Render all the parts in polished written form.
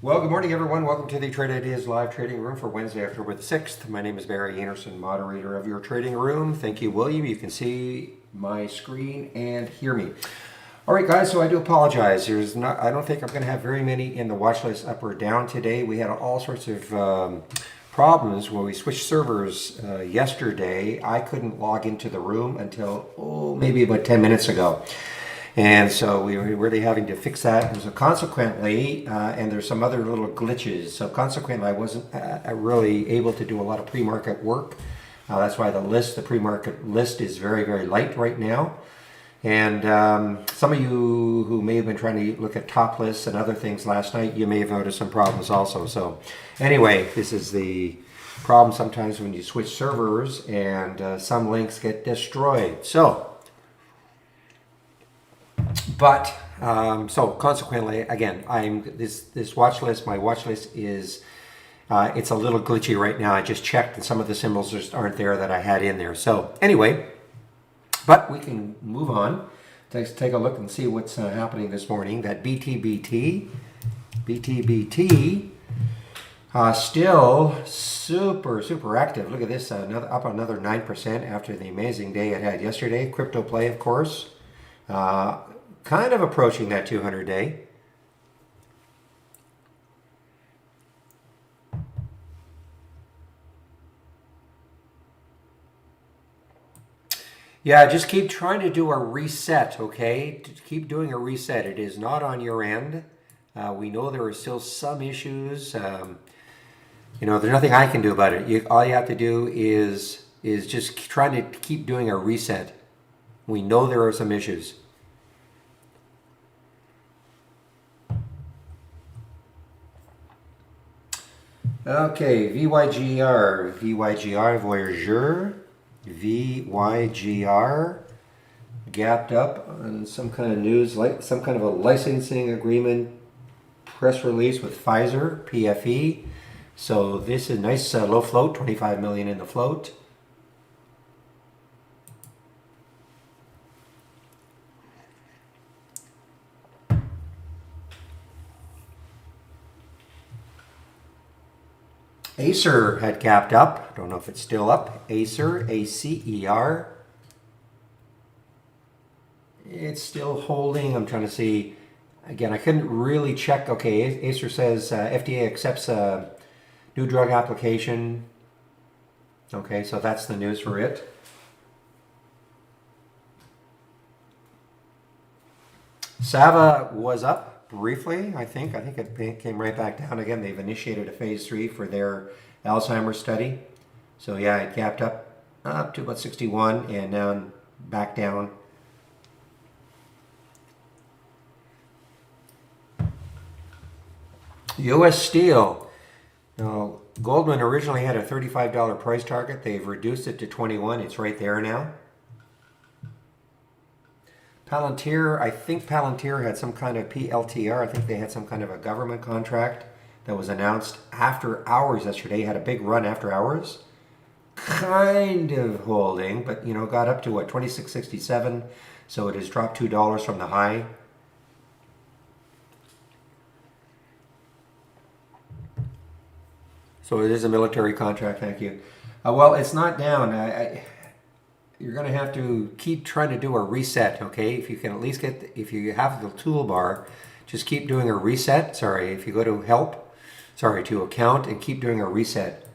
Well, good morning, everyone. Welcome to the Trade Ideas live trading room for Wednesday, October the 6th. My name is Barry Anderson, moderator of your trading room. Thank you, William. You can see my screen and hear me. All right, guys, so I do apologize. I don't think I'm going to have very many in the watch list up or down today. We had all sorts of problems when we switched servers yesterday. I couldn't log into the room until, maybe about 10 minutes ago. And so we were really having to fix that. And so consequently, and there's some other little glitches. So consequently, I wasn't really able to do a lot of pre-market work. That's why the pre-market list is very, very light right now. And some of you who may have been trying to look at top lists and other things last night, you may have noticed some problems also. So anyway, this is the problem sometimes when you switch servers and some links get destroyed. So consequently, again, this watch list. My watch list is it's a little glitchy right now. I just checked, and some of the symbols just aren't there that I had in there. So anyway, but we can move on. Let's take a look and see what's happening this morning. That BTBT, still super active. Look at this, up another 9% after the amazing day it had yesterday. Crypto play, of course. Kind of approaching that 200-day. Yeah, just keep trying to do a reset, okay? Keep doing a reset. It is not on your end. We know there are still some issues. There's nothing I can do about it. All you have to do is just trying to keep doing a reset. We know there are some issues. Okay, VYGR, Voyageur, VYGR, gapped up on some kind of news, like some kind of a licensing agreement press release with Pfizer, PFE. So this is nice low float, 25 million in the float. Acer had gapped up. Don't know if it's still up. Acer, ACER. It's still holding. I'm trying to see. Again, I couldn't really check. Okay, Acer says FDA accepts a new drug application. Okay, so that's the news for it. Sava was up briefly, I think. I think it came right back down again. They've initiated a phase 3 for their Alzheimer's study. So yeah, it gapped up to about 61 and now back down. U.S. Steel. Now, Goldman originally had a $35 price target. They've reduced it to 21. It's right there now. Palantir, I think Palantir had some kind of PLTR. I think they had some kind of a government contract that was announced after hours yesterday. Had a big run after hours. Kind of holding, but got up to what, 26.67. So it has dropped $2 from the high. So it is a military contract, thank you. Well, it's not down. You're going to have to keep trying to do a reset, okay? If you can at least if you have the toolbar, just keep doing a reset. Sorry, if you go to account and keep doing a reset.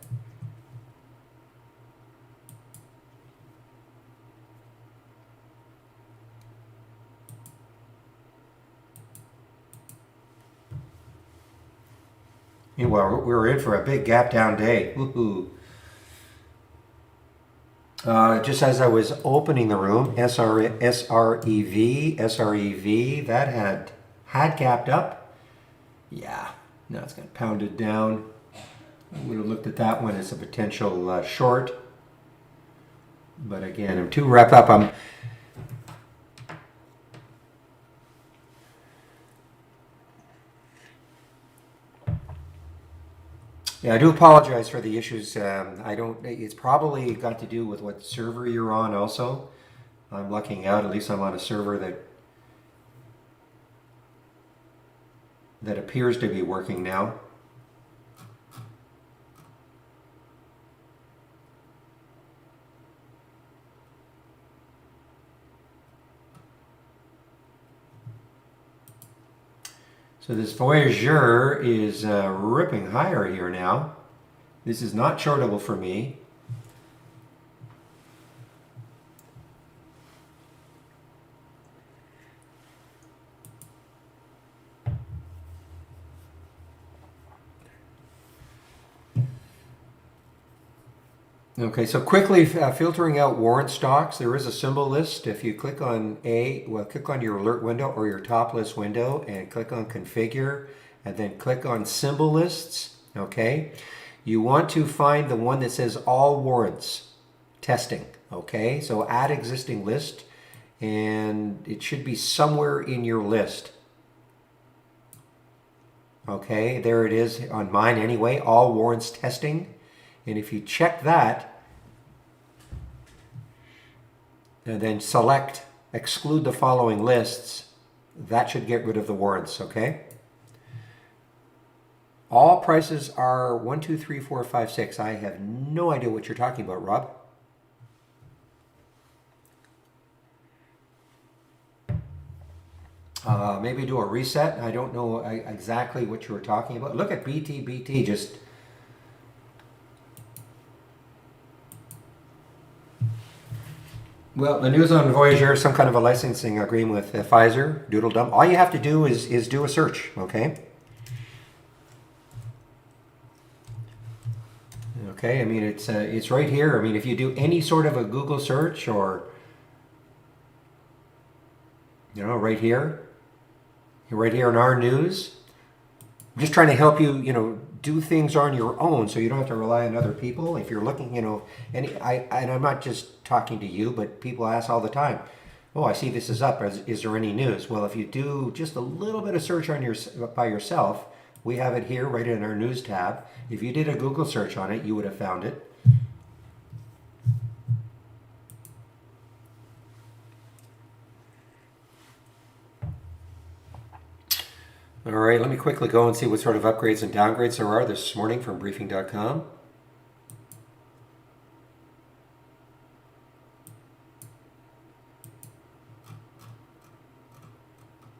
Well, we're in for a big gap down day. Woohoo. Just as I was opening the room, SREV, that had gapped up. Yeah, now it's got pounded down. I would have looked at that one as a potential short. But again, I'm too wrapped up. Yeah, I do apologize for the issues. It's probably got to do with what server you're on also. I'm lucking out. At least I'm on a server that appears to be working now. So this Voyageur is ripping higher here now. This is not shortable for me. Okay, so quickly filtering out warrant stocks. There is a symbol list. If you click on click on your alert window or your top list window and click on configure and then click on symbol lists, okay? You want to find the one that says all warrants testing, okay? So add existing list and it should be somewhere in your list. Okay, there it is on mine anyway, all warrants testing. And if you check that, and then select exclude the following lists, that should get rid of the warrants, okay? All prices are 1, 2, 3, 4, 5, 6. I have no idea what you're talking about, Rob. Maybe do a reset. I don't know exactly what you were talking about. Look at BT, just... Well, the news on Voyageur is some kind of a licensing agreement with Pfizer, Doodle Dumb. All you have to do is do a search, okay? Okay, I mean, it's right here. I mean, if you do any sort of a Google search or, you know, right here in our news, I'm just trying to help you, you know, do things on your own so you don't have to rely on other people. If you're looking, you know, and I'm not just talking to you, but people ask all the time, oh, I see this is up. Is there any news? Well, if you do just a little bit of search on by yourself, we have it here right in our news tab. If you did a Google search on it, you would have found it. All right, let me quickly go and see what sort of upgrades and downgrades there are this morning from briefing.com.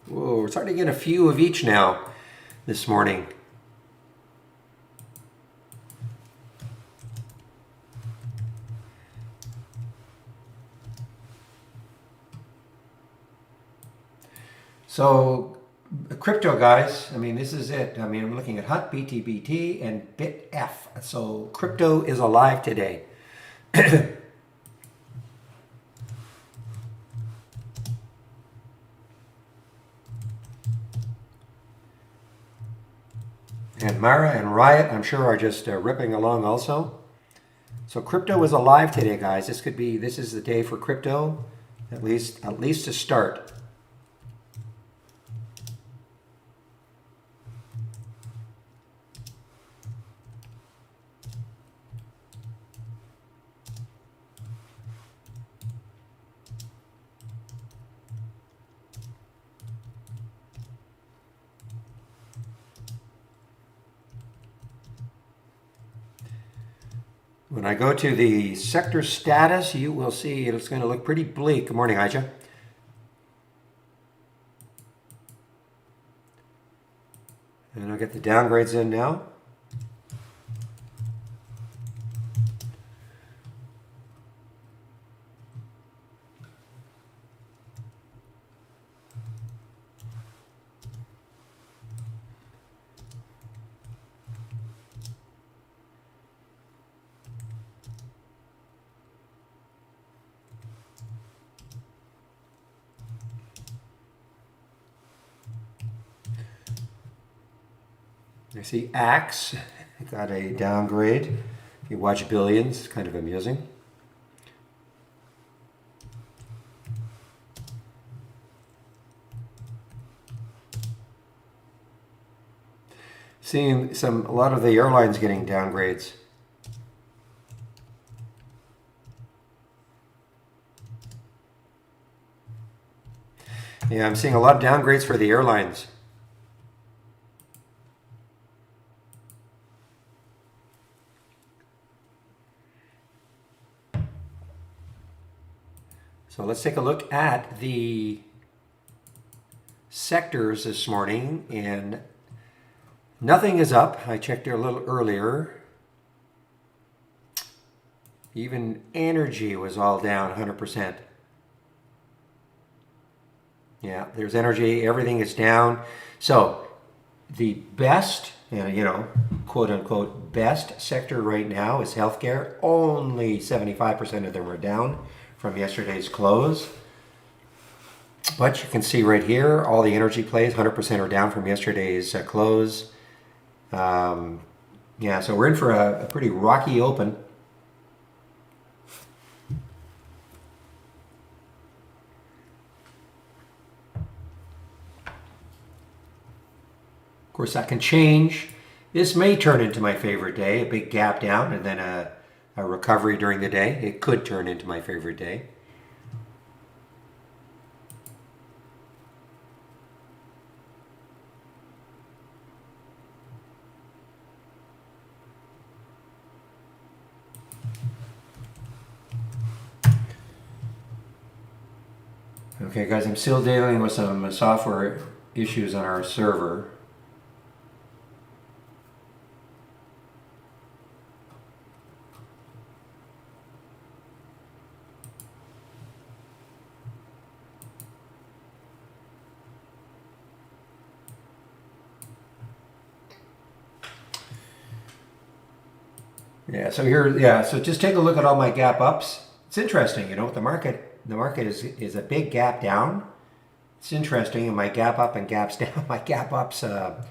Whoa, we're starting to get a few of each now this morning. So crypto, guys, I mean, this is it. I mean, I'm looking at HUT, BTBT, and BitF. So crypto is alive today. And Mara and Riot, I'm sure, are just ripping along also. So crypto is alive today, guys. This is the day for crypto, at least to start. When I go to the sector status, you will see it's going to look pretty bleak. Good morning, Aisha. And I'll get the downgrades in now. I see Axe got a downgrade. If you watch Billions, it's kind of amusing. Seeing a lot of the airlines getting downgrades. Yeah, I'm seeing a lot of downgrades for the airlines. So let's take a look at the sectors this morning, and nothing is up. I checked there a little earlier. Even energy was all down 100%. Yeah, there's energy, everything is down. So the best, quote unquote, best sector right now is healthcare. Only 75% of them are down from yesterday's close. But you can see right here, all the energy plays, 100% are down from yesterday's close. Yeah, so we're in for a pretty rocky open. Of course, that can change. This may turn into my favorite day, a big gap down and then a recovery during the day. It could turn into my favorite day. Okay, guys, I'm still dealing with some software issues on our server. Yeah, so here, so just take a look at all my gap ups. It's interesting, the market is a big gap down. It's interesting, and my gap up and gaps down, my gap ups are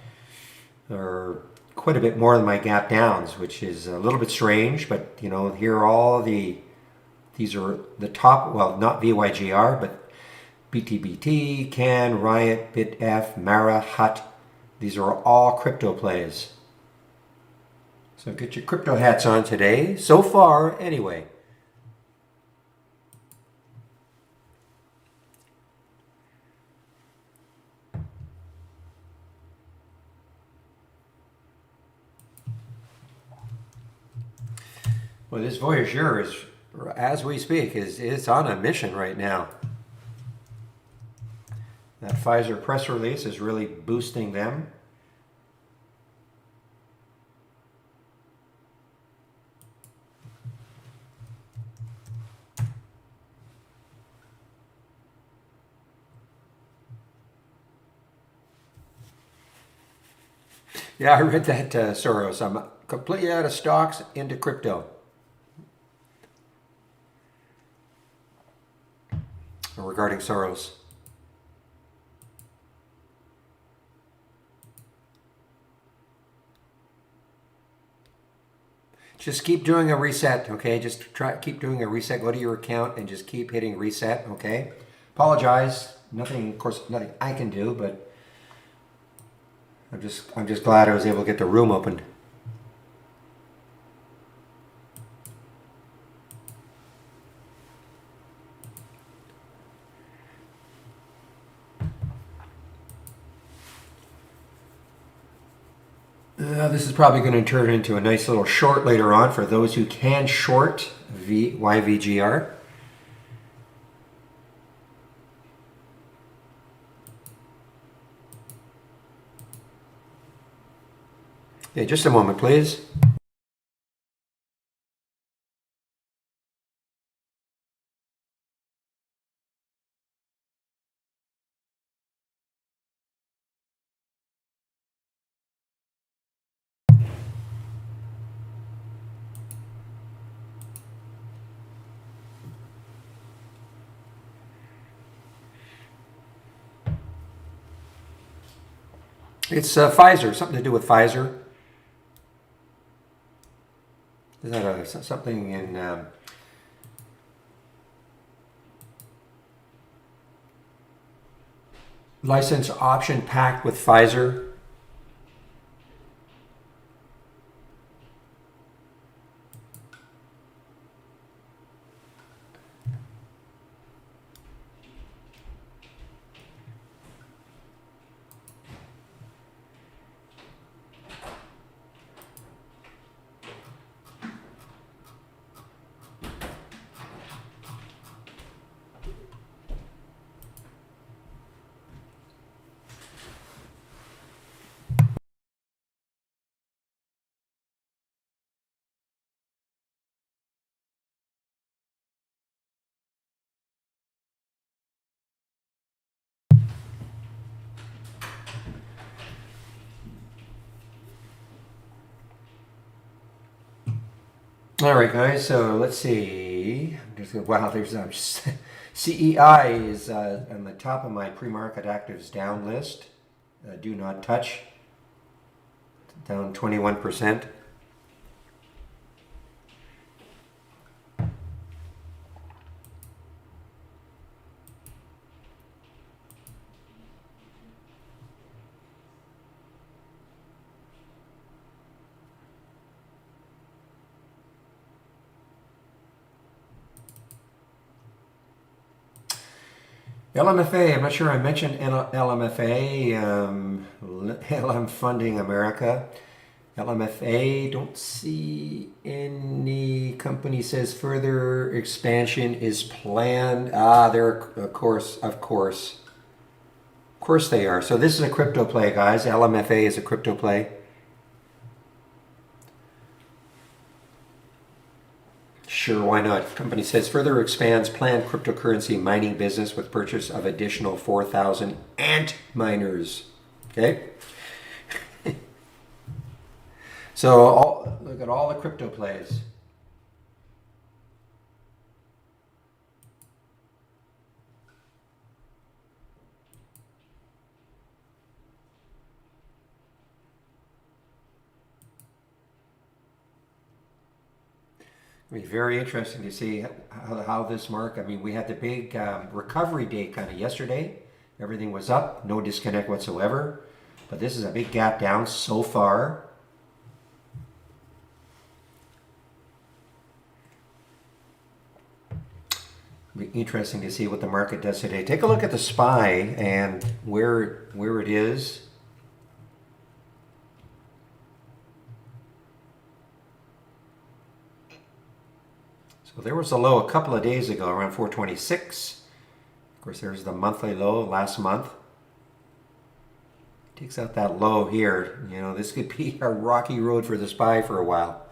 quite a bit more than my gap downs, which is a little bit strange, but here are these are the top, well, not VYGR, but BTBT, CAN, Riot, BitF, Mara, Hut. These are all crypto plays. So get your crypto hats on today, so far anyway. Well, this Voyageur is, as we speak, is on a mission right now. That Pfizer press release is really boosting them. Yeah, I read that, Soros. I'm completely out of stocks into crypto. Regarding Soros. Just keep doing a reset, okay? Just keep doing a reset. Go to your account and just keep hitting reset, okay? Apologize. Nothing, of course, nothing I can do, but I'm just glad I was able to get the room opened. This is probably going to turn into a nice little short later on for those who can short YVGR. Okay, just a moment, please. It's Pfizer, something to do with Pfizer. Is that something in license option pact with Pfizer? All right, guys. So let's see. Wow, there's CEI is on the top of my pre-market actives down list. Do not touch. Down 21%. LMFA, I'm not sure I mentioned LMFA, LM Funding America. LMFA, don't see any company says further expansion is planned. They're, of course they are. So this is a crypto play, guys. LMFA is a crypto play. Sure, why not? Company says further expands planned cryptocurrency mining business with purchase of additional 4,000 ant miners. Okay. So look at all the crypto plays. It'll be very interesting to see how this market, I mean, we had the big recovery day kind of yesterday. Everything was up, no disconnect whatsoever. But this is a big gap down so far. It'll be interesting to see what the market does today. Take a look at the SPY and where it is. So there was a low a couple of days ago, around 426. Of course, there's the monthly low last month. Takes out that low here. You know, this could be a rocky road for the SPY for a while.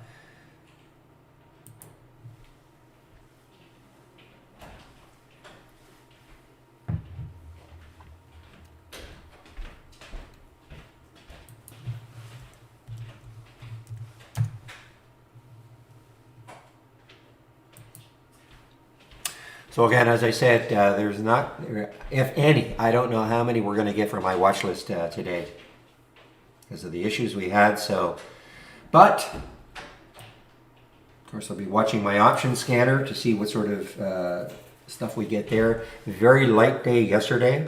So again, as I said, there's not, if any, I don't know how many we're going to get from my watch list today because of the issues we had. So, but of course, I'll be watching my option scanner to see what sort of stuff we get there. Very light day yesterday.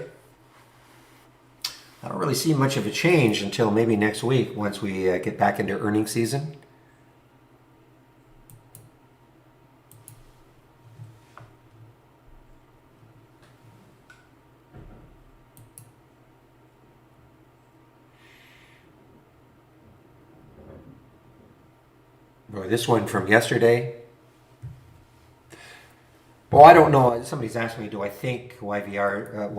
I don't really see much of a change until maybe next week once we get back into earnings season. Or this one from yesterday. Well, I don't know. Somebody's asked me, do I think VYGR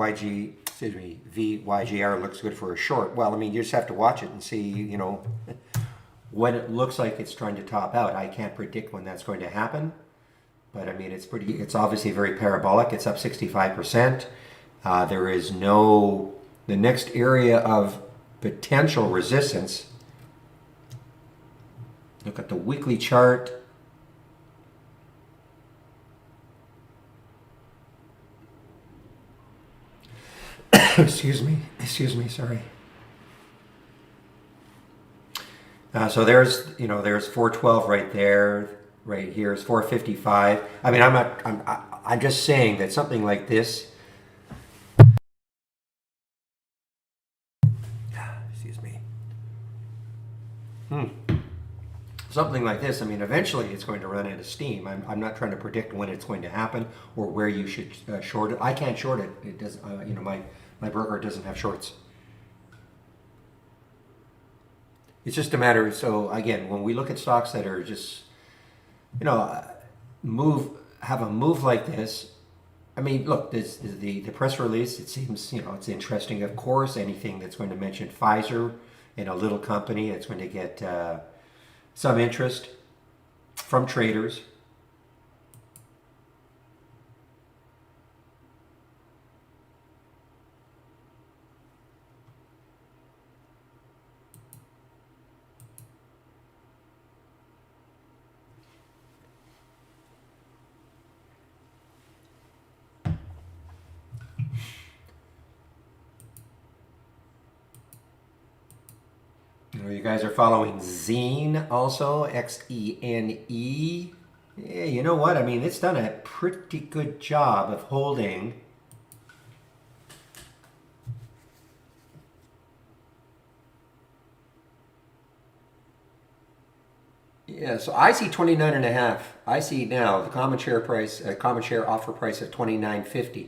looks good for a short? Well, I mean, you just have to watch it and see, you know, when it looks like it's trying to top out. I can't predict when that's going to happen. But I mean, it's obviously very parabolic. It's up 65%. There is the next area of potential resistance. Look at the weekly chart. Excuse me, sorry. So there's 412 right there. Right here is 455. I mean, I'm just saying that something like this. Excuse me. Something like this, I mean, eventually it's going to run out of steam. I'm not trying to predict when it's going to happen or where you should short it. I can't short it. It does. My broker doesn't have shorts. It's just a matter. So again, when we look at stocks that are just, have a move like this. I mean, look, this is the press release. It seems, it's interesting. Of course, anything that's going to mention Pfizer in a little company, it's going to get some interest from traders. You guys are following Xene also, Xene. Yeah, you know what? I mean, it's done a pretty good job of holding. Yeah, so I see 29.5. I see now the common share price, common share offer price of 29.50.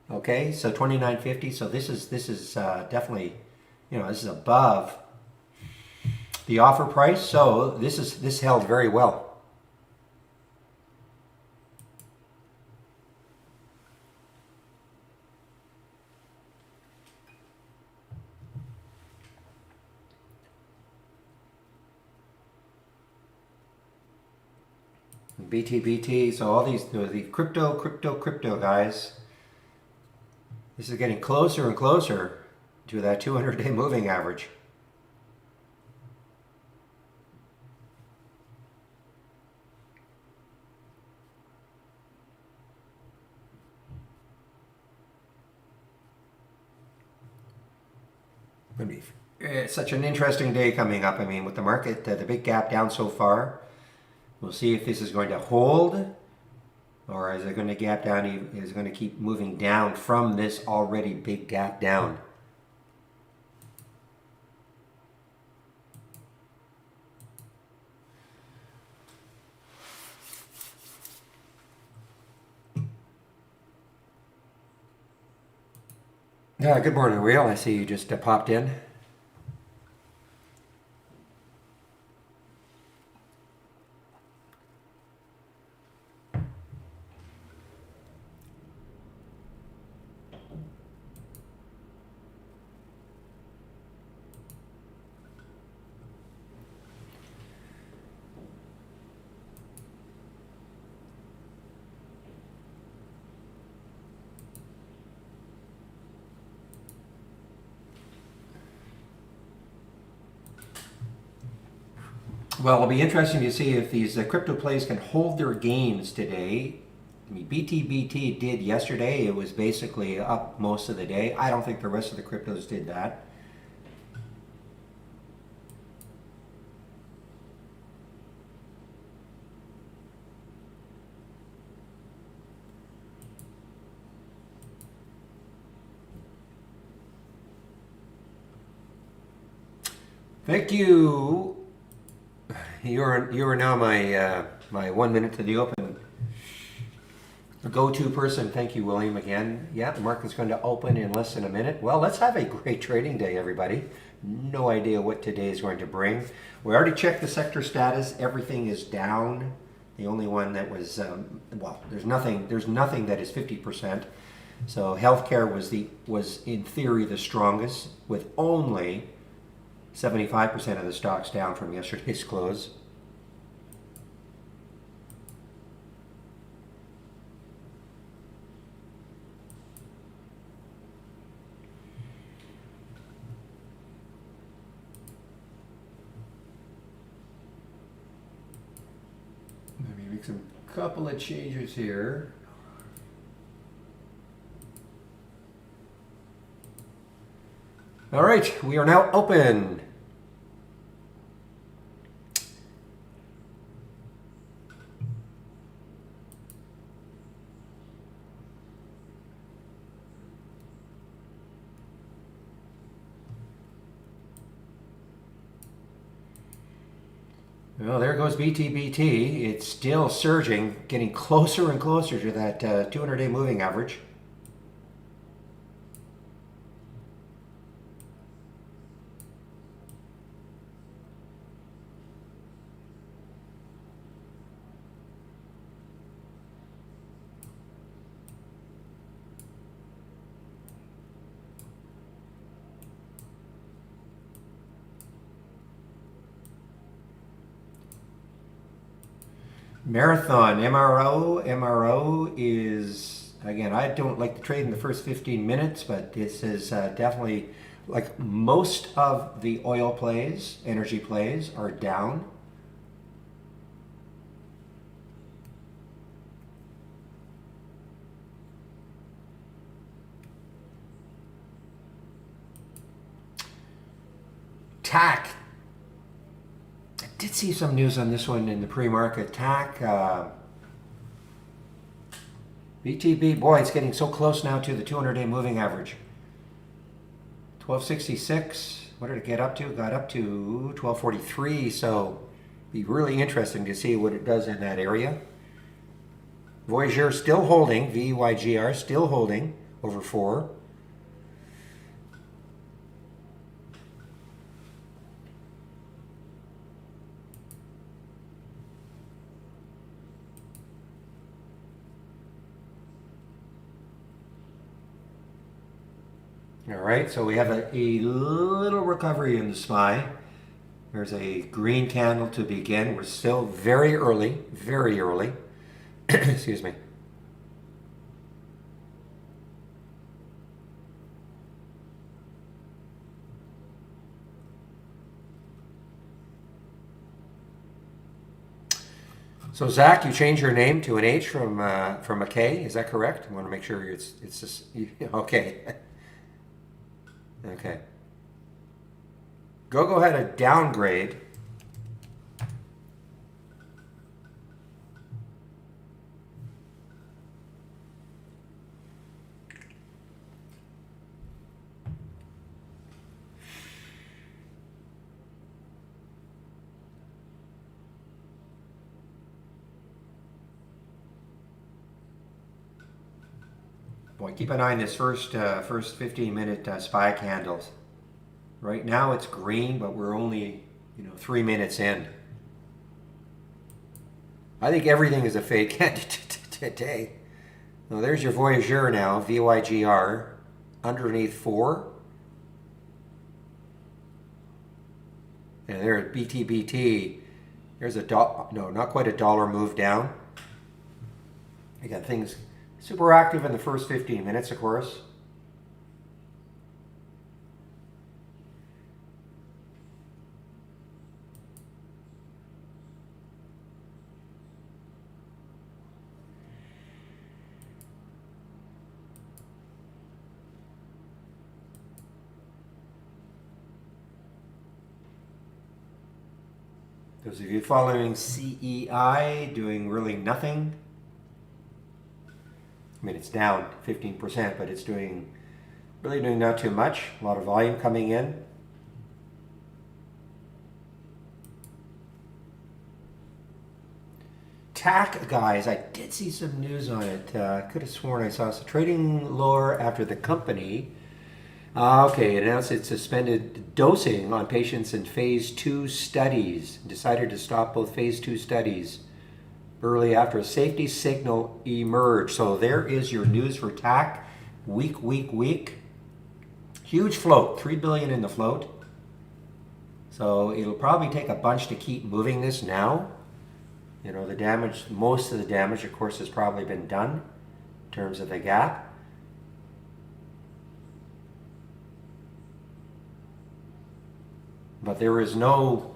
Okay, so 29.50. So this is definitely, this is above the offer price. So this held very well. BT, so all these, the crypto guys, this is getting closer and closer to that 200-day moving average. It's such an interesting day coming up. I mean, with the market, the big gap down so far, we'll see if this is going to hold, or is it going to gap down? Is it going to keep moving down from this already big gap down? Good morning, Will. I see you just popped in. Well, it'll be interesting to see if these crypto plays can hold their gains today. I mean, BT did yesterday. It was basically up most of the day. I don't think the rest of the cryptos did that. Thank you. You are now my 1 minute to the open go-to person. Thank you, William, again. Yeah, the market's going to open in less than a minute. Well, let's have a great trading day, everybody. No idea what today is going to bring. We already checked the sector status. Everything is down. The only one that was there's nothing that is 50%. So healthcare was in theory the strongest, with only 75% of the stocks down from yesterday's close. Let me make some couple of changes here. All right, we are now open. Well, there goes BT. It's still surging, getting closer and closer to that 200-day moving average. Marathon, MRO is, again, I don't like to trade in the first 15 minutes, but this is definitely, like most of the oil plays, energy plays, are down. TAC. I did see some news on this one in the pre-market. TAC, BTB, boy, it's getting so close now to the 200-day moving average. 1266, what did it get up to? It got up to 1243, so be really interesting to see what it does in that area. Voyager still holding, VYGR still holding over 4. All right, so we have a little recovery in the SPY. There's a green candle to begin. We're still very early, very early. Excuse me. So Zach, you changed your name to an H from a K. Is that correct? I want to make sure it's just okay. Okay. Go ahead and downgrade. Boy, keep an eye on this first 15-minute SPY candles. Right now it's green, but we're only 3 minutes in. I think everything is a fake candidate today. Well, there's your Voyager now, VYGR, underneath 4. And there at BTBT, there's not quite a dollar move down. You got things super active in the first 15 minutes, of course. Those of you following CEI doing really nothing. I mean, it's down 15%, but it's really doing not too much. A lot of volume coming in. TAC, guys, I did see some news on it. I could have sworn I saw some trading lower after the company. Okay, it announced it suspended dosing on patients in phase 2 studies. Decided to stop both phase 2 studies early after a safety signal emerged. So there is your news for TAC. Weak. Huge float, 3 billion in the float. So it'll probably take a bunch to keep moving this now. The damage, most of the damage, of course, has probably been done in terms of the gap. But there is no,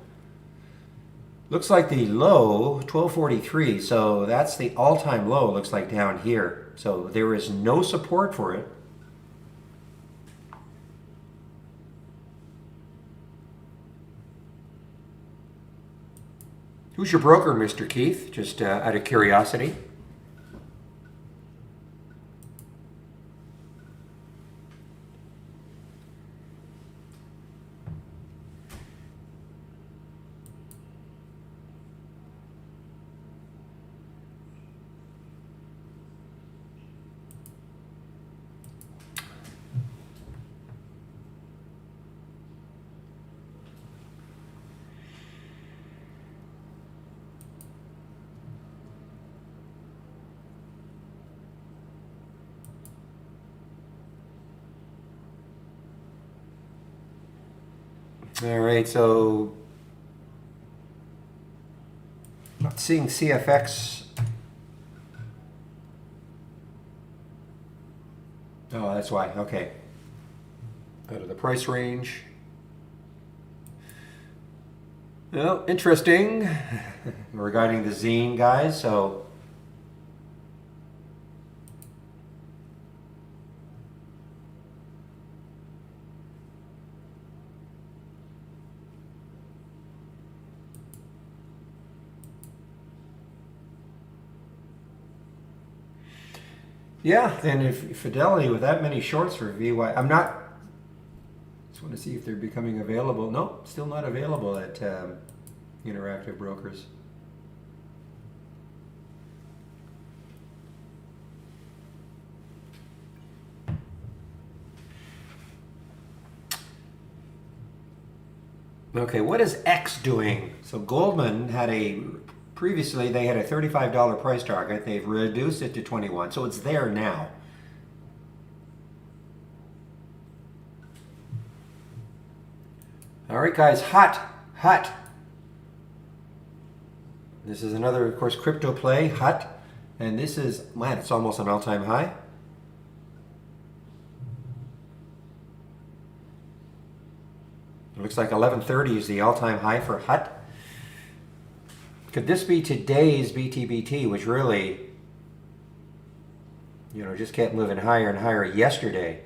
looks like the low, 1243, so that's the all-time low, looks like down here. So there is no support for it. Who's your broker, Mr. Keith? Just out of curiosity. All right, so not seeing CFX. Oh, that's why. Okay. Out of the price range. Well, interesting regarding the Zine, guys. So Yeah, and if Fidelity with that many shorts for VY, I'm not. Just want to see if they're becoming available. No, still not available at Interactive Brokers. Okay, what is X doing? So Goldman had previously they had a $35 price target. They've reduced it to 21, so it's there now. All right, guys, hot. This is another, of course, crypto play, hot. And this is, man, it's almost an all-time high. It looks like 1130 is the all-time high for HUT. Could this be today's BTBT, which really, just kept moving higher and higher yesterday?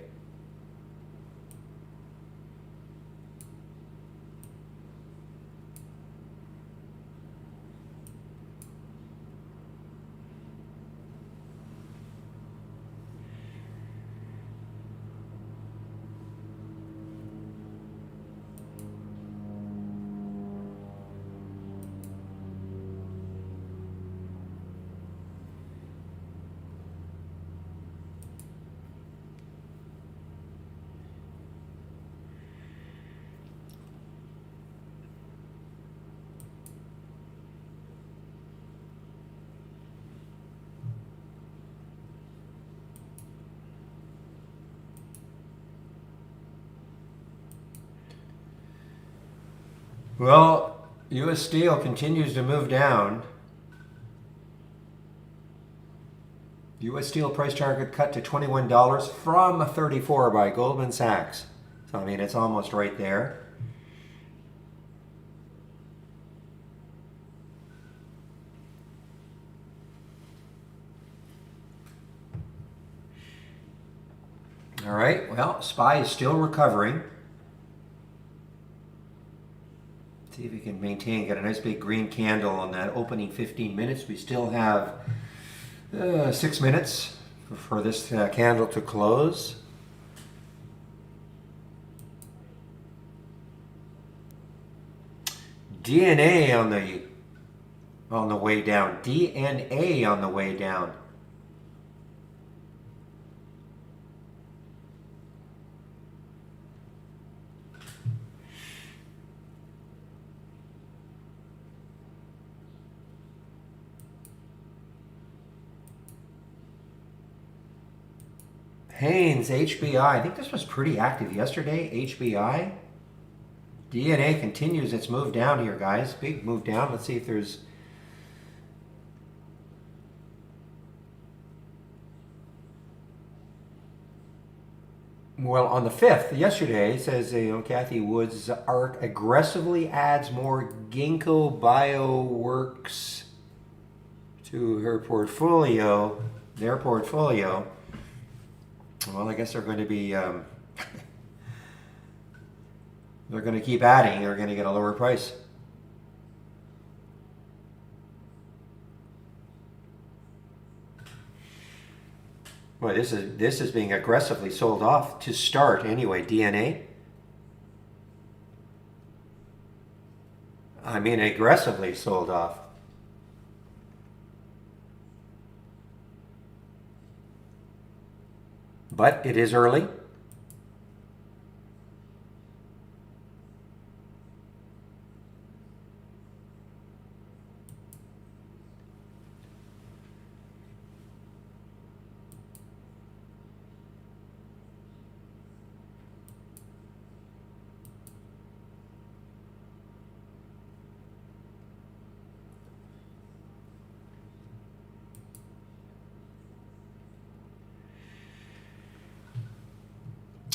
Well, U.S. Steel continues to move down. U.S. Steel price target cut to $21 from $34 by Goldman Sachs. So, I mean, it's almost right there. All right, well, SPY is still recovering. See if we can maintain, get a nice big green candle on that opening 15 minutes. We still have 6 minutes for this candle to close. DNA on the way down. DNA on the way down. Haynes, HBI. I think this was pretty active yesterday. HBI. DNA continues its move down here, guys. Big move down. Let's see if there's... Well, on the 5th, yesterday, it says, Kathy Wood's ARC aggressively adds more Ginkgo Bioworks to her portfolio, their portfolio. Well, I guess they're going to be, they're going to keep adding. They're going to get a lower price. Well, this is being aggressively sold off to start anyway. DNA. I mean, aggressively sold off. But it is early.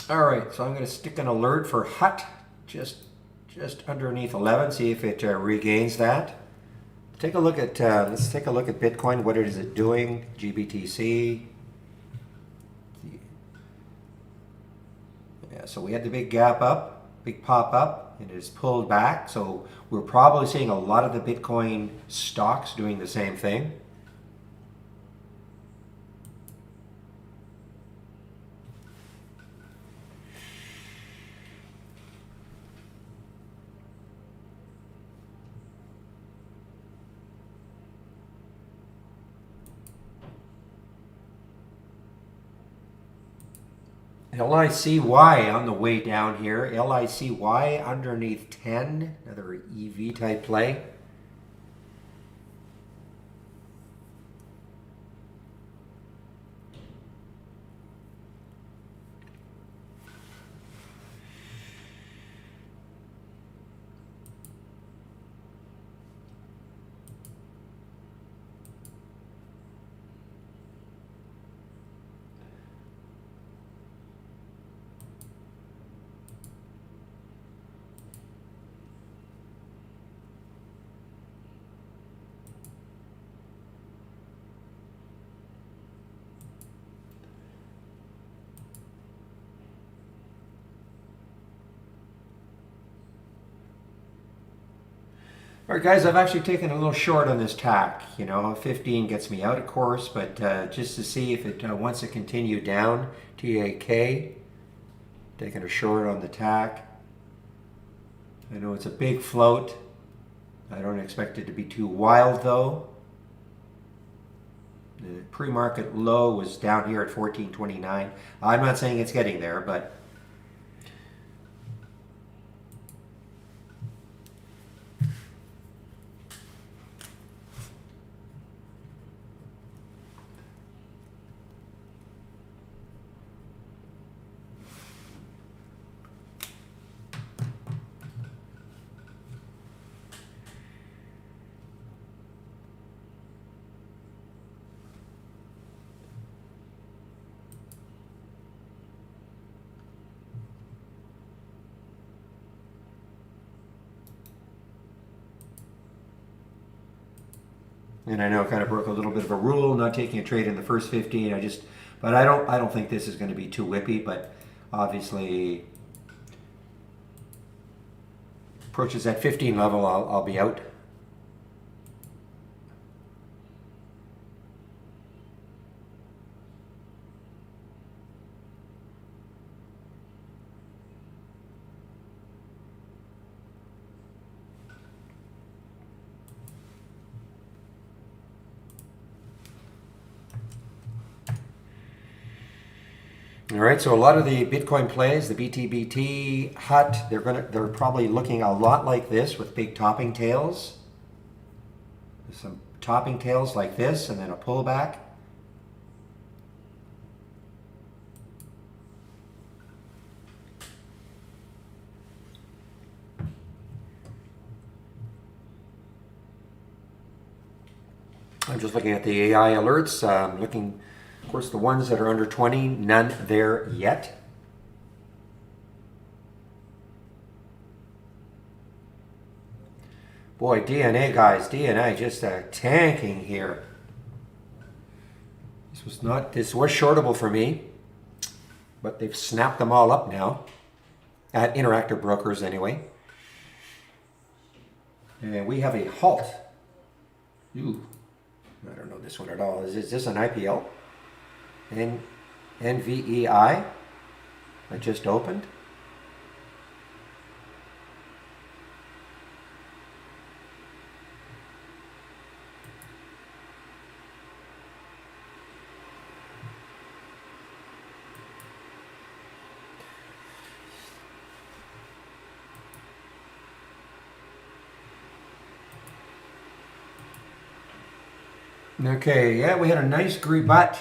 All right, so I'm going to stick an alert for HUT just underneath 11. See if it regains that. Take a look at let's take a look at Bitcoin. What is it doing? GBTC. Yeah, so we had the big gap up, big pop up, and it is pulled back. So we're probably seeing a lot of the Bitcoin stocks doing the same thing. LICY on the way down here. LICY underneath 10. Another EV type play. All right, guys, I've actually taken a little short on this tack. 15 gets me out, of course, but just to see if it wants to continue down, TAK, taking a short on the tack. I know it's a big float. I don't expect it to be too wild, though. The pre-market low was down here at 14.29. I'm not saying it's getting there, but and I know I kind of broke a little bit of a rule, not taking a trade in the first 15. But I don't think this is going to be too whippy. But obviously, approaches that 15 level, I'll be out. All right, so a lot of the Bitcoin plays, the BTBT, HUT, they're probably looking a lot like this with big topping tails. Some topping tails like this, and then a pullback. I'm just looking at the AI alerts. Looking. Of course, the ones that are under 20, none there yet. Boy, DNA, guys, DNA just tanking here. This was shortable for me, but they've snapped them all up now, at Interactive Brokers anyway. And we have a halt. Ooh, I don't know this one at all. Is this an IPL? NVEI that just opened. Okay, yeah, we had a nice rebut.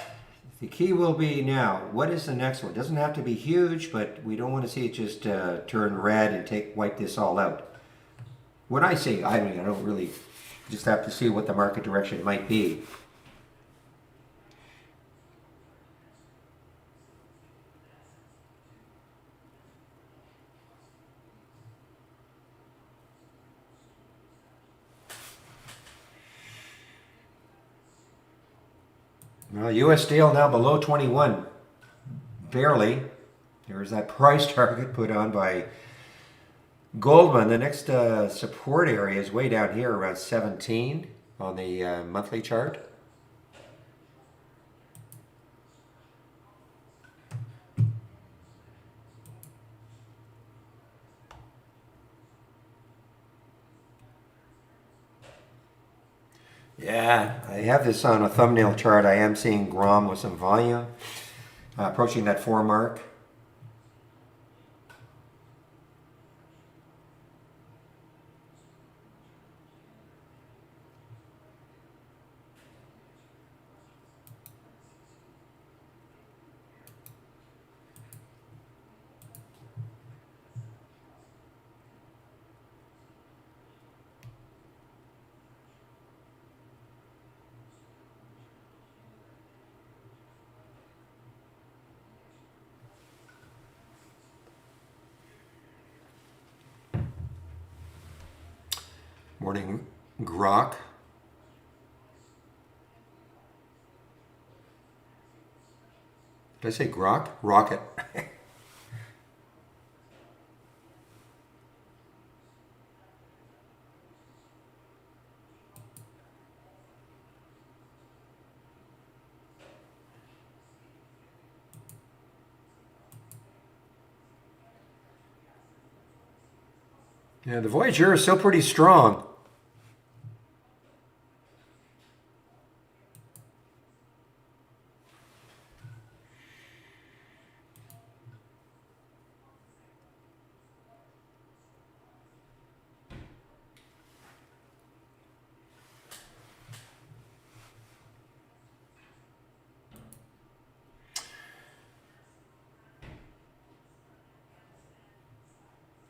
The key will be now, what is the next one? It doesn't have to be huge, but we don't want to see it just turn red and wipe this all out. When I say, I don't really, just have to see what the market direction might be. Well, US steel now below 21, barely. There's that price target put on by Goldman. The next support area is way down here around 17 on the monthly chart. Yeah, I have this on a thumbnail chart. I am seeing Grom with some volume, approaching that 4 mark. Morning, grok. Did I say grok? Rocket. Yeah, the Voyager is still pretty strong.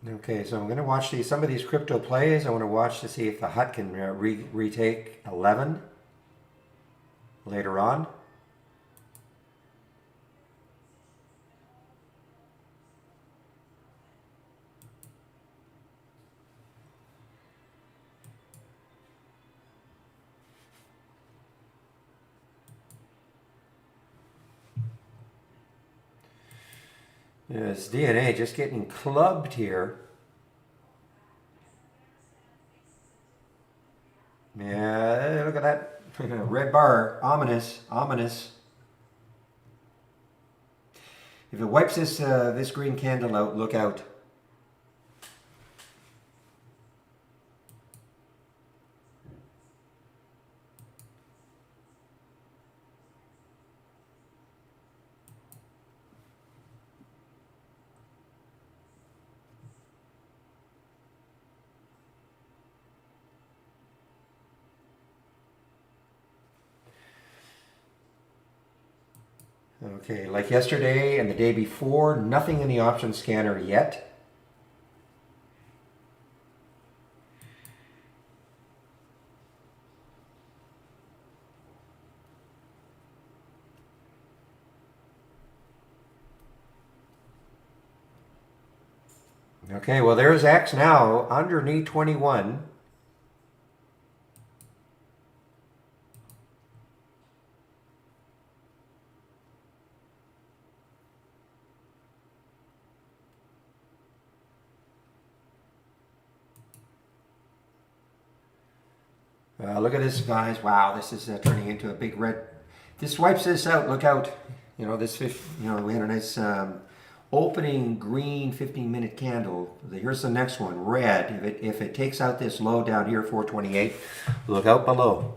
Okay, so I'm going to watch some of these crypto plays. I want to watch to see if the hut can retake 11 later on. It's DNA just getting clubbed here. Yeah, look at that red bar. Ominous, ominous. If it wipes this green candle out, look out. Okay, like yesterday and the day before, nothing in the option scanner yet. Okay, well there's X now underneath 21. Look at this, guys. Wow, this is turning into a big red. This wipes this out. Look out. You know, we had a nice opening green 15-minute candle. Here's the next one, red. If it takes out this low down here, 428, look out below.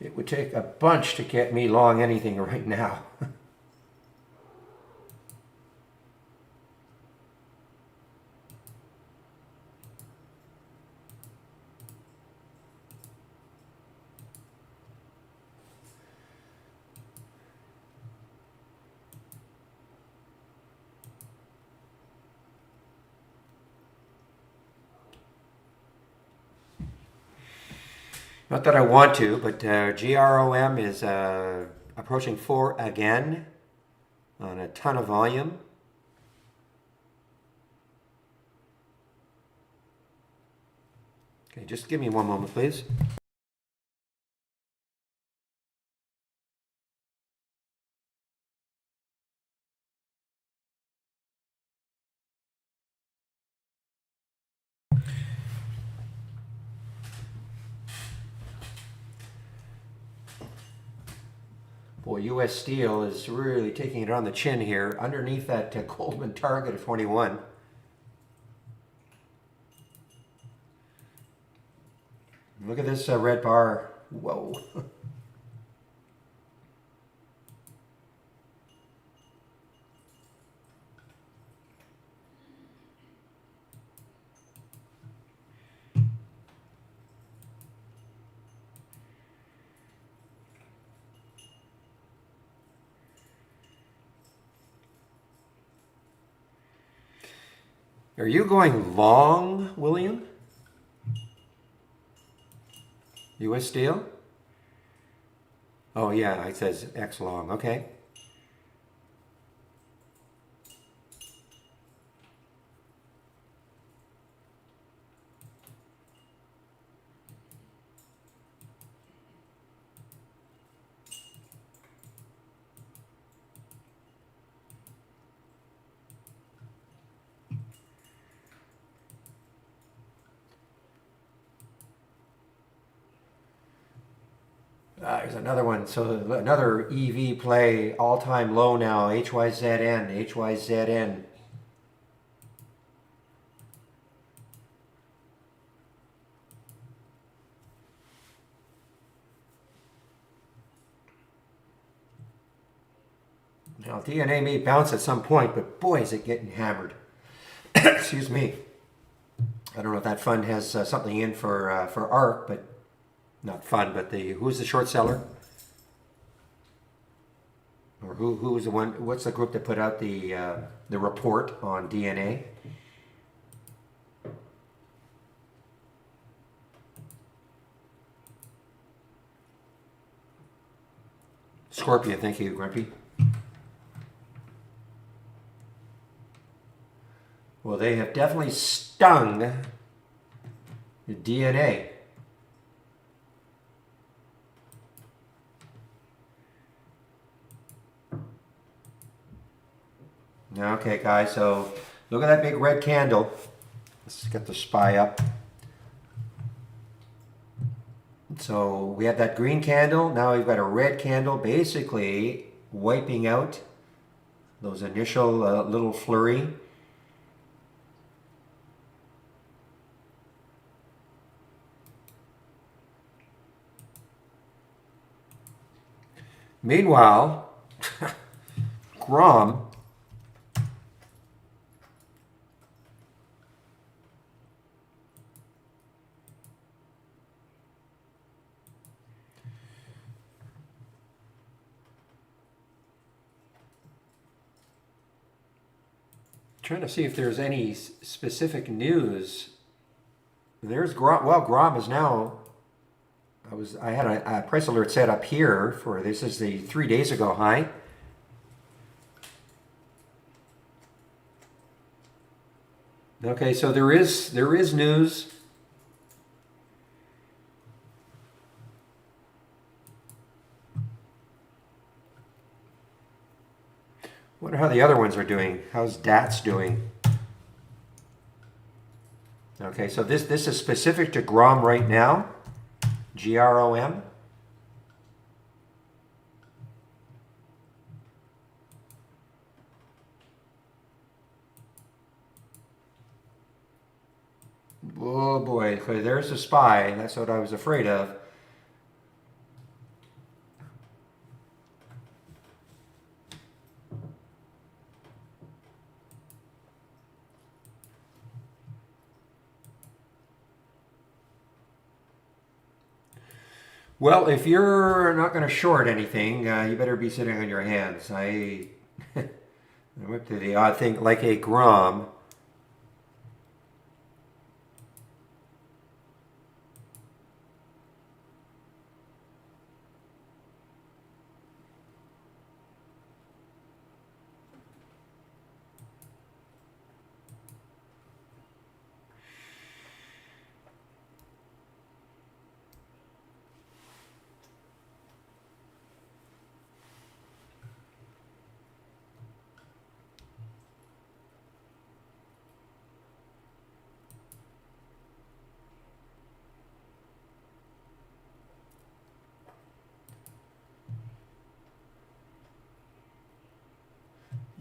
It would take a bunch to get me long anything right now. Not that I want to, but GROM is approaching 4 again on a ton of volume. Okay, just give me one moment, please. Boy, U.S. Steel is really taking it on the chin here, underneath that Goldman target of 21. Look at this red bar. Whoa. Are you going long, William? U.S. Steel? Oh yeah, it says X long. Okay. There's another one. So another EV play, all-time low now. HYZN, HYZN. Now DNA may bounce at some point, but boy, is it getting hammered. Excuse me. I don't know if that fund has something in for ARC, but not fun. But who's the short seller? Or who was the one? What's the group that put out the report on DNA? Scorpio, thank you, Grumpy. Well, they have definitely stung the DNA. Okay, guys, so look at that big red candle. Let's get the SPY up. So we have that green candle. Now we've got a red candle, basically wiping out those initial little flurry. Meanwhile, Grom trying to see if there's any specific news. There's Grom. Well, Grom is now. I had a price alert set up here for this is the 3 days ago high. Okay, so there is news. Wonder how the other ones are doing. How's DATS doing? Okay, so this is specific to Grom right now. GROM. Oh boy, okay, there's the SPY. That's what I was afraid of. Well, if you're not going to short anything, you better be sitting on your hands. I went to the odd thing, like a Grom.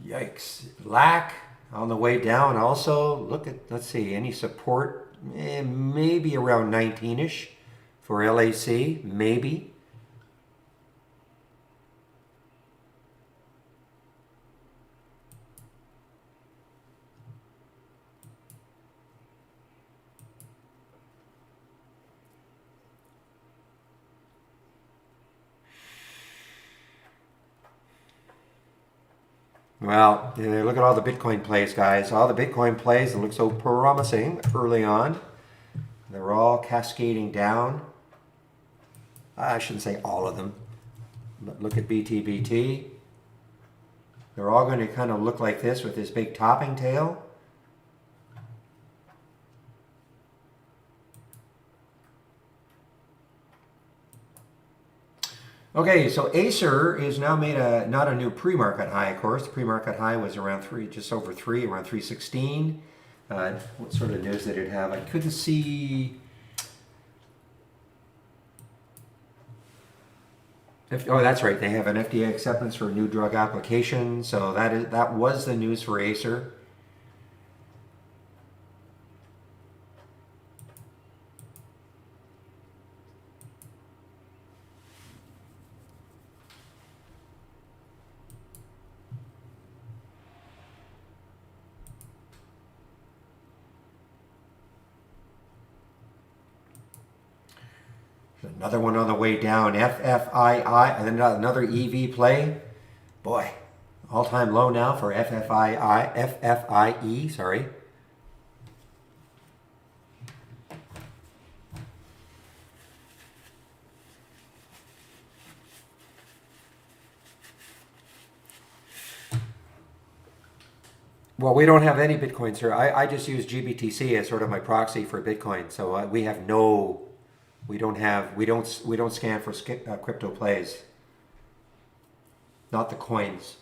Yikes. Lack on the way down also. Look at, let's see, any support? Maybe around 19-ish for LAC, maybe. Well, look at all the Bitcoin plays, guys. All the Bitcoin plays that look so promising early on. They're all cascading down. I shouldn't say all of them, but look at BTBT. They're all going to kind of look like this with this big topping tail. Okay, so Acer is now made not a new pre-market high, of course. The pre-market high was around just over 3, around 316. What sort of news did it have? I couldn't see. Oh, that's right. They have an FDA acceptance for a new drug application. So that was the news for Acer. Another one on the way down, FFII, and then another EV play. Boy, all-time low now for FFIE, sorry. Well, we don't have any Bitcoins here. I just use GBTC as sort of my proxy for Bitcoin. So we have no, we don't scan for crypto plays. Not the coins.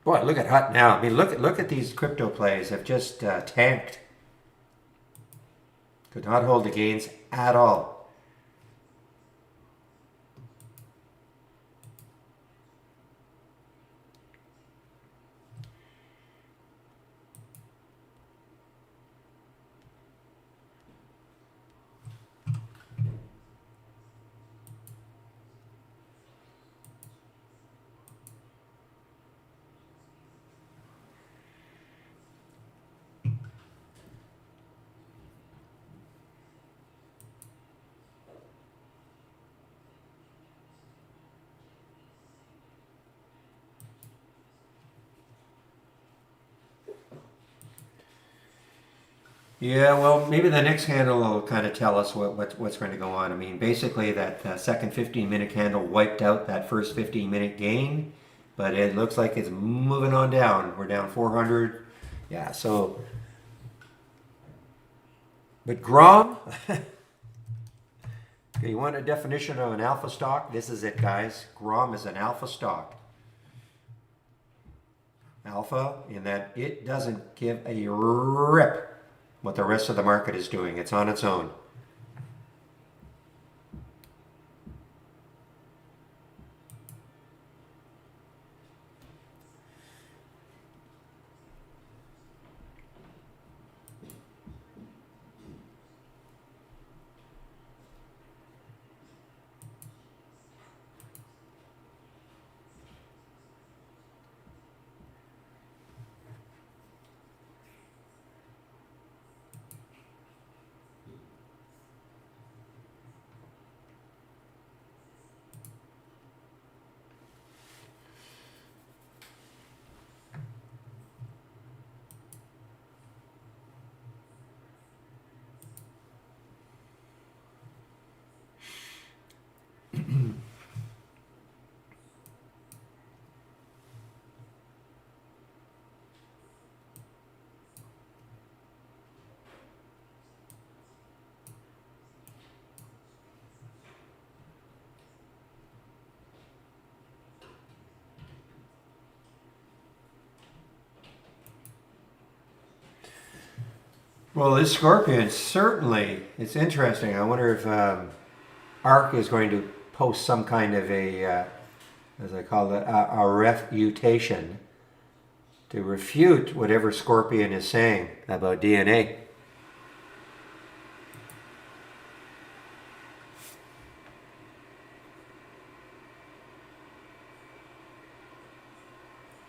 Boy, look at Hut now. I mean, look at these crypto plays. Have just tanked. Could not hold the gains at all. Yeah, well, maybe the next candle will kind of tell us what's going to go on. I mean, basically that second 15-minute candle wiped out that first 15-minute gain, but it looks like it's moving on down. We're down 400. Yeah, so, but Grom, okay, you want a definition of an alpha stock? This is it, guys. Grom is an alpha stock. Alpha in that it doesn't give a rip what the rest of the market is doing. It's on its own. Well, this scorpion, certainly, it's interesting. I wonder if ARK is going to post some kind of a, as I call it, a refutation to refute whatever Scorpion is saying about DNA.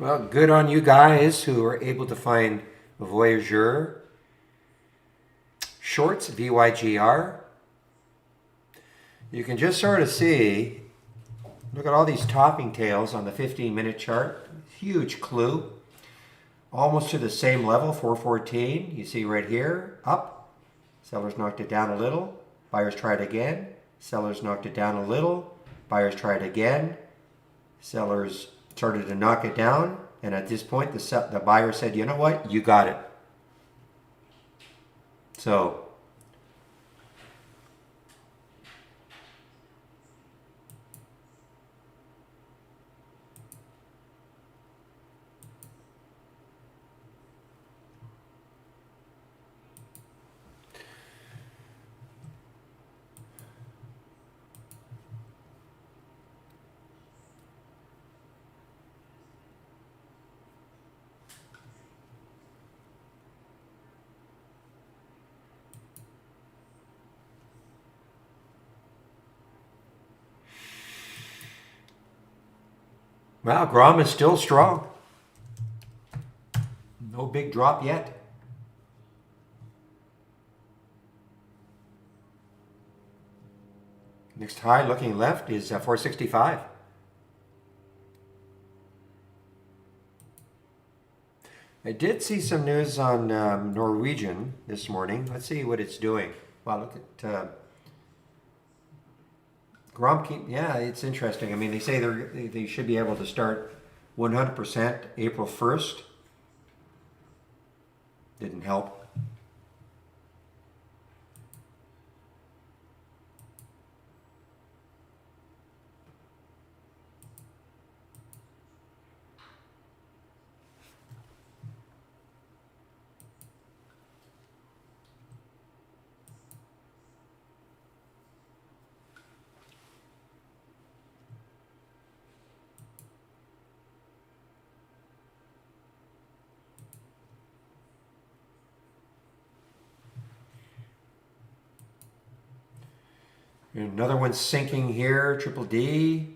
Well, good on you guys who are able to find Voyageur shorts, VYGR. You can just sort of see, look at all these topping tails on the 15-minute chart. Huge clue. Almost to the same level, 414. You see right here, up. Sellers knocked it down a little. Buyers tried again. Sellers knocked it down a little. Buyers tried again. Sellers started to knock it down. And at this point, the buyer said, you know what? You got it. So, well, Grom is still strong. No big drop yet. Next high looking left is 465. I did see some news on Norwegian this morning. Let's see what it's doing. Wow, look at Grom. Yeah, it's interesting. I mean, they say they should be able to start 100% April 1st. Didn't help. Another one sinking here, triple D.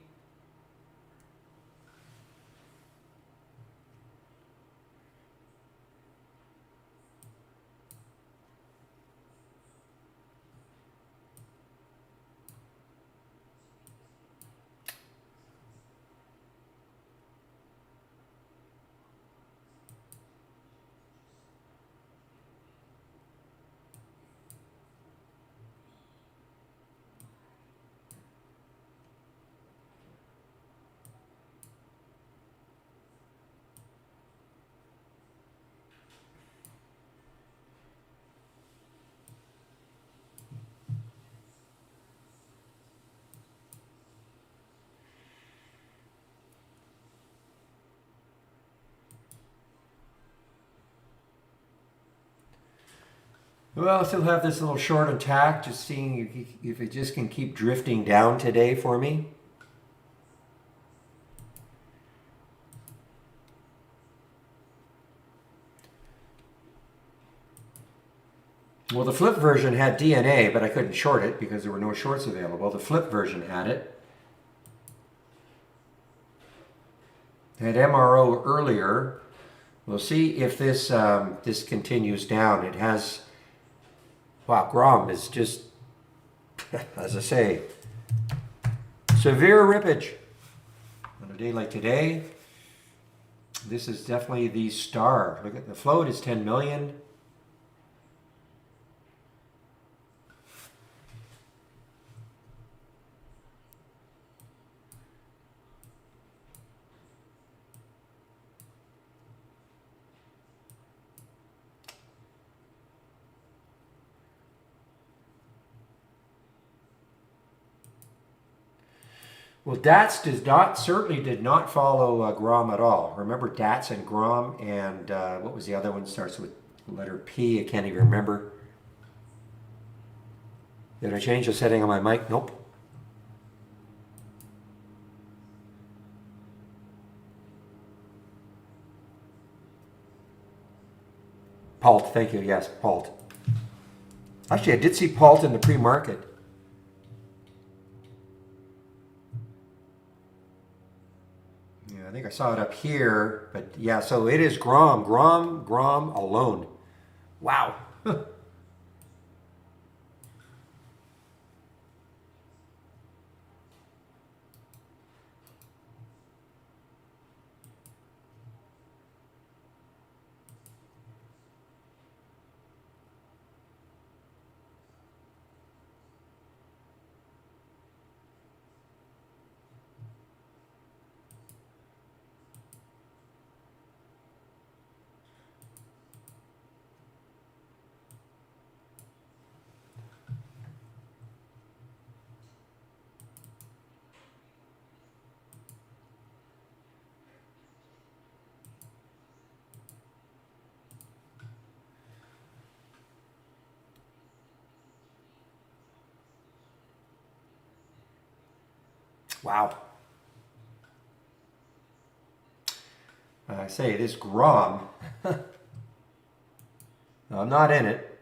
Well, I still have this little short intact, just seeing if it just can keep drifting down today for me. Well, the flip version had DNA, but I couldn't short it because there were no shorts available. The flip version had it. Had MRO earlier. We'll see if this this continues down. It has. Wow, Grom is just, as I say, severe rippage. On a day like today, this is definitely the star. Look at the float is 10 million. Well, DATS certainly did not follow Grom at all. Remember DATS and Grom, and what was the other one? Starts with the letter P. I can't even remember. Did I change the setting on my mic? Nope. Palt, thank you. Yes, Palt. Actually, I did see Palt in the pre-market. think I saw it up here, but yeah, so it is Grom alone. Wow. Wow. I say this Grom. I'm not in it.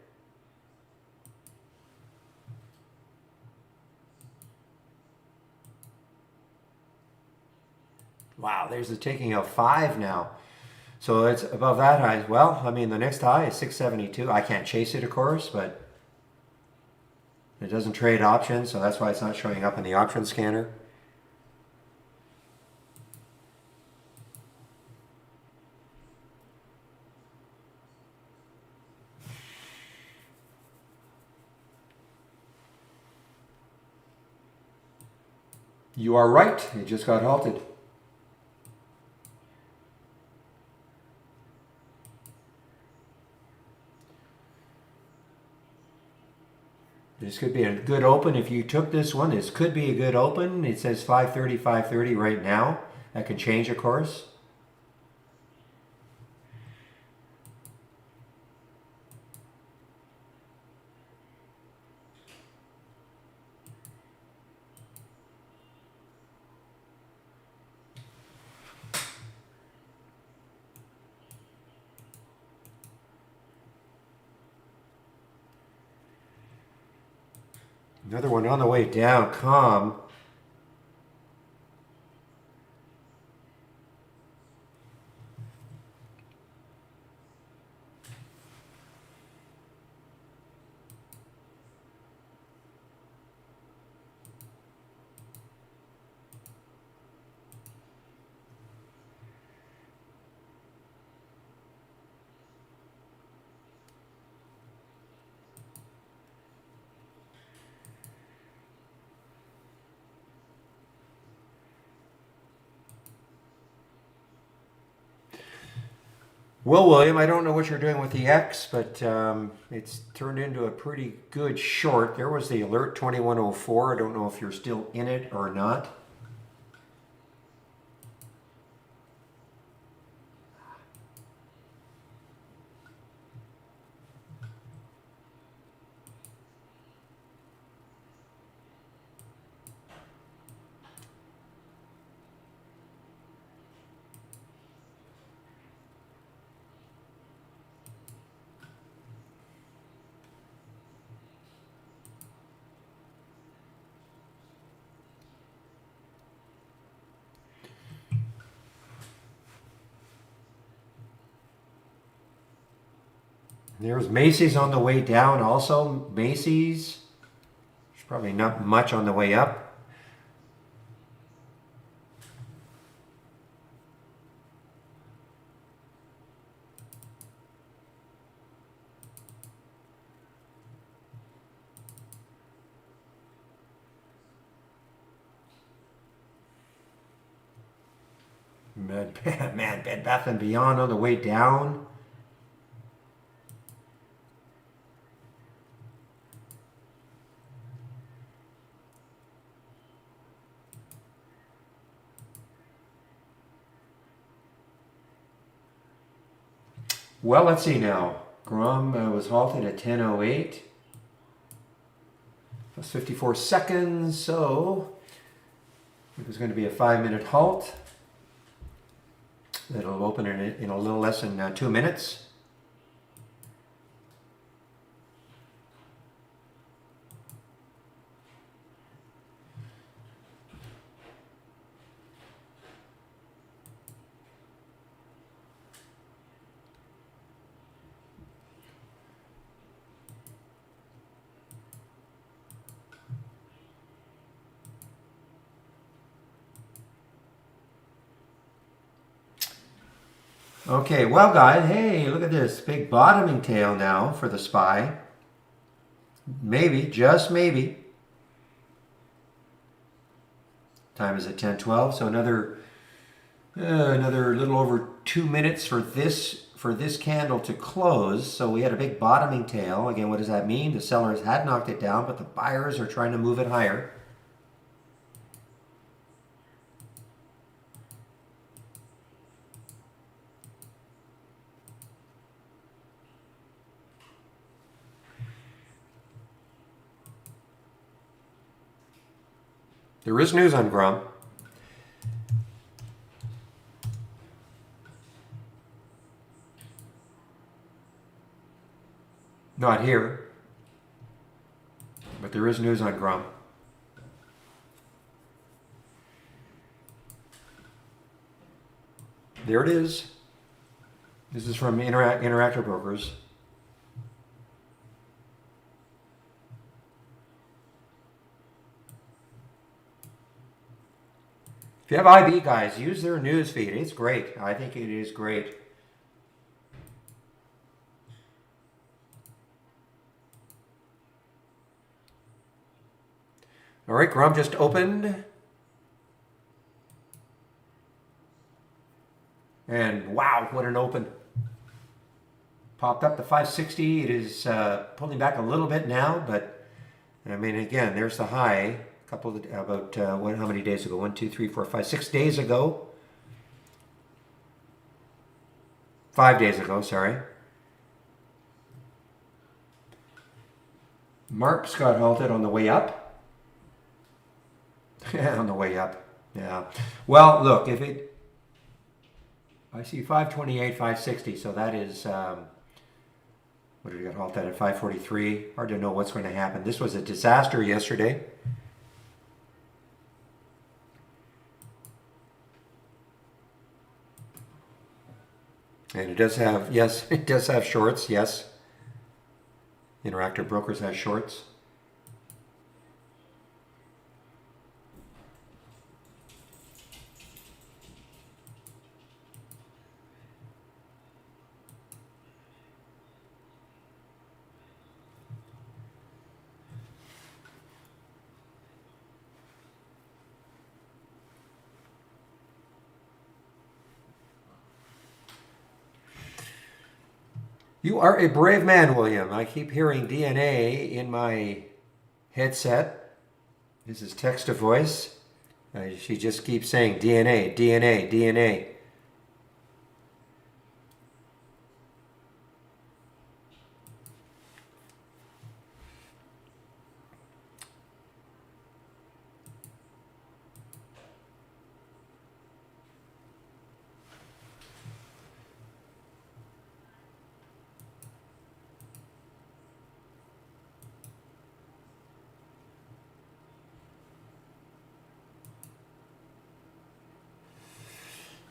Wow, there's the taking of 5 now. So it's above that high. Well, I mean, the next high is 672. I can't chase it, of course, but it doesn't trade options, so that's why it's not showing up in the option scanner. You are right. It just got halted. This could be a good open if you took this one. This could be a good open. It says 530, 530 right now. That could change, of course. Another one on the way down, calm. Well, William, I don't know what you're doing with the X, but it's turned into a pretty good short. There was the alert 2104. I don't know if you're still in it or not. There's Macy's on the way down also. Macy's. There's probably not much on the way up. Man, Bed Bath & Beyond on the way down. Well, let's see now. Grom was halted at 10:08. Plus 54 seconds, so it was going to be a 5-minute halt. It'll open in a little less than 2 minutes. Okay, well guys, hey, look at this big bottoming tail now for the SPY. Maybe, just maybe. Time is at 10:12, so another little over 2 minutes for this candle to close. So we had a big bottoming tail. Again, what does that mean? The sellers had knocked it down, but the buyers are trying to move it higher. There is news on Grum. Not here, but there is news on Grum. There it is. This is from Interactive Brokers. If you have IB, guys, use their news feed. It's great. I think it is great. All right, Grum just opened. And wow, what an open. Popped up to 560. It is pulling back a little bit now, but I mean, again, there's the high. About how many days ago? 1, 2, 3, 4, 5, 6 days ago. 5 days ago, sorry. Marks got halted on the way up. Yeah, on the way up. Yeah. Well, look, if it, I see 528, 560. So that is, what did it get halted at? 543. Hard to know what's going to happen. This was a disaster yesterday. And it does have, yes, it does have shorts, yes. Interactive Brokers has shorts. You are a brave man, William. I keep hearing DNA in my headset. This is text to voice. She just keeps saying DNA, DNA, DNA.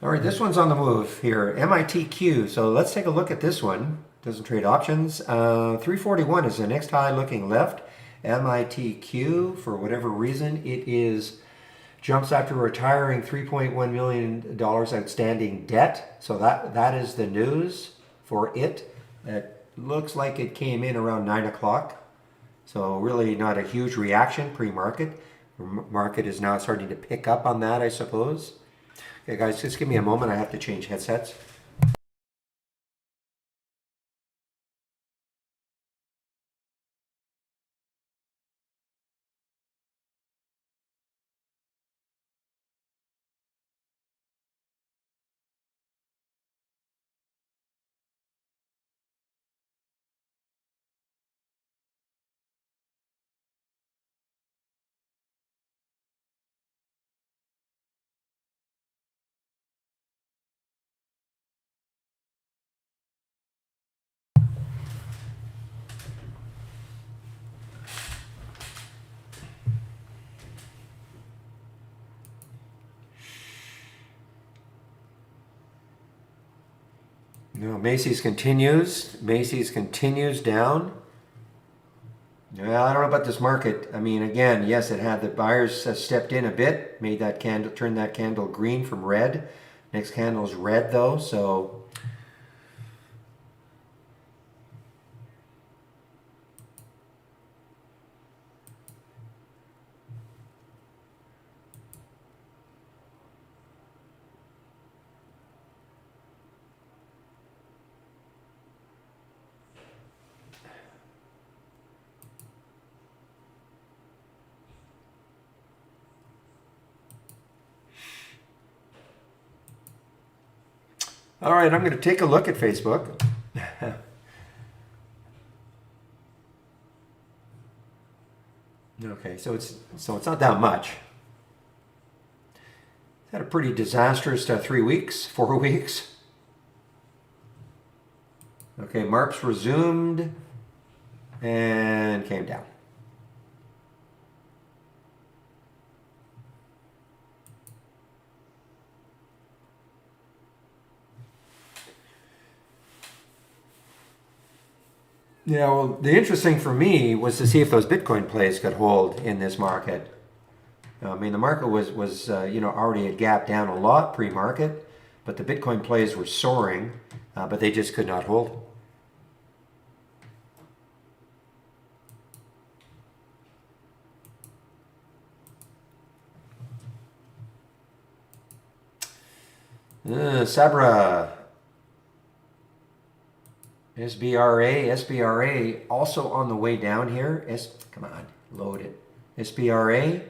All right, this one's on the move here. MITQ. So let's take a look at this one. Doesn't trade options. 341 is the next high looking left. MITQ, for whatever reason, it is jumps after retiring $3.1 million outstanding debt. So that is the news for it. It looks like it came in around 9 o'clock. So really not a huge reaction pre-market. Market is now starting to pick up on that, I suppose. Okay, guys, just give me a moment. I have to change headsets. No, Macy's continues. Macy's continues down. Yeah, I don't know about this market. I mean, again, yes, it had the buyers stepped in a bit, made that candle, turned that candle green from red. Next candle is red though, so All right, I'm going to take a look at Facebook. Okay, so it's not that much. Had a pretty disastrous 3 weeks, 4 weeks. Okay, Marps resumed and came down. Yeah, well, the interesting for me was to see if those Bitcoin plays could hold in this market. I mean, the market was already had gapped down a lot pre-market, but the Bitcoin plays were soaring, but they just could not hold. Sabra, SBRA also on the way down here. Come on, load it. SBRA.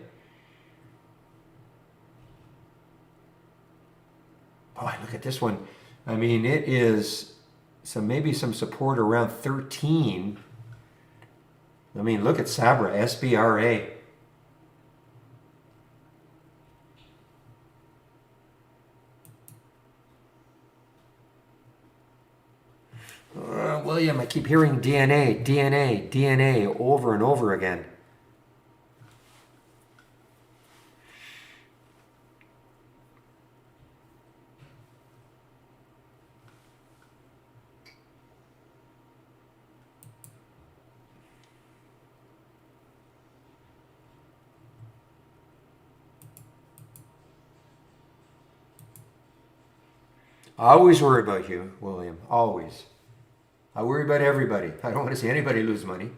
Boy, look at this one. I mean, it is maybe some support around 13. I mean, look at Sabra, SBRA. William, I keep hearing DNA, DNA, DNA over and over again. I always worry about you, William, always. I worry about everybody. I don't want to see anybody lose money.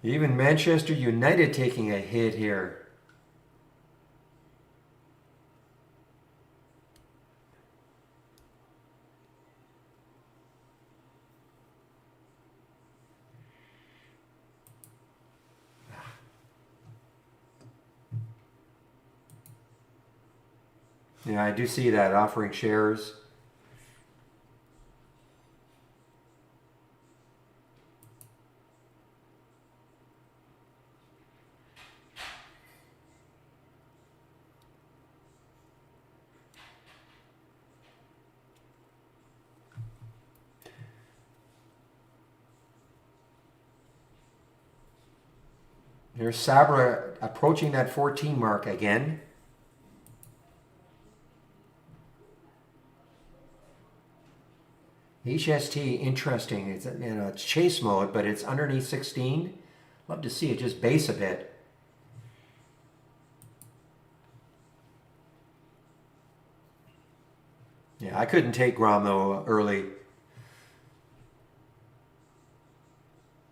Even Manchester United taking a hit here. Yeah, I do see that offering shares. There's Sabra approaching that 14 mark again. HST, interesting. It's it's chase mode, but it's underneath 16. Love to see it just base a bit. Yeah, I couldn't take Grom though early.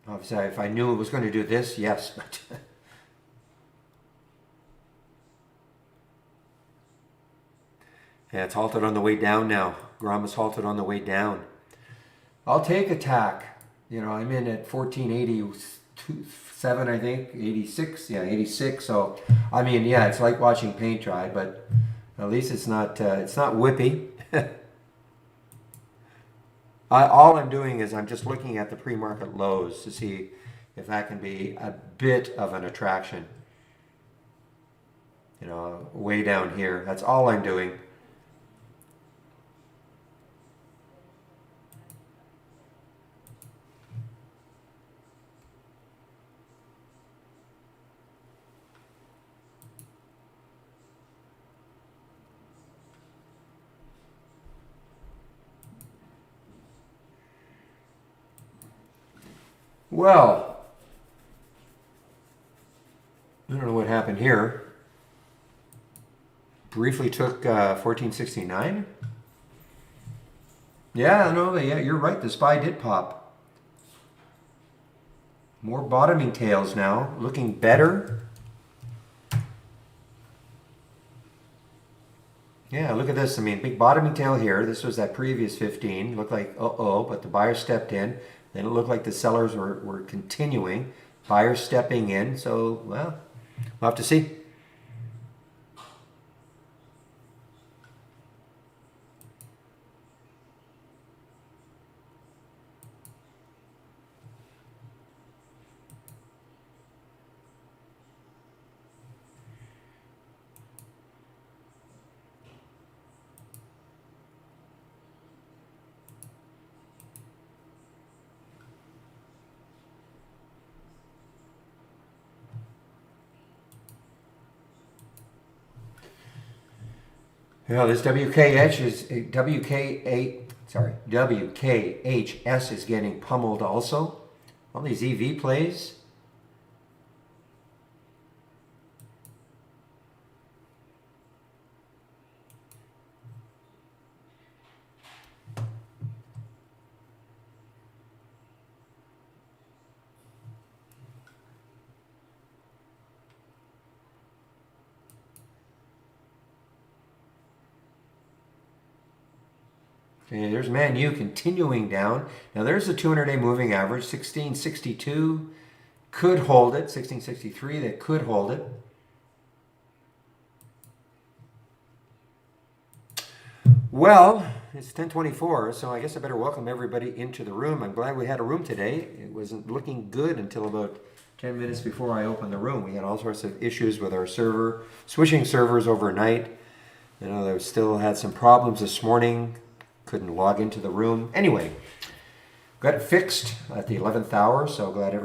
Obviously, if I knew it was going to do this, yes, but yeah, it's halted on the way down now. Grom is halted on the way down. I'll take attack. I'm in at 1487, I think, 86. Yeah, 86. So, I mean, yeah, it's like watching paint dry, but at least it's not whippy. All I'm doing is I'm just looking at the pre-market lows to see if that can be a bit of an attraction. Way down here. That's all I'm doing. Well, I don't know what happened here. Briefly took 1469. Yeah, no, yeah, you're right. The SPY did pop. More bottoming tails now, looking better. Yeah, look at this. I mean, big bottoming tail here. This was that previous 15. Looked like, uh-oh, but the buyer stepped in. Then it looked like the sellers were continuing. Buyers stepping in. So, well, we'll have to see. Yeah, this WKHS is getting pummeled also. All these EV plays. Okay, there's Man U continuing down. Now there's the 200-day moving average, 1662. Could hold it, 1663, that could hold it. Well, it's 10:24, so I guess I better welcome everybody into the room. I'm glad we had a room today. It wasn't looking good until about 10 minutes before I opened the room. We had all sorts of issues with our server, switching servers overnight. You know, they still had some problems this morning. Couldn't log into the room. Anyway, got it fixed at the 11th hour, so glad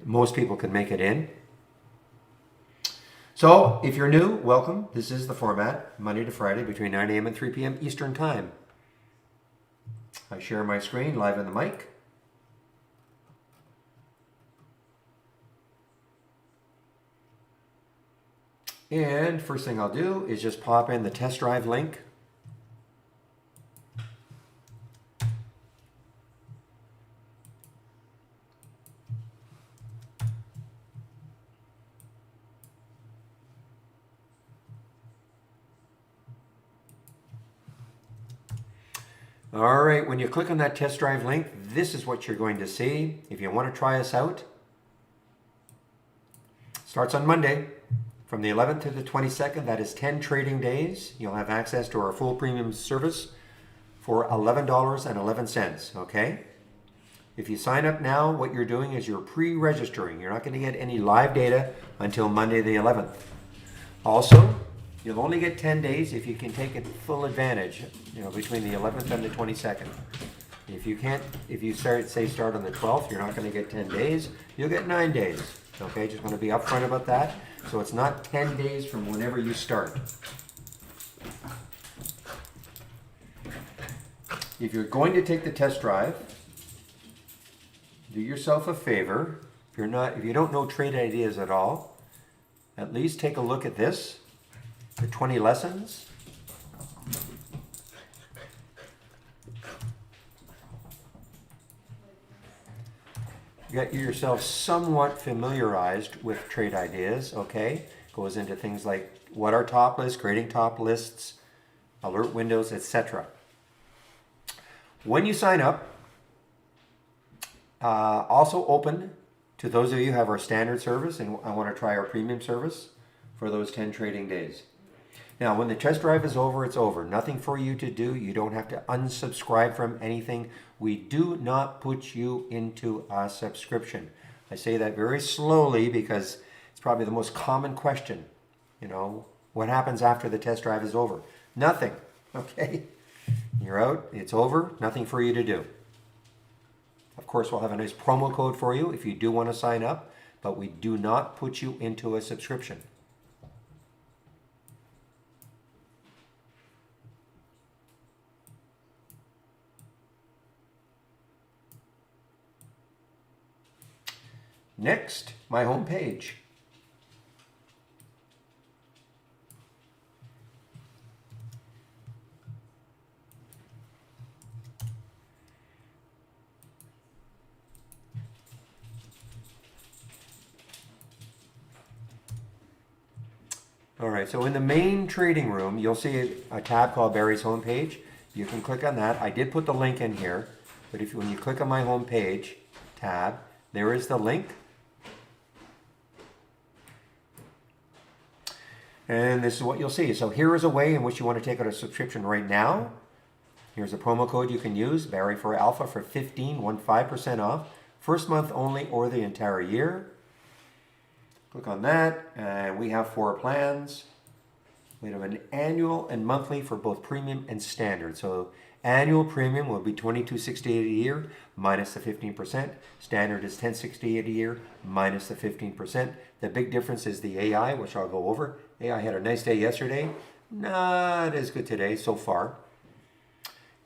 most people could make it in. So, if you're new, welcome. This is the format, Monday to Friday between 9 a.m. and 3 p.m. Eastern Time. I share my screen live on the mic. And first thing I'll do is just pop in the test drive link. All right, when you click on that test drive link, this is what you're going to see. If you want to try us out, starts on Monday from the 11th to the 22nd. That is 10 trading days. You'll have access to our full premium service for $11.11, okay? If you sign up now, what you're doing is you're pre-registering. You're not going to get any live data until Monday the 11th. Also, you'll only get 10 days if you can take it full advantage, between the 11th and the 22nd. If you start on the 12th, you're not going to get 10 days. You'll get 9 days. Okay, just want to be upfront about that. So it's not 10 days from whenever you start. If you're going to take the test drive, do yourself a favor. If you don't know trade ideas at all, at least take a look at this. The 20 lessons. Get yourself somewhat familiarized with trade ideas, okay? Goes into things like what are top lists, creating top lists, alert windows, etc. When you sign up, also open to those of you who have our standard service and I want to try our premium service for those 10 trading days. Now, when the test drive is over, it's over. Nothing for you to do. You don't have to unsubscribe from anything. We do not put you into a subscription. I say that very slowly because it's probably the most common question. What happens after the test drive is over? Nothing, okay? You're out, it's over, nothing for you to do. Of course, we'll have a nice promo code for you if you do want to sign up, but we do not put you into a subscription. Next, my home page. All right, so in the main trading room, you'll see a tab called Barry's homepage. You can click on that. I did put the link in here, but when you click on my homepage tab, there is the link. And this is what you'll see. So here is a way in which you want to take out a subscription right now. Here's a promo code you can use, Barry for Alpha, for 15% off. First month only or the entire year. Click on that, and we have 4 plans. We have an annual and monthly for both premium and standard. So annual premium will be $22.68 a year minus the 15%. Standard is $10.68 a year minus the 15%. The big difference is the AI, which I'll go over. AI had a nice day yesterday. Not as good today so far.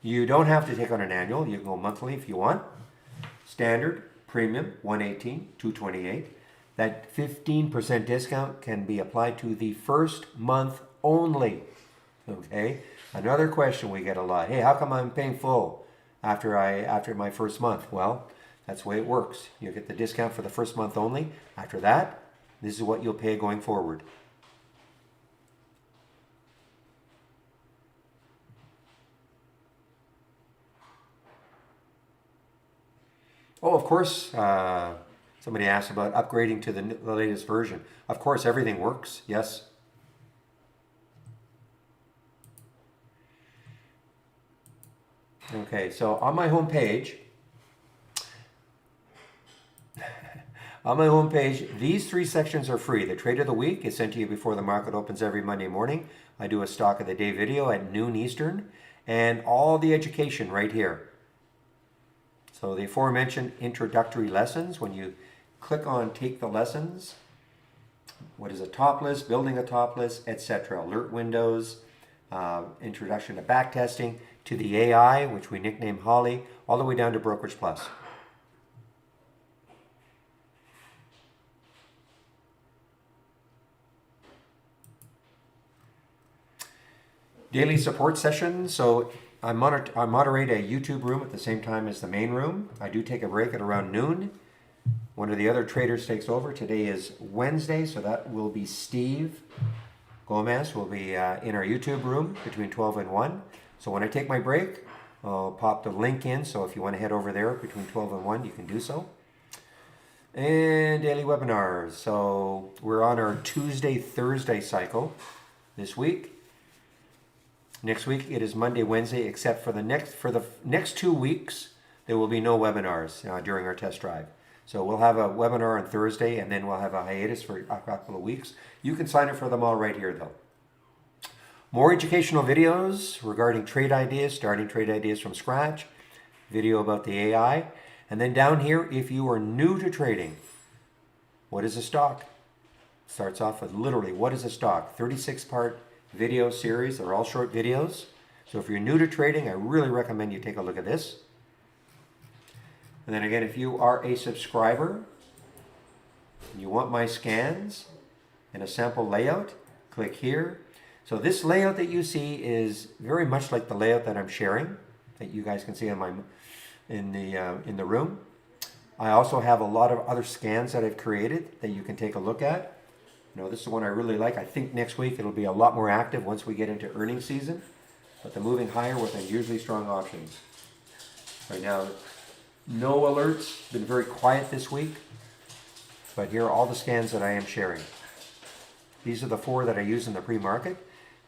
You don't have to take on an annual. You can go monthly if you want. Standard, premium, $118, $228. That 15% discount can be applied to the first month only. Okay. Another question we get a lot. Hey, how come I'm paying full after my first month? Well, that's the way it works. You get the discount for the first month only. After that, this is what you'll pay going forward. Oh, of course, somebody asked about upgrading to the latest version. Of course, everything works. Yes. Okay, so on my home page, these 3 sections are free. The trade of the week is sent to you before the market opens every Monday morning. I do a stock of the day video at noon Eastern, and all the education right here. So the aforementioned introductory lessons, when you click on take the lessons, what is a top list, building a top list, etc. Alert windows, introduction to backtesting, to the AI, which we nickname Holly, all the way down to Brokerage Plus. Daily support sessions. So I moderate a YouTube room at the same time as the main room. I do take a break at around noon. One of the other traders takes over. Today is Wednesday, so that will be Steve Gomez will be in our YouTube room between 12 and 1. So when I take my break, I'll pop the link in. So if you want to head over there between 12 and 1, you can do so. And daily webinars. So we're on our Tuesday, Thursday cycle this week. Next week it is Monday, Wednesday, except for the next 2 weeks, there will be no webinars during our test drive. So we'll have a webinar on Thursday, and then we'll have a hiatus for a couple of weeks. You can sign up for them all right here, though. More educational videos regarding trade ideas, starting trade ideas from scratch, video about the AI. And then down here, if you are new to trading, what is a stock? Starts off with literally, what is a stock? 36-part video series. They're all short videos. So if you're new to trading, I really recommend you take a look at this. And then again, if you are a subscriber, and you want my scans and a sample layout, click here. So this layout that you see is very much like the layout that I'm sharing, that you guys can see on in the room. I also have a lot of other scans that I've created that you can take a look at. You know, this is one I really like. I think next week it'll be a lot more active once we get into earnings season. But the moving higher with unusually strong options. Right now, no alerts. Been very quiet this week. But here are all the scans that I am sharing. These are the 4 that I use in the pre-market.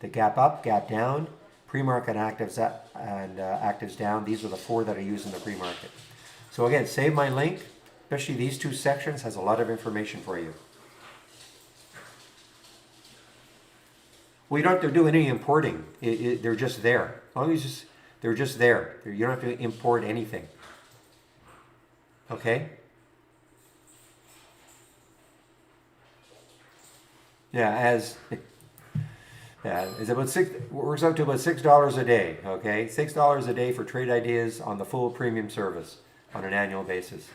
The gap up, gap down, pre-market actives up, and actives down. These are the 4 that I use in the pre-market. So again, save my link. Especially these 2 sections has a lot of information for you. Well, you don't have to do any importing. They're just there. As long as they're just there. You don't have to import anything. Okay? Yeah, it's about works out to about $6 a day. Okay, $6 a day for trade ideas on the full premium service on an annual basis.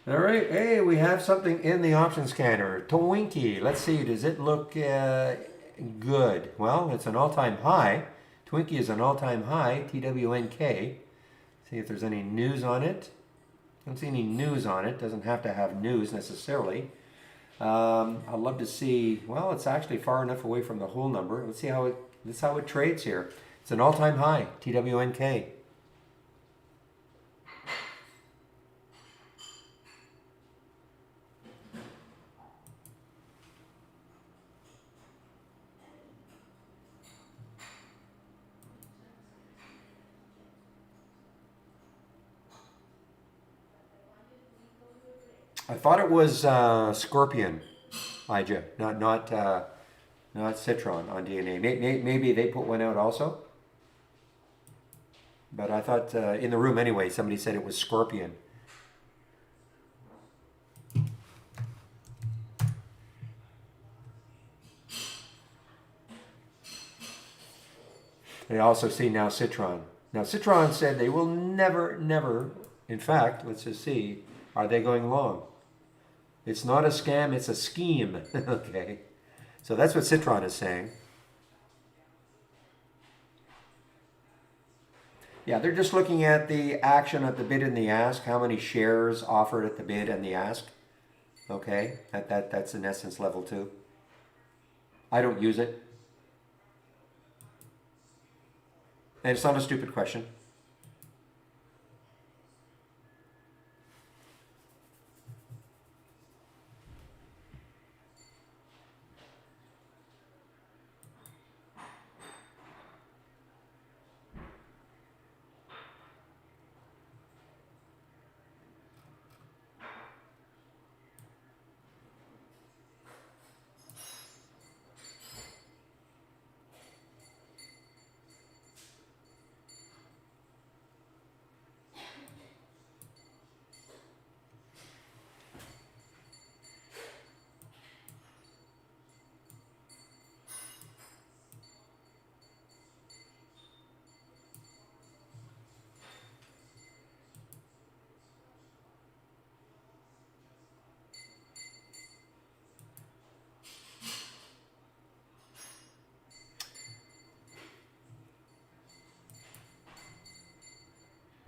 All right, hey, we have something in the option scanner. Twinkie, let's see, does it look good? Well, it's an all-time high. Twinkie is an all-time high, TWNK. See if there's any news on it. Don't see any news on it. Doesn't have to have news necessarily. I'd love to see, well, it's actually far enough away from the whole number. Let's see how it trades here. It's an all-time high, TWNK. I thought it was Scorpion, Ija, not Citron on DNA. Maybe they put one out also. But I thought in the room anyway, somebody said it was Scorpion. They also see now Citron. Now Citron said they will never, in fact, let's just see, are they going long? It's not a scam, it's a scheme. Okay. So that's what Citron is saying. Yeah, they're just looking at the action at the bid and the ask, how many shares offered at the bid and the ask. Okay, that's in essence level 2. I don't use it. And it's not a stupid question.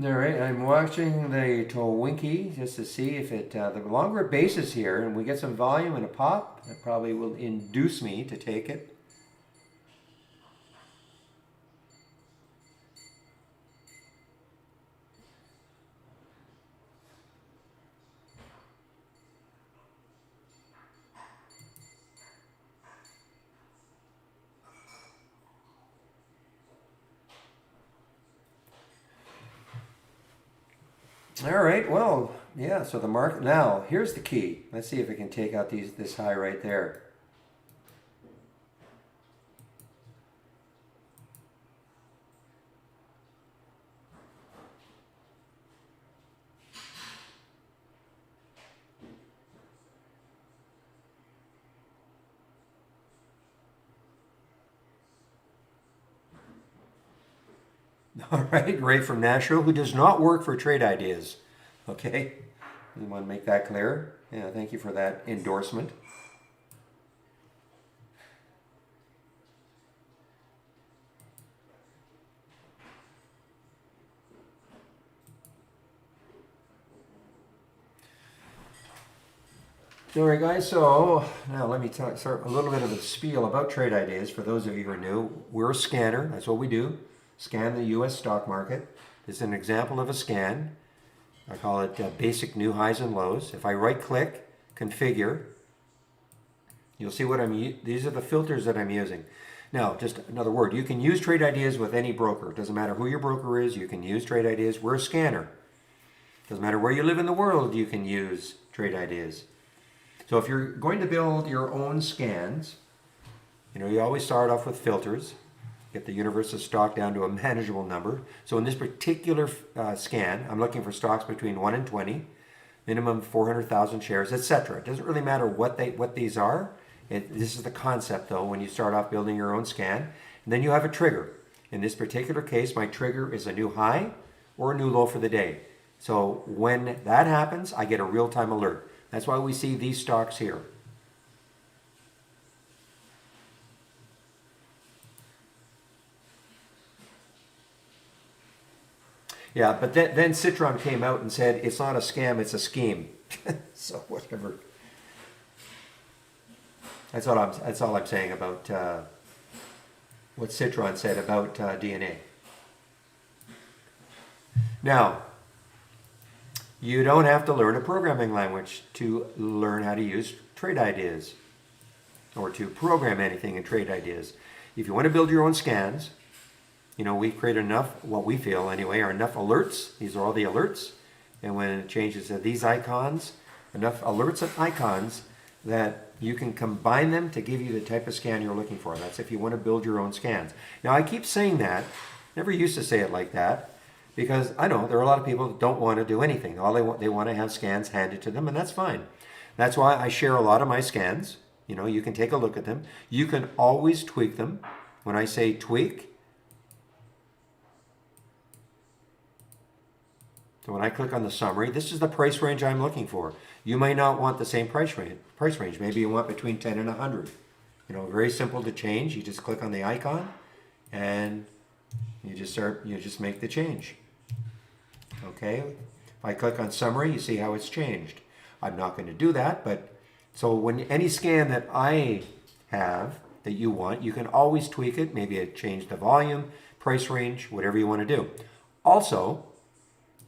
All right, I'm watching the Twinkie just to see if it, the longer it bases here and we get some volume and a pop, that probably will induce me to take it. All right, well, yeah, so the market, now, here's the key. Let's see if we can take out this high right there. All right, Ray from Nashville, who does not work for Trade Ideas. Okay, you want to make that clear? Yeah, thank you for that endorsement. All right, guys, so now let me start a little bit of a spiel about Trade Ideas. For those of you who are new, we're a scanner. That's what we do. Scan the U.S. stock market. This is an example of a scan. I call it basic new highs and lows. If I right-click, configure, you'll see what these are the filters that I'm using. Now, just another word, you can use Trade Ideas with any broker. It doesn't matter who your broker is, you can use Trade Ideas. We're a scanner. Doesn't matter where you live in the world, you can use Trade Ideas. So if you're going to build your own scans, you always start off with filters. Get the universe of stock down to a manageable number. So in this particular scan, I'm looking for stocks between 1 and 20, minimum 400,000 shares, etc. It doesn't really matter what these are. This is the concept, though, when you start off building your own scan. And then you have a trigger. In this particular case, my trigger is a new high or a new low for the day. So when that happens, I get a real-time alert. That's why we see these stocks here. Yeah, but then Citron came out and said, it's not a scam, it's a scheme. So whatever. That's all I'm saying about what Citron said about DNA. Now, you don't have to learn a programming language to learn how to use trade ideas or to program anything in trade ideas. If you want to build your own scans, you know, we've created enough, what we feel anyway, are enough alerts. These are all the alerts. And when it changes to these icons, enough alerts and icons that you can combine them to give you the type of scan you're looking for. That's if you want to build your own scans. Now, I keep saying that. Never used to say it like that because I know there are a lot of people that don't want to do anything. All they want to have scans handed to them, and that's fine. That's why I share a lot of my scans. You know, you can take a look at them. You can always tweak them. When I say tweak, so when I click on the summary, this is the price range I'm looking for. You may not want the same price range. Maybe you want between 10 and 100. You know, very simple to change. You just click on the icon and you just make the change. Okay? If I click on summary, you see how it's changed. I'm not going to do that, but so when any scan that I have that you want, you can always tweak it. Maybe change the volume, price range, whatever you want to do. Also,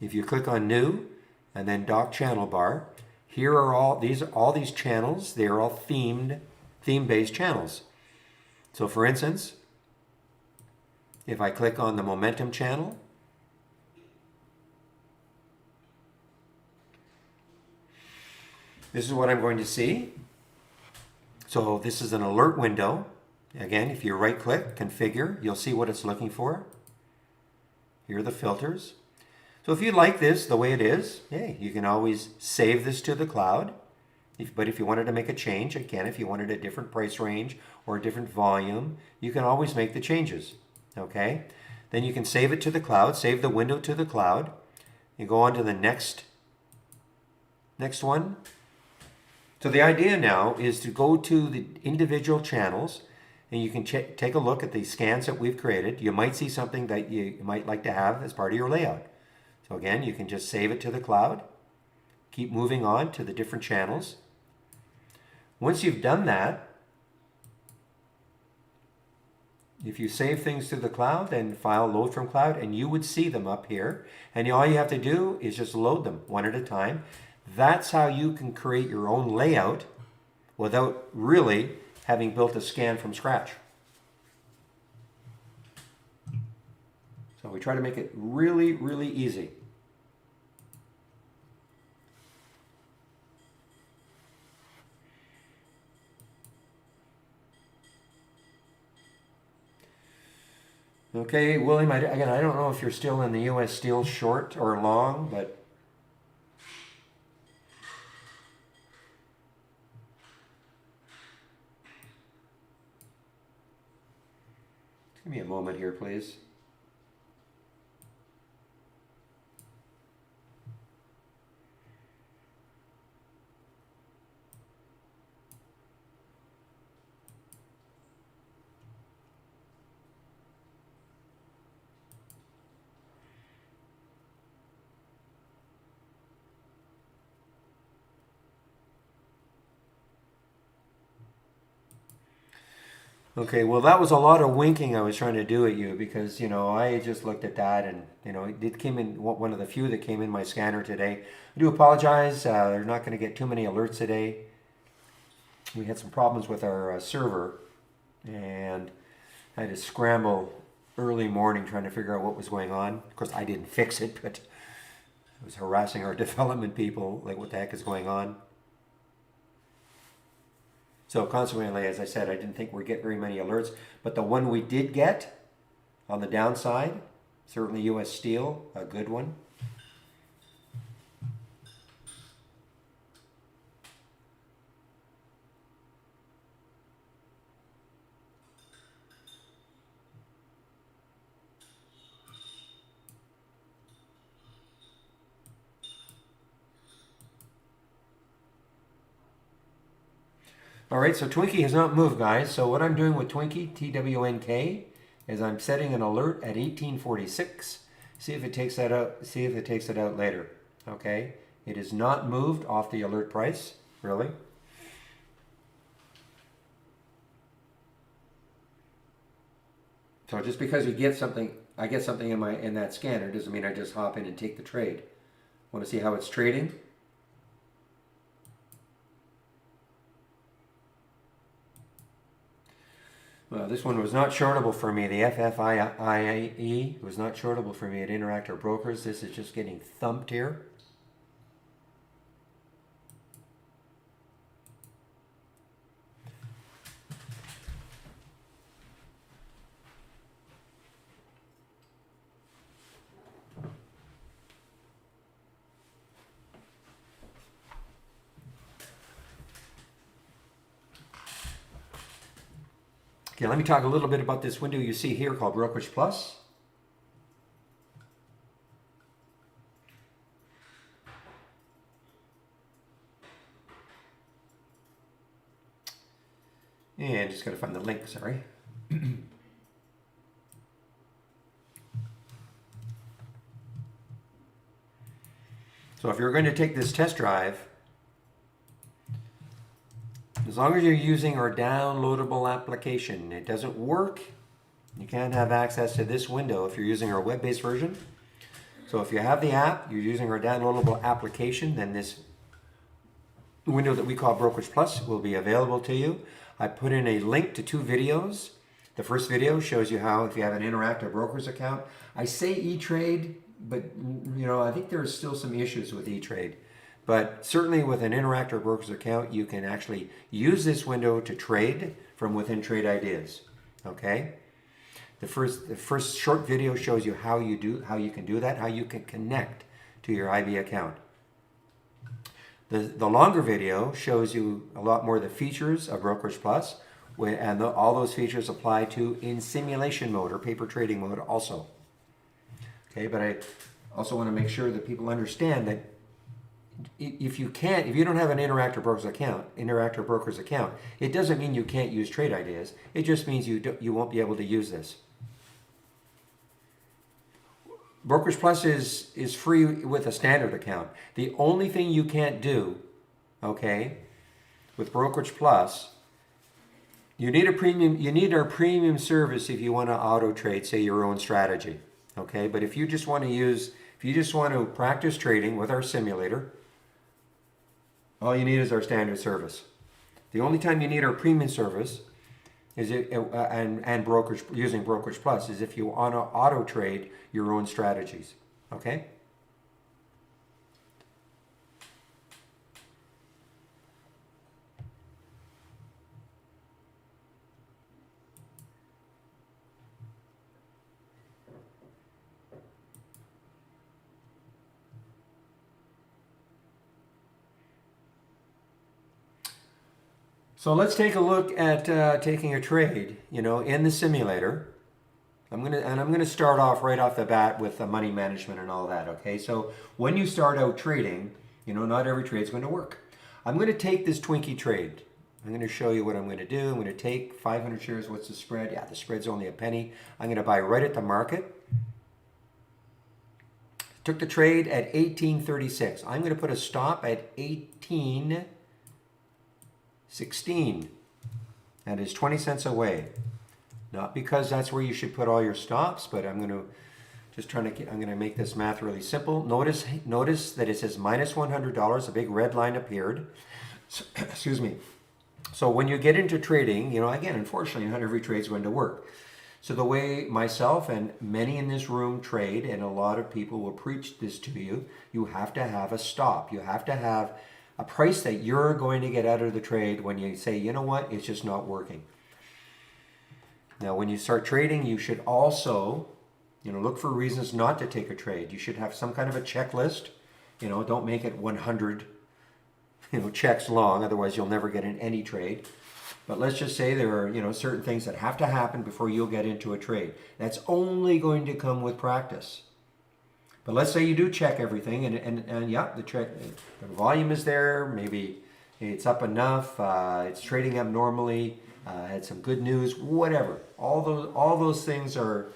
if you click on new and then dock channel bar, here are all these channels. They are all theme-based channels. So for instance, if I click on the momentum channel, this is what I'm going to see. So this is an alert window. Again, if you right click, configure, you'll see what it's looking for. Here are the filters. So if you like this the way it is, hey, you can always save this to the cloud. But if you wanted to make a change, again, if you wanted a different price range or a different volume, you can always make the changes. Okay? Then you can save it to the cloud, save the window to the cloud. You go on to the next one. So the idea now is to go to the individual channels and you can take a look at the scans that we've created. You might see something that you might like to have as part of your layout. So again, you can just save it to the cloud, keep moving on to the different channels. Once you've done that, if you save things to the cloud, then file load from cloud, and you would see them up here. And all you have to do is just load them one at a time. That's how you can create your own layout without really having built a scan from scratch. So we try to make it really, really easy. Okay, William, again, I don't know if you're still in the US Steel short or long, but give me a moment here, please. Okay, well, that was a lot of winking I was trying to do at you because, you know, I just looked at that and, you know, it came in, one of the few that came in my scanner today. I do apologize. They're not going to get too many alerts today. We had some problems with our server and I had to scramble early morning trying to figure out what was going on. Of course, I didn't fix it, but it was harassing our development people, like what the heck is going on. So consequently, as I said, I didn't think we'd get very many alerts, but the one we did get on the downside, certainly US Steel, a good one. All right, so Twinkie has not moved, guys. So what I'm doing with Twinkie, TWNK, is I'm setting an alert at 1846. See if it takes that out. See if it takes it out later. Okay, it is not moved off the alert price, really. So just because you get something, I get something in that scanner, doesn't mean I just hop in and take the trade. Want to see how it's trading? Well, this one was not shortable for me. The FFIE was not shortable for me at Interactive Brokers. This is just getting thumped here. Okay, let me talk a little bit about this window you see here called Brokerage Plus. And just got to find the link, sorry. So if you're going to take this test drive, as long as you're using our downloadable application, it doesn't work. You can't have access to this window if you're using our web-based version. So if you have the app, you're using our downloadable application, then this window that we call Brokerage Plus will be available to you. I put in a link to 2 videos. The first video shows you how, if you have an Interactive Brokers account, I say E-Trade, but you know, I think there's still some issues with E-Trade. But certainly with an Interactive Brokers account, you can actually use this window to trade from within Trade Ideas. Okay? The first short video shows you how you can do that, how you can connect to your IB account. The longer video shows you a lot more of the features of Brokerage Plus, and all those features apply to in simulation mode or paper trading mode also. Okay, but I also want to make sure that people understand that if you don't have an Interactive Brokers account, it doesn't mean you can't use Trade Ideas. It just means you won't be able to use this. Brokerage Plus is free with a standard account. The only thing you can't do, okay, with Brokerage Plus, you need our premium service if you want to auto trade, say, your own strategy. Okay, but if you just want to practice trading with our simulator, all you need is our standard service. The only time you need our premium service is using Brokerage Plus is if you want to auto trade your own strategies. Okay? So let's take a look at taking a trade, in the simulator. I'm gonna start off right off the bat with the money management and all that. Okay, so when you start out trading, not every trade is going to work. I'm going to take this Twinkie trade. I'm going to show you what I'm going to do. I'm going to take 500 shares. What's the spread? Yeah, the spread's only a penny. I'm going to buy right at the market. Took the trade at 1836. I'm going to put a stop at 1816. That is 20 cents away. Not because that's where you should put all your stops, but I'm going to make this math really simple. Notice that it says minus $100. A big red line appeared. Excuse me. So when you get into trading, again, unfortunately, not every trade is going to work. So the way myself and many in this room trade, and a lot of people will preach this to you, you have to have a stop. You have to have a price that you're going to get out of the trade when you say, you know what, it's just not working. Now, when you start trading, you should also, look for reasons not to take a trade. You should have some kind of a checklist. Don't make it 100, checks long. Otherwise, you'll never get in any trade. But let's just say there are, certain things that have to happen before you'll get into a trade. That's only going to come with practice. But let's say you do check everything, and yeah, the volume is there. Maybe it's up enough, it's trading up normally, had some good news, whatever. All those things are,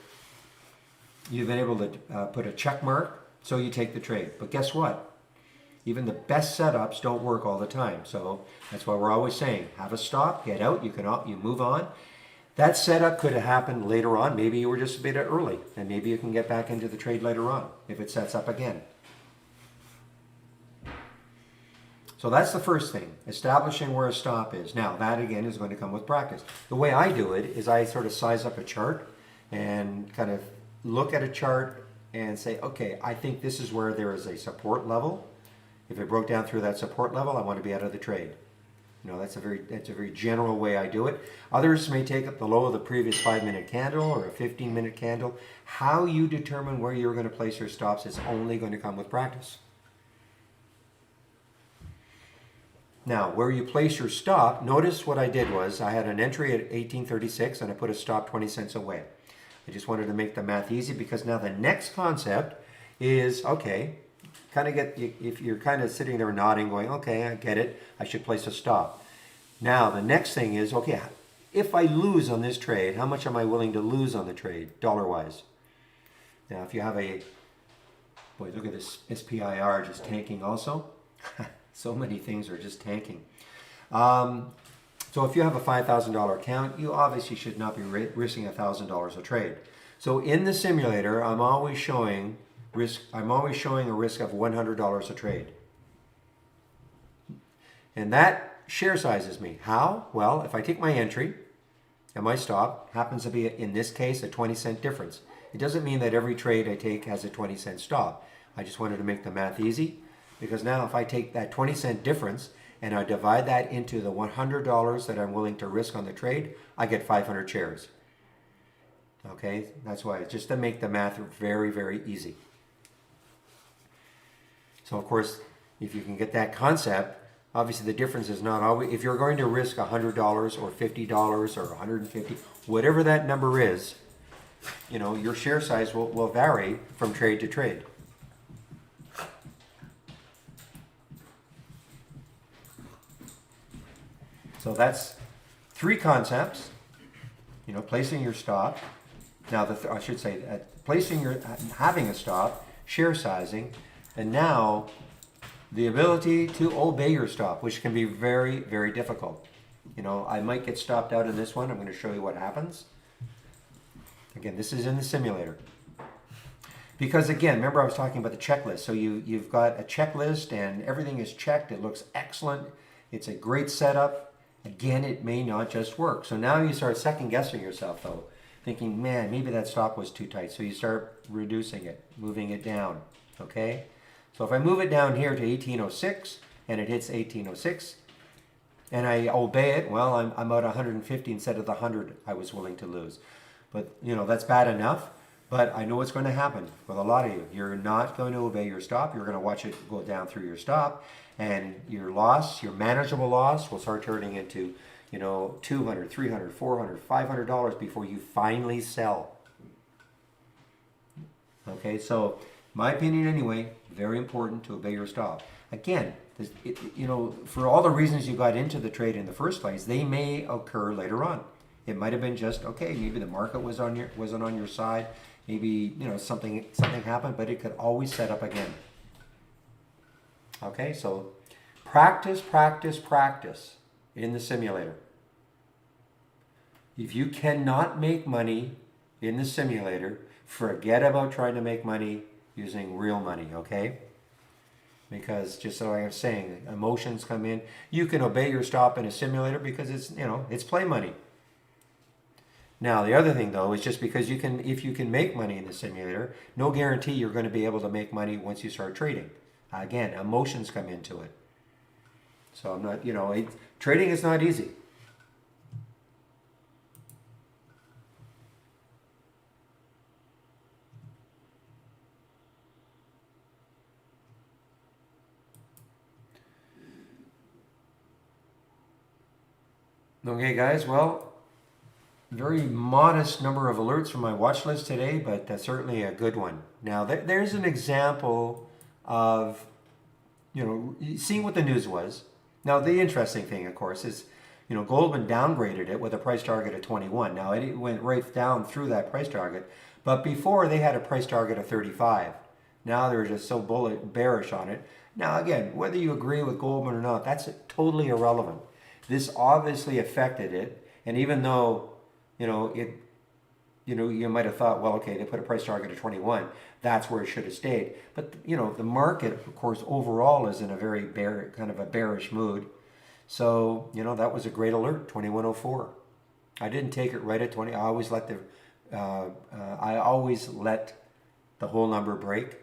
you've been able to put a check mark, so you take the trade. But guess what? Even the best setups don't work all the time. So that's why we're always saying, have a stop, get out, you move on. That setup could have happened later on. Maybe you were just a bit early, and maybe you can get back into the trade later on if it sets up again. So that's the first thing, establishing where a stop is. Now, that again is going to come with practice. The way I do it is I sort of size up a chart and kind of look at a chart and say, okay, I think this is where there is a support level. If it broke down through that support level, I want to be out of the trade. You know, that's a very general way I do it. Others may take up the low of the previous 5-minute candle or a 15-minute candle. How you determine where you're going to place your stops is only going to come with practice. Now, where you place your stop, notice what I did was I had an entry at 1836 and I put a stop 20 cents away. I just wanted to make the math easy because now the next concept is, okay, if you're kind of sitting there nodding, going, okay, I get it, I should place a stop. Now, the next thing is, okay, if I lose on this trade, how much am I willing to lose on the trade, dollar-wise? Now, if you have boy, look at this SPIR just tanking also. So many things are just tanking. So if you have a $5,000 account, you obviously should not be risking $1,000 a trade. So in the simulator, I'm always showing a risk of $100 a trade. And that share sizes me. How? Well, if I take my entry and my stop, happens to be, in this case, a 20-cent difference. It doesn't mean that every trade I take has a 20-cent stop. I just wanted to make the math easy. Because now if I take that 20-cent difference and I divide that into the $100 that I'm willing to risk on the trade, I get 500 shares. Okay, that's why, just to make the math very, very easy. So of course, if you can get that concept, obviously the difference is not always, if you're going to risk $100 or $50 or $150, whatever that number is, you know, your share size will vary from trade to trade. So that's 3 concepts, you know, placing your stop. Now, I should say having a stop, share sizing, and now the ability to obey your stop, which can be very, very difficult. You know, I might get stopped out in this one. I'm going to show you what happens. Again, this is in the simulator. Because again, remember I was talking about the checklist. So you've got a checklist and everything is checked. It looks excellent. It's a great setup. Again, it may not just work. So now you start second guessing yourself though, thinking, man, maybe that stop was too tight. So you start reducing it, moving it down, okay? So if I move it down here to 1806 and it hits 1806 and I obey it, well, I'm out 150 instead of the 100 I was willing to lose. But you know, that's bad enough, but I know what's going to happen with a lot of you. You're not going to obey your stop. You're going to watch it go down through your stop. And your loss, your manageable loss, will start turning into, you know, $200, $300, $400, $500 before you finally sell. Okay, so my opinion anyway, very important to obey your stop. Again, you know, for all the reasons you got into the trade in the first place, they may occur later on. It might have been just, okay, maybe the market wasn't on your side, maybe, you know, something happened, but it could always set up again. Okay, so practice, practice, practice in the simulator. If you cannot make money in the simulator, forget about trying to make money using real money, okay? Because just so I was saying, emotions come in. You can obey your stop in a simulator because it's, you know, it's play money. Now, the other thing though is just because if you can make money in the simulator, no guarantee you're going to be able to make money once you start trading. Again, emotions come into it. So I'm not, you know, trading is not easy. Okay, guys, well, very modest number of alerts from my watch list today, but that's certainly a good one. Now, there's an example of, you know, seeing what the news was. Now, the interesting thing, of course, is, Goldman downgraded it with a price target of 21. Now, it went right down through that price target, but before they had a price target of 35. Now they're just so bearish on it. Now, again, whether you agree with Goldman or not, that's totally irrelevant. This obviously affected it, and even though, you might have thought, well, okay, they put a price target of 21. That's where it should have stayed. But, the market, of course, overall is in a very kind of a bearish mood. So, that was a great alert, 2104. I didn't take it right at 20. I always let the whole number break.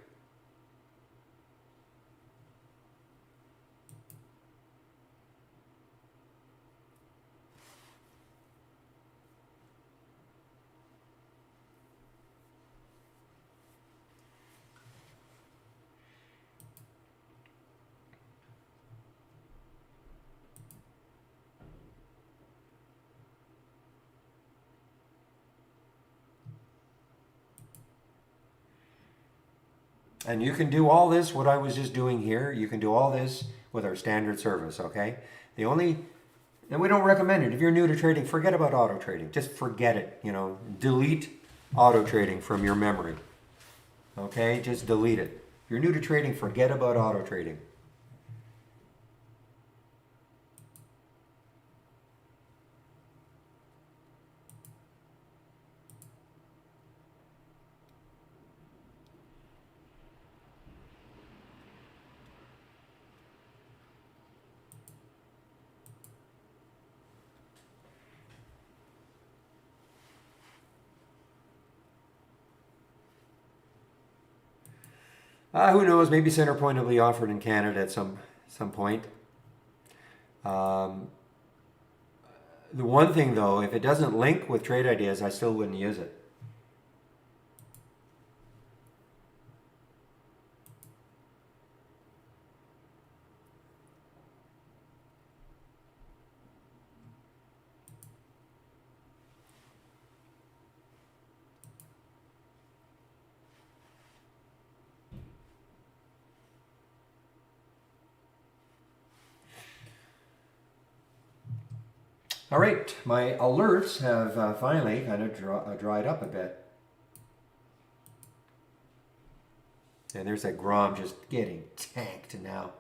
And you can do all this, what I was just doing here, you can do all this with our standard service, okay? And we don't recommend it. If you're new to trading, forget about auto trading. Just forget it, delete auto trading from your memory, okay? Just delete it. If you're new to trading, forget about auto trading. Who knows? Maybe center point will be offered in Canada at some point. The one thing though, if it doesn't link with trade ideas, I still wouldn't use it. All right, my alerts have finally kind of dried up a bit. And there's that Grom just getting tanked now.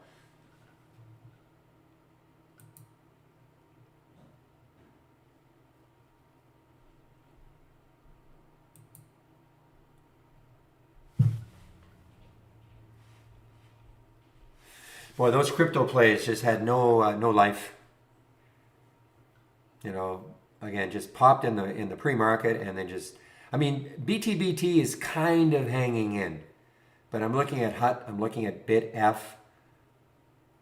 Boy, those crypto plays just had no life. Again, just popped in the pre-market and then just, BTBT is kind of hanging in, but I'm looking at HUT, I'm looking at BitF,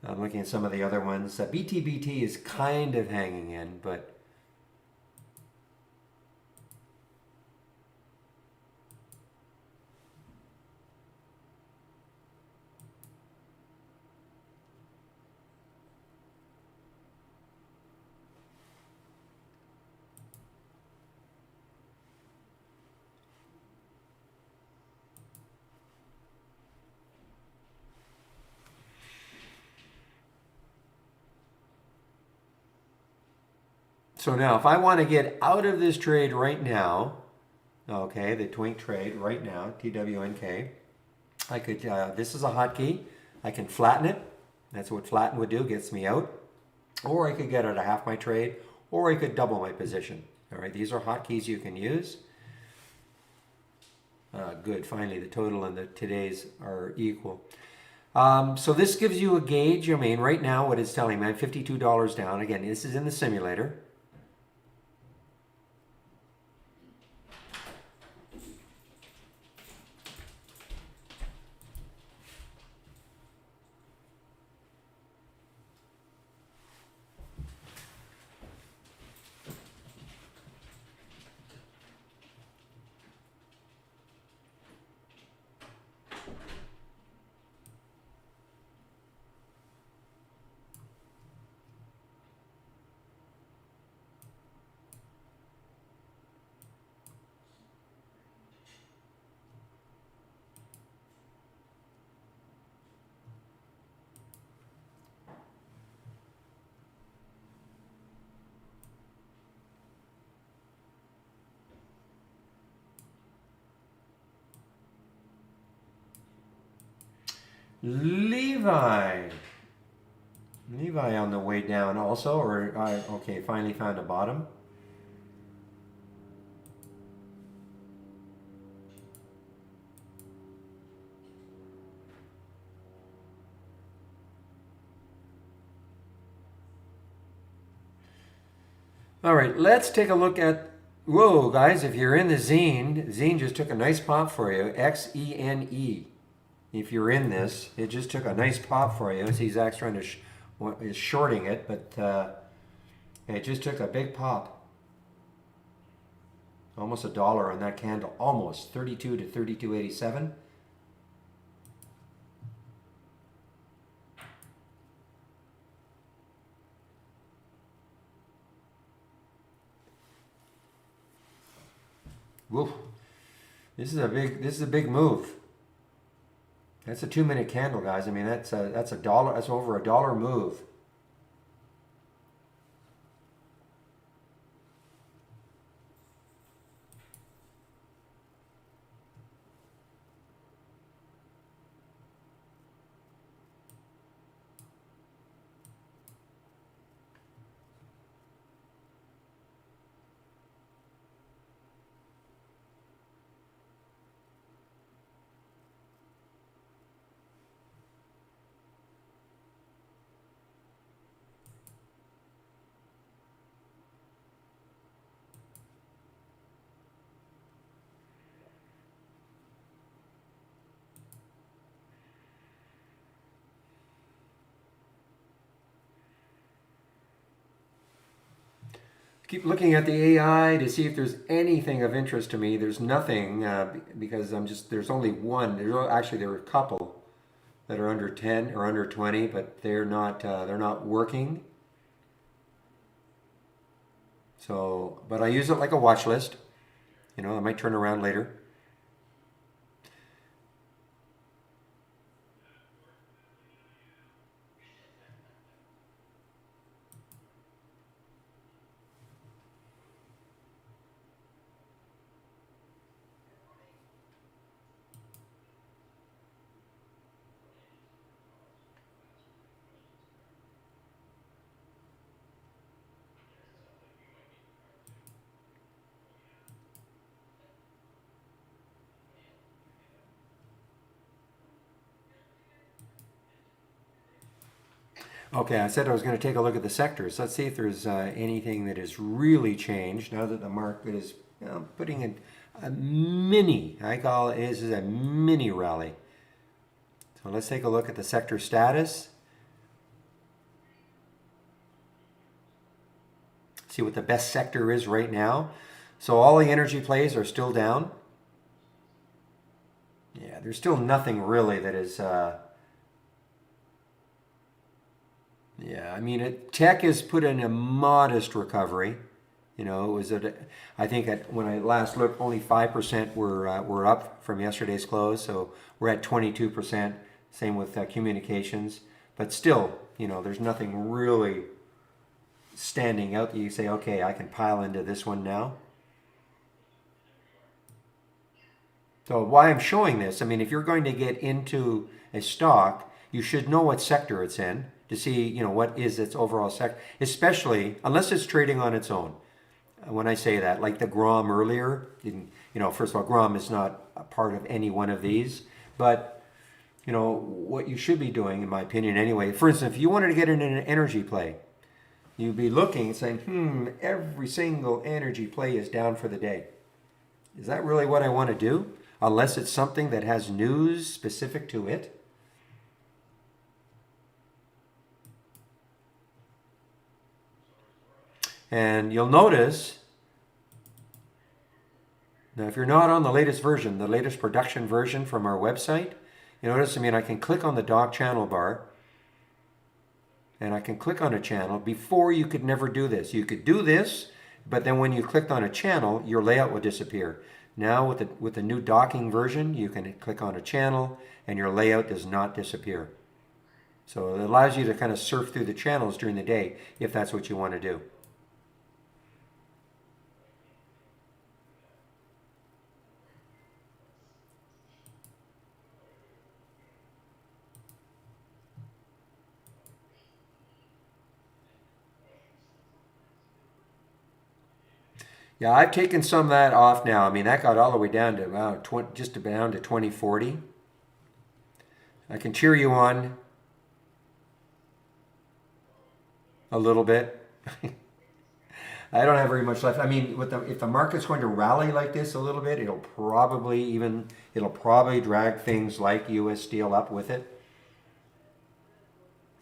I'm looking at some of the other ones. BTBT is kind of hanging in, but so now, if I want to get out of this trade right now, okay, the twink trade right now, TWNK, I could, this is a hotkey. I can flatten it. That's what flatten would do, gets me out. Or I could get out of half my trade, or I could double my position. All right, these are hotkeys you can use. Good, finally the total and the today's are equal. So this gives you a gauge. Right now what it's telling me, I'm $52 down. Again, this is in the simulator. Levi. Levi on the way down also, or okay, finally found a bottom. All right, let's take a look at, whoa, guys, if you're in the Zine just took a nice pop for you, XENE. If you're in this, it just took a nice pop for you. See, Zach's trying to, is shorting it, but it just took a big pop. Almost $1 on that candle, almost 32 to 32.87. Woof. This is a big move. That's a 2-minute candle, guys. I mean, that's a dollar. That's over $1 move. Keep looking at the AI to see if there's anything of interest to me. There's nothing because there's only one. Actually, there are a couple that are under 10 or under 20, but they're not working. So, but I use it like a watch list. You know, I might turn around later. Okay, I said I was going to take a look at the sectors. Let's see if there's anything that has really changed now that the market is putting in a mini, I call it, this is a mini rally. So let's take a look at the sector status. See what the best sector is right now. So all the energy plays are still down. Yeah, there's still nothing really that is... Yeah, I mean, tech has put in a modest recovery. You know, it was I think when I last looked, only 5% were up from yesterday's close. So we're at 22%. Same with communications, but still, you know, there's nothing really standing out that you say, okay, I can pile into this one now. So why I'm showing this, I mean, if you're going to get into a stock, you should know what sector it's in to see, you know, what is its overall sector, especially unless it's trading on its own. When I say that, like the GROM earlier, you know, first of all, GROM is not a part of any one of these, but, you know, what you should be doing, in my opinion anyway, for instance, if you wanted to get in an energy play, you'd be looking and saying, every single energy play is down for the day. Is that really what I want to do? Unless it's something that has news specific to it. And you'll notice, now if you're not on the latest version, the latest production version from our website, you notice, I mean, I can click on the dock channel bar and I can click on a channel. Before, you could never do this. You could do this, but then when you clicked on a channel, your layout would disappear. Now with the new docking version, you can click on a channel and your layout does not disappear. So it allows you to kind of surf through the channels during the day if that's what you want to do. Yeah, I've taken some of that off now. I mean, that got all the way down to about 20, just down to 2040. I can cheer you on a little bit. I don't have very much left. I mean, if the market's going to rally like this a little bit, it'll probably drag things like U.S. Steel up with it.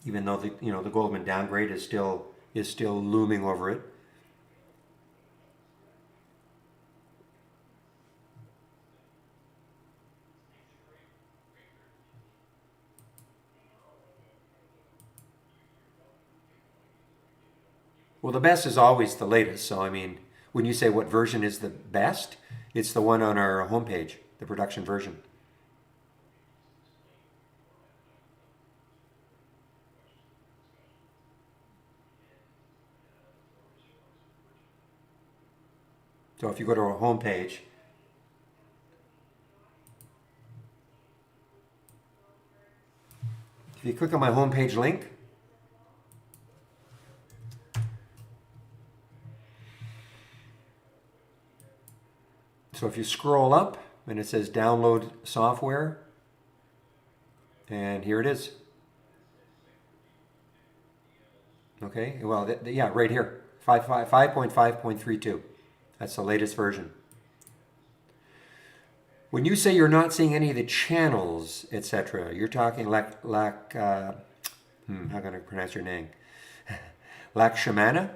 Even though the Goldman downgrade is still looming over it. Well, the best is always the latest. So I mean, when you say what version is the best, it's the one on our homepage, the production version. So if you go to our homepage, if you click on my homepage link, so if you scroll up and it says download software, and here it is. Okay, well, yeah, right here, 5.5.32. That's the latest version. When you say you're not seeing any of the channels, etc., you're talking how can I pronounce your name? Lakshmana?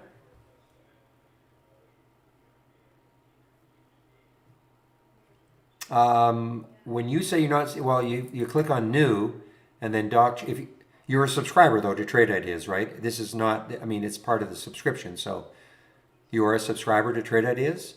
When you say you're not, well, you click on new, and then if you're a subscriber though to Trade Ideas, right? This is not, I mean, it's part of the subscription. So you are a subscriber to Trade Ideas?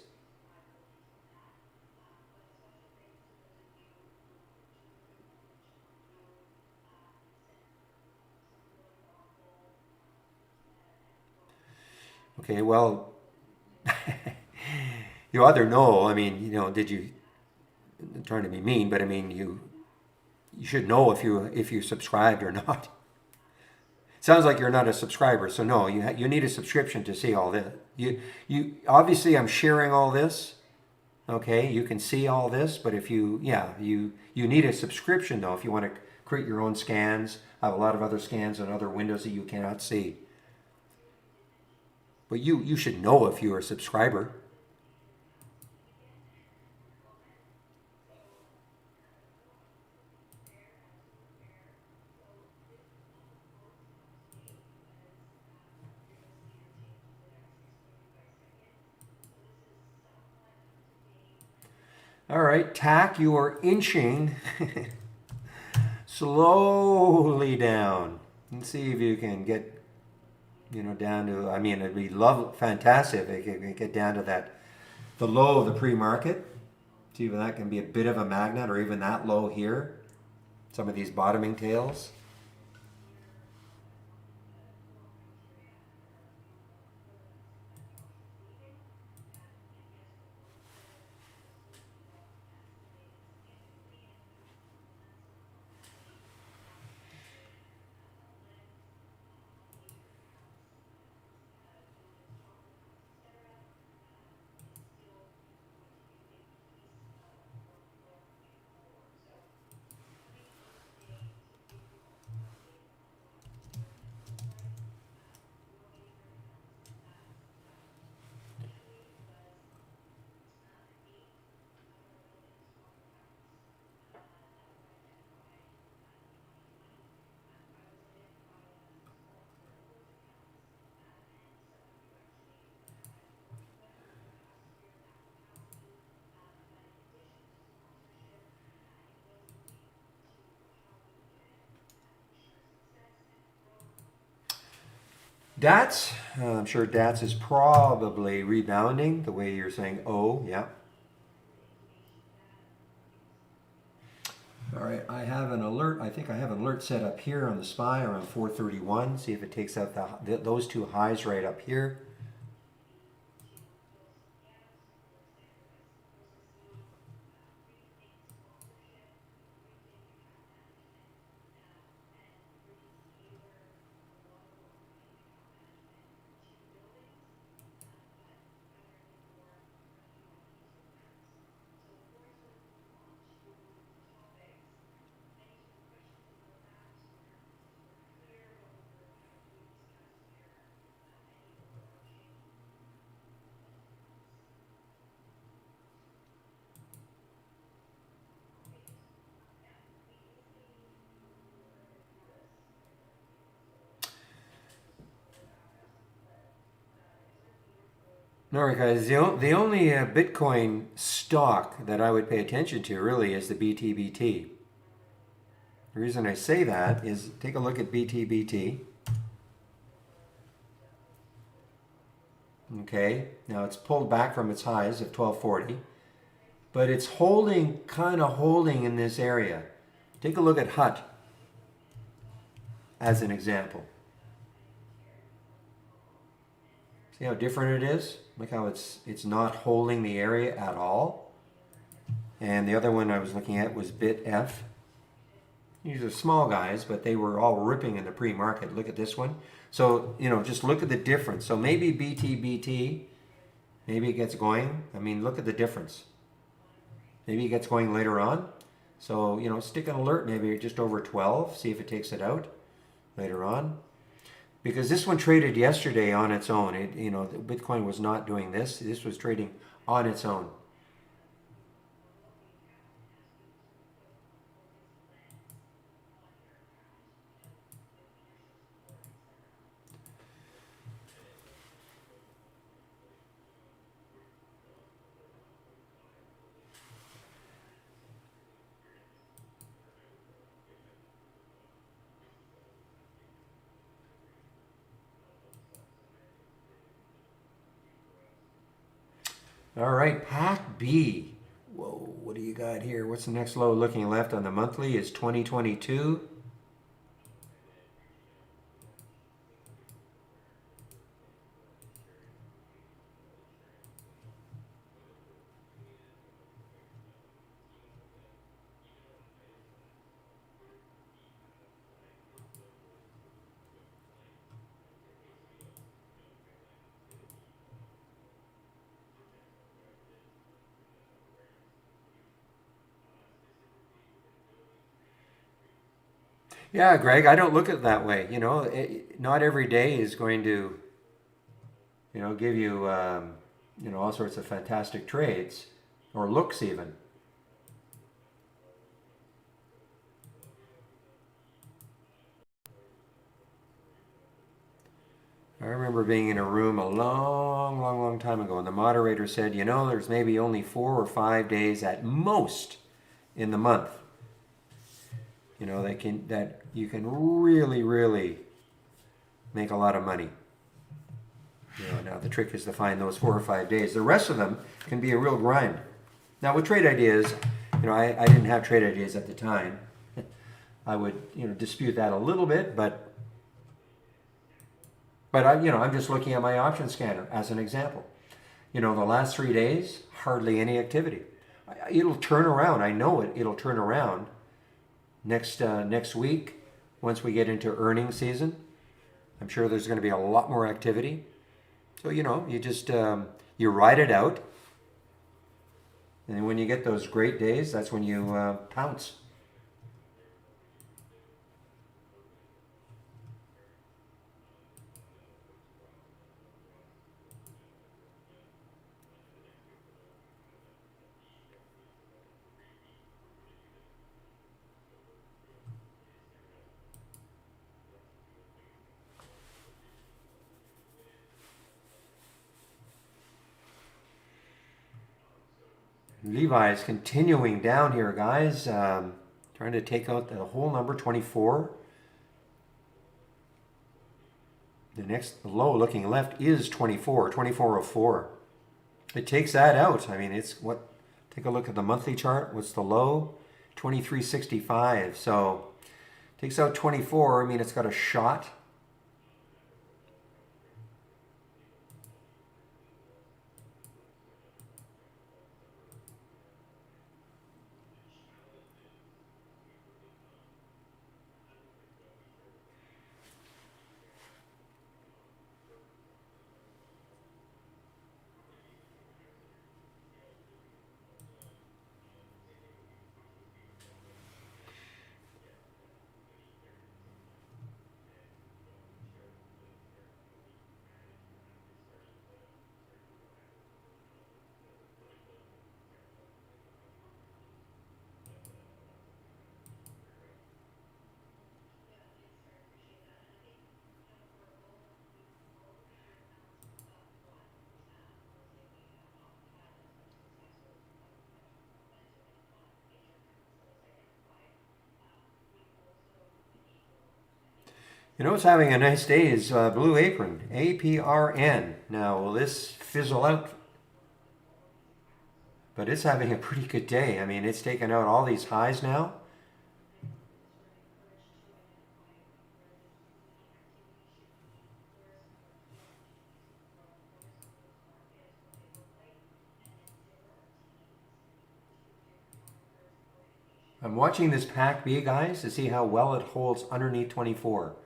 Okay, well, you either know, I mean, did you, I'm trying to be mean, but I mean, you should know if you subscribed or not. Sounds like you're not a subscriber, so no, you need a subscription to see all this. You obviously I'm sharing all this. Okay, you can see all this, but if you need a subscription though if you want to create your own scans. I have a lot of other scans on other windows that you cannot see. But you should know if you're a subscriber. All right, tack, you are inching slowly down. Let's see if you can get, down to, I mean, it'd be fantastic if you could get down to the low of the pre-market. See if that can be a bit of a magnet or even that low here. Some of these bottoming tails. DATS, I'm sure DATS is probably rebounding the way you're saying, oh, yeah. All right, I have an alert. I think I have an alert set up here on the SPY around 431. See if it takes out those two highs right up here. All right, guys. The only Bitcoin stock that I would pay attention to really is the BTBT. The reason I say that is take a look at BTBT. Okay, now it's pulled back from its highs of 1240, but it's holding, kind of holding in this area. Take a look at HUT as an example. See how different it is? Look how it's not holding the area at all. And the other one I was looking at was BitF. These are small guys, but they were all ripping in the pre-market. Look at this one. So, just look at the difference. So maybe BTBT, maybe it gets going. I mean, look at the difference. Maybe it gets going later on. So, stick an alert maybe just over 12. See if it takes it out later on. Because this one traded yesterday on its own. Bitcoin was not doing this. This was trading on its own. All right, Pack B. Whoa, what do you got here? What's the next low looking left on the monthly is 2022. Yeah, Greg, I don't look at it that way. Not every day is going to, give you, all sorts of fantastic trades or looks even. I remember being in a room a long, long, long time ago, and the moderator said, there's maybe only 4 or 5 days at most in the month, that you can really, really make a lot of money. Now the trick is to find those 4 or 5 days. The rest of them can be a real grind. Now with trade ideas, I didn't have trade ideas at the time. I would, dispute that a little bit, but I'm just looking at my option scanner as an example. The last 3 days, hardly any activity. It'll turn around. I know it. It'll turn around next week once we get into earnings season. I'm sure there's going to be a lot more activity. So, you just, you ride it out. And when you get those great days, that's when you pounce. Levi is continuing down here, guys. Trying to take out the whole number, 24. The next low looking left is 24, 2404. It takes that out. I mean, it's what? Take a look at the monthly chart. What's the low? 2365. So takes out 24. I mean, it's got a shot. You know what's having a nice day is Blue Apron, APRN. Now, will this fizzle out? But it's having a pretty good day. I mean, it's taken out all these highs now. I'm watching this pack B, guys, to see how well it holds underneath 24.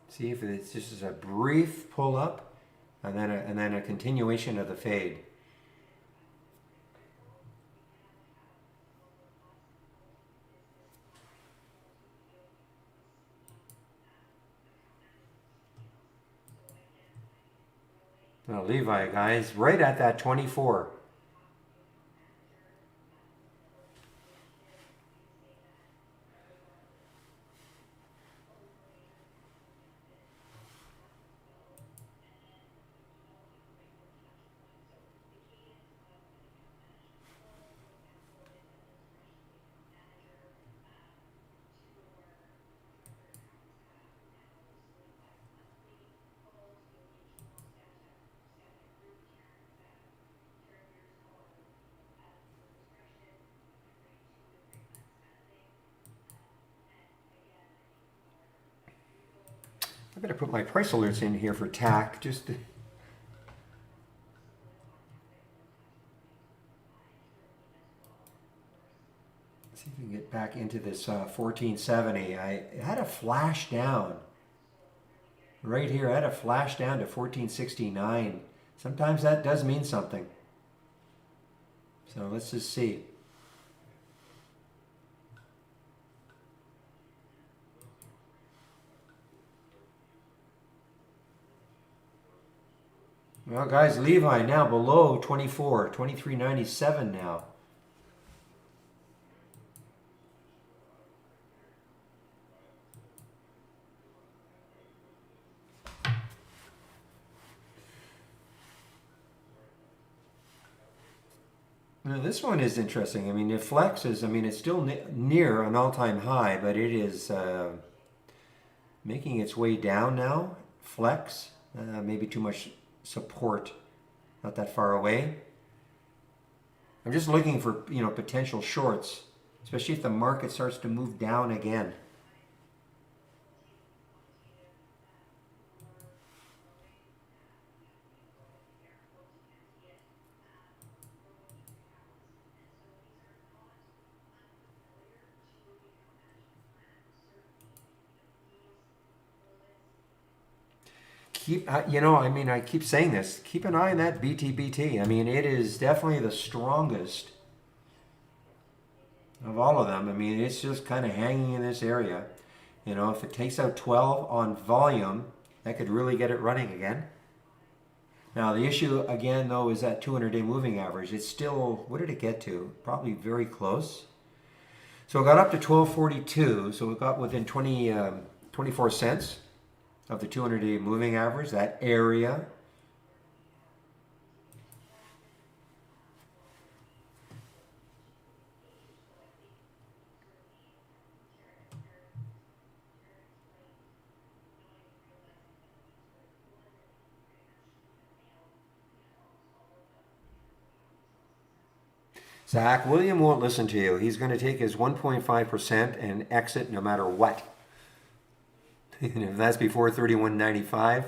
See if it's just a brief pull up and then a continuation of the fade. Now Levi, guys, right at that 24. I better put my price alerts in here for TAC just to see if we can get back into this 1470. I had a flash down right here. I had a flash down to 1469. Sometimes that does mean something. So let's just see. Well, guys, Levi now below 24, 23.97 now. Now this one is interesting. I mean, it flexes. I mean, it's still near an all-time high, but it is making its way down now. Flex, maybe too much support, not that far away. I'm just looking for, potential shorts, especially if the market starts to move down again. I keep saying this. Keep an eye on that BTBT. I mean, it is definitely the strongest of all of them. I mean, it's just kind of hanging in this area. If it takes out 12 on volume, that could really get it running again. Now, the issue again, though, is that 200-day moving average. It's still, what did it get to? Probably very close. So it got up to 1242. So it got within 24 cents of the 200-day moving average, that area. Zach, William won't listen to you. He's going to take his 1.5% and exit no matter what. And if that's before 31.95.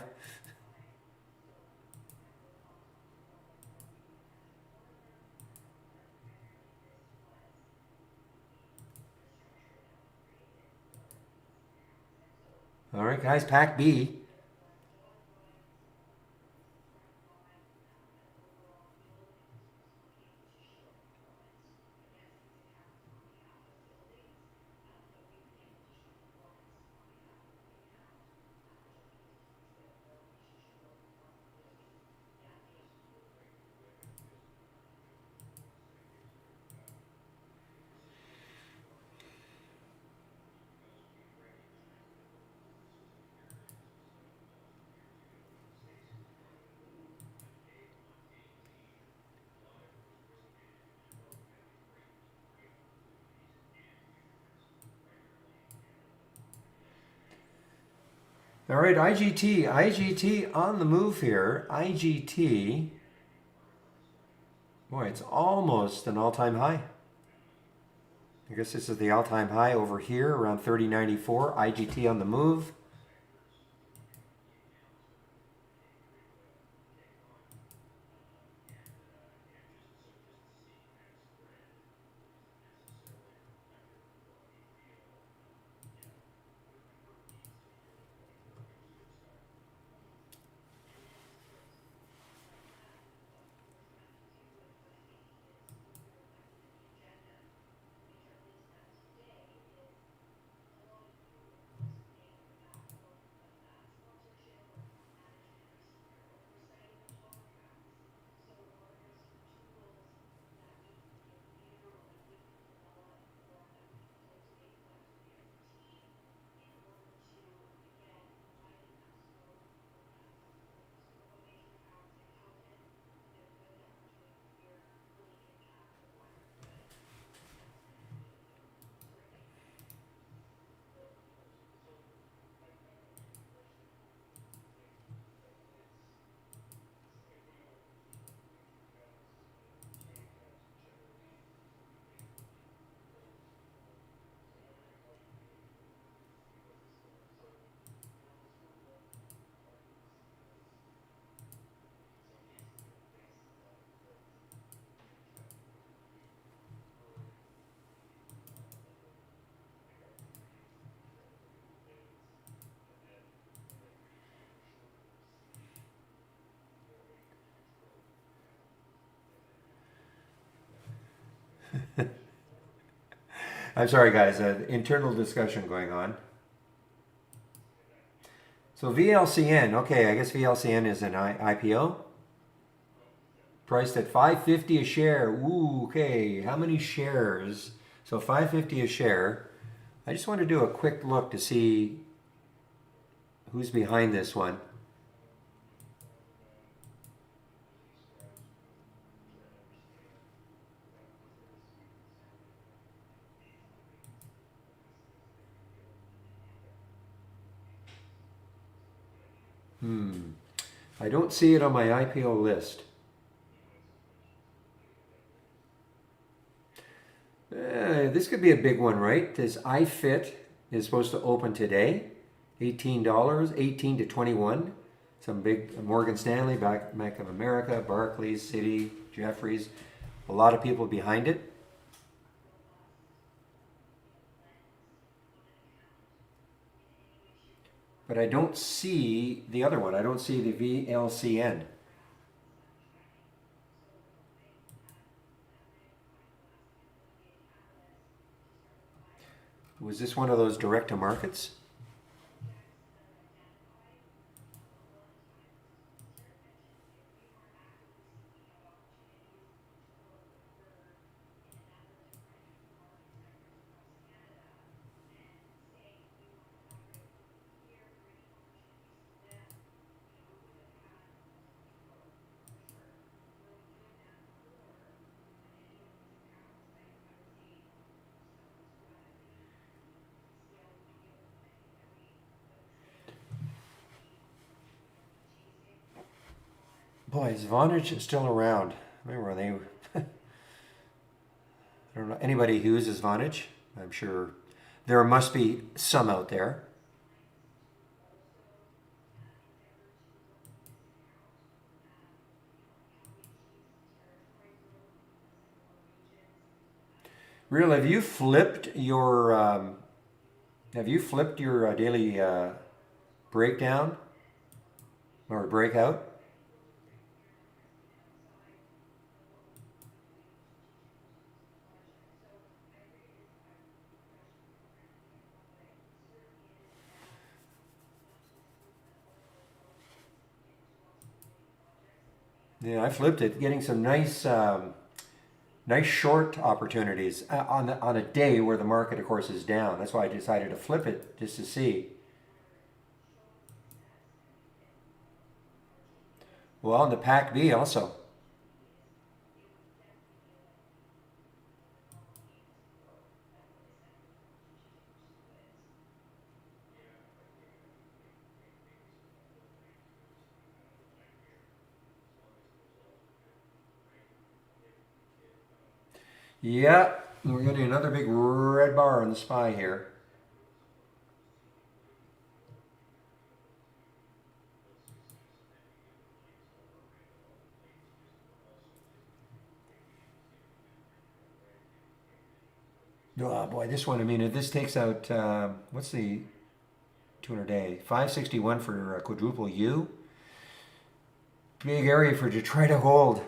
All right, guys, pack B. All right, IGT on the move here. IGT, boy, it's almost an all-time high. I guess this is the all-time high over here around 30.94. IGT on the move. I'm sorry, guys, internal discussion going on. So VLCN, okay, I guess VLCN is an IPO. Priced at $5.50 a share. Ooh, okay, how many shares? So $5.50 a share. I just want to do a quick look to see who's behind this one. I don't see it on my IPO list. This could be a big one, right? This iFit is supposed to open today. $18, 18 to 21. Some big Morgan Stanley, Bank of America, Barclays, Citi, Jefferies. A lot of people behind it. But I don't see the other one. I don't see the VLCN. Was this one of those direct to markets? Boy, is Vonage still around? Remember they? I don't know anybody who uses Vonage. I'm sure there must be some out there. Real, have you flipped your daily breakdown or breakout? Yeah, I flipped it, getting some nice short opportunities on a day where the market, of course, is down. That's why I decided to flip it just to see. Well, on the Pac B also. Yeah, we're getting another big red bar on the SPY here. Oh boy, this one, I mean, if this takes out, what's the 200 day? 561 for quadruple U. Big area for to try to hold.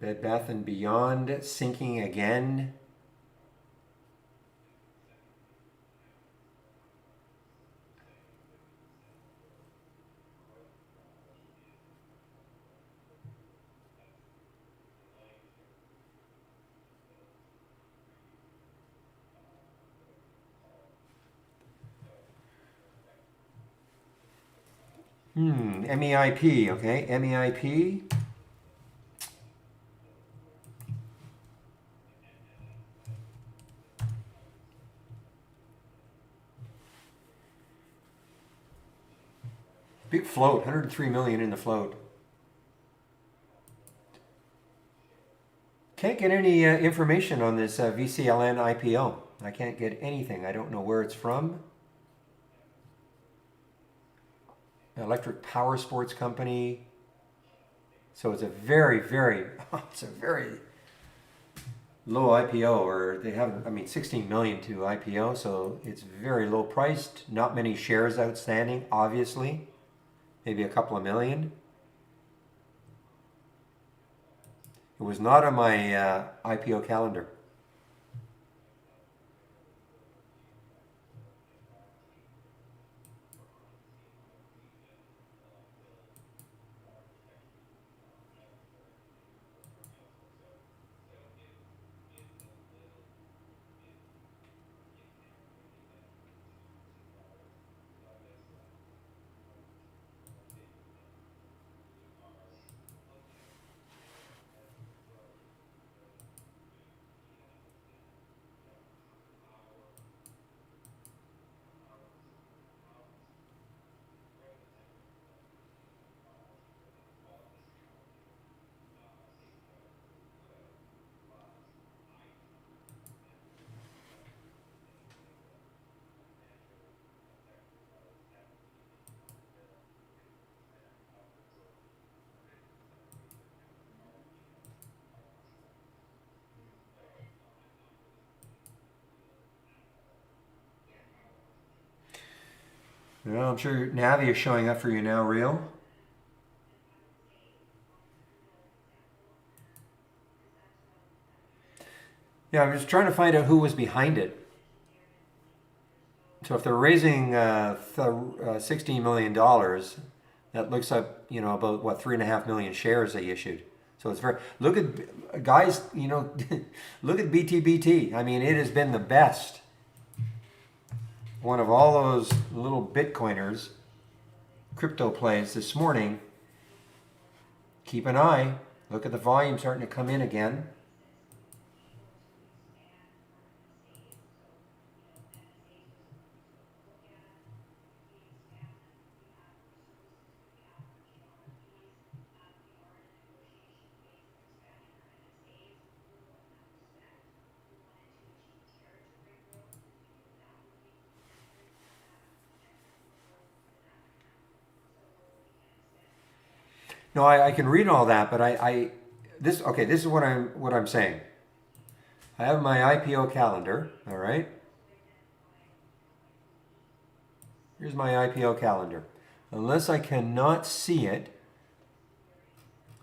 Bed Bath and Beyond sinking again. MEIP, okay, MEIP. Big float, 103 million in the float. Can't get any information on this VCLN IPO. I can't get anything. I don't know where it's from. Electric Power Sports Company. So it's a very, very, it's a very low IPO, or they have, I mean, 16 million to IPO, so it's very low priced. Not many shares outstanding, obviously. Maybe a couple of million. It was not on my IPO calendar. Well, I'm sure Navi is showing up for you now, Real. Yeah, I'm just trying to find out who was behind it. So if they're raising $16 million, that looks like, you know, about what, 3.5 million shares they issued. So it's very, look at, guys, you know, look at BTBT. I mean, it has been the best. One of all those little Bitcoiners, crypto plays this morning. Keep an eye. Look at the volume starting to come in again. No, I can read all that, but this okay. This is what I'm saying. I have my IPO calendar. All right. Here's my IPO calendar. Unless I cannot see it,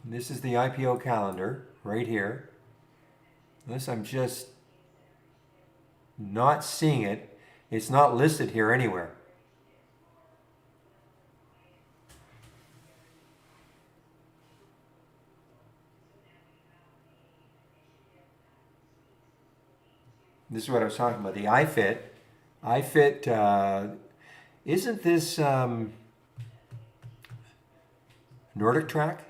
this is the IPO calendar right here. Unless I'm just not seeing it, it's not listed here anywhere. This is what I was talking about. The iFit. iFit, isn't this Nordic Track?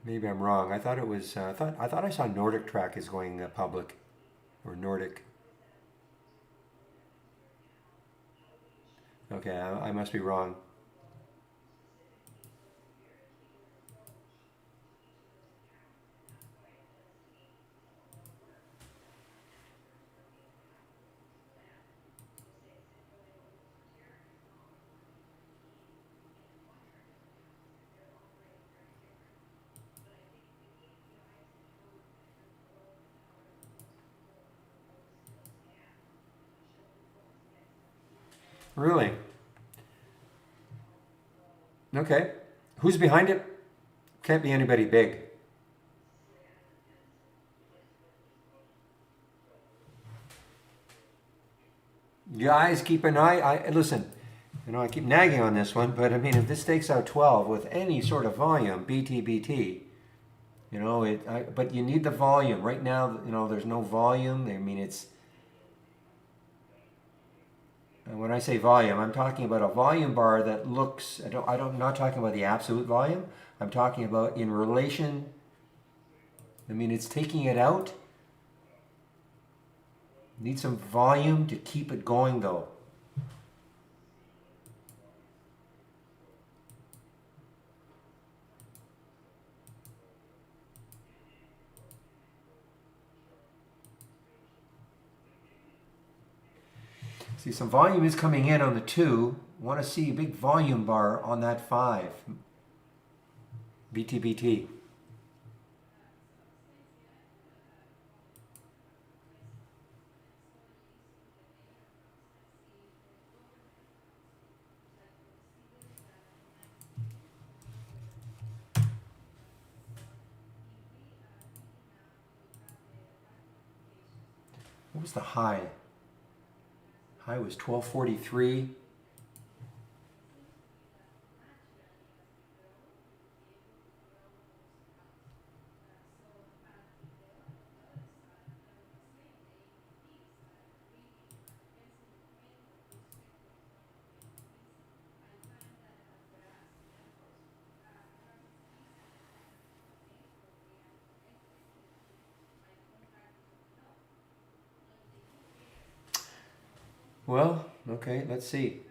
Maybe I'm wrong. I thought it was. I thought I saw Nordic Track is going public, or Nordic. Okay, I must be wrong. Really? Okay. Who's behind it? Can't be anybody big. Guys, keep an eye. Listen. I keep nagging on this one, but I mean, if this stakes out 12 with any sort of volume, BTBT, but you need the volume. Right now, there's no volume. I mean, and when I say volume, I'm talking about a volume bar that looks, I'm not talking about the absolute volume. I'm talking about in relation. I mean, it's taking it out. Need some volume to keep it going, though. See, some volume is coming in on the 2. Want to see a big volume bar on that 5. BTBT. What was the high? High was 1243. Well, okay, let's see.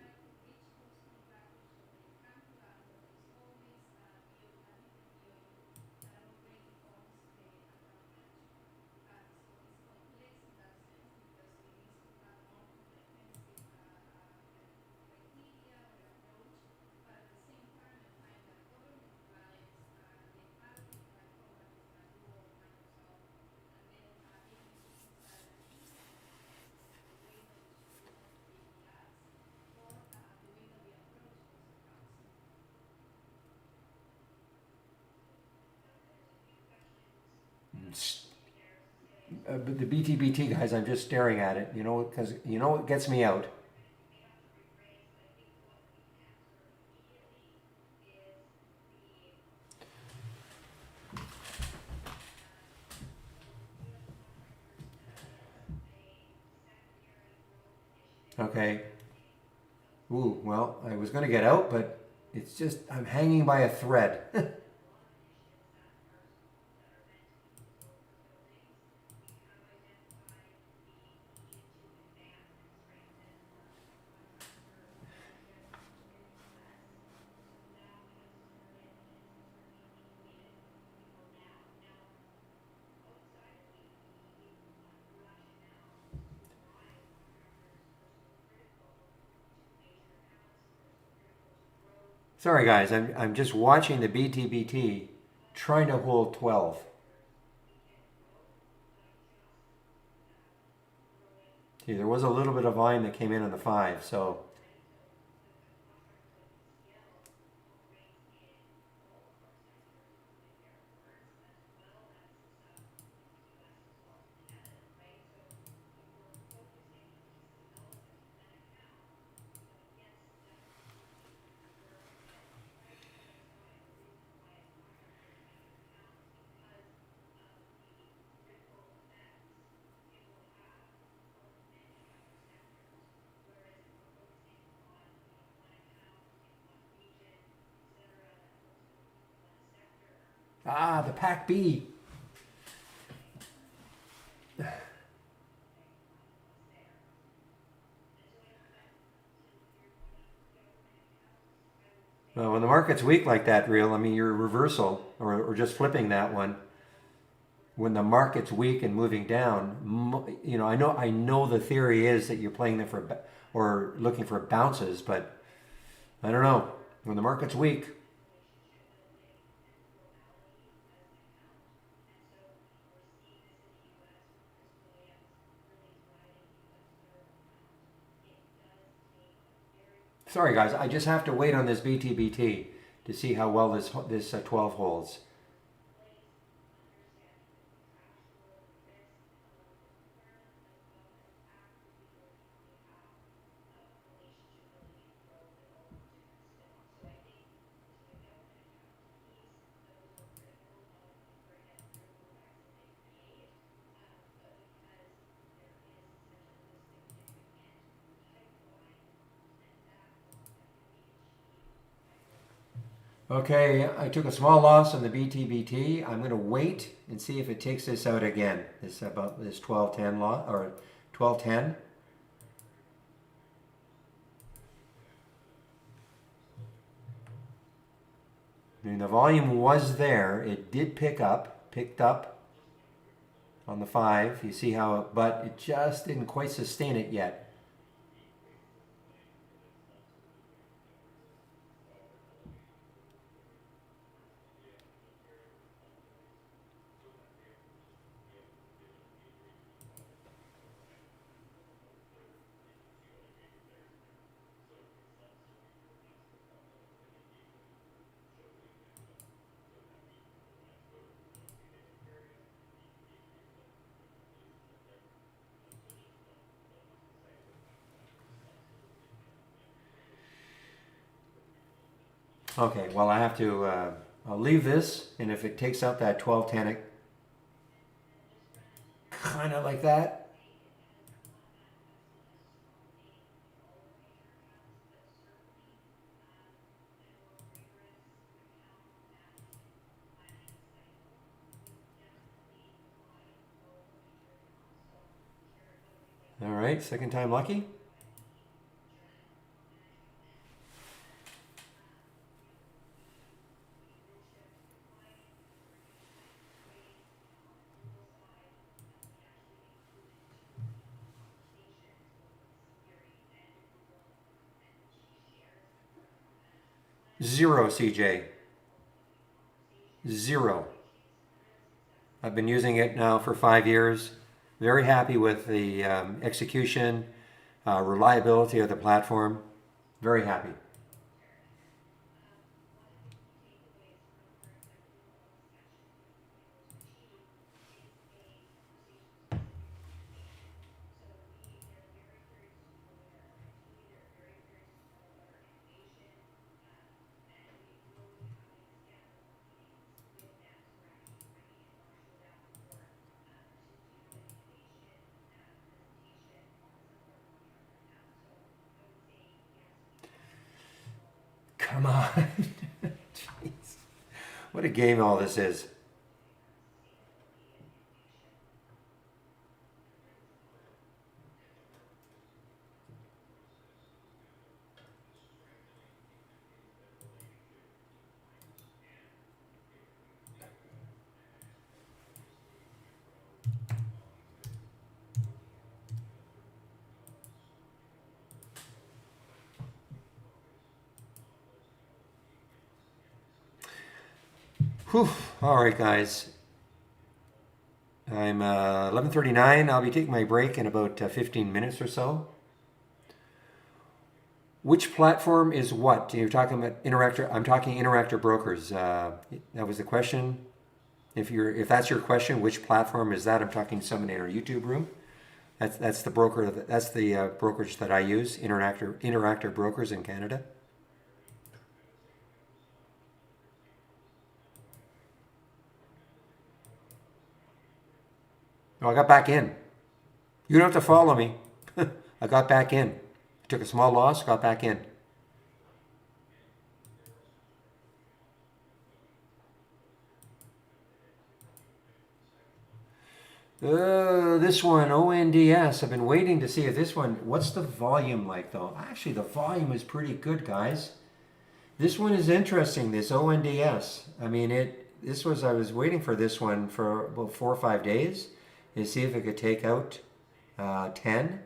But the BTBT guys, I'm just staring at it, because what gets me out. Okay. Ooh, well, I was going to get out, but it's just I'm hanging by a thread. Sorry, guys, I'm just watching the BTBT trying to hold 12. See, there was a little bit of volume that came in on the 5, so. Ah, the Pac B. Well, when the market's weak like that, real, I mean, your reversal or just flipping that one. When the market's weak and moving down, you know, I know the theory is that you're playing them for or looking for bounces, but I don't know. When the market's weak, sorry guys, I just have to wait on this BTBT to see how well this 12 holds. Okay, I took a small loss on the BTBT. I'm going to wait and see if it takes this out again. This about this 1210 loss or 1210. I mean, the volume was there. It did picked up on the 5. You see how, but it just didn't quite sustain it yet. Okay, well, I have to, I'll leave this, and if it takes out that 1210, it kind of like that. All right, second time lucky. Zero, CJ. Zero. I've been using it now for 5 years. Very happy with the execution, reliability of the platform. Very happy. Come on. Jeez. What a game all this is. Whew. All right, guys. I'm 11:39. I'll be taking my break in about 15 minutes or so. Which platform is what? You're talking about Interactor. I'm talking Interactor Brokers. That was the question. If that's your question, which platform is that? I'm talking someone in our YouTube room. That's the broker. That's the brokerage that I use. Interactor Brokers in Canada. Oh, I got back in. You don't have to follow me. I got back in. Took a small loss, got back in. This one, ONDS. I've been waiting to see if this one, what's the volume like though? Actually, the volume is pretty good, guys. This one is interesting, this ONDS. I mean, I was waiting for this one for about 4 or 5 days to see if it could take out 10.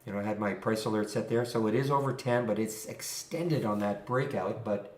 You know, I had my price alert set there, so it is over 10, but it's extended on that breakout, but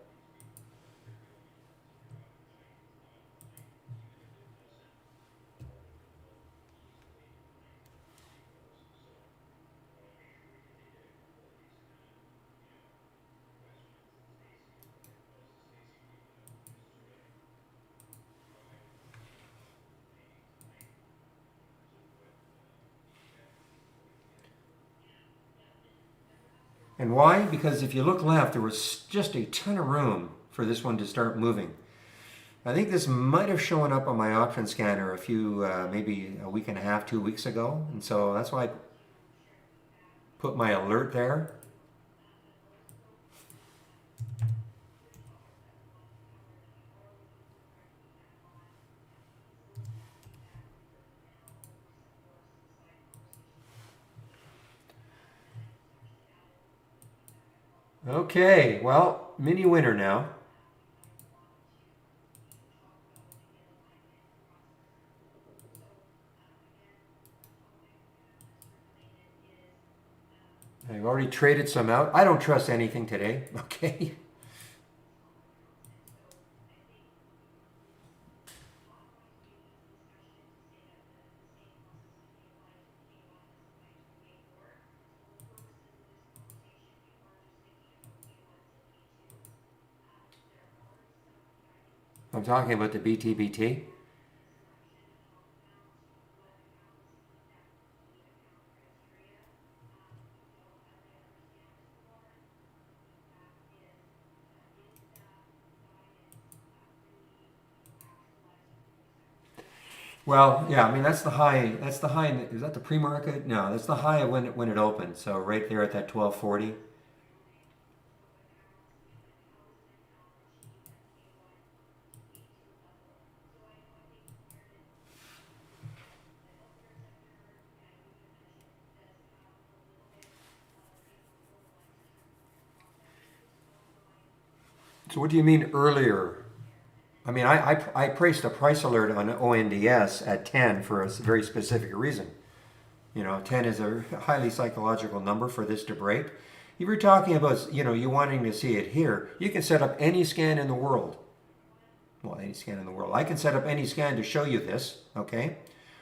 and why? Because if you look left, there was just a ton of room for this one to start moving. I think this might have shown up on my option scanner a few, maybe a week and a half, 2 weeks ago. And so that's why I put my alert there. Okay, well, mini winner now. I've already traded some out. I don't trust anything today, okay? I'm talking about the BTBT. Well, yeah, I mean that's the high. That's the high. Is that the pre-market? No, that's the high when it opened. So right there at that 1240. So what do you mean earlier? I mean I placed a price alert on ONDS at 10 for a very specific reason. You know, 10 is a highly psychological number for this to break. If you're talking about, you know, you wanting to see it here, you can set up any scan in the world. Well, any scan in the world. I can set up any scan to show you this, okay?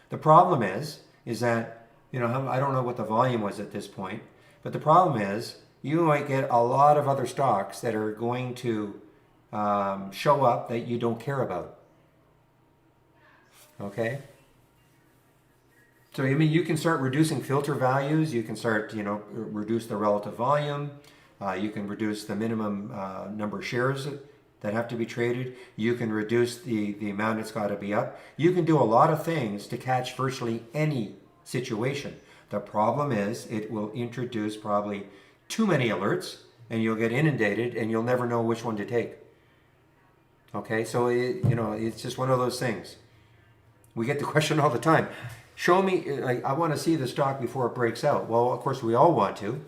The problem is that, you know, I don't know what the volume was at this point, but the problem is you might get a lot of other stocks that are going to show up that you don't care about, okay? So I mean, you can start reducing filter values. You can start, you know, reduce the relative volume. You can reduce the minimum number of shares that have to be traded. You can reduce the amount it's got to be up. You can do a lot of things to catch virtually any situation. The problem is it will introduce probably too many alerts and you'll get inundated and you'll never know which one to take. Okay, so you know, it's just one of those things. We get the question all the time. Show me, like, I want to see the stock before it breaks out. Well, of course, we all want to.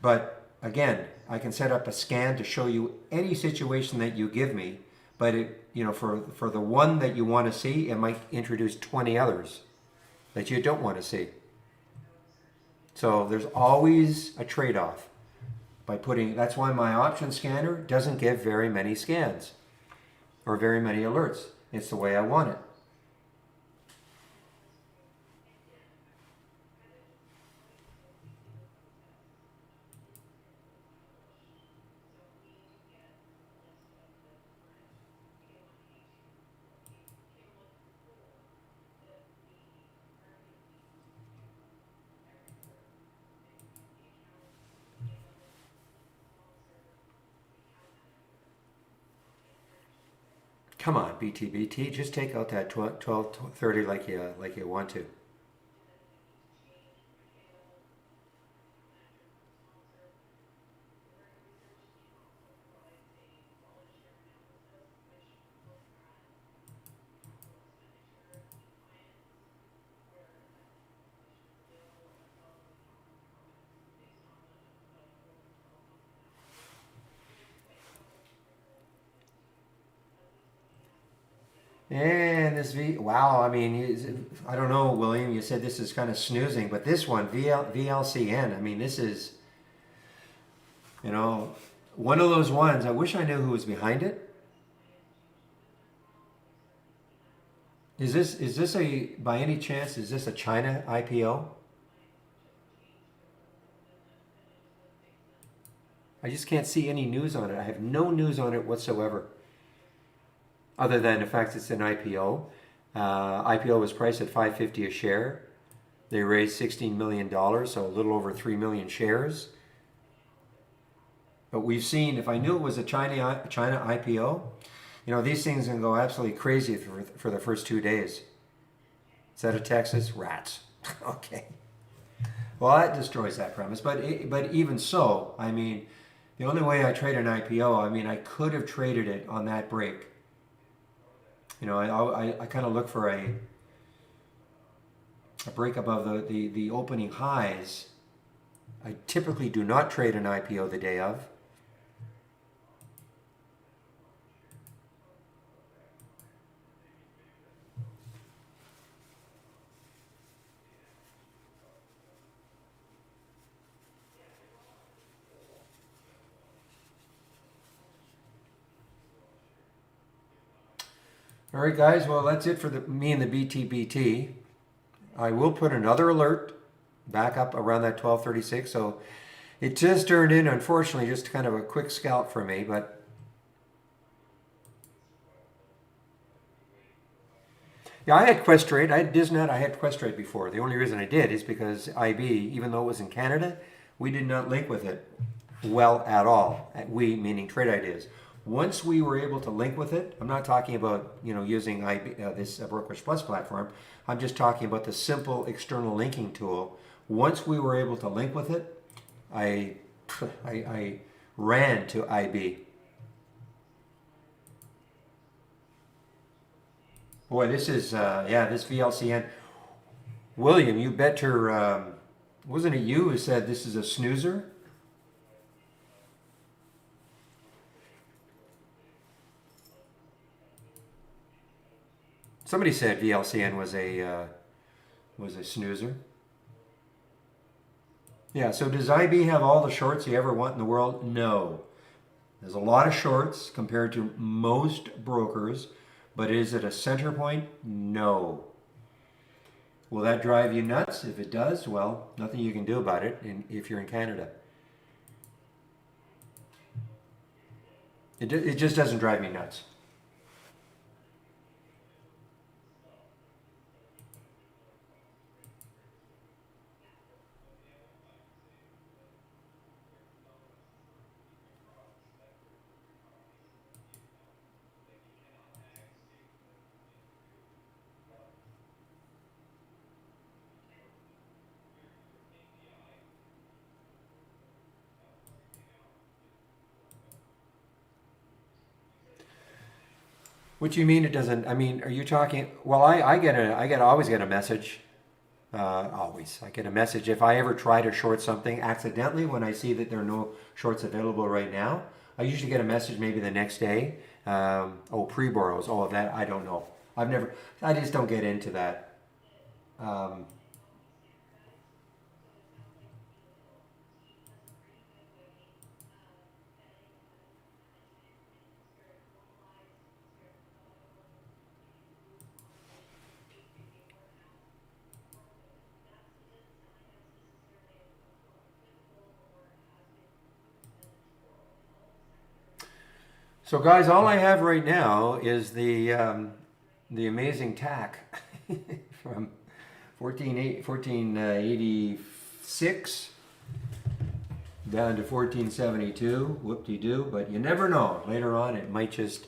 But again, I can set up a scan to show you any situation that you give me. But it, you know, for the one that you want to see, it might introduce 20 others that you don't want to see. So there's always a trade-off by putting. That's why my option scanner doesn't give very many scans or very many alerts. It's the way I want it. Come on, BTBT, just take out that 1230 like you want to. And this wow, I mean, I don't know, William, you said this is kind of snoozing, but this one, VLCN, I mean, this is, you know, one of those ones, I wish I knew who was behind it. Is this a, by any chance, is this a China IPO? I just can't see any news on it. I have no news on it whatsoever, other than the fact it's an IPO. IPO was priced at $5.50 a share. They raised $16 million, so a little over 3 million shares. But we've seen, if I knew it was a China IPO, you know, these things can go absolutely crazy for the first 2 days. Is that a Texas? Rats. Okay. Well, that destroys that premise. But even so, I mean, the only way I trade an IPO, I mean, I could have traded it on that break. You know, I kind of look for a break above the opening highs. I typically do not trade an IPO the day of. All right, guys. Well, that's it for me and the BTBT. I will put another alert back up around that 1236. So it just turned in, unfortunately, just kind of a quick scalp for me. But yeah, I had Questrade. I had Disnet. I had Questrade before. The only reason I did is because IB, even though it was in Canada, we did not link with it well at all. We, meaning Trade Ideas. Once we were able to link with it, I'm not talking about, you know, using IB, this Brokerage Plus platform. I'm just talking about the simple external linking tool. Once we were able to link with it, I ran to IB. Boy, this is yeah, this VLCN. William, you better. Wasn't it you who said this is a snoozer? Somebody said VLCN was a snoozer. Yeah. So does IB have all the shorts you ever want in the world? No. There's a lot of shorts compared to most brokers, but is it a center point? No. Will that drive you nuts? If it does, well, nothing you can do about it if you're in Canada. It just doesn't drive me nuts. What do you mean it doesn't? I mean, are you talking? Well, always get a message. Always, I get a message if I ever try to short something accidentally when I see that there are no shorts available right now. I usually get a message maybe the next day. Oh, pre-borrows. Oh, that I don't know. I've never. I just don't get into that. Um, so, guys, all I have right now is the amazing tack from 1486 down to 1472. Whoop-de-doo. But you never know. Later on, it might just.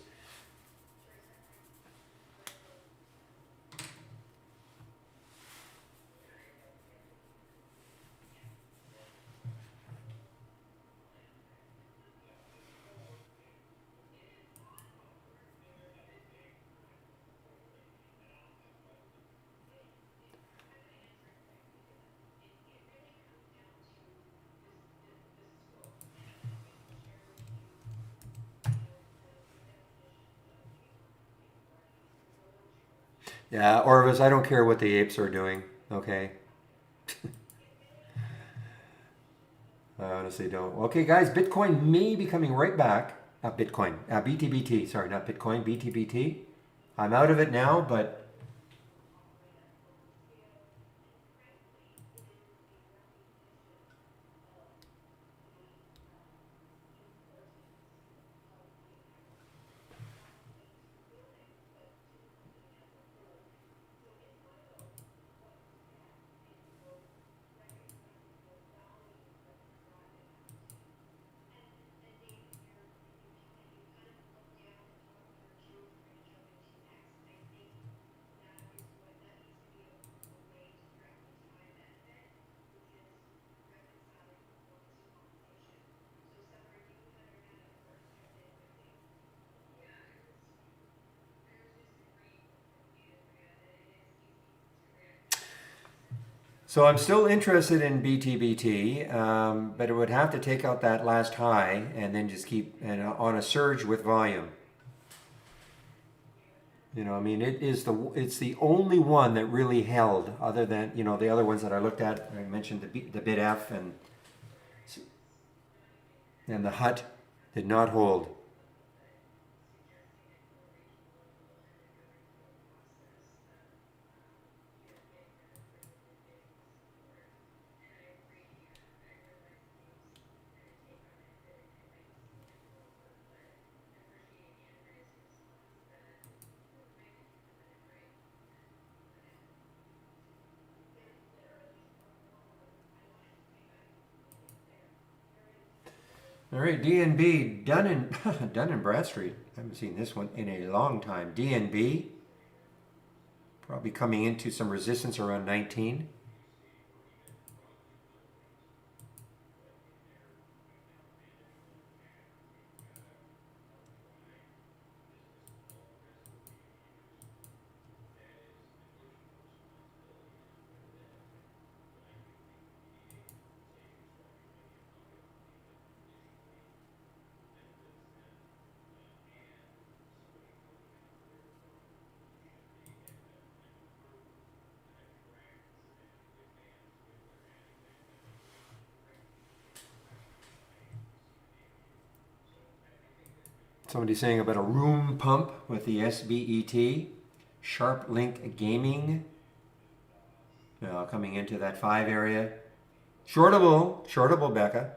Yeah, Orvis, I don't care what the apes are doing. Okay. I honestly don't. Okay, guys, Bitcoin may be coming right back. Bitcoin. BTBT. Sorry, not Bitcoin. BTBT. I'm out of it now, but so I'm still interested in BTBT, but it would have to take out that last high and then just keep on a surge with volume. You know, I mean, it's the only one that really held, other than the other ones that I looked at. I mentioned the BitF and the Hut did not hold. All right, DNB, Dun and Dun and Bradstreet. I haven't seen this one in a long time. DNB probably coming into some resistance around 19. Somebody saying about a room pump with the SBET. Sharp Link Gaming coming into that 5 area. Shortable, Becca.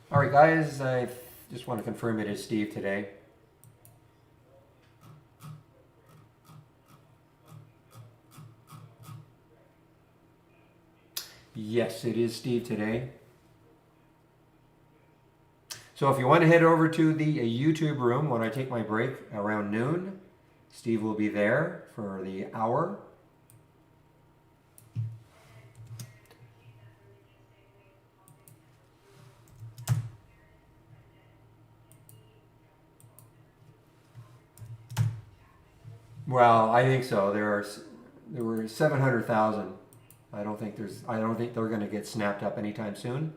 All right, guys, I just want to confirm it is Steve today. Yes, it is Steve today. So if you want to head over to the YouTube room when I take my break around noon, Steve will be there for the hour. Well, I think so. There were 700,000. I don't think they're going to get snapped up anytime soon.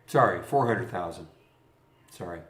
Sorry, 400,000. Sorry.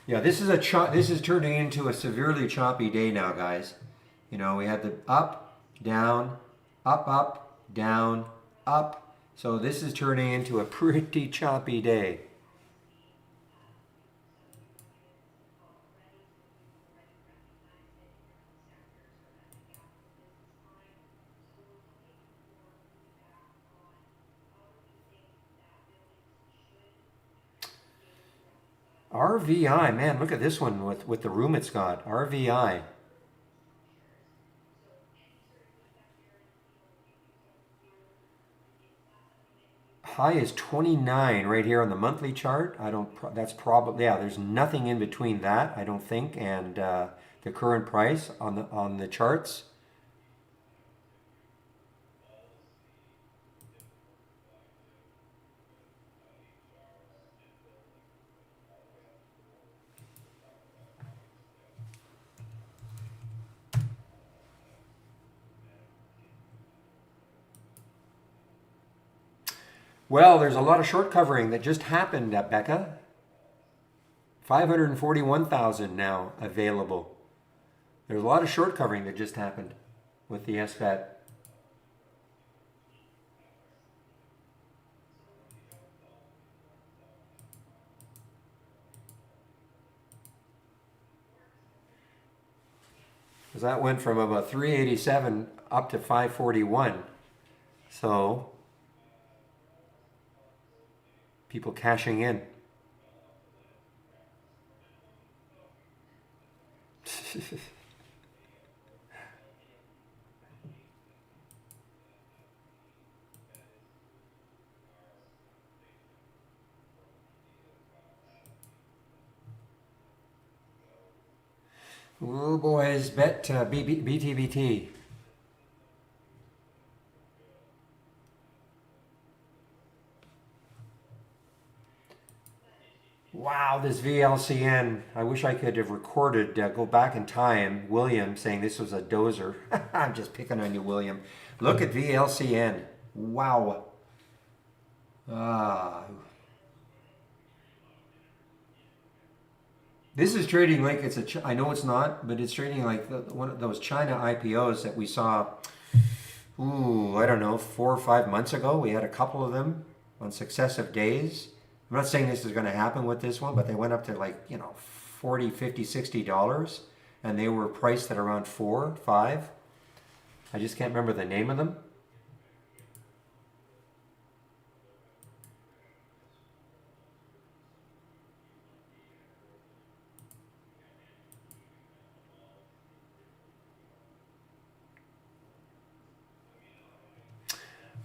Yeah, this is turning into a severely choppy day now, guys. We had the up, down, up, up, down, up. So this is turning into a pretty choppy day. RVI, man, look at this one with the room it's got. RVI. High is 29 right here on the monthly chart. That's probably, yeah, there's nothing in between that, I don't think, and the current price on the charts. Well, there's a lot of short covering that just happened, Becca. 541,000 now available. There's a lot of short covering that just happened with the SVAT. Because that went from about 387 up to 541. So people cashing in. Oh boys, bet BTBT. Wow, this VLCN. I wish I could have recorded, go back in time, William saying this was a dozer. I'm just picking on you, William. Look at VLCN. Wow. Ah. This is trading like it's I know it's not, but it's trading like one of those China IPOs that we saw, ooh, I don't know, 4 or 5 months ago. We had a couple of them on successive days. I'm not saying this is going to happen with this one, but they went up to like, you know, 40, 50, $60, and they were priced at around 4, 5. I just can't remember the name of them.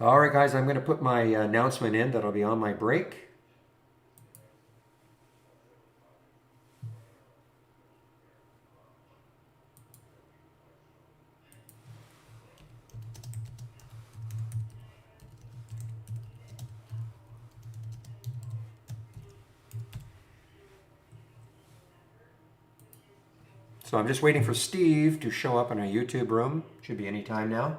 All right, guys, I'm going to put my announcement in that'll be on my break. So I'm just waiting for Steve to show up in our YouTube room. Should be any time now.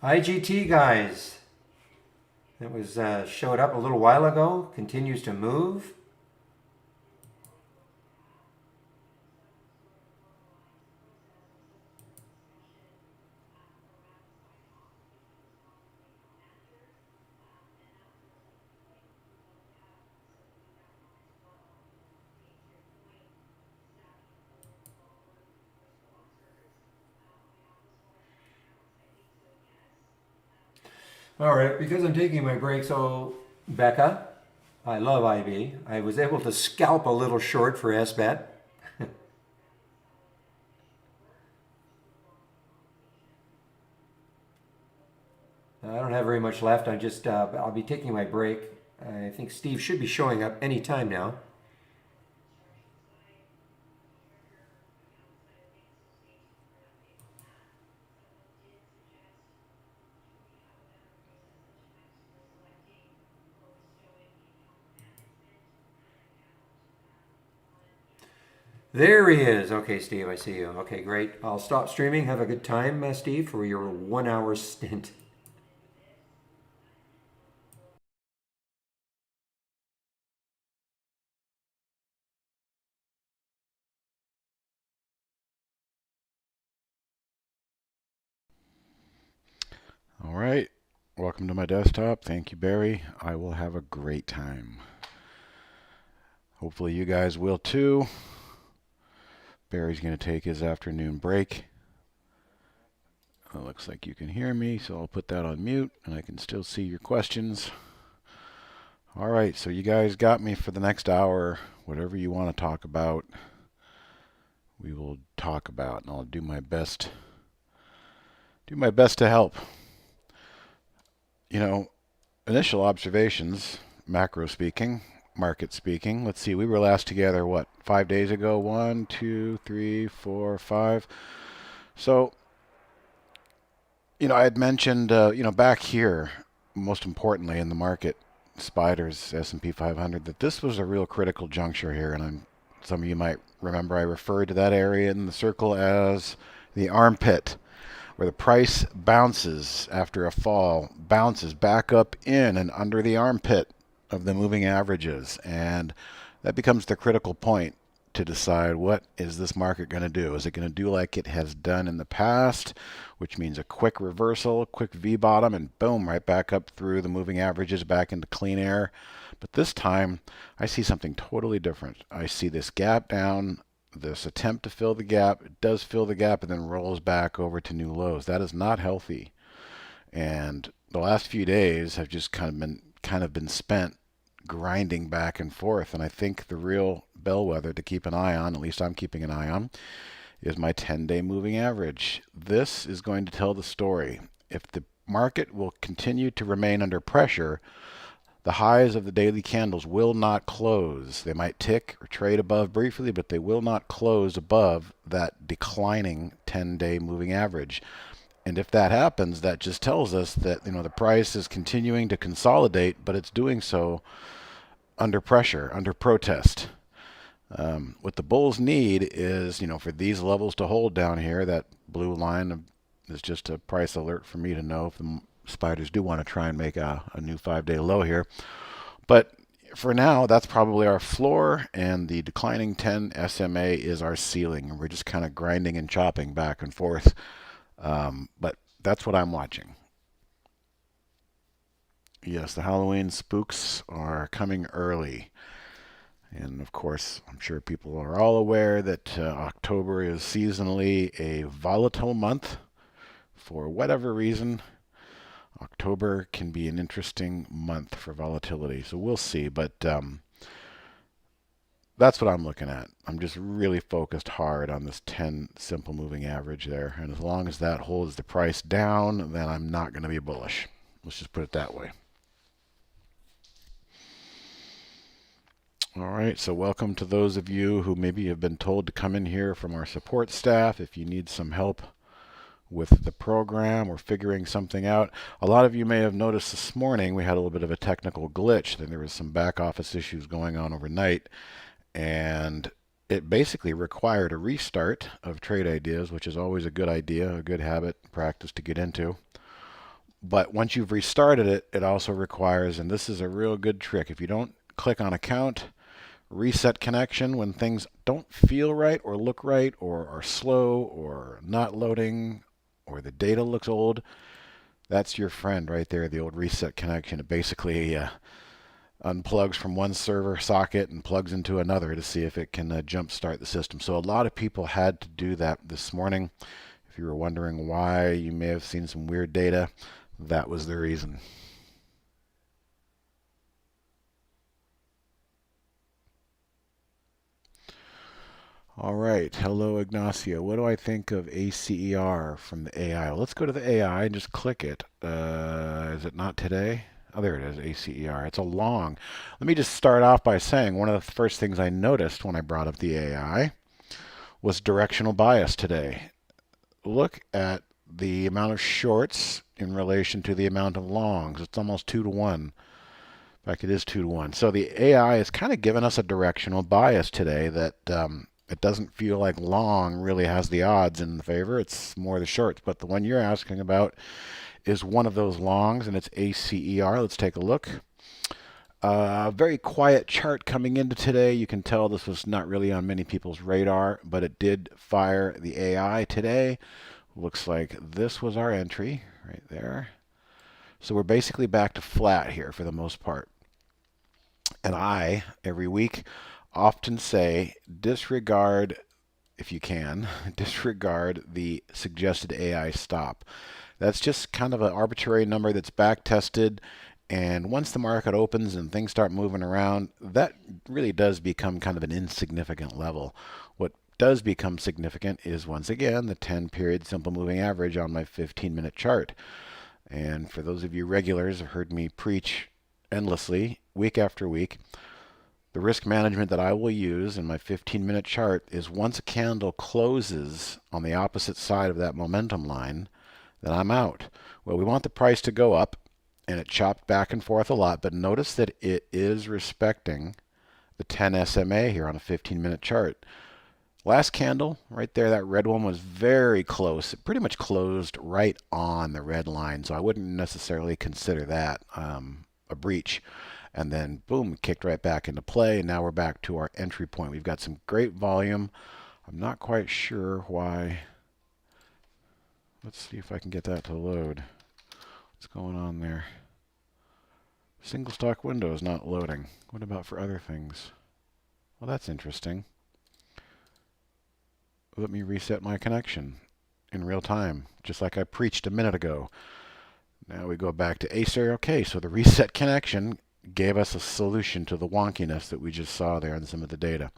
IGT, guys. It was showed up a little while ago. Continues to move. All right, because I'm taking my break, so Becca, I love IB. I was able to scalp a little short for SBET. don't have very much left. I'll be taking my break. I think Steve should be showing up any time now. There he is. Okay, Steve, I see you. Okay, great. I'll stop streaming. Have a good time, Steve, for your 1 hour stint. All right. Welcome to my desktop. Thank you, Barry. I will have a great time. Hopefully, you guys will too. Barry's going to take his afternoon break. It looks like you can hear me, so I'll put that on mute and I can still see your questions. All right, so you guys got me for the next hour. Whatever you want to talk about, we will talk about, and I'll do my best. Do my best to help. You know, initial observations, macro speaking, market speaking. Let's see, we were last together, what, 5 days ago? 1, 2, 3, 4, 5. So, I had mentioned, back here, most importantly in the market, spiders, S&P 500, that this was a real critical juncture here. And some of you might remember I referred to that area in the circle as the armpit, where the price bounces after a fall, bounces back up in and under the armpit of the moving averages. And that becomes the critical point to decide, what is this market going to do? Is it going to do like it has done in the past, which means a quick reversal, quick V bottom, and boom, right back up through the moving averages, back into clean air? But this time, I see something totally different. I see this gap down, this attempt to fill the gap. It does fill the gap and then rolls back over to new lows. That is not healthy. And the last few days have just kind of been spent grinding back and forth. And I think the real bellwether to keep an eye on, at least I'm keeping an eye on, is my 10-day moving average. This is going to tell the story. If the market will continue to remain under pressure, the highs of the daily candles will not close. They might tick or trade above briefly, but they will not close above that declining 10-day moving average. And if that happens, that just tells us that the price is continuing to consolidate, but it's doing so under pressure, under protest. What the bulls need is, for these levels to hold down here. That blue line is just a price alert for me to know if the spiders do want to try and make a new 5-day low here. But for now, that's probably our floor, and the declining 10 SMA is our ceiling. And we're just kind of grinding and chopping back and forth. But that's what I'm watching. Yes, the Halloween spooks are coming early. And of course, I'm sure people are all aware that October is seasonally a volatile month. For whatever reason, October can be an interesting month for volatility. So we'll see. But that's what I'm looking at. I'm just really focused hard on this 10 simple moving average there. And as long as that holds the price down, then I'm not going to be bullish. Let's just put it that way. All right, so welcome to those of you who maybe have been told to come in here from our support staff if you need some help with the program or figuring something out. A lot of you may have noticed this morning we had a little bit of a technical glitch. Then there was some back office issues going on overnight, and it basically required a restart of Trade Ideas, which is always a good idea, a good habit, practice to get into. But once you've restarted it, it also requires, and this is a real good trick, if you don't click on account, reset connection when things don't feel right or look right or are slow or not loading or the data looks old, that's your friend right there, the old reset connection. It basically unplugs from one server socket and plugs into another to see if it can jump start the system. So a lot of people had to do that this morning. If you were wondering why you may have seen some weird data, that was the reason. All right. Hello, Ignacio. What do I think of ACER from the AI? Well, let's go to the AI and just click it. Is it not today? Oh, there it is, ACER. It's a long. Let me just start off by saying one of the first things I noticed when I brought up the AI was directional bias today. Look at the amount of shorts in relation to the amount of longs. It's almost 2 to 1. In fact, it is 2 to 1. So the AI is kind of giving us a directional bias today that it doesn't feel like long really has the odds in favor. It's more the shorts. But the one you're asking about is one of those longs, and it's ACER. Let's take a look. Very quiet chart coming into today. You can tell this was not really on many people's radar, but it did fire the AI today. Looks like this was our entry right there. So we're basically back to flat here for the most part. And I, every week, often say disregard, if you can, disregard the suggested AI stop. That's just kind of an arbitrary number that's back tested. And once the market opens and things start moving around, that really does become kind of an insignificant level. What does become significant is, once again, the 10-period simple moving average on my 15-minute chart. And for those of you regulars who have heard me preach endlessly, week after week, the risk management that I will use in my 15-minute chart is once a candle closes on the opposite side of that momentum line, then I'm out. Well, we want the price to go up, and it chopped back and forth a lot, but notice that it is respecting the 10 SMA here on a 15-minute chart. Last candle, right there, that red one was very close. It pretty much closed right on the red line, so I wouldn't necessarily consider that a breach. And then, boom, kicked right back into play, and now we're back to our entry point. We've got some great volume. I'm not quite sure why. Let's see if I can get that to load. What's going on there? Single stock window is not loading. What about for other things? Well, that's interesting. Let me reset my connection in real time, just like I preached a minute ago. Now we go back to Acer. Okay, so the reset connection gave us a solution to the wonkiness that we just saw there in some of the data.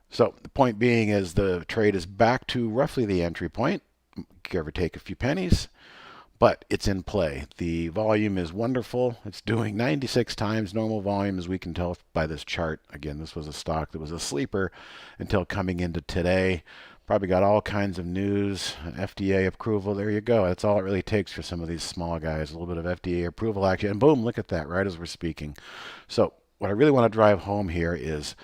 So the point being is the trade is back to roughly the entry point, give or take a few pennies, but it's in play. The volume is wonderful. It's doing 96 times normal volume, as we can tell by this chart. Again, this was a stock that was a sleeper until coming into today. Probably got all kinds of news, FDA approval. There you go. That's all it really takes for some of these small guys. A little bit of FDA approval action, and boom, look at that, right as we're speaking. So what I really want to drive home here is,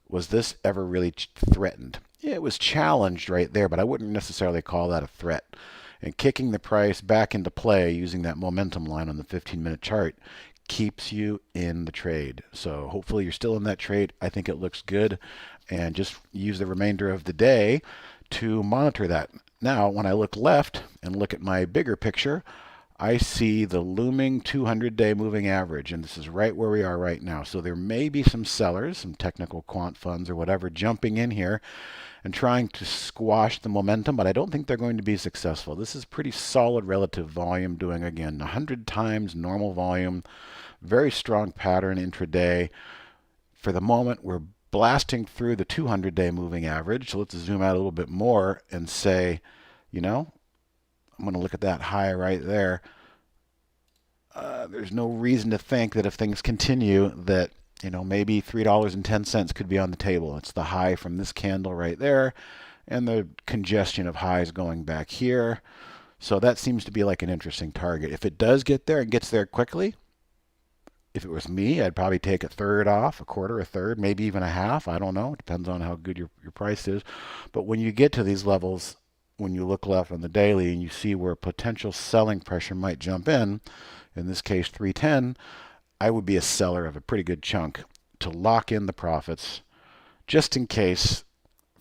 was this ever really threatened? Yeah, it was challenged right there, but I wouldn't necessarily call that a threat. And kicking the price back into play using that momentum line on the 15-minute chart keeps you in the trade. So hopefully you're still in that trade. I think it looks good. And just use the remainder of the day to monitor that. Now, when I look left and look at my bigger picture, I see the looming 200-day moving average, and this is right where we are right now. So there may be some sellers, some technical quant funds or whatever, jumping in here and trying to squash the momentum, but I don't think they're going to be successful. This is pretty solid relative volume, doing, again, 100 times normal volume, very strong pattern intraday. For the moment, we're blasting through the 200-day moving average. So let's zoom out a little bit more and say, you know, I'm going to look at that high right there. There's no reason to think that if things continue that, you know, maybe $3.10 could be on the table. It's the high from this candle right there, and the congestion of highs going back here. So that seems to be like an interesting target. If it does get there and gets there quickly, if it was me, I'd probably take a third off, a quarter, a third, maybe even a half. I don't know. It depends on how good your price is. But when you get to these levels, when you look left on the daily and you see where potential selling pressure might jump in this case 310, I would be a seller of a pretty good chunk to lock in the profits just in case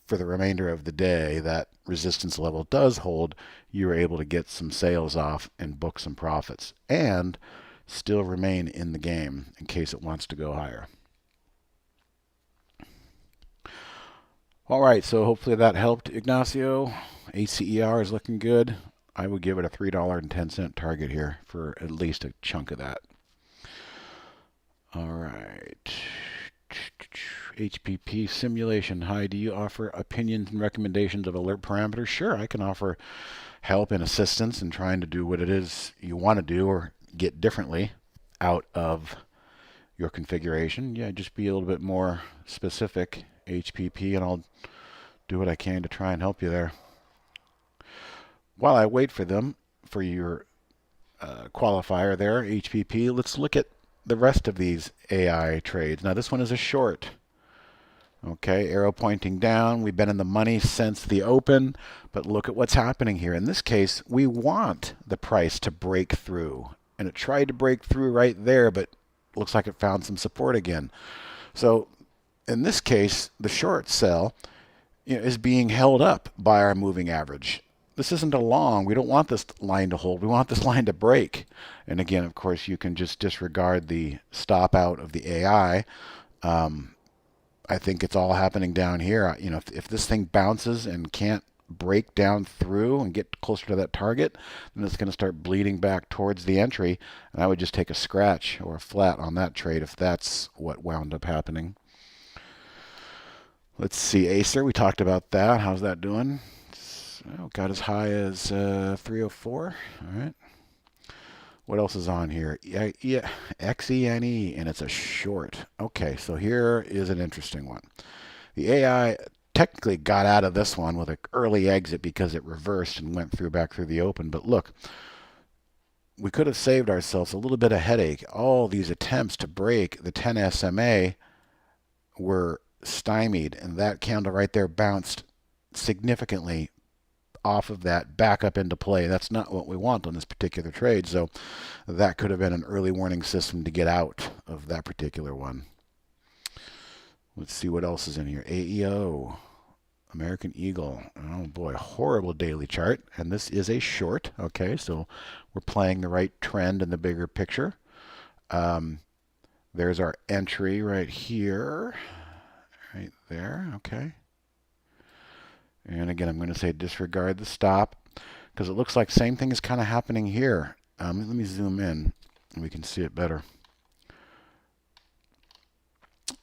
for the remainder of the day that resistance level does hold, you're able to get some sales off and book some profits and still remain in the game in case it wants to go higher. All right, so hopefully that helped, Ignacio. ACER is looking good. I would give it a $3.10 target here for at least a chunk of that. All right. HPP simulation. Hi, do you offer opinions and recommendations of alert parameters? Sure, I can offer help and assistance in trying to do what it is you want to do or get differently out of your configuration. Yeah, just be a little bit more specific, HPP, and I'll do what I can to try and help you there. While I wait for them, for your qualifier there, HPP, let's look at the rest of these AI trades. Now this one is a short. Okay, arrow pointing down. We've been in the money since the open, but look at what's happening here. In this case, we want the price to break through. And it tried to break through right there, but looks like it found some support again. So in this case, the short sell is being held up by our moving average. This isn't a long. We don't want this line to hold. We want this line to break. And again, of course, you can just disregard the stop out of the AI. I think it's all happening down here. If this thing bounces and can't break down through and get closer to that target, then it's going to start bleeding back towards the entry. And I would just take a scratch or a flat on that trade if that's what wound up happening. Let's see, Acer, we talked about that. How's that doing? Got as high as 304. All right. What else is on here? Yeah, XENE, and it's a short. Okay, so here is an interesting one. The AI technically got out of this one with an early exit because it reversed and went back through the open. But look, we could have saved ourselves a little bit of headache. All these attempts to break the 10 SMA were stymied, and that candle right there bounced significantly off of that back up into play. That's not what we want on this particular trade. So that could have been an early warning system to get out of that particular one. Let's see what else is in here. AEO, American Eagle. Oh boy, horrible daily chart. And this is a short. Okay, so we're playing the right trend in the bigger picture. There's our entry right here. Right there. Okay. And again, I'm going to say disregard the stop because it looks like same thing is kind of happening here. Let me zoom in and we can see it better.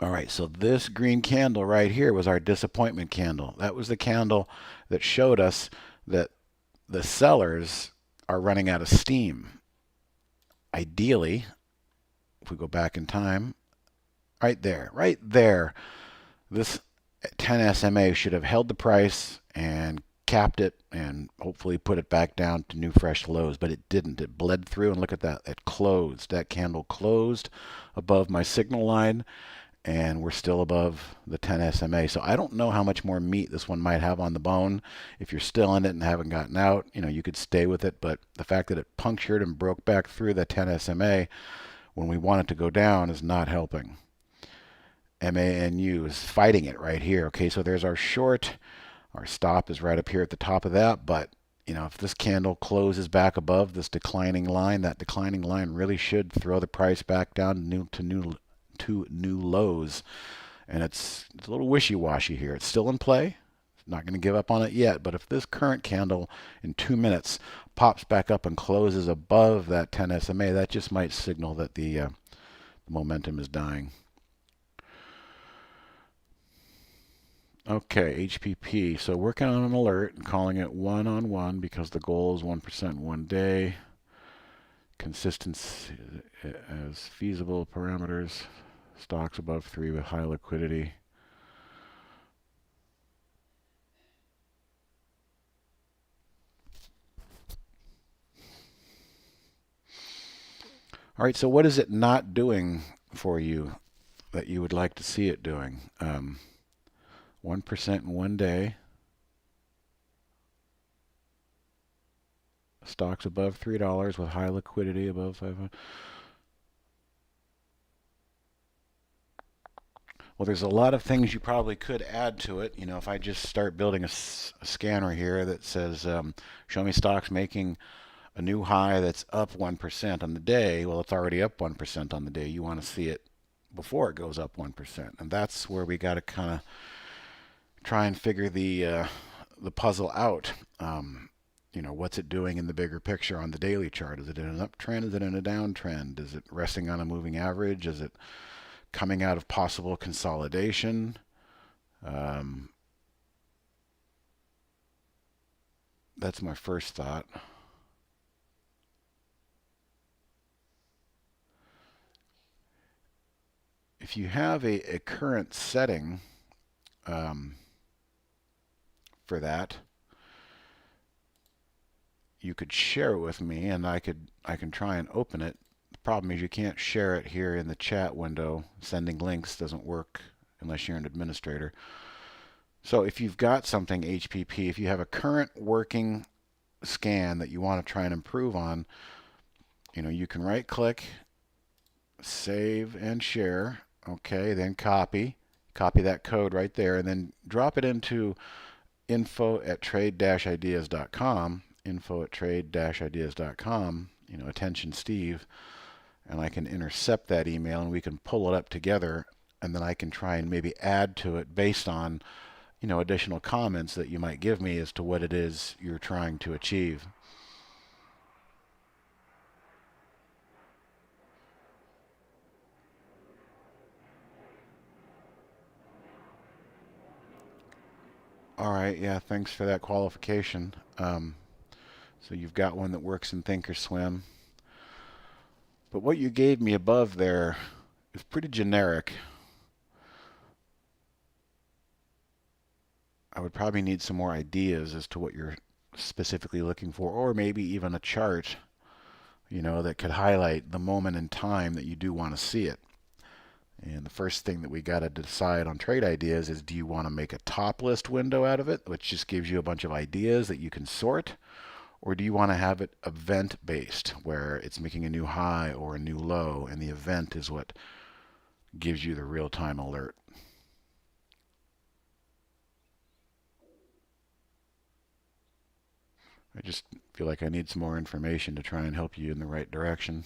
All right, so this green candle right here was our disappointment candle. That was the candle that showed us that the sellers are running out of steam. Ideally, if we go back in time, right there, this 10 SMA should have held the price and capped it and hopefully put it back down to new fresh lows, but it didn't. It bled through, and look at that. It closed. That candle closed above my signal line, and we're still above the 10 SMA. So I don't know how much more meat this one might have on the bone. If you're still in it and haven't gotten out, you could stay with it, but the fact that it punctured and broke back through the 10 SMA when we want it to go down is not helping. MANU is fighting it right here. Okay, so there's our short. Our stop is right up here at the top of that. But, if this candle closes back above this declining line, that declining line really should throw the price back down to new lows. And it's a little wishy-washy here. It's still in play. Not going to give up on it yet. But if this current candle in 2 minutes pops back up and closes above that 10 SMA, that just might signal that the momentum is dying. Okay, HPP. So working on an alert and calling it one-on-one because the goal is 1% one day. Consistency as feasible parameters. Stocks above 3 with high liquidity. All right, so what is it not doing for you that you would like to see it doing? 1% in one day. Stocks above $3 with high liquidity above 500. Well, there's a lot of things you probably could add to it. If I just start building a scanner here that says, show me stocks making a new high that's up 1% on the day. Well, it's already up 1% on the day. You want to see it before it goes up 1%. And that's where we got to kind of try and figure the puzzle out. What's it doing in the bigger picture on the daily chart? Is it in an uptrend? Is it in a downtrend? Is it resting on a moving average? Is it coming out of possible consolidation. That's my first thought. If you have a current setting for that, you could share it with me, and I can try and open it. The problem is you can't share it here in the chat window. Sending links doesn't work unless you're an administrator. So if you've got something HPP, if you have a current working scan that you want to try and improve on, you can right click, save and share. Okay, then copy that code right there, and then drop it into info@trade-ideas.com, info@trade-ideas.com, attention Steve, and I can intercept that email and we can pull it up together, and then I can try and maybe add to it based on, additional comments that you might give me as to what it is you're trying to achieve. All right, yeah, thanks for that qualification. So you've got one that works in Thinkorswim. But what you gave me above there is pretty generic. I would probably need some more ideas as to what you're specifically looking for, or maybe even a chart, that could highlight the moment in time that you do want to see it. And the first thing that we got to decide on trade ideas is, do you want to make a top list window out of it, which just gives you a bunch of ideas that you can sort? Or do you want to have it event based, where it's making a new high or a new low, and the event is what gives you the real time alert? I just feel like I need some more information to try and help you in the right direction.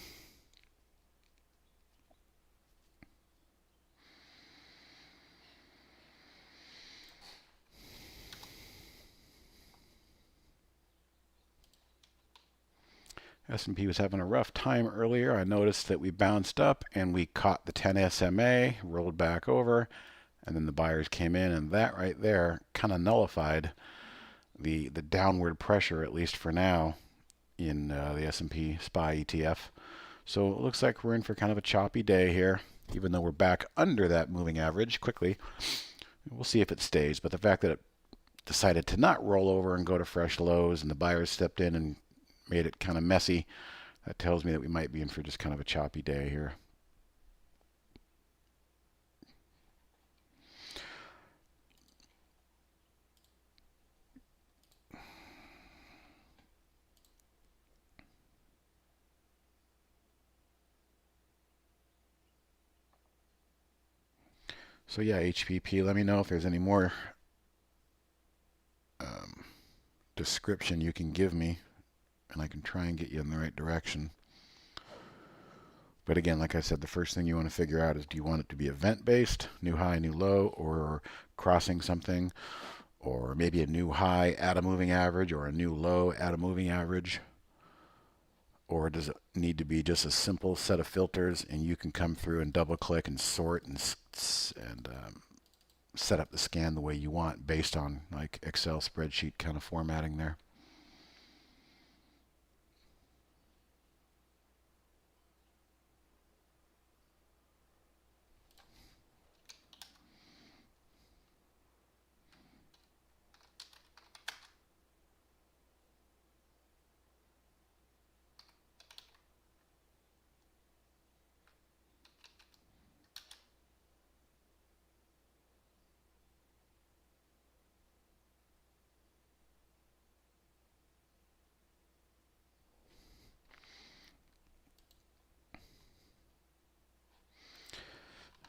S&P was having a rough time earlier. I noticed that we bounced up and we caught the 10 SMA, rolled back over, and then the buyers came in, and that right there kind of nullified the downward pressure, at least for now, in the S&P SPY ETF. So it looks like we're in for kind of a choppy day here, even though we're back under that moving average quickly. We'll see if it stays, but the fact that it decided to not roll over and go to fresh lows, and the buyers stepped in and made it kind of messy, that tells me that we might be in for just kind of a choppy day here. So yeah, HPP, let me know if there's any more description you can give me, and I can try and get you in the right direction. But again, like I said, the first thing you want to figure out is, do you want it to be event-based, new high, new low, or crossing something, or maybe a new high at a moving average, or a new low at a moving average? Or does it need to be just a simple set of filters, and you can come through and double-click and sort and set up the scan the way you want based on like Excel spreadsheet kind of formatting there?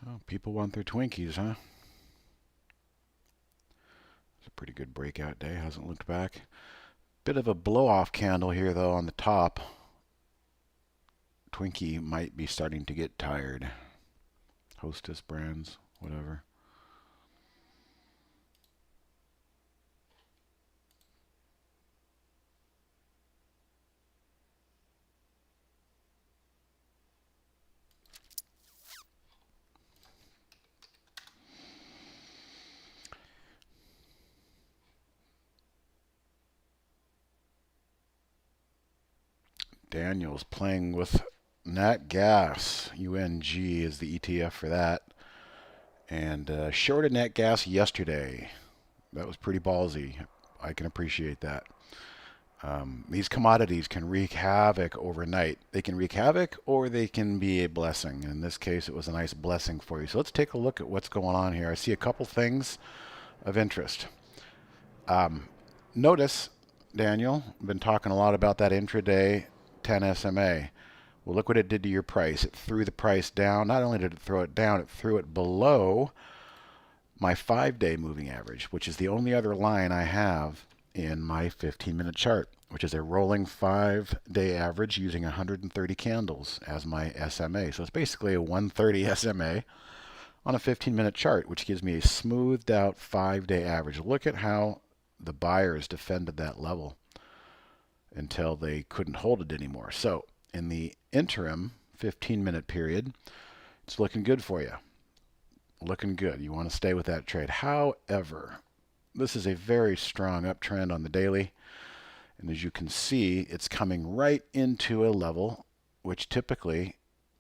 Oh, people want their Twinkies, huh? It's a pretty good breakout day. Hasn't looked back. Bit of a blow-off candle here, though, on the top. Twinkie might be starting to get tired. Hostess brands, whatever. Daniel's playing with Nat Gas. UNG is the ETF for that. And shorted Nat Gas yesterday. That was pretty ballsy. I can appreciate that. These commodities can wreak havoc overnight. They can wreak havoc or they can be a blessing. In this case, it was a nice blessing for you. So let's take a look at what's going on here. I see a couple things of interest. Notice, Daniel, I've been talking a lot about that intraday 10 SMA. Well, look what it did to your price. It threw the price down. Not only did it throw it down, it threw it below my 5-day moving average, which is the only other line I have in my 15-minute chart, which is a rolling 5-day average using 130 candles as my SMA. So it's basically a 130 SMA on a 15-minute chart, which gives me a smoothed out 5-day average. Look at how the buyers defended that level until they couldn't hold it anymore. So in the interim 15-minute period, it's looking good for you. Looking good. You want to stay with that trade. However, this is a very strong uptrend on the daily. And as you can see, it's coming right into a level which typically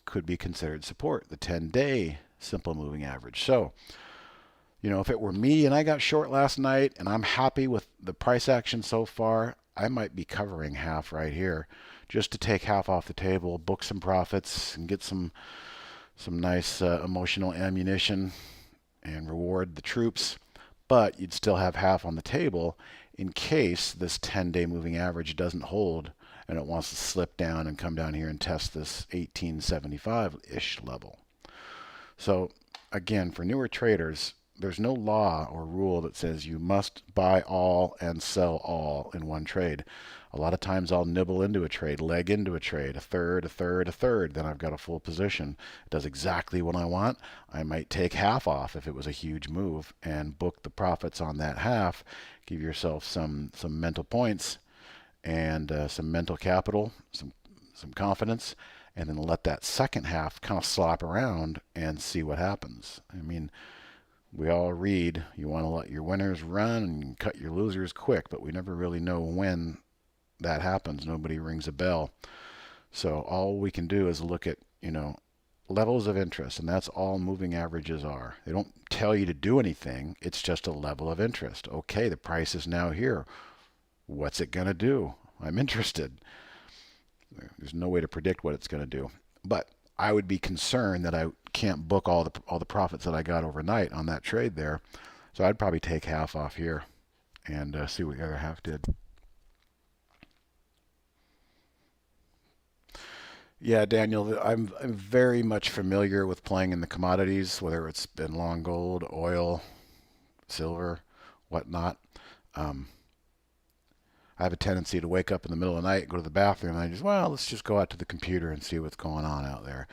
could be considered support, the 10-day simple moving average. So, if it were me and I got short last night and I'm happy with the price action so far, I might be covering half right here just to take half off the table, book some profits, and get some nice emotional ammunition and reward the troops. But you'd still have half on the table in case this 10-day moving average doesn't hold and it wants to slip down and come down here and test this 1875-ish level. So again, for newer traders, there's no law or rule that says you must buy all and sell all in one trade. A lot of times I'll nibble into a trade, leg into a trade, a third, then I've got a full position. It does exactly what I want. I might take half off if it was a huge move and book the profits on that half. Give yourself some mental points and some mental capital, some confidence, and then let that second half kind of slop around and see what happens. I mean, we all read, you want to let your winners run and cut your losers quick, but we never really know when that happens. Nobody rings a bell. So all we can do is look at, levels of interest, and that's all moving averages are. They don't tell you to do anything. It's just a level of interest. Okay, the price is now here. What's it going to do? I'm interested. There's no way to predict what it's going to do. But I would be concerned that I can't book all the profits that I got overnight on that trade there. So I'd probably take half off here and see what the other half did. Yeah, Daniel, I'm very much familiar with playing in the commodities, whether it's been long gold, oil, silver, whatnot. I have a tendency to wake up in the middle of the night, go to the bathroom, and let's just go out to the computer and see what's going on out there.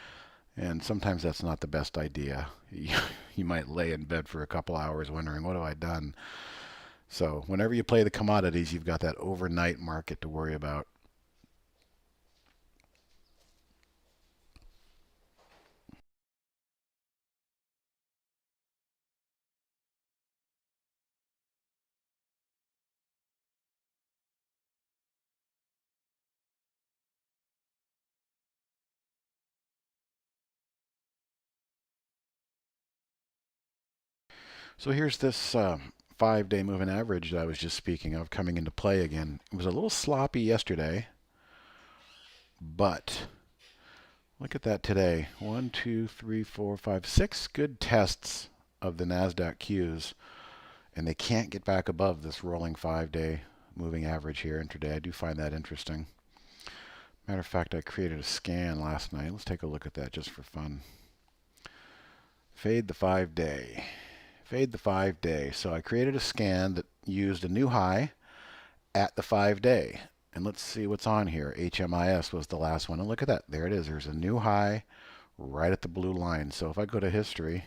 And sometimes that's not the best idea. You might lay in bed for a couple hours wondering, what have I done? So whenever you play the commodities, you've got that overnight market to worry about. So here's this 5-day moving average that I was just speaking of coming into play again. It was a little sloppy yesterday, but look at that today. 1, 2, 3, 4, 5, 6 good tests of the NASDAQ Qs, and they can't get back above this rolling 5-day moving average here intraday. I do find that interesting. Matter of fact, I created a scan last night. Let's take a look at that just for fun. Fade the 5-day. Fade the 5-day. So I created a scan that used a new high at the 5-day. And let's see what's on here. HMIS was the last one. And look at that. There it is. There's a new high right at the blue line. So if I go to history,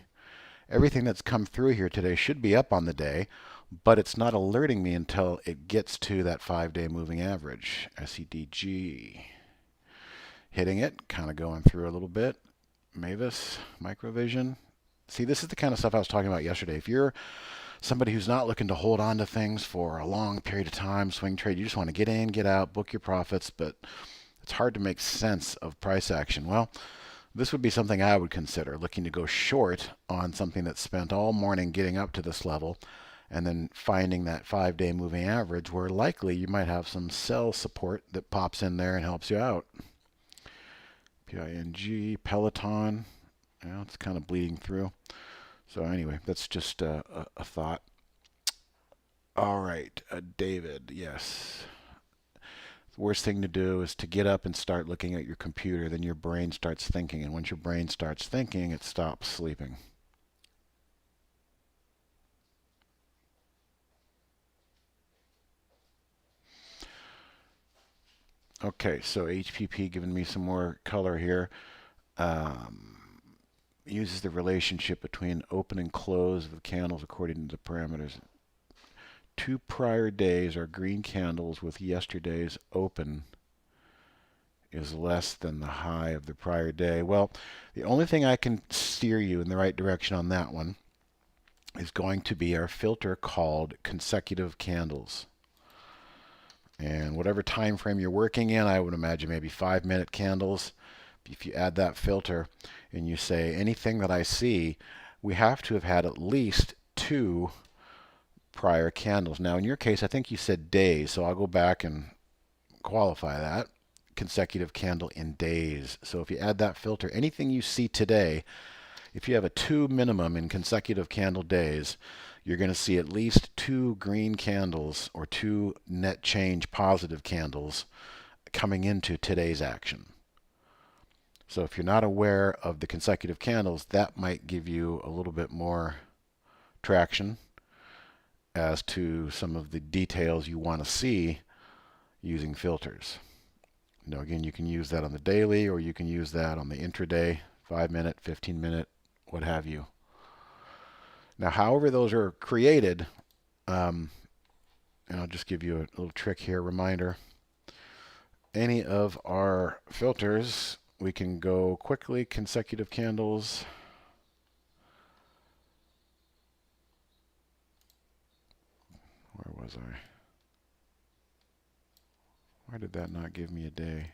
everything that's come through here today should be up on the day, but it's not alerting me until it gets to that 5-day moving average. SEDG. Hitting it, kind of going through a little bit. Mavis, Microvision. See, this is the kind of stuff I was talking about yesterday. If you're somebody who's not looking to hold on to things for a long period of time, swing trade, you just want to get in, get out, book your profits, but It's hard to make sense of price action. Well, this would be something I would consider, looking to go short on something that spent all morning getting up to this level and then finding that 5-day moving average where likely you might have some sell support that pops in there and helps you out. PING, Peloton, it's kind of bleeding through. So anyway, that's just a thought. All right, David, yes. The worst thing to do is to get up and start looking at your computer. Then your brain starts thinking. And once your brain starts thinking, it stops sleeping. Okay, so HPP giving me some more color here. Uses the relationship between open and close of the candles according to the parameters. 2 prior days are green candles with yesterday's open is less than the high of the prior day. Well, the only thing I can steer you in the right direction on that one is going to be our filter called consecutive candles. And whatever time frame you're working in, I would imagine maybe 5-minute candles. If you add that filter and you say anything that I see, we have to have had at least 2 prior candles. Now in your case, I think you said days, so I'll go back and qualify that. Consecutive candle in days. So if you add that filter, anything you see today, if you have a 2 minimum in consecutive candle days, you're going to see at least 2 green candles or 2 net change positive candles coming into today's action. So if you're not aware of the consecutive candles, that might give you a little bit more traction as to some of the details you want to see using filters. Now again, you can use that on the daily or you can use that on the intraday, 5-minute, 15-minute, what have you. Now, however those are created, and I'll just give you a little trick here, reminder. Any of our filters, we can go quickly, consecutive candles. Where was I? Why did that not give me a day?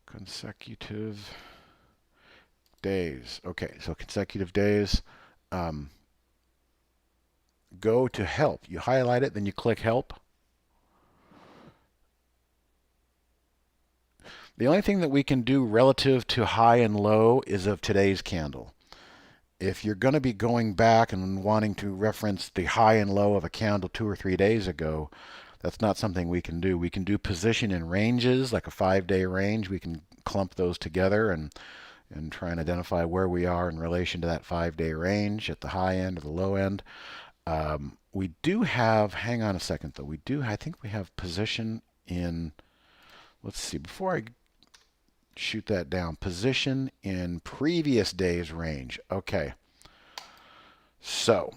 Consecutive days. Okay, so consecutive days. Go to help. You highlight it, then you click help. The only thing that we can do relative to high and low is of today's candle. If you're going to be going back and wanting to reference the high and low of a candle 2 or 3 days ago, that's not something we can do. We can do position in ranges, like a 5-day range. We can clump those together and try and identify where we are in relation to that 5-day range at the high end or the low end. We do have, hang on a second though, I think we have position in, let's see, before I shoot that down, position in previous day's range. Okay. So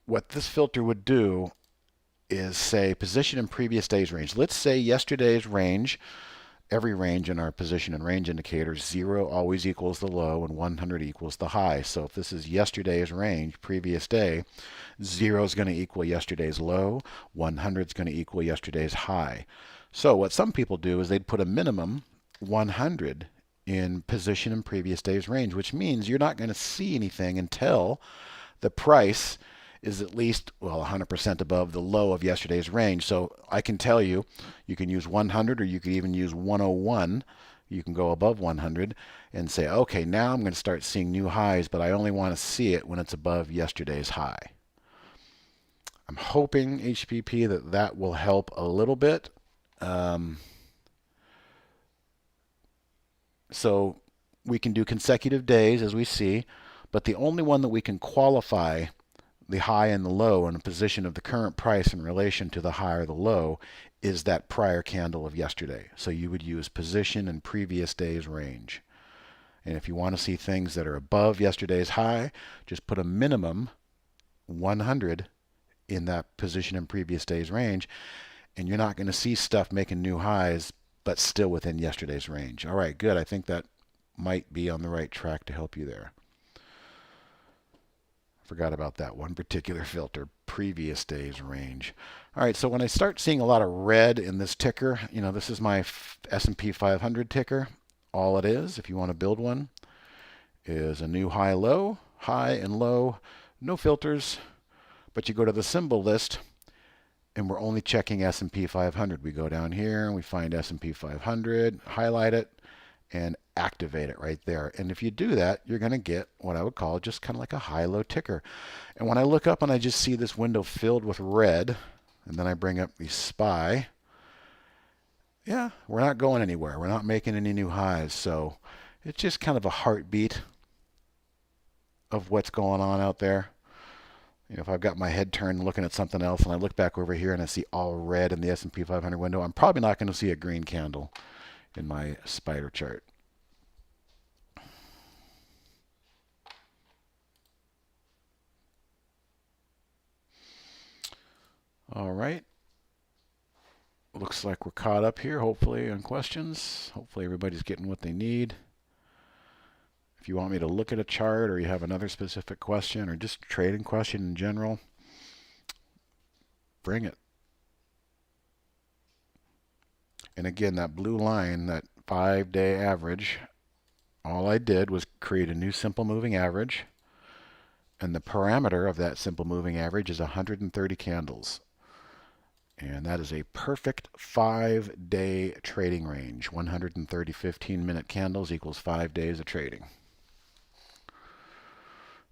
what this filter would do is say position in previous day's range. Let's say yesterday's range, every range in our position and range indicators, 0 always equals the low and 100 equals the high. So if this is yesterday's range, previous day, 0 is going to equal yesterday's low, 100 is going to equal yesterday's high. So what some people do is they'd put a minimum 100 in position in previous day's range, which means you're not going to see anything until the price is at least, well, 100% above the low of yesterday's range. So I can tell you, you can use 100 or you could even use 101. You can go above 100 and say, okay, now I'm going to start seeing new highs, but I only want to see it when it's above yesterday's high. I'm hoping, HPP, that will help a little bit. So we can do consecutive days, as we see, but the only one that we can qualify the high and the low in a position of the current price in relation to the high or the low is that prior candle of yesterday. So you would use position and previous day's range. And if you want to see things that are above yesterday's high, just put a minimum 100 in that position and previous day's range, and you're not going to see stuff making new highs but still within yesterday's range. All right, good. I think that might be on the right track to help you there. Forgot about that one particular filter, previous day's range. All right, so when I start seeing a lot of red in this ticker, this is my S&P 500 ticker. All it is, if you want to build one, is a new high and low, no filters, but you go to the symbol list and we're only checking S&P 500. We go down here and we find S&P 500, highlight it, and activate it right there. And if you do that, you're going to get what I would call just kind of like a high-low ticker. And when I look up and I just see this window filled with red, and then I bring up the SPY, yeah, we're not going anywhere. We're not making any new highs. So it's just kind of a heartbeat of what's going on out there. If I've got my head turned looking at something else and I look back over here and I see all red in the S&P 500 window, I'm probably not going to see a green candle in my spider chart. All right. Looks like we're caught up here, hopefully, on questions. Hopefully everybody's getting what they need. If you want me to look at a chart or you have another specific question or just a trading question in general, bring it. And again, that blue line, that 5-day average, all I did was create a new simple moving average. And the parameter of that simple moving average is 130 candles. And that is a perfect 5-day trading range. 130 15-minute candles equals 5 days of trading.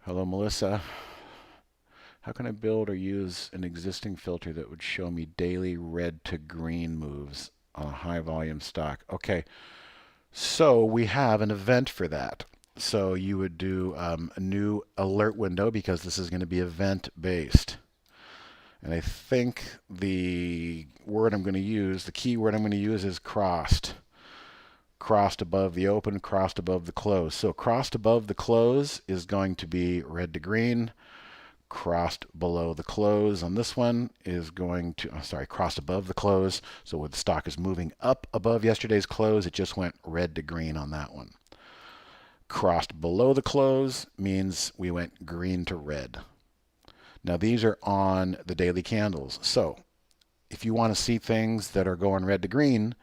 Hello, Melissa. How can I build or use an existing filter that would show me daily red to green moves on a high volume stock? Okay, so we have an event for that. So you would do a new alert window because this is going to be event based. And I think the word I'm going to use, the key word I'm going to use is crossed. Crossed above the open, crossed above the close. So crossed above the close is going to be red to green. Crossed below the close on this one is going to, crossed above the close. So when the stock is moving up above yesterday's close, it just went red to green on that one. Crossed below the close means we went green to red. Now these are on the daily candles. So if you want to see things that are going red to green,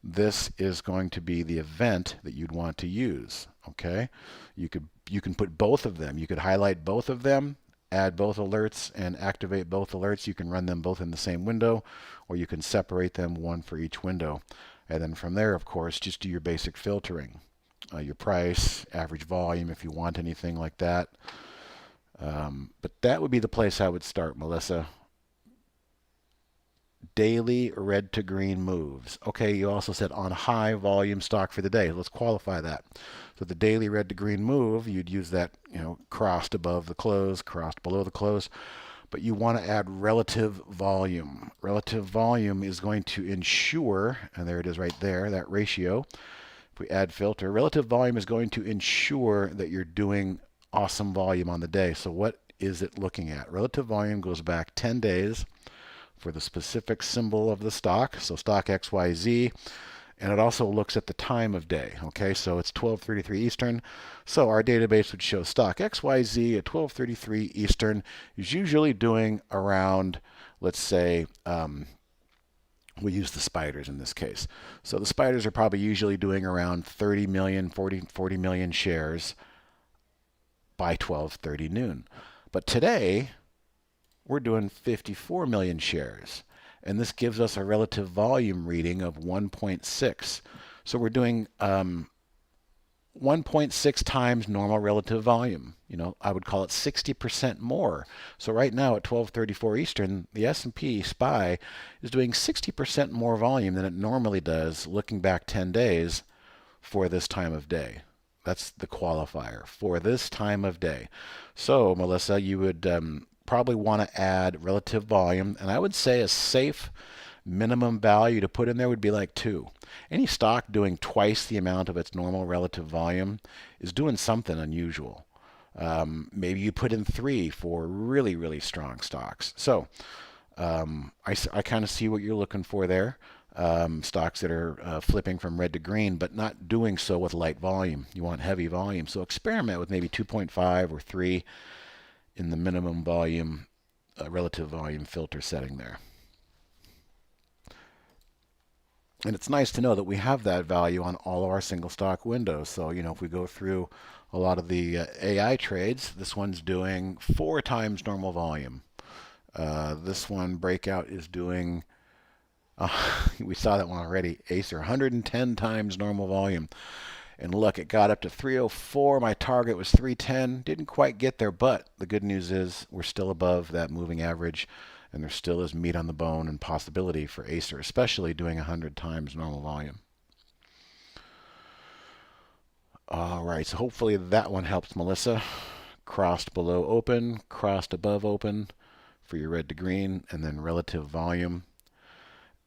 this is going to be the event that you'd want to use. Okay, you can put both of them. You could highlight both of them, add both alerts, and activate both alerts. You can run them both in the same window, or you can separate them, one for each window. And then from there, of course, just do your basic filtering. Your price, average volume, if you want anything like that. But that would be the place I would start, Melissa. Daily red to green moves. Okay, you also said on high volume stock for the day. Let's qualify that. So the daily red to green move, you'd use that, crossed above the close, crossed below the close. But you want to add relative volume. Relative volume is going to ensure, and there it is right there, that ratio. If we add filter, relative volume is going to ensure that you're doing awesome volume on the day. So what is it looking at? Relative volume goes back 10 days for the specific symbol of the stock, so stock XYZ, and it also looks at the time of day. Okay, so it's 12:33 Eastern, so our database would show stock XYZ at 12:33 Eastern is usually doing around, let's say, we use the spiders in this case. So the spiders are probably usually doing around 30 million, 40 million shares by 12:30 noon. But today, we're doing 54 million shares. And this gives us a relative volume reading of 1.6. So we're doing 1.6 times normal relative volume. I would call it 60% more. So right now at 12:34 Eastern, the S&P SPY is doing 60% more volume than it normally does looking back 10 days for this time of day. That's the qualifier, for this time of day. So, Melissa, you would probably want to add relative volume, and I would say a safe minimum value to put in there would be like 2. Any stock doing twice the amount of its normal relative volume is doing something unusual. Maybe you put in 3 for really, really strong stocks. So I kind of see what you're looking for there. Stocks that are flipping from red to green, but not doing so with light volume. You want heavy volume. So experiment with maybe 2.5 or 3. in the minimum volume, relative volume filter setting there. And it's nice to know that we have that value on all of our single stock windows. So, if we go through a lot of the AI trades, this one's doing 4 times normal volume. This one breakout is doing, we saw that one already, Acer, 110 times normal volume. And look, it got up to 304. My target was 310. Didn't quite get there, but the good news is we're still above that moving average, and there still is meat on the bone and possibility for Acer, especially doing 100 times normal volume. All right, so hopefully that one helps, Melissa. Crossed below open, crossed above open for your red to green, and then relative volume.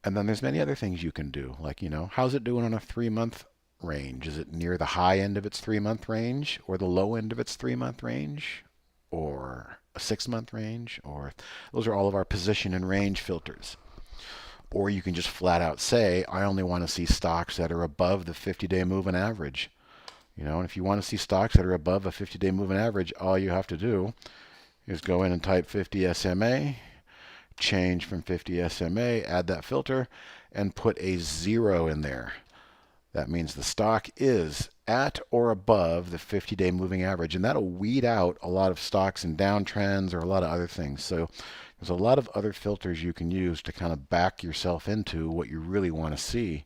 And then there's many other things you can do, like, how's it doing on a 3-month range? Is it near the high end of its 3-month range, or the low end of its 3-month range, or a 6-month range? Or those are all of our position and range filters. Or you can just flat out say, I only want to see stocks that are above the 50-day moving average. And if you want to see stocks that are above a 50-day moving average, all you have to do is go in and type 50 SMA, change from 50 SMA, add that filter, and put a 0 in there. That means the stock is at or above the 50-day moving average, and that'll weed out a lot of stocks in downtrends or a lot of other things. So there's a lot of other filters you can use to kind of back yourself into what you really want to see.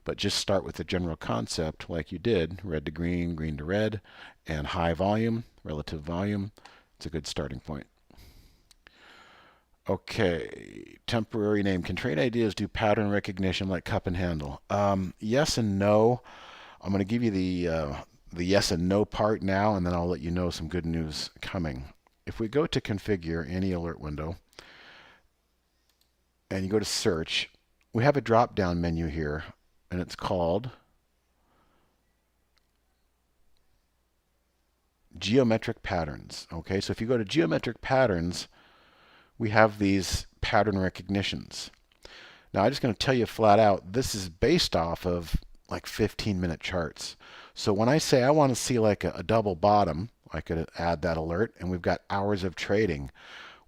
But just start with the general concept like you did, red to green, green to red, and high volume, relative volume. It's a good starting point. Okay, temporary name. Can trade ideas do pattern recognition like cup and handle? Yes and no. I'm going to give you the yes and no part now, and then I'll let you know some good news coming. If we go to configure any alert window, and you go to search, we have a drop-down menu here, and it's called geometric patterns. Okay, so if you go to geometric patterns, we have these pattern recognitions. Now, I'm just going to tell you flat out, this is based off of like 15-minute charts. So when I say I want to see like a double bottom, I could add that alert, and we've got hours of trading.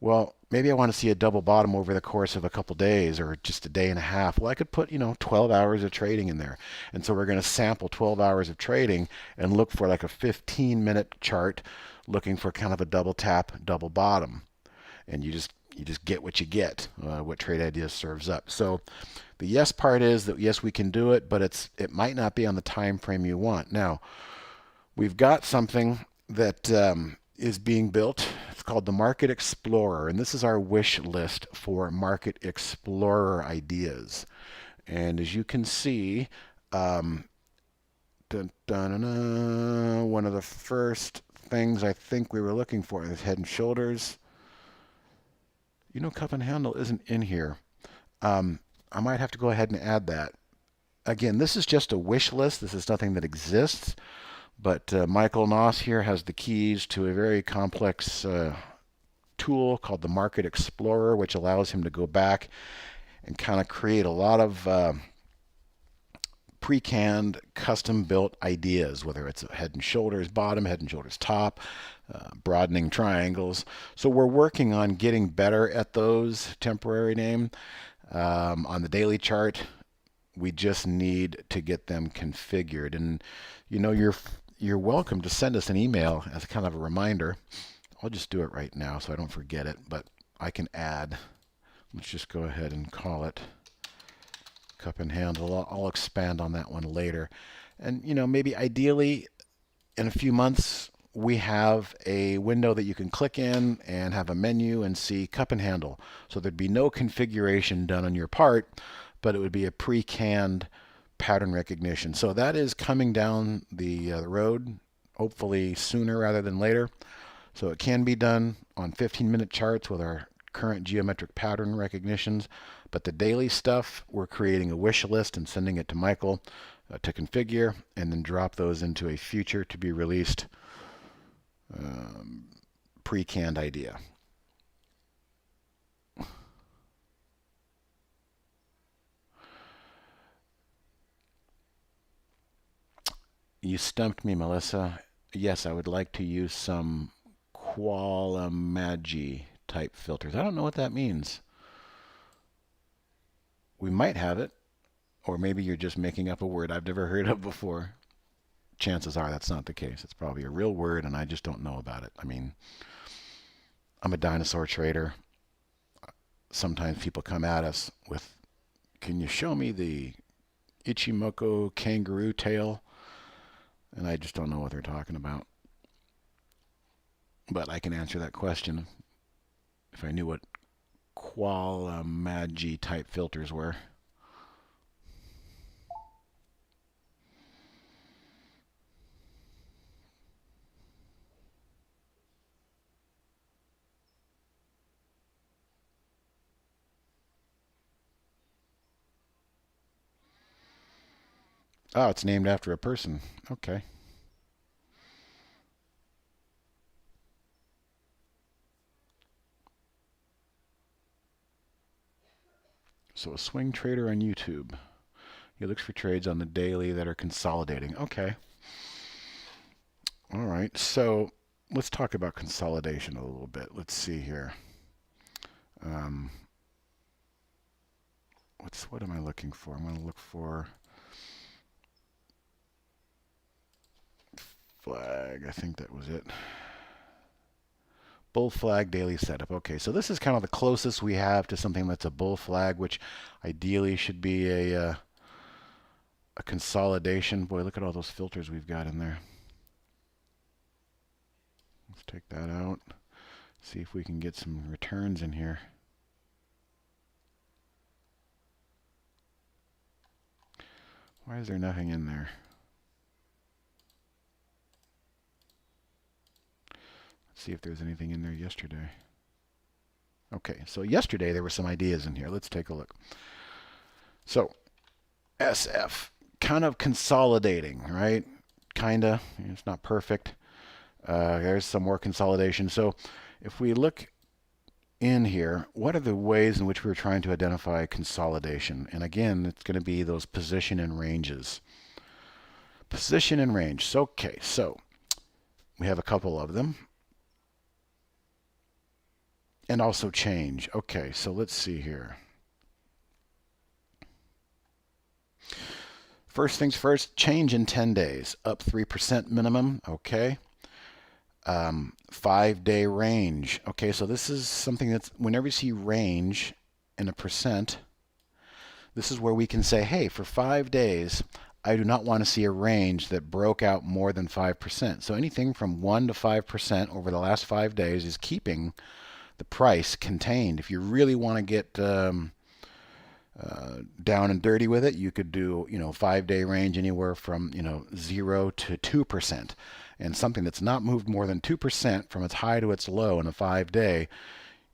Well, maybe I want to see a double bottom over the course of a couple days or just a day and a half. Well, I could put, 12 hours of trading in there. And so we're going to sample 12 hours of trading and look for like a 15-minute chart looking for kind of a double tap, double bottom. And you just get what you get, what Trade Ideas serves up. So the yes part is that yes, we can do it, but it might not be on the time frame you want. Now, we've got something that is being built. It's called the Market Explorer, and this is our wish list for Market Explorer ideas. And as you can see, one of the first things I think we were looking for is Head and Shoulders. Cup and handle isn't in here. I might have to go ahead and add that. Again, this is just a wish list. This is nothing that exists. But Michael Noss here has the keys to a very complex tool called the Market Explorer, which allows him to go back and kind of create a lot of pre-canned, custom-built ideas, whether it's a Head and Shoulders bottom, Head and Shoulders top, broadening triangles. So we're working on getting better at those temporary name. On the daily chart, we just need to get them configured. And you're welcome to send us an email as a kind of a reminder. I'll just do it right now so I don't forget it, but I can add. Let's just go ahead and call it cup and handle. I'll expand on that one later. And maybe ideally in a few months we have a window that you can click in and have a menu and see cup and handle. So there'd be no configuration done on your part, but it would be a pre-canned pattern recognition. So that is coming down the road, hopefully sooner rather than later. So it can be done on 15-minute charts with our current geometric pattern recognitions. But the daily stuff, we're creating a wish list and sending it to Michael to configure, and then drop those into a future to be released pre-canned idea. You stumped me, Melissa. Yes, I would like to use some qualamagi type filters. I don't know what that means. We might have it, or maybe you're just making up a word I've never heard of before. Chances are that's not the case. It's probably a real word and I just don't know about it. I mean, I'm a dinosaur trader. Sometimes people come at us with, can you show me the Ichimoku kangaroo tail? And I just don't know what they're talking about. But I can answer that question if I knew what qualamagi type filters were. Oh, it's named after a person. Okay. So a swing trader on YouTube. He looks for trades on the daily that are consolidating. Okay. All right. So let's talk about consolidation a little bit. Let's see here. What am I looking for? I'm going to look for flag. I think that was it. Bull flag daily setup. Okay, so this is kind of the closest we have to something that's a bull flag, which ideally should be a consolidation. Boy, look at all those filters we've got in there. Let's take that out. See if we can get some returns in here. Why is there nothing in there? Let's see if there's anything in there yesterday. Okay, so yesterday there were some ideas in here. Let's take a look. So, SF, kind of consolidating, right? Kinda. It's not perfect. There's some more consolidation. So, if we look in here, what are the ways in which we're trying to identify consolidation? And again, it's going to be those position and ranges. Position and range. So, okay, so we have a couple of them. And also change. Okay, so let's see here. First things first, change in 10 days. Up 3% minimum. Okay. 5-day range. Okay, so this is something that's, whenever you see range in a percent, this is where we can say, hey, for 5 days, I do not want to see a range that broke out more than 5%. So anything from 1 to 5% over the last 5 days is keeping the price contained. If you really want to get down and dirty with it, you could do 5-day range anywhere from 0 to 2%, and something that's not moved more than 2% from its high to its low in a 5-day,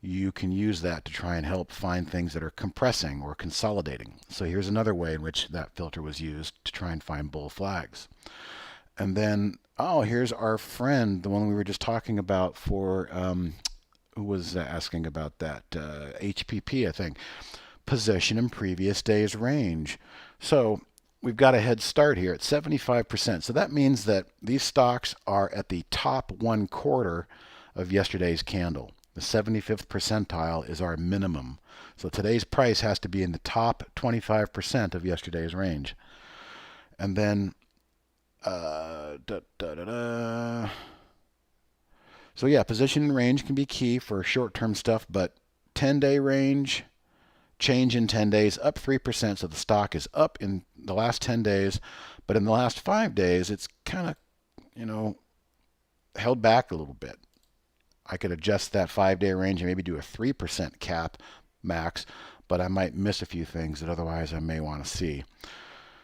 you can use that to try and help find things that are compressing or consolidating. So here's another way in which that filter was used to try and find bull flags. And then here's our friend, the one we were just talking about for who was asking about that HPP, I think. Position in previous day's range. So we've got a head start here at 75%. So that means that these stocks are at the top 1/4 of yesterday's candle. The 75th percentile is our minimum. So today's price has to be in the top 25% of yesterday's range. And then so yeah, position and range can be key for short-term stuff, but 10-day range, change in 10 days, up 3%. So the stock is up in the last 10 days, but in the last 5 days, it's kind of, held back a little bit. I could adjust that 5-day range and maybe do a 3% cap max, but I might miss a few things that otherwise I may want to see.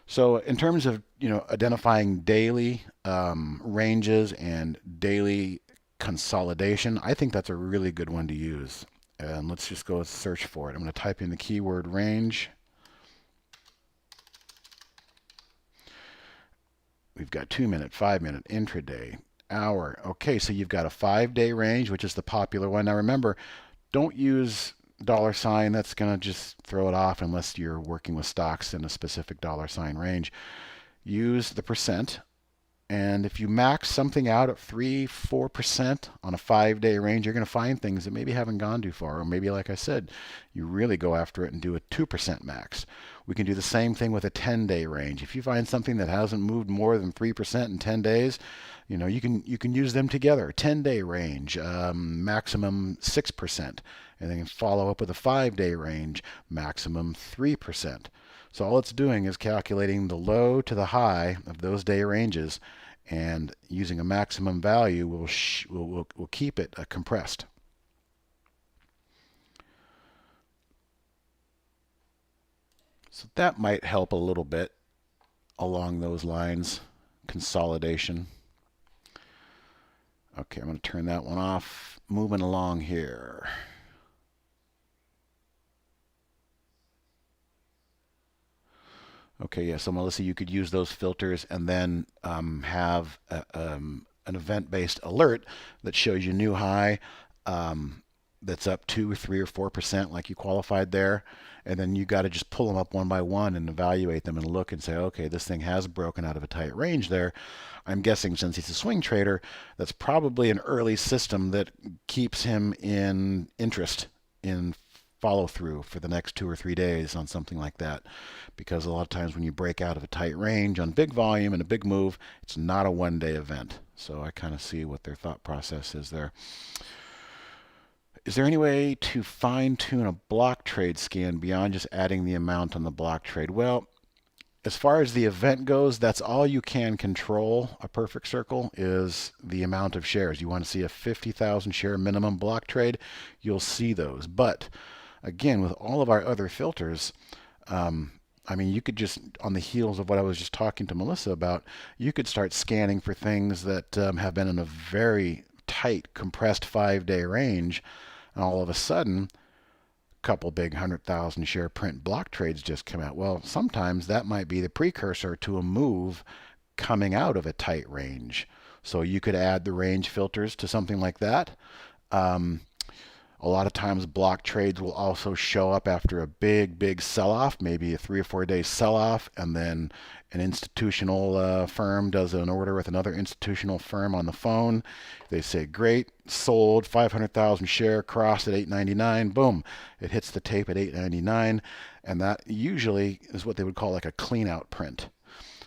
So in terms of, identifying daily ranges and daily consolidation, I think that's a really good one to use. And let's just go search for it. I'm going to type in the keyword range. We've got 2-minute, 5-minute, intraday, hour. Okay, so you've got a 5-day range, which is the popular one. Now remember, don't use $sign. That's going to just throw it off unless you're working with stocks in a specific $sign range. Use the percent. And if you max something out at 3-4% on a 5-day range, you're going to find things that maybe haven't gone too far. Or maybe, like I said, you really go after it and do a 2% max. We can do the same thing with a 10-day range. If you find something that hasn't moved more than 3% in 10 days, you can use them together. 10-day range, maximum 6%. And then follow up with a 5-day range, maximum 3%. So all it's doing is calculating the low to the high of those day ranges, and using a maximum value will keep it compressed. So that might help a little bit along those lines. Consolidation. Okay, I'm going to turn that one off. Moving along here. Okay, yeah, so Melissa, you could use those filters and then have an event-based alert that shows you new high that's up 2 or 3 or 4% like you qualified there. And then you got to just pull them up one by one and evaluate them and look and say, okay, this thing has broken out of a tight range there. I'm guessing since he's a swing trader, that's probably an early system that keeps him in interest in follow through for the next 2 or 3 days on something like that. Because a lot of times when you break out of a tight range on big volume and a big move, it's not a one-day event. So I kind of see what their thought process is there. Is there any way to fine-tune a block trade scan beyond just adding the amount on the block trade? Well, as far as the event goes, that's all you can control. A perfect circle is the amount of shares. You want to see a 50,000 share minimum block trade, you'll see those. But again, with all of our other filters, I mean, you could just, on the heels of what I was just talking to Melissa about, you could start scanning for things that have been in a very tight, compressed 5-day range, and all of a sudden, a couple big 100,000 share print block trades just come out. Well, sometimes that might be the precursor to a move coming out of a tight range. So you could add the range filters to something like that. A lot of times block trades will also show up after a big sell-off, maybe a 3 or 4 day sell-off, and then an institutional firm does an order with another institutional firm on the phone. They say, great, sold, 500,000 share, crossed at 8.99, boom, it hits the tape at 8.99, and that usually is what they would call like a clean out print.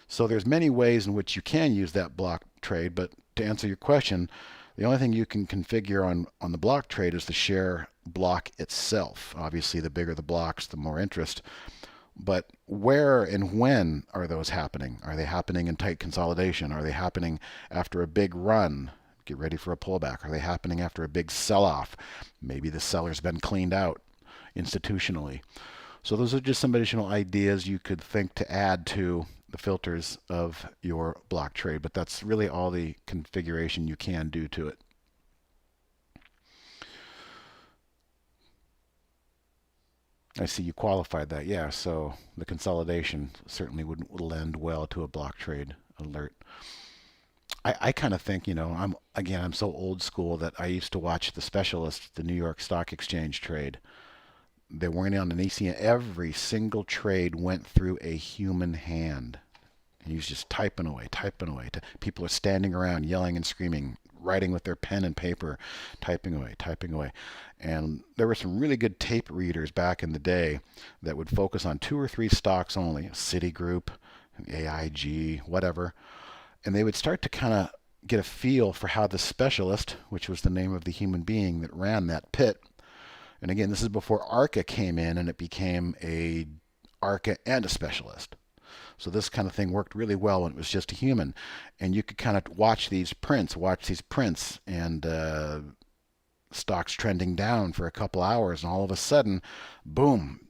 So there's many ways in which you can use that block trade, but to answer your question, the only thing you can configure on the block trade is the share block itself. Obviously, the bigger the blocks, the more interest. But where and when are those happening? Are they happening in tight consolidation? Are they happening after a big run? Get ready for a pullback. Are they happening after a big sell-off? Maybe the seller's been cleaned out institutionally. So those are just some additional ideas you could think to add to the filters of your block trade, but that's really all the configuration you can do to it. I see you qualified that. Yeah, so the consolidation certainly would lend well to a block trade alert. I kind of think, I'm so old school that I used to watch the specialist, the New York Stock Exchange trade. They weren't on an ECN. Every single trade went through a human hand. And he was just typing away, typing away. People are standing around yelling and screaming, writing with their pen and paper, typing away, typing away. And there were some really good tape readers back in the day that would focus on 2 or 3 stocks only, Citigroup, AIG, whatever. And they would start to kind of get a feel for how the specialist, which was the name of the human being that ran that pit, and again, this is before ARCA came in and it became a ARCA and a specialist. So this kind of thing worked really well when it was just a human. And you could kind of watch these prints, and stocks trending down for a couple hours, and all of a sudden, boom,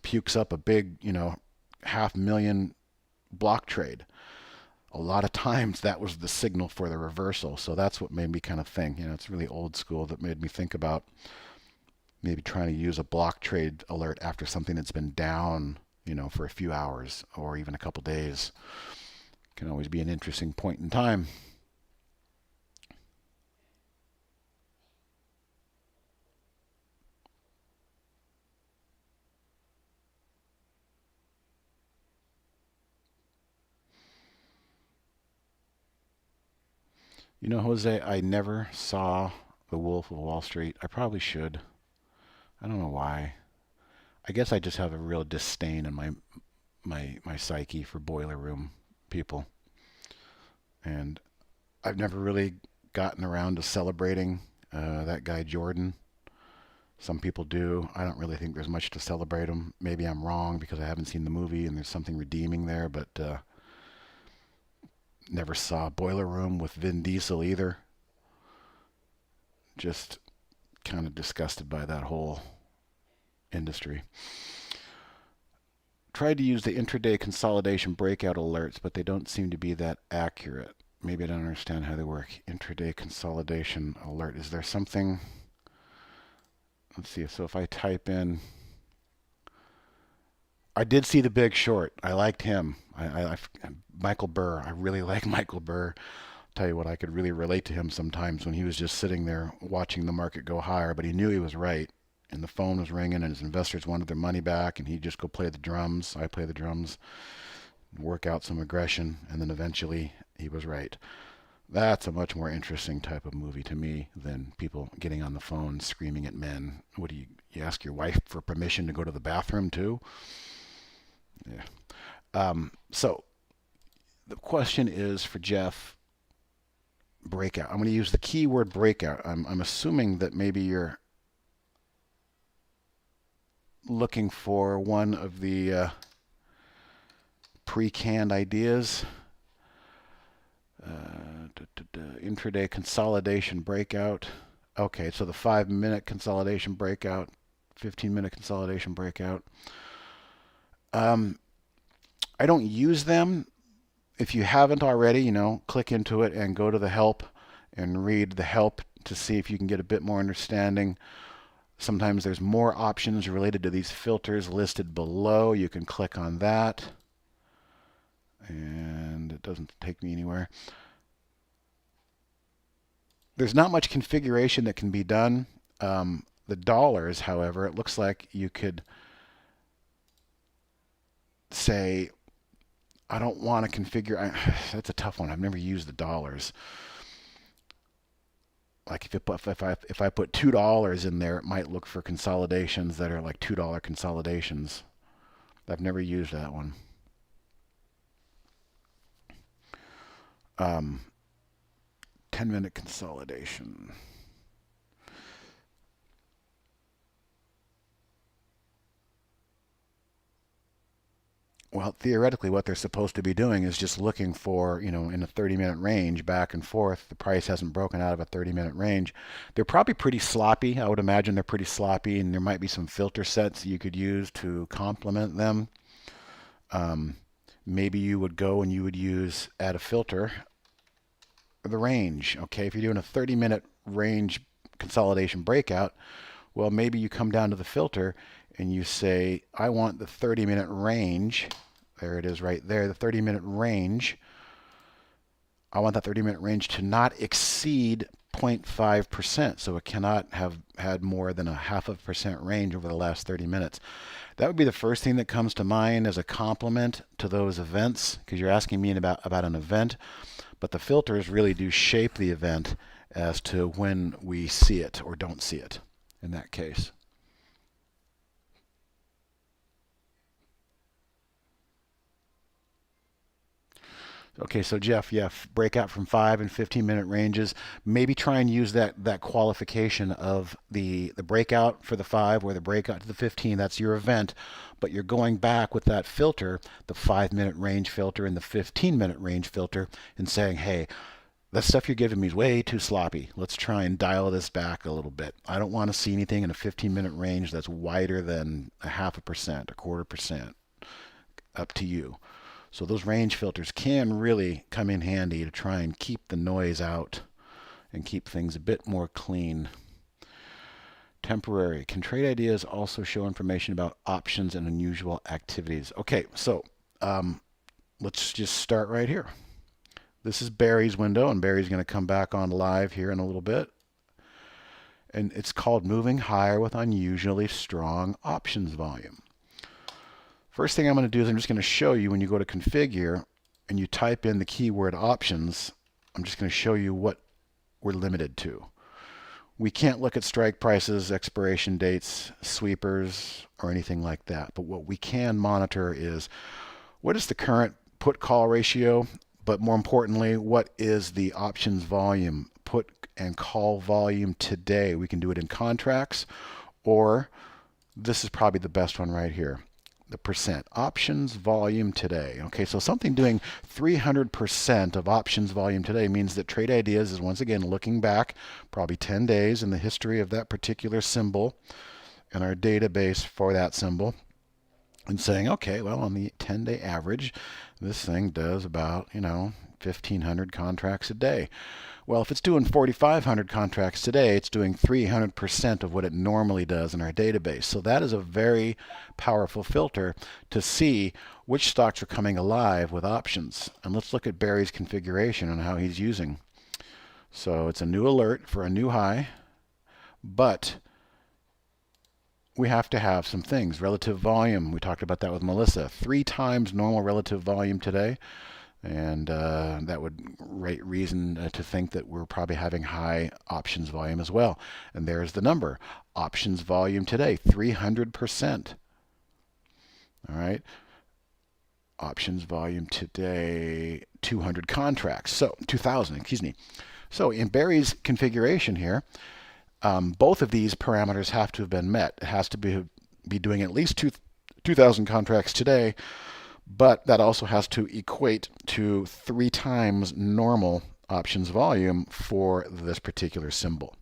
pukes up a big, 500,000 block trade. A lot of times that was the signal for the reversal. So that's what made me kind of think, it's really old school that made me think about maybe trying to use a block trade alert after something that's been down, for a few hours or even a couple days. Can always be an interesting point in time. You know, Jose, I never saw The Wolf of Wall Street. I probably should. I don't know why. I guess I just have a real disdain in my psyche for boiler room people. And I've never really gotten around to celebrating that guy Jordan. Some people do. I don't really think there's much to celebrate him. Maybe I'm wrong because I haven't seen the movie and there's something redeeming there, but never saw Boiler Room with Vin Diesel either. Just kind of disgusted by that whole industry. Tried to use the intraday consolidation breakout alerts, but they don't seem to be that accurate. Maybe I don't understand how they work. Intraday consolidation alert. Is there something? Let's see. So if I type in, I did see The Big Short. I liked him. Michael Burr. I really like Michael Burr. Tell you what, I could really relate to him sometimes when he was just sitting there watching the market go higher, but he knew he was right. And the phone was ringing, and his investors wanted their money back, and he'd just go play the drums. I play the drums, work out some aggression, and then eventually he was right. That's a much more interesting type of movie to me than people getting on the phone screaming at men. What do you ask your wife for permission to go to the bathroom too? Yeah. So the question is for Jeff, breakout. I'm going to use the keyword breakout. I'm assuming that maybe you're looking for one of the pre-canned ideas. Intraday consolidation breakout. Okay, so the 5-minute consolidation breakout, 15-minute consolidation breakout. I don't use them. If you haven't already, click into it and go to the help and read the help to see if you can get a bit more understanding. Sometimes there's more options related to these filters listed below. You can click on that. And it doesn't take me anywhere. There's not much configuration that can be done. The dollars, however, it looks like you could say, I don't want to configure. That's a tough one. I've never used the dollars. Like if I put $2 in there, it might look for consolidations that are like $2 consolidations. I've never used that one. 10-minute consolidation. Well, theoretically, what they're supposed to be doing is just looking for, in a 30-minute range back and forth. The price hasn't broken out of a 30-minute range. They're probably pretty sloppy. I would imagine they're pretty sloppy, and there might be some filter sets you could use to complement them. Maybe you would go and you would add a filter, the range. Okay, if you're doing a 30-minute range consolidation breakout, well, maybe you come down to the filter and you say, I want the 30-minute range. There it is right there, the 30-minute range. I want that 30-minute range to not exceed 0.5%, so it cannot have had more than a 0.5% range over the last 30 minutes. That would be the first thing that comes to mind as a complement to those events, because you're asking me about an event, but the filters really do shape the event as to when we see it or don't see it in that case. Okay, so Jeff, yeah, breakout from 5 and 15-minute ranges. Maybe try and use that qualification of the breakout for the 5 or the breakout to the 15. That's your event, but you're going back with that filter, the 5-minute range filter and the 15-minute range filter, and saying, hey, that stuff you're giving me is way too sloppy. Let's try and dial this back a little bit. I don't want to see anything in a 15-minute range that's wider than 0.5%, 0.25%. Up to you. So those range filters can really come in handy to try and keep the noise out and keep things a bit more clean. Temporary. Can trade ideas also show information about options and unusual activities? Okay, so let's just start right here. This is Barry's window, and Barry's going to come back on live here in a little bit. And it's called Moving Higher with Unusually Strong Options Volume. First thing I'm going to do is I'm just going to show you when you go to configure and you type in the keyword options, I'm just going to show you what we're limited to. We can't look at strike prices, expiration dates, sweepers, or anything like that. But what we can monitor is what is the current put-call ratio, but more importantly, what is the options volume, put and call volume today. We can do it in contracts, or this is probably the best one right here, the percent options volume today. Okay, so something doing 300% of options volume today means that Trade Ideas is once again looking back probably 10 days in the history of that particular symbol and our database for that symbol and saying, okay, well, on the 10-day average, this thing does about, 1,500 contracts a day. Well, if it's doing 4,500 contracts today, it's doing 300% of what it normally does in our database. So that is a very powerful filter to see which stocks are coming alive with options. And let's look at Barry's configuration and how he's using. So it's a new alert for a new high, but we have to have some things. Relative volume, we talked about that with Melissa. 3 times normal relative volume today. And that would reason to think that we're probably having high options volume as well. And there's the number. Options volume today, 300%. All right. Options volume today, 200 contracts. So 2,000, excuse me. So in Barry's configuration here, both of these parameters have to have been met. It has to be doing at least 2,000 contracts today, but that also has to equate to 3 times normal options volume for this particular symbol.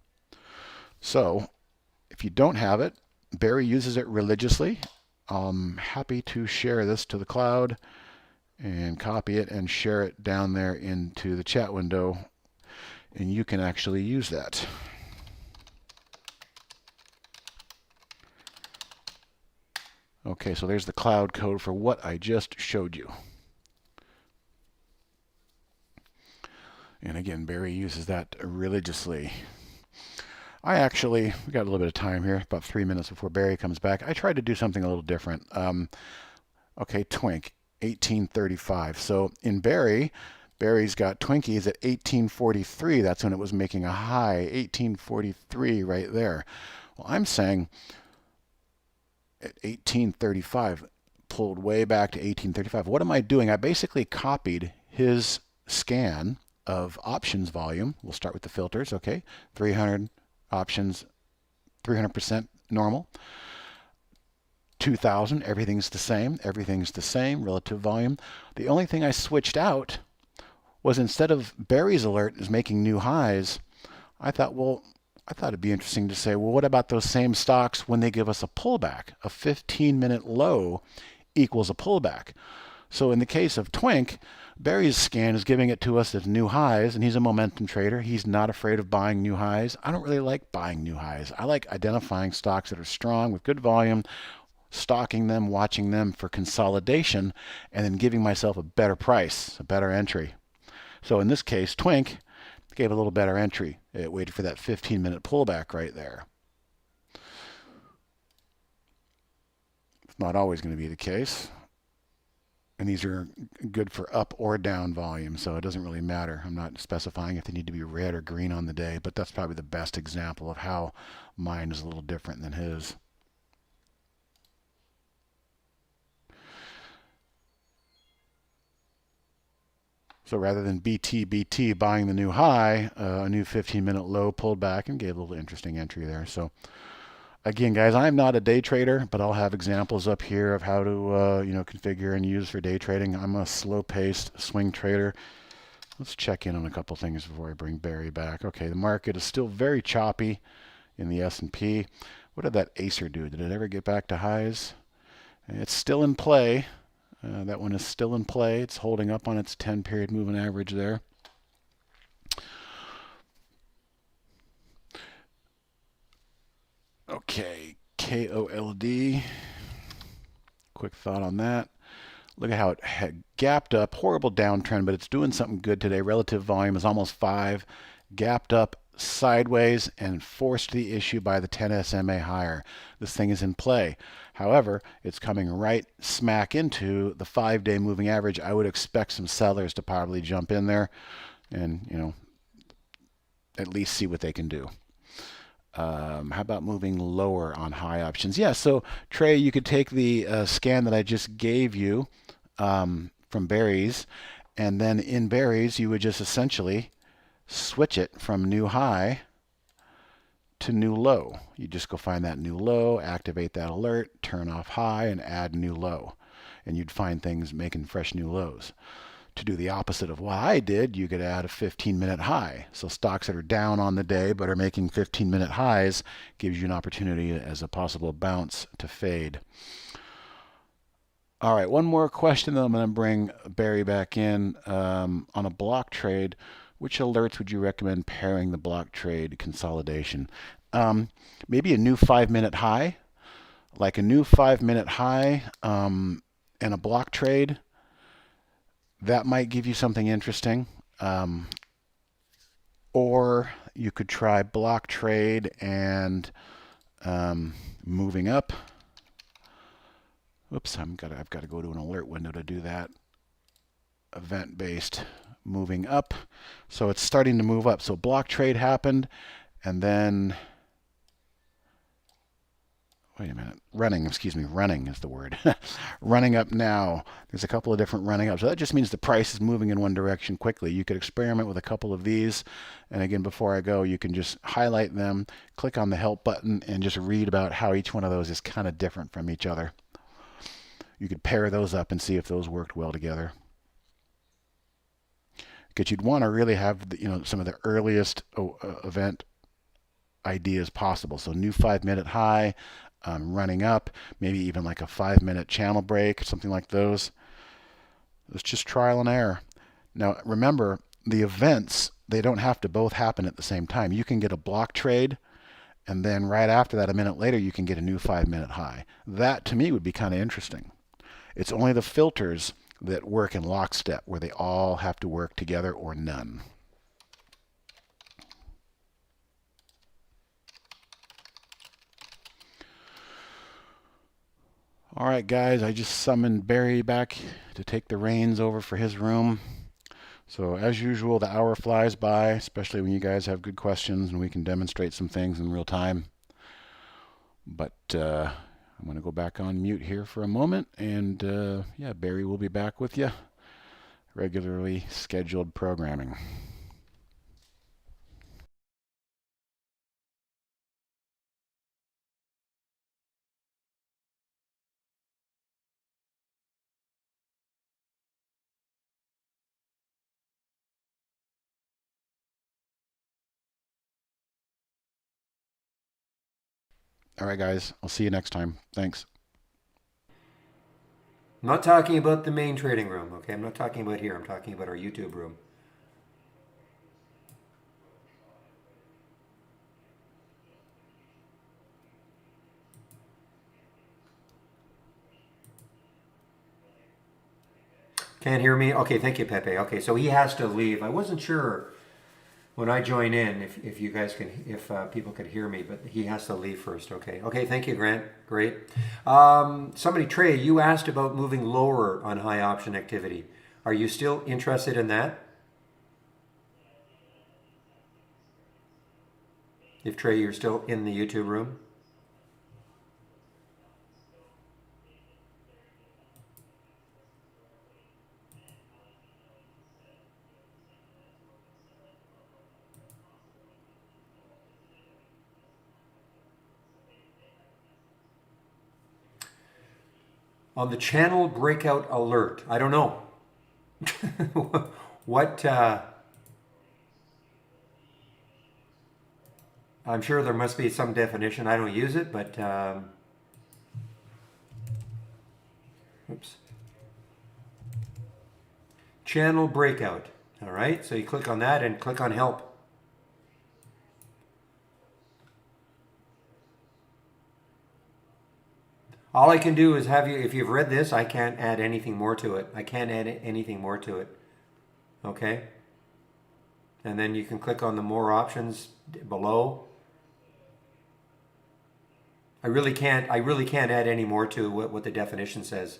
So if you don't have it, Barry uses it religiously. I'm happy to share this to the cloud and copy it and share it down there into the chat window, and you can actually use that. Okay, so there's the cloud code for what I just showed you. And again, Barry uses that religiously. We got a little bit of time here, about 3 minutes before Barry comes back. I tried to do something a little different. Okay, Twink, 1835. So in Barry's got Twinkies at 1843. That's when it was making a high, 1843 right there. Well, I'm saying at 1835, pulled way back to 1835. What am I doing? I basically copied his scan of options volume. We'll start with the filters, okay? 300 options, 300% normal. 2,000, everything's the same, relative volume. The only thing I switched out was instead of Barry's alert is making new highs, I thought it'd be interesting to say, well, what about those same stocks when they give us a pullback? A 15-minute low equals a pullback. So in the case of Twink, Barry's scan is giving it to us as new highs, and he's a momentum trader. He's not afraid of buying new highs. I don't really like buying new highs. I like identifying stocks that are strong with good volume, stalking them, watching them for consolidation, and then giving myself a better price, a better entry. So in this case, Twink gave a little better entry. It waited for that 15-minute pullback right there. It's not always going to be the case. And these are good for up or down volume, so it doesn't really matter. I'm not specifying if they need to be red or green on the day, but that's probably the best example of how mine is a little different than his. So rather than BT buying the new high, a new 15-minute low pulled back and gave a little interesting entry there. So again, guys, I'm not a day trader, but I'll have examples up here of how to configure and use for day trading. I'm a slow-paced swing trader. Let's check in on a couple things before I bring Barry back. Okay, the market is still very choppy in the S&P. What did that Acer do? Did it ever get back to highs? It's still in play. That one is still in play. It's holding up on its 10-period moving average there. Okay, KOLD. Quick thought on that. Look at how it had gapped up. Horrible downtrend, but it's doing something good today. Relative volume is almost 5. Gapped up sideways and forced the issue by the 10 SMA higher. This thing is in play. However, it's coming right smack into the 5-day moving average. I would expect some sellers to probably jump in there and, at least see what they can do. How about moving lower on high options? Yeah, so Trey, you could take the scan that I just gave you from berries, and then in berries, you would just essentially switch it from new high to new low. You just go find that new low, activate that alert, turn off high, and add new low. And you'd find things making fresh new lows. To do the opposite of what I did, you could add a 15-minute high. So stocks that are down on the day but are making 15-minute highs gives you an opportunity as a possible bounce to fade. All right, one more question, then I'm going to bring Barry back in. On a block trade, which alerts would you recommend pairing the block trade consolidation? Maybe a new 5-minute high, like a new 5-minute high and a block trade. That might give you something interesting. Or you could try block trade and moving up. Oops, I've got to go to an alert window to do that. Event-based moving up. So it's starting to move up. So block trade happened, and then wait a minute. Running is the word. Running up now. There's a couple of different running up. So that just means the price is moving in one direction quickly. You could experiment with a couple of these. And again, before I go, you can just highlight them, click on the help button, and just read about how each one of those is kind of different from each other. You could pair those up and see if those worked well together. Because you'd want to really have some of the earliest event ideas possible. So new 5-minute high, running up, maybe even like a 5-minute channel break, something like those. It's just trial and error. Now remember, the events, they don't have to both happen at the same time. You can get a block trade, and then right after that, a minute later, you can get a new 5-minute high. That to me would be kind of interesting. It's only the filters that work in lockstep, where they all have to work together or none. All right, guys, I just summoned Barry back to take the reins over for his room. So as usual, the hour flies by, especially when you guys have good questions and we can demonstrate some things in real time. But I'm going to go back on mute here for a moment, and yeah, Barry will be back with you. Regularly scheduled programming. All right, guys, I'll see you next time. Thanks. I'm not talking about the main trading room, okay? I'm not talking about here. I'm talking about our YouTube room. Can't hear me? Okay, thank you, Pepe. Okay, so he has to leave. I wasn't sure when I join in if you guys can, if people could hear me, but he has to leave first. Okay. Okay, thank you, Grant. Great. Somebody, Trey, you asked about moving lower on high option activity. Are you still interested in that? If Trey, you're still in the YouTube room. On the channel breakout alert. I don't know. What, I'm sure there must be some definition. I don't use it, but, oops. Channel breakout. All right, so you click on that and click on help. All I can do is have you, if you've read this, I can't add anything more to it. I can't add anything more to it. Okay? And then you can click on the more options below. I really can't add any more to what the definition says.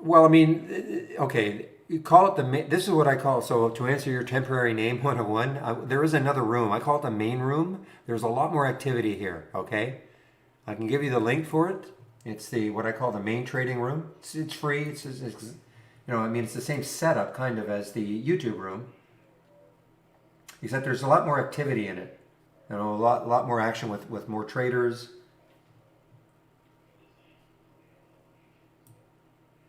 Well, I mean, okay, you call it the this is what I call, so to answer your temporary name 101, there is another room. I call it the main room. There's a lot more activity here, okay? I can give you the link for it. It's the what I call the main trading room. It's free. I mean, it's the same setup kind of as the YouTube room, except there's a lot more activity in it. A lot more action with more traders.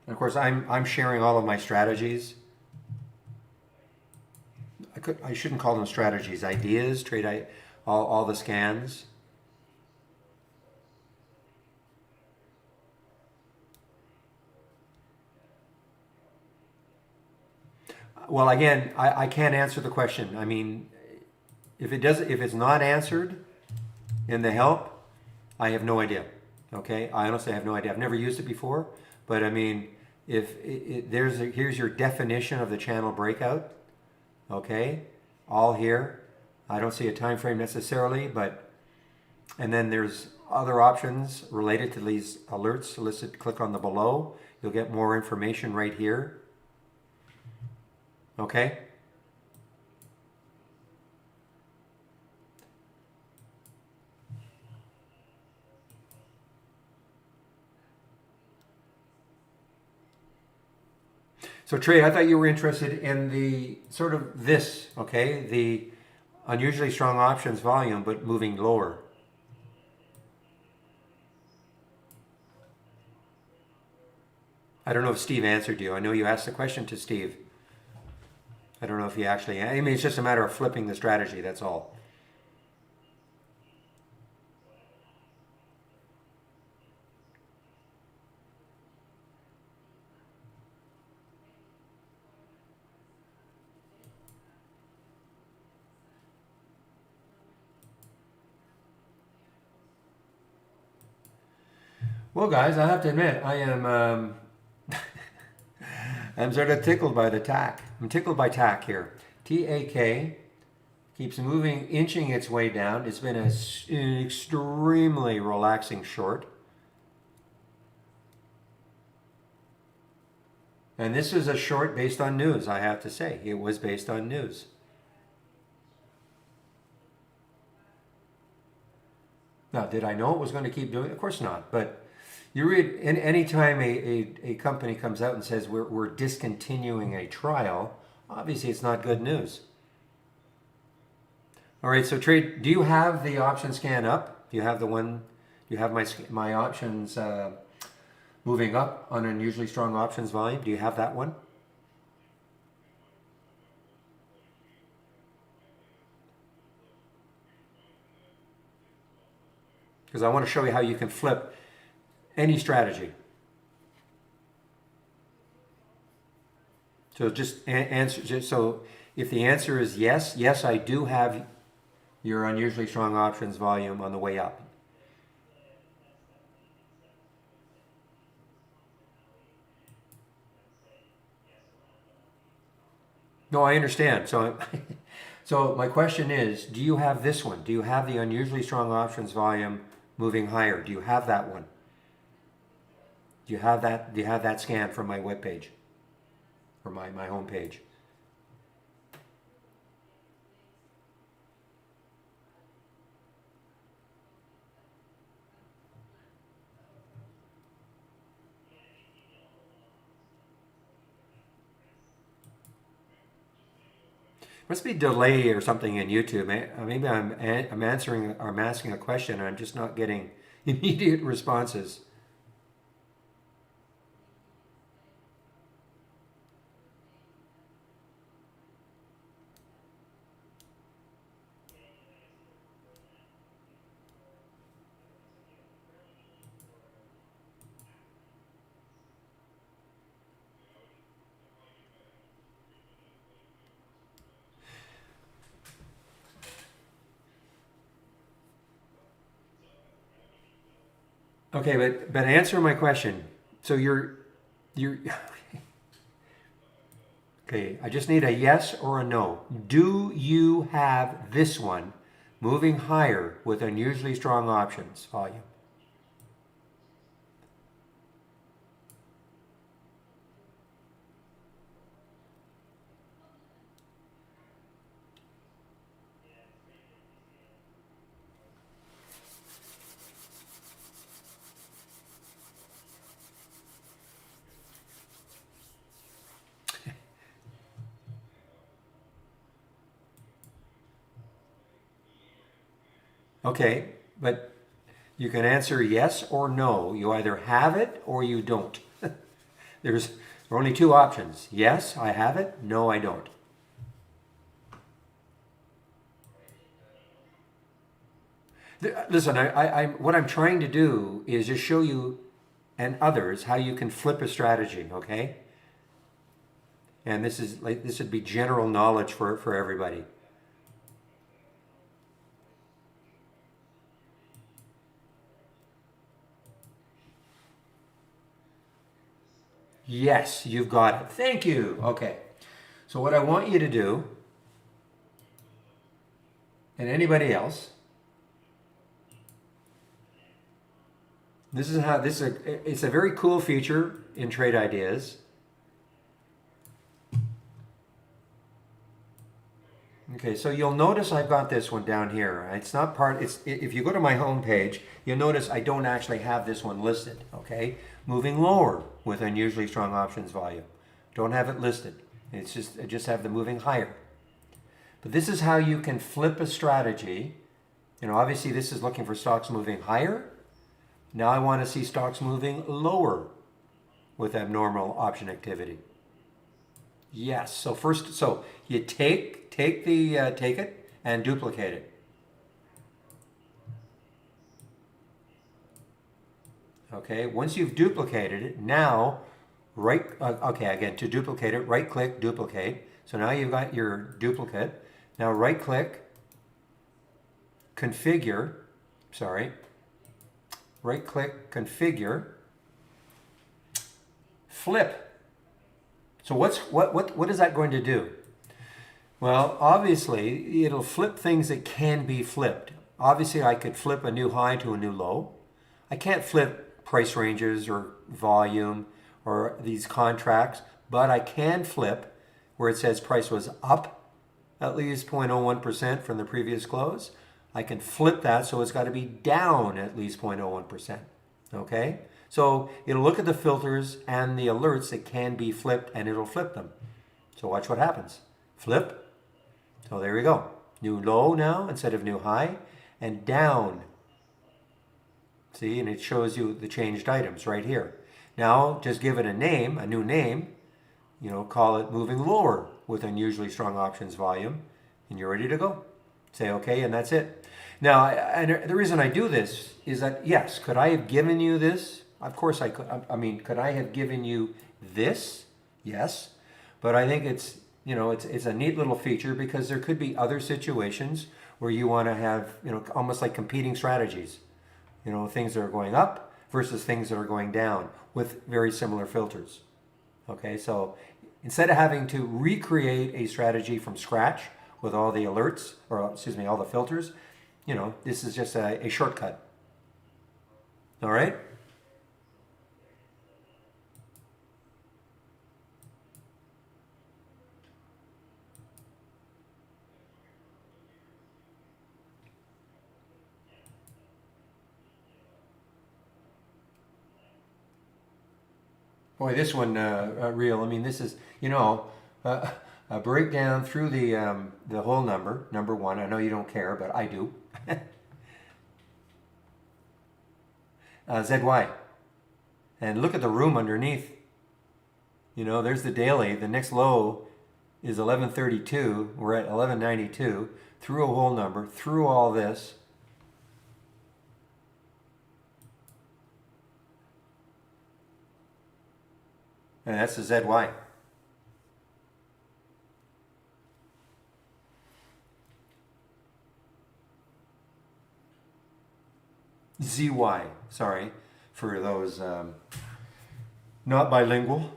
And of course, I'm sharing all of my strategies. I shouldn't call them strategies, ideas, all the scans. Well, again, I can't answer the question. I mean, if it's not answered in the help, I have no idea. Okay, I honestly have no idea. I've never used it before, but I mean, if here's your definition of the channel breakout. Okay, all here. I don't see a time frame necessarily, and then there's other options related to these alerts. Click on the below. You'll get more information right here. Okay. So Trey, I thought you were interested in the sort of this, okay, the unusually strong options volume, but moving lower. I don't know if Steve answered you. I know you asked the question to Steve. I don't know if he actually, I mean, it's just a matter of flipping the strategy, that's all. Well, guys, I have to admit, I am I'm sort of tickled by the tack. I'm tickled by tack here. TAK keeps moving, inching its way down. It's been an extremely relaxing short. And this is a short based on news, I have to say. It was based on news. Now, did I know it was going to keep doing it? Of course not. But you read, any time a company comes out and says we're discontinuing a trial, obviously it's not good news. All right, so Trade, do you have the option scan up? Do you have the one, do you have my options moving up on unusually strong options volume? Do you have that one? Because I want to show you how you can flip any strategy. So just answer. So if the answer is yes, yes, I do have your unusually strong options volume on the way up. No, I understand. So, so my question is, do you have this one? Do you have the unusually strong options volume moving higher? Do you have that one? Do you have that? Do you have that scan from my webpage or my homepage? Must be delay or something in YouTube. Maybe I'm asking a question and I'm just not getting immediate responses. Okay, but answer my question. So you're okay. I just need a yes or a no. Do you have this one moving higher with unusually strong options volume? Okay, but you can answer yes or no. You either have it or you don't. There are only two options. Yes, I have it. No, I don't. Listen, what I'm trying to do is just show you and others how you can flip a strategy, okay? And this would be general knowledge for everybody. Yes, you've got it. Thank you. Okay. So what I want you to do, and anybody else, it's a very cool feature in Trade Ideas. Okay, so you'll notice I've got this one down here. It's not part, if you go to my home page, you'll notice I don't actually have this one listed, okay? Moving lower with unusually strong options volume. Don't have it listed. I just have the moving higher. But this is how you can flip a strategy. You know, obviously this is looking for stocks moving higher. Now I want to see stocks moving lower with abnormal option activity. Yes. So you take it and duplicate it. Okay. Once you've duplicated it, now again, to duplicate it, right click, duplicate. So now you've got your duplicate. Now right click, configure. Sorry. Right click, configure, flip. So what is that going to do? Well, obviously, it'll flip things that can be flipped. Obviously, I could flip a new high to a new low. I can't flip price ranges or volume or these contracts, but I can flip where it says price was up at least 0.01% from the previous close. I can flip that so it's got to be down at least 0.01%. Okay? So it'll look at the filters and the alerts that can be flipped and it'll flip them. So watch what happens. Flip. So there we go. New low now instead of new high, and down. See, and it shows you the changed items right here. Now just give it a name, a new name. You know, call it moving lower with unusually strong options volume, and you're ready to go. Say okay, and that's it. Now, and the reason I do this is that, yes, could I have given you this? Of course I could. I mean, could I have given you this? Yes. But I think it's a neat little feature because there could be other situations where you want to have, almost like competing strategies. Things that are going up versus things that are going down with very similar filters. Okay, so instead of having to recreate a strategy from scratch with all the alerts, or excuse me, all the filters, this is just a shortcut. All right? Boy, this one, real. I mean, this is, a breakdown through the whole number one. I know you don't care, but I do. ZY. And look at the room underneath. There's the daily. The next low is 1132. We're at 1192. Through a whole number, through all this. And that's the ZY. ZY, sorry, for those not bilingual.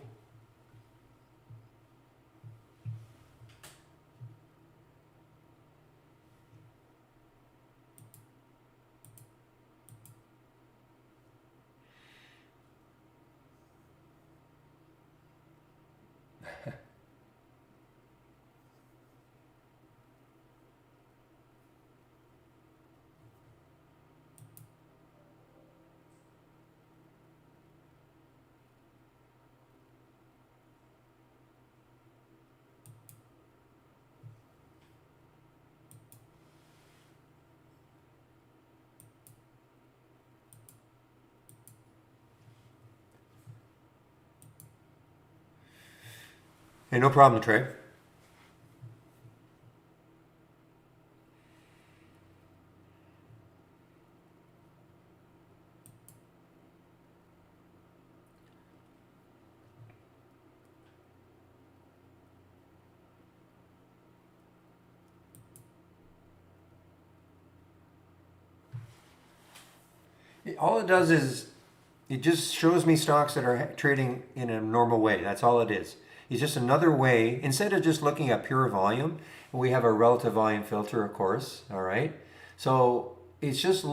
Hey, no problem, Trey. All it does is it just shows me stocks that are trading in a normal way. That's all it is. It's just another way, instead of just looking at pure volume, we have a relative volume filter, of course, all right? So it's just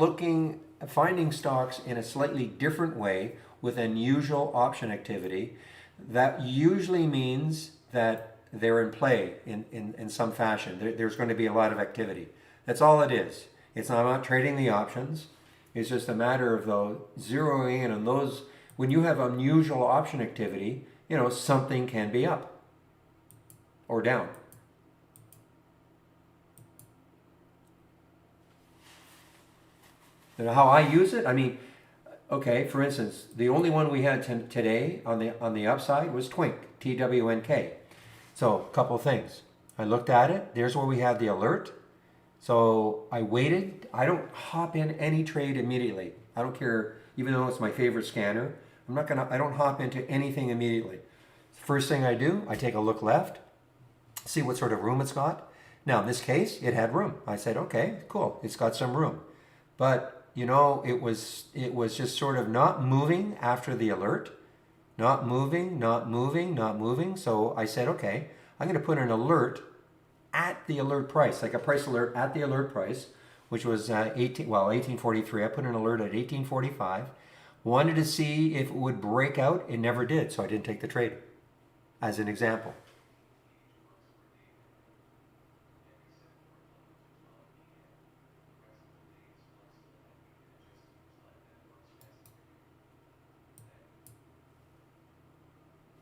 finding stocks in a slightly different way with unusual option activity. That usually means that they're in play in some fashion. There's going to be a lot of activity. That's all it is. I'm not trading the options. It's just a matter of zeroing in on those. When you have unusual option activity, something can be up or down. And how I use it, okay, for instance, the only one we had today on the upside was Twink, TWNK. So a couple of things. I looked at it. There's where we had the alert. So I waited. I don't hop in any trade immediately. I don't care, even though it's my favorite scanner. I don't hop into anything immediately. First thing I do, I take a look left, see what sort of room it's got. Now in this case, it had room. I said, okay, cool, it's got some room. But it was just sort of not moving after the alert. Not moving, not moving, not moving. So I said, okay, I'm going to put an alert at the alert price, like a price alert at the alert price, which was 1843. I put an alert at 1845. Wanted to see if it would break out. It never did, so I didn't take the trade, as an example.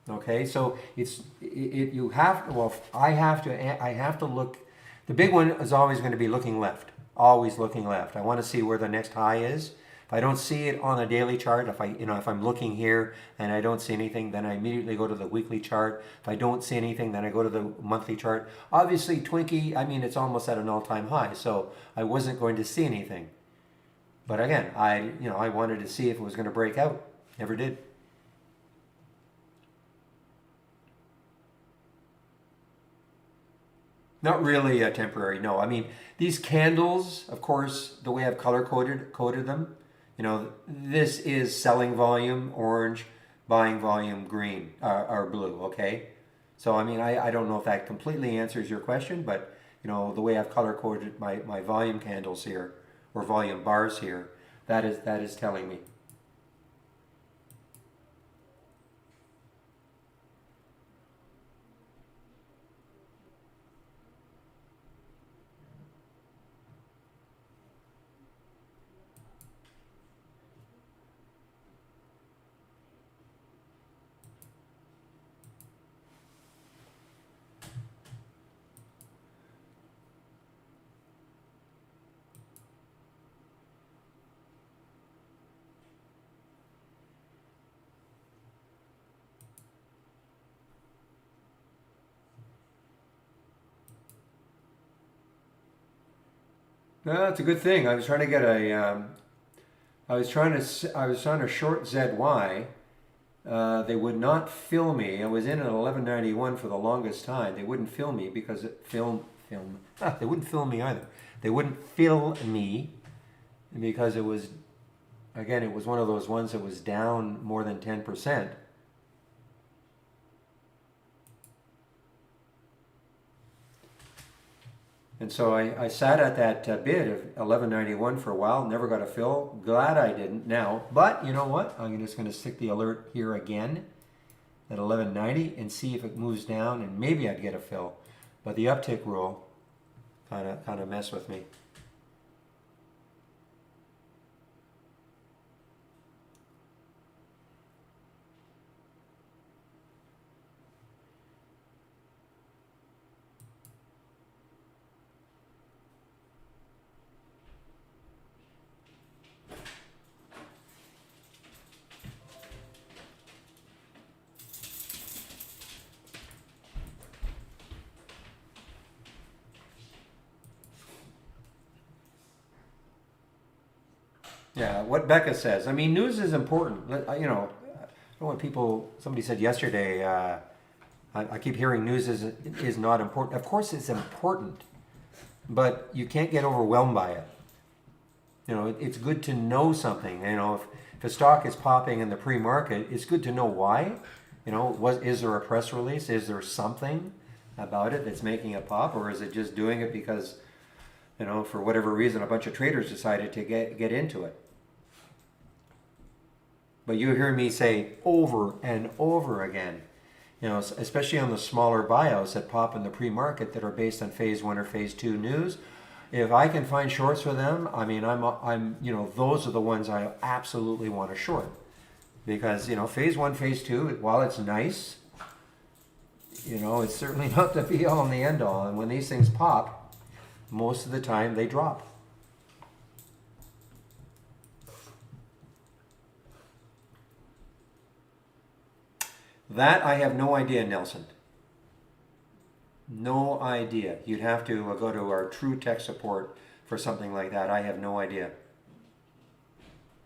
Okay, so I have to look. The big one is always going to be looking left. Always looking left. I want to see where the next high is. If I don't see it on a daily chart, if I'm looking here and I don't see anything, then I immediately go to the weekly chart. If I don't see anything, then I go to the monthly chart. Obviously, Twinkie, it's almost at an all-time high, so I wasn't going to see anything. But again, I wanted to see if it was going to break out. Never did. Not really temporary, no. These candles, of course, the way I've color coded them, this is selling volume orange, buying volume green or blue, okay? So, I don't know if that completely answers your question, but, the way I've color coded my volume candles here, or volume bars here, that is telling me. No, that's a good thing. I was trying to get I was trying to short ZY. They would not fill me. I was in at 1191 for the longest time. They wouldn't fill me because they wouldn't fill me either. They wouldn't fill me because it was one of those ones that was down more than 10%. And so I sat at that bid of 1191 for a while, never got a fill. Glad I didn't now. But you know what? I'm just going to stick the alert here again at 1190 and see if it moves down, and maybe I'd get a fill. But the uptick rule kind of messed with me. Yeah, what Becca says. I mean, news is important. You know, I don't want people. Somebody said yesterday. I keep hearing news is not important. Of course, it's important, but you can't get overwhelmed by it. You know, it's good to know something. You know, if a stock is popping in the pre-market, it's good to know why. You know, is there a press release? Is there something about it that's making it pop, or is it just doing it because, you know, for whatever reason, a bunch of traders decided to get into it? But you hear me say over and over again, you know, especially on the smaller buyouts that pop in the pre-market that are based on phase one or phase two news. If I can find shorts for them, I mean, you know, those are the ones I absolutely want to short, because you know, phase one, phase two, while it's nice, you know, it's certainly not the be all and the end all. And when these things pop, most of the time they drop. That I have no idea, Nelson. No idea. You'd have to go to our true tech support for something like that. I have no idea.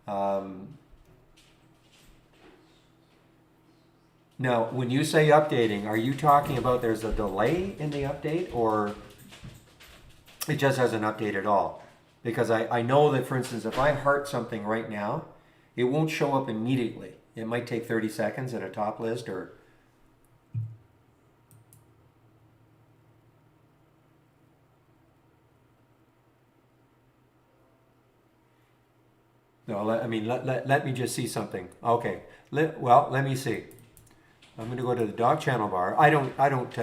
Now, when you say updating, are you talking about there's a delay in the update, or it just hasn't updated at all? Because I know that, for instance, if I heart something right now, it won't show up immediately. It might take 30 seconds at a top list, or no. Let me just see something. Okay. Let me see. I'm going to go to the dog channel bar. I don't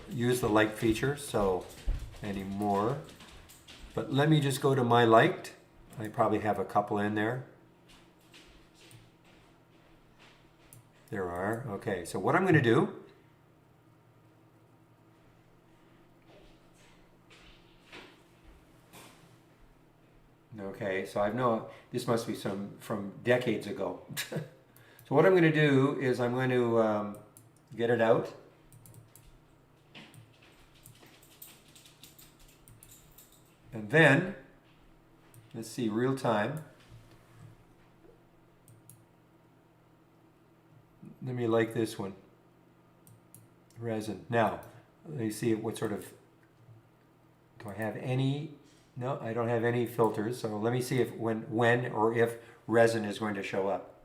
use the like feature so anymore. But let me just go to my liked. I probably have a couple in there. There are. Okay, so what I'm going to do, okay, so I know this must be some from decades ago. So what I'm going to do is I'm going to get it out. And then, let's see, real time. Let me like this one. Resin. Now, let me see what sort of, do I have any? No, I don't have any filters. So let me see if when or if resin is going to show up.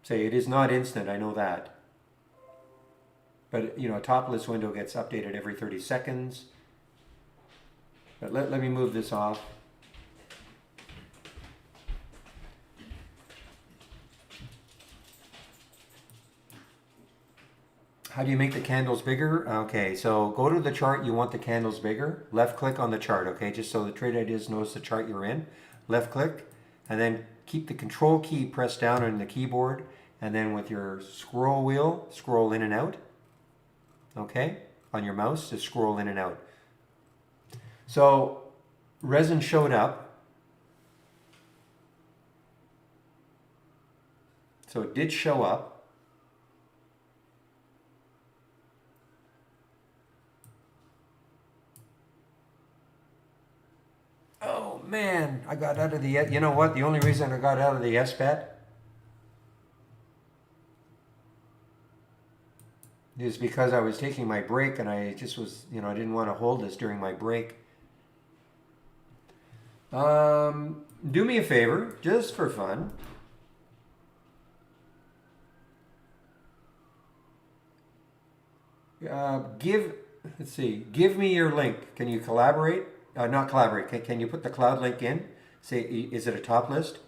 Say it is not instant, I know that. But you know, a top list window gets updated every 30 seconds. But let me move this off. How do you make the candles bigger? Okay, so go to the chart, you want the candles bigger. Left click on the chart, okay, just so the Trade Ideas knows the chart you're in. Left click, and then keep the control key pressed down on the keyboard, and then with your scroll wheel, scroll in and out. Okay, on your mouse, just scroll in and out. So resin showed up. So it did show up. Oh man, I got out of the, you know what? The only reason I got out of the SBAT is because I was taking my break and I just was, you know, I didn't want to hold this during my break. Do me a favor, just for fun. Let's see, give me your link. Can you collaborate? Not collaborate. Can you put the cloud link in? Say, is it a top list?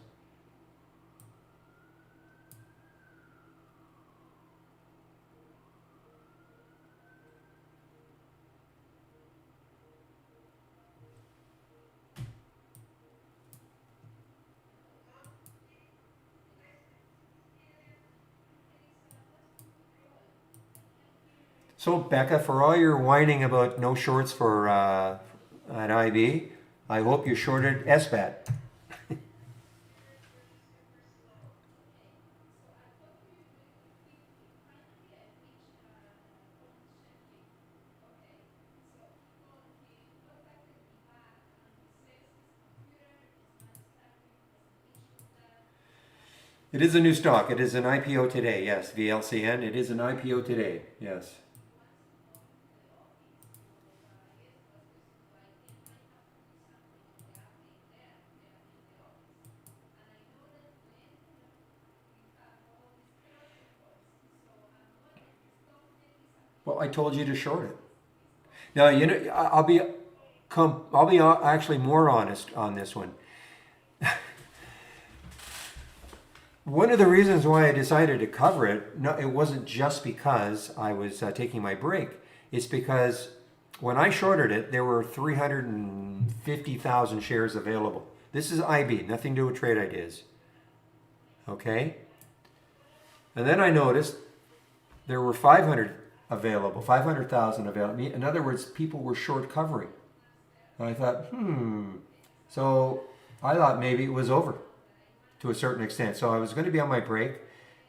So Becca, for all your whining about no shorts for an IB, I hope you shorted SBAT. It is a new stock. It is an IPO today. Yes, VLCN. It is an IPO today. Yes. Well, I told you to short it. Now, I'll be actually more honest on this one. One of the reasons why I decided to cover it, no, it wasn't just because I was taking my break. It's because when I shorted it, there were 350,000 shares available. This is IB, nothing to do with trade ideas. Okay? And then I noticed there were 500,000 available. In other words, people were short covering. And I thought, So I thought maybe it was over to a certain extent. So I was going to be on my break,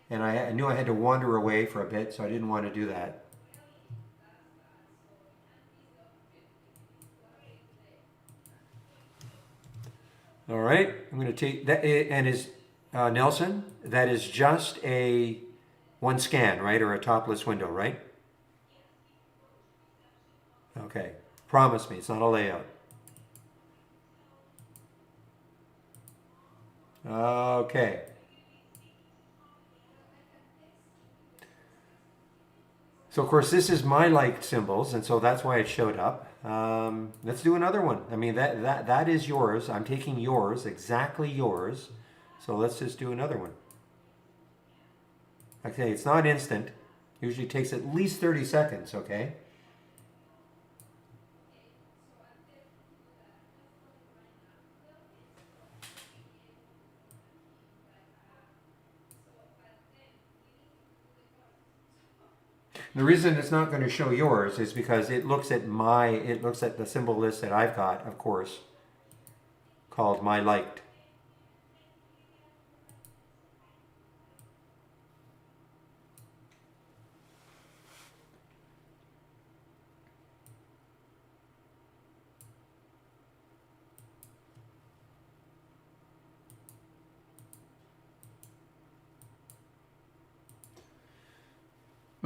and I knew I had to wander away for a bit, so I didn't want to do that. All right, I'm going to take that, and is Nelson, that is just a one scan, right, or a topless window, right? Okay, promise me it's not a layout. Okay. So of course this is my liked symbols, and so that's why it showed up. Let's do another one. I mean that is yours. I'm taking yours, exactly yours. So let's just do another one. Okay, it's not instant. Usually takes at least 30 seconds, okay? The reason it's not going to show yours is because it looks at the symbol list that I've got, of course, called my liked.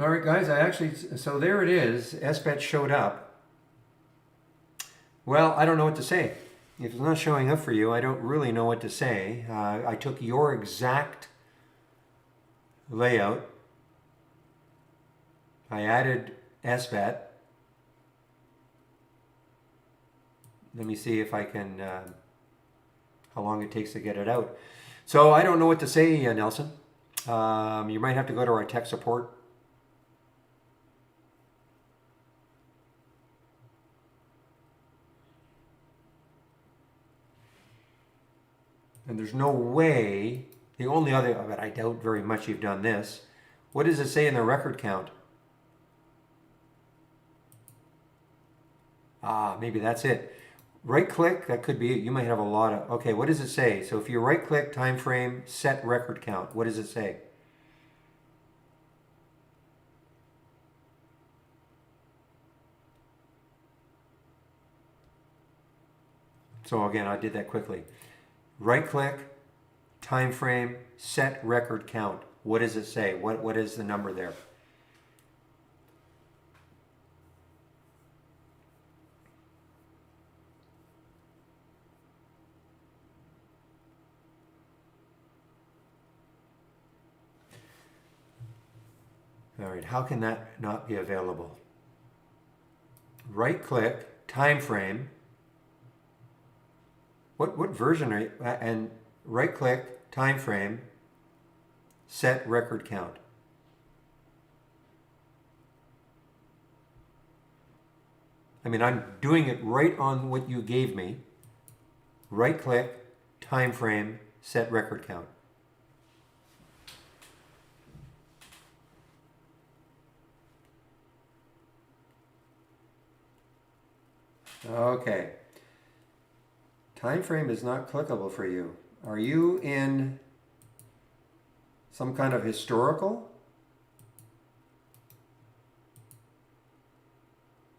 All right, guys, so there it is. SBET showed up. Well, I don't know what to say. If it's not showing up for you, I don't really know what to say. I took your exact layout. I added SBET. Let me see if I can, how long it takes to get it out. So I don't know what to say, Nelson. You might have to go to our tech support. And there's no way, the only other, but I doubt very much you've done this. What does it say in the record count? Maybe that's it. Right click, that could be it. You might have a lot of, okay, what does it say? So if you right click, time frame, set record count, what does it say? So again, I did that quickly. Right click, time frame, set record count. What does it say? What is the number there? All right, how can that not be available? Right click, time frame. What version are you, and right click, time frame, set record count. I mean, I'm doing it right on what you gave me. Right click, time frame, set record count. Okay. Time frame is not clickable for you. Are you in some kind of historical?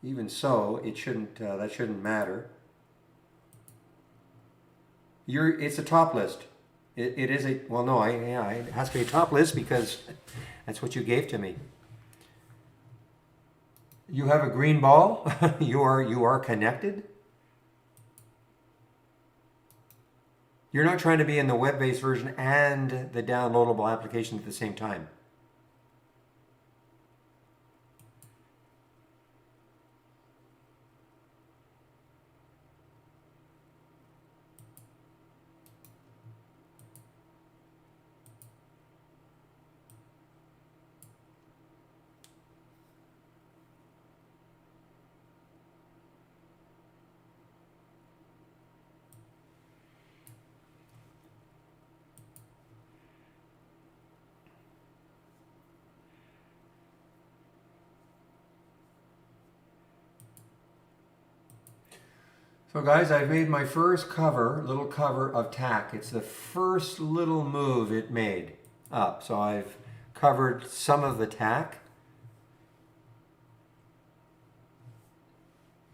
Even so, it shouldn't. That shouldn't matter. It's a top list. It is a, well, no, yeah, it has to be a top list because that's what you gave to me. You have a green ball. You are connected. You're not trying to be in the web-based version and the downloadable application at the same time. So guys, I've made my first little cover of tack. It's the first little move it made up. So I've covered some of the tack.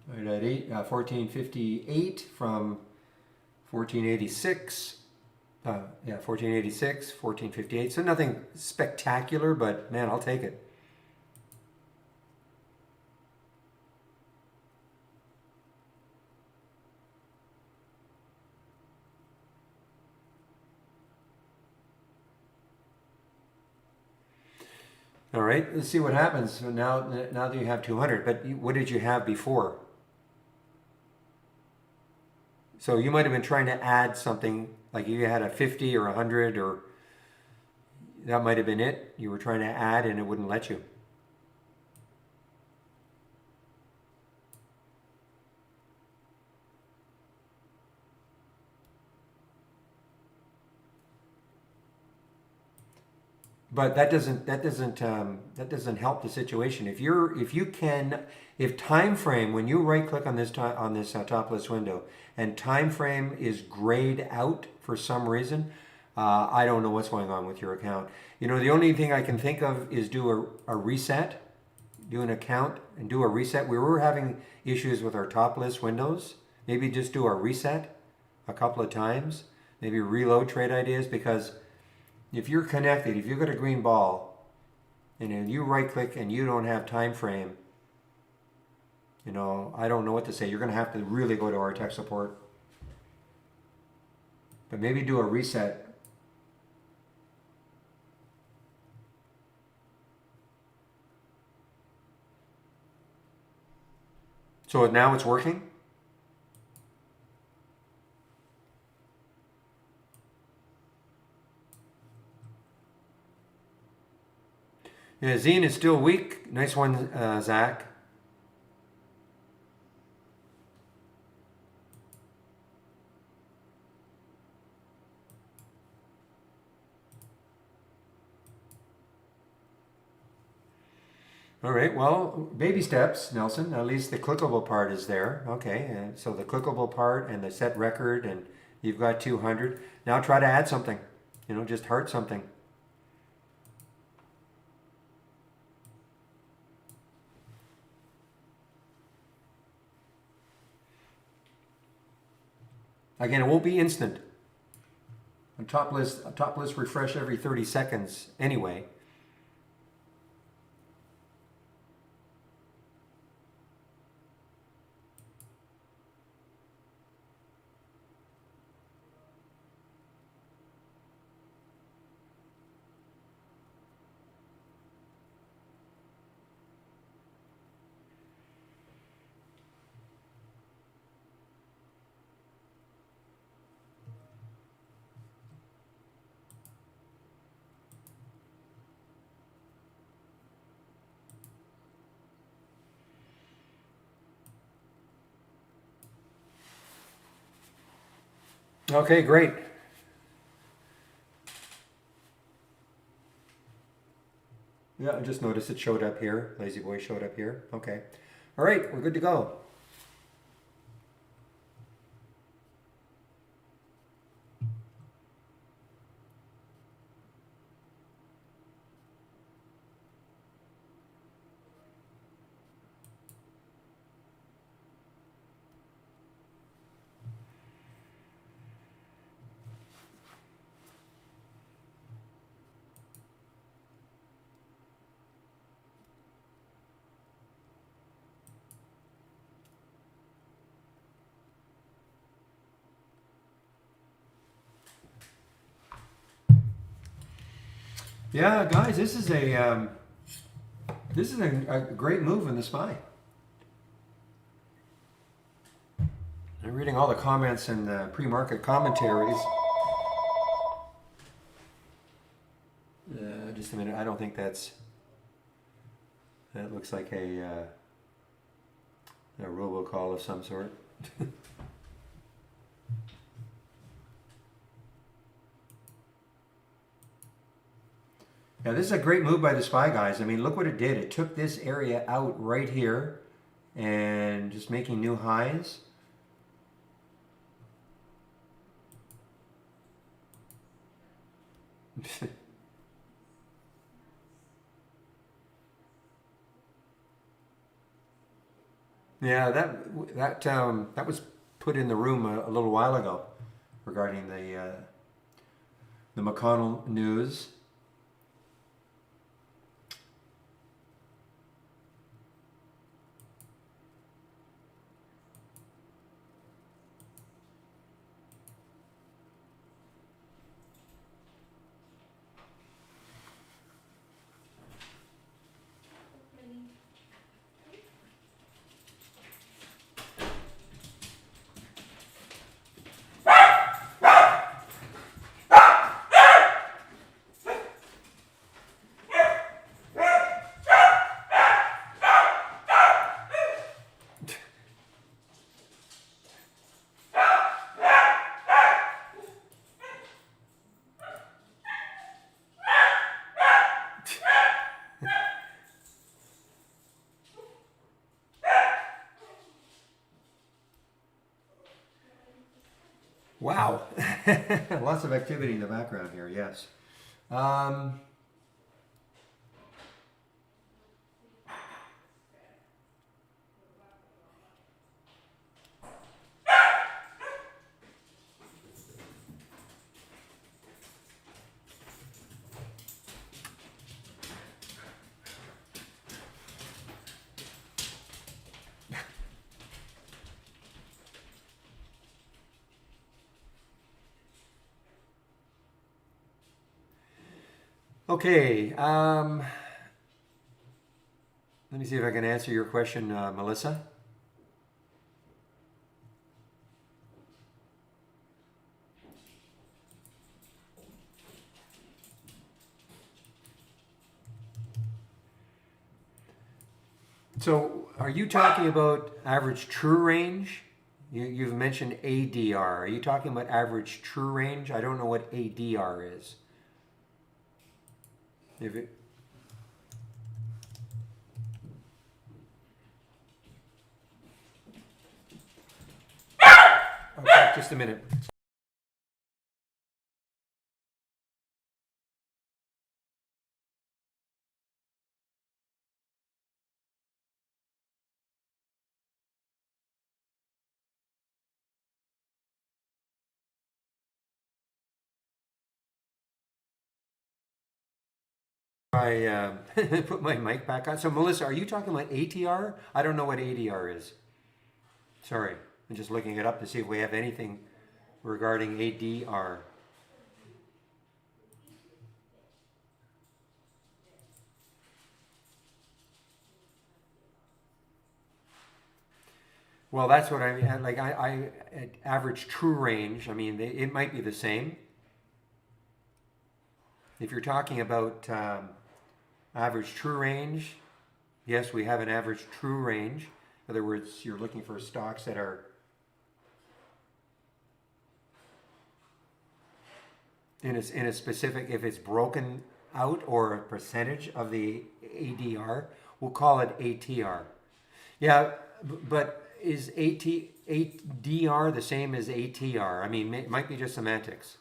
Right at 1458 from 1486. Yeah, 1486, 1458. So nothing spectacular, but man, I'll take it. All right, let's see what happens. So now that you have 200, but what did you have before? So you might have been trying to add something, like you had a 50 or 100, or that might have been it. You were trying to add and it wouldn't let you. But that doesn't help the situation. If time frame, when you right click on this top list window and time frame is grayed out for some reason, I don't know what's going on with your account. You know, the only thing I can think of is do a reset, do an account and do a reset. We were having issues with our top list windows. Maybe just do a reset a couple of times. Maybe reload trade ideas, because if you're connected, if you've got a green ball, and then you right click and you don't have time frame, you know, I don't know what to say. You're going to have to really go to our tech support. But maybe do a reset. So now it's working? Yeah, Zine is still weak. Nice one, Zach. All right, well, baby steps, Nelson. At least the clickable part is there. Okay, and so the clickable part and the set record, and you've got 200. Now try to add something. You know, just heart something. Again, it won't be instant. A top list refresh every 30 seconds anyway. Okay, great. Yeah, I just noticed it showed up here. Lazy Boy showed up here. Okay. All right, we're good to go. Yeah, guys, this is a great move in the SPY. I'm reading all the comments and the pre-market commentaries. Just a minute. I don't think that looks like a robocall of some sort. Yeah, this is a great move by the SPY, guys. I mean, look what it did. It took this area out right here and just making new highs. Yeah, that was put in the room a little while ago regarding the McConnell news. Wow, lots of activity in the background here. Yes. Okay. Let me see if I can answer your question, Melissa. So, are you talking about average true range? You've mentioned ADR. Are you talking about average true range? I don't know what ADR is. If it, okay, just a minute. I put my mic back on. So, Melissa, are you talking about ATR? I don't know what ADR is. Sorry, I'm just looking it up to see if we have anything regarding ADR. Well, that's what I mean. Like I average true range. I mean, it might be the same. If you're talking about average true range, yes, we have an average true range. In other words, you're looking for stocks that are in a specific, if it's broken out or a percentage of the ADR, we'll call it ATR. Yeah, but is ADR the same as ATR? I mean, it might be just semantics.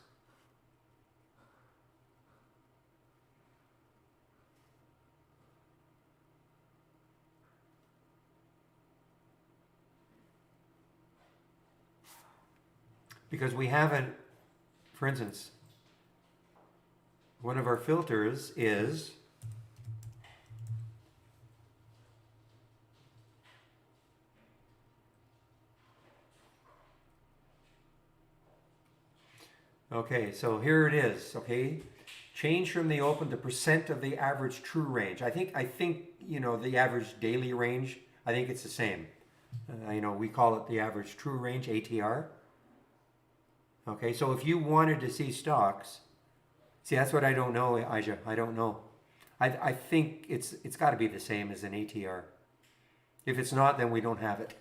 Because we haven't, for instance, one of our filters is okay, so here it is, okay? Change from the open to percent of the average true range. I think you know the average daily range. I think it's the same. You know, we call it the average true range, ATR. Okay, so if you wanted to see stocks, see that's what I don't know, Aja. I don't know. I think it's got to be the same as an ATR. If it's not, then we don't have it.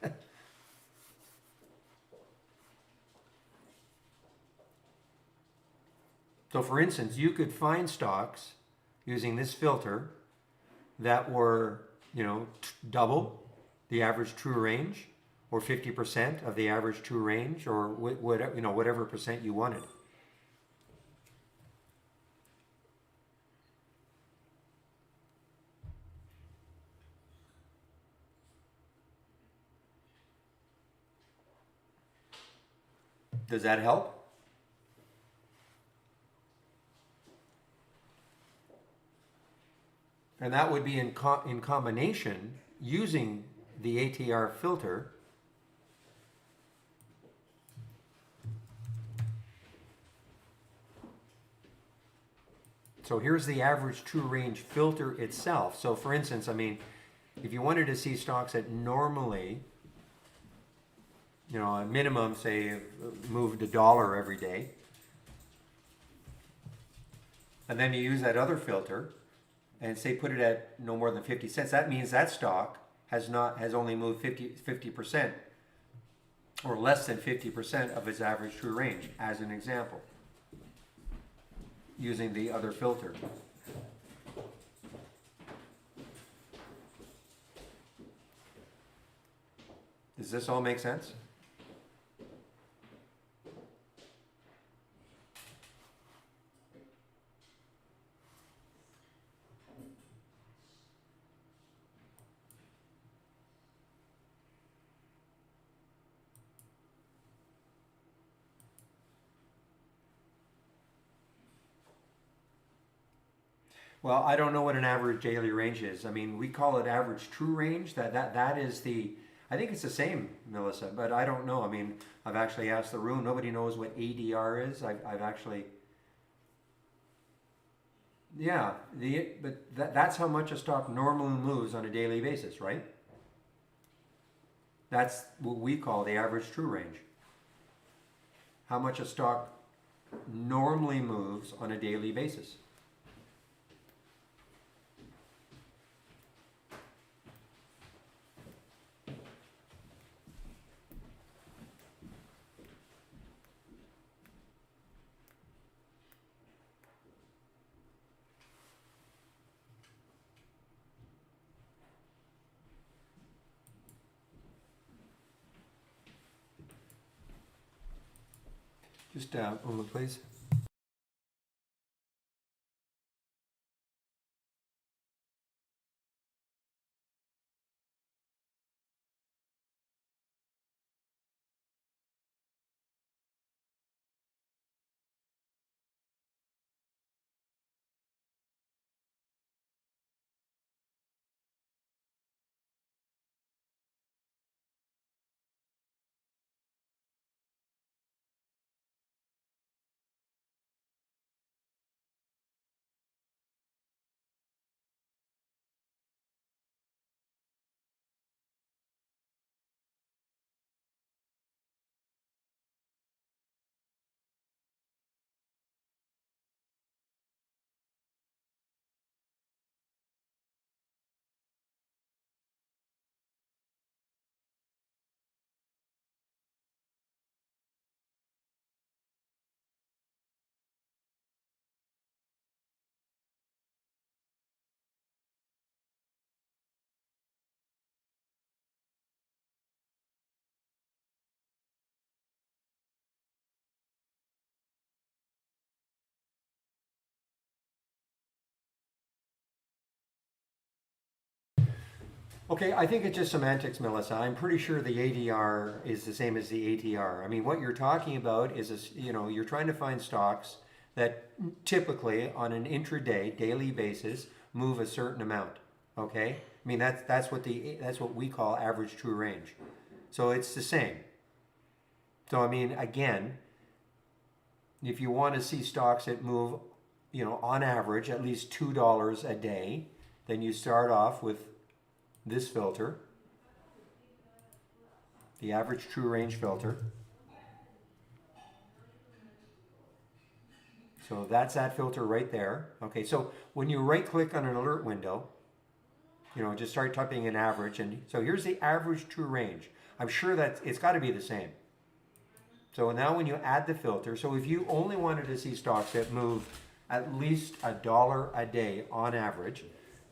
So for instance, you could find stocks using this filter that were, you know, double the average true range, or 50% of the average true range, or whatever, you know, whatever percent you wanted. Does that help? And that would be in combination using the ATR filter. So here's the average true range filter itself. So for instance, I mean, if you wanted to see stocks that normally, you know, a minimum, say, moved $1 every day, and then you use that other filter, and say put it at no more than 50 cents, that means that stock has only moved 50% or less than 50% of its average true range, as an example, using the other filter. Does this all make sense? Well, I don't know what an average daily range is. I mean, we call it average true range. That is the. I think it's the same, Melissa, but I don't know. I mean, I've actually asked the room. Nobody knows what ADR is. I've actually. Yeah, that's how much a stock normally moves on a daily basis, right? That's what we call the average true range. How much a stock normally moves on a daily basis. Just a moment, please. Okay, I think it's just semantics, Melissa. I'm pretty sure the ADR is the same as the ATR. I mean, what you're talking about is, you know, you're trying to find stocks that typically on an intraday, daily basis, move a certain amount. Okay, I mean that's what we call average true range. So it's the same. So I mean, again, if you want to see stocks that move on average, at least $2 a day, then you start off with this filter, the average true range filter. So that's that filter right there. Okay, so when you right click on an alert window, just start typing in average. And so here's the average true range. I'm sure that it's got to be the same. So now when you add the filter, so if you only wanted to see stocks that move at least $1 a day on average,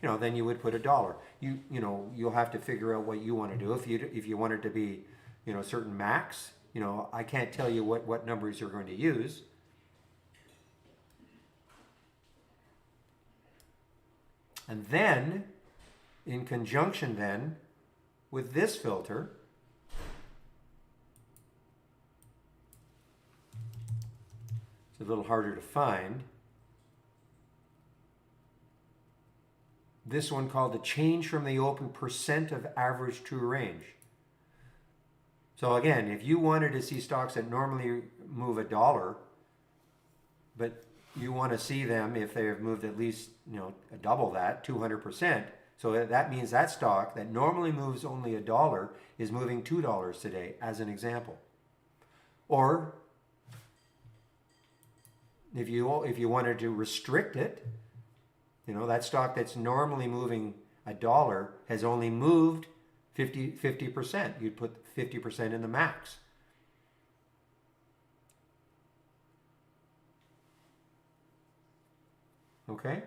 then you would put $1. You'll have to figure out what you want to do. If you want it to be, certain max, I can't tell you what numbers you're going to use. And then, in conjunction then with this filter, it's a little harder to find. This one called the change from the open percent of average true range. So again, if you wanted to see stocks that normally move $1, but you want to see them if they've moved at least, double that, 200%. So that means that stock that normally moves only $1 is moving $2 today, as an example. Or if you wanted to restrict it, that stock that's normally moving $1 has only moved 50%. You'd put 50% in the max. Okay?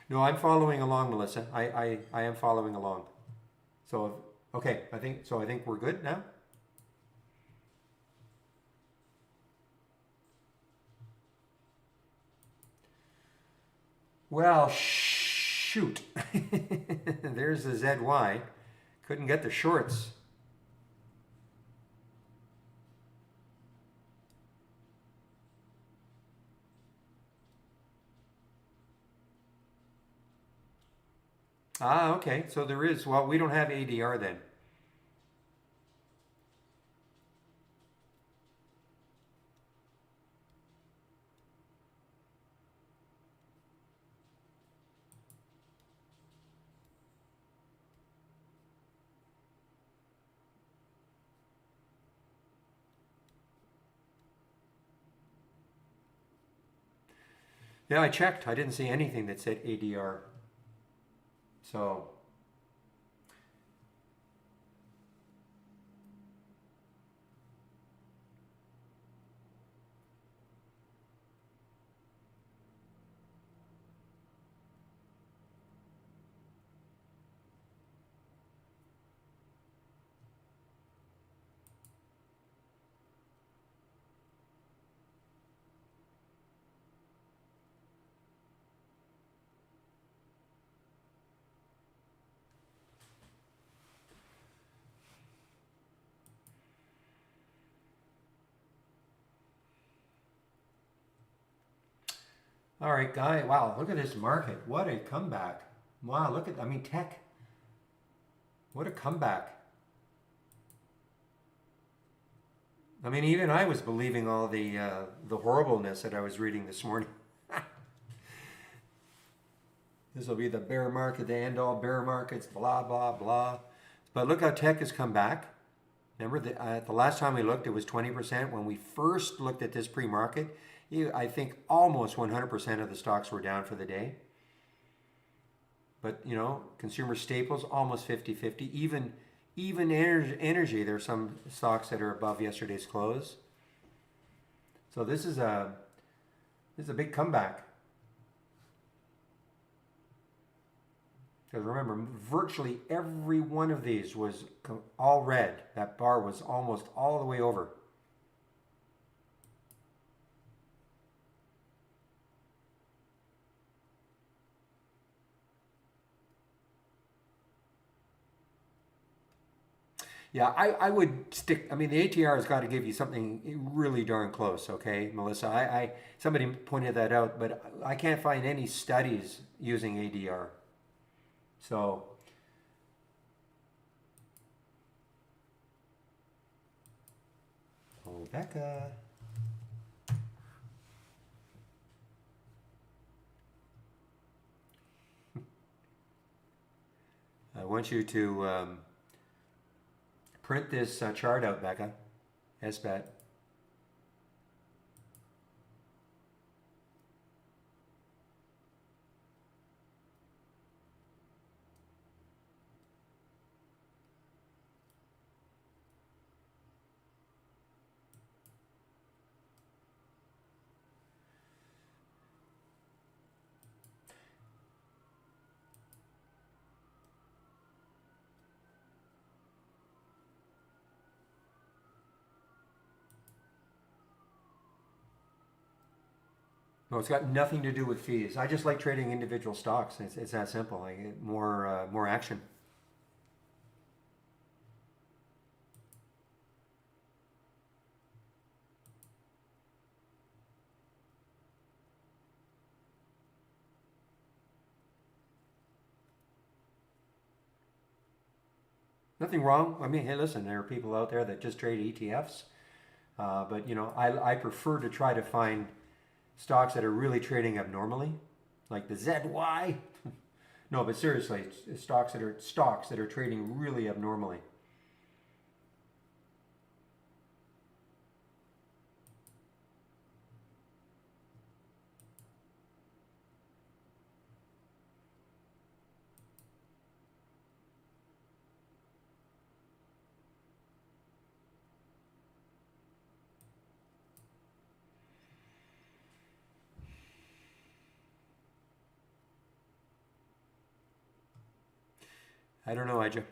No, I'm following along, Melissa. I am following along. So, okay, I think we're good now. Well, shoot. There's the ZY. Couldn't get the shorts. Ah, okay. So there is. Well, we don't have ADR then. Yeah, I checked. I didn't see anything that said ADR. So, all right, guy. Wow, look at this market. What a comeback. Wow, tech. What a comeback. Even I was believing all the horribleness that I was reading this morning. This will be the bear market, the end all bear markets, blah, blah, blah. But look how tech has come back. Remember, the last time we looked, it was 20%. When we first looked at this pre-market, I think almost 100% of the stocks were down for the day. But, consumer staples, almost 50-50. Even energy, there's some stocks that are above yesterday's close. So this is a big comeback. Because remember, virtually every one of these was all red. That bar was almost all the way over. Yeah, I would stick. The ATR has got to give you something really darn close, okay, Melissa? Somebody pointed that out, but I can't find any studies using ADR. So, Becca. I want you to print this chart out, Becca. SBET. No, it's got nothing to do with fees. I just like trading individual stocks. It's that simple. I get more action. Nothing wrong. I mean, hey, listen, there are people out there that just trade ETFs. But you know, I prefer to try to find stocks that are really trading abnormally, like the ZY. No, but seriously, it's stocks that are trading really abnormally. I don't know, I just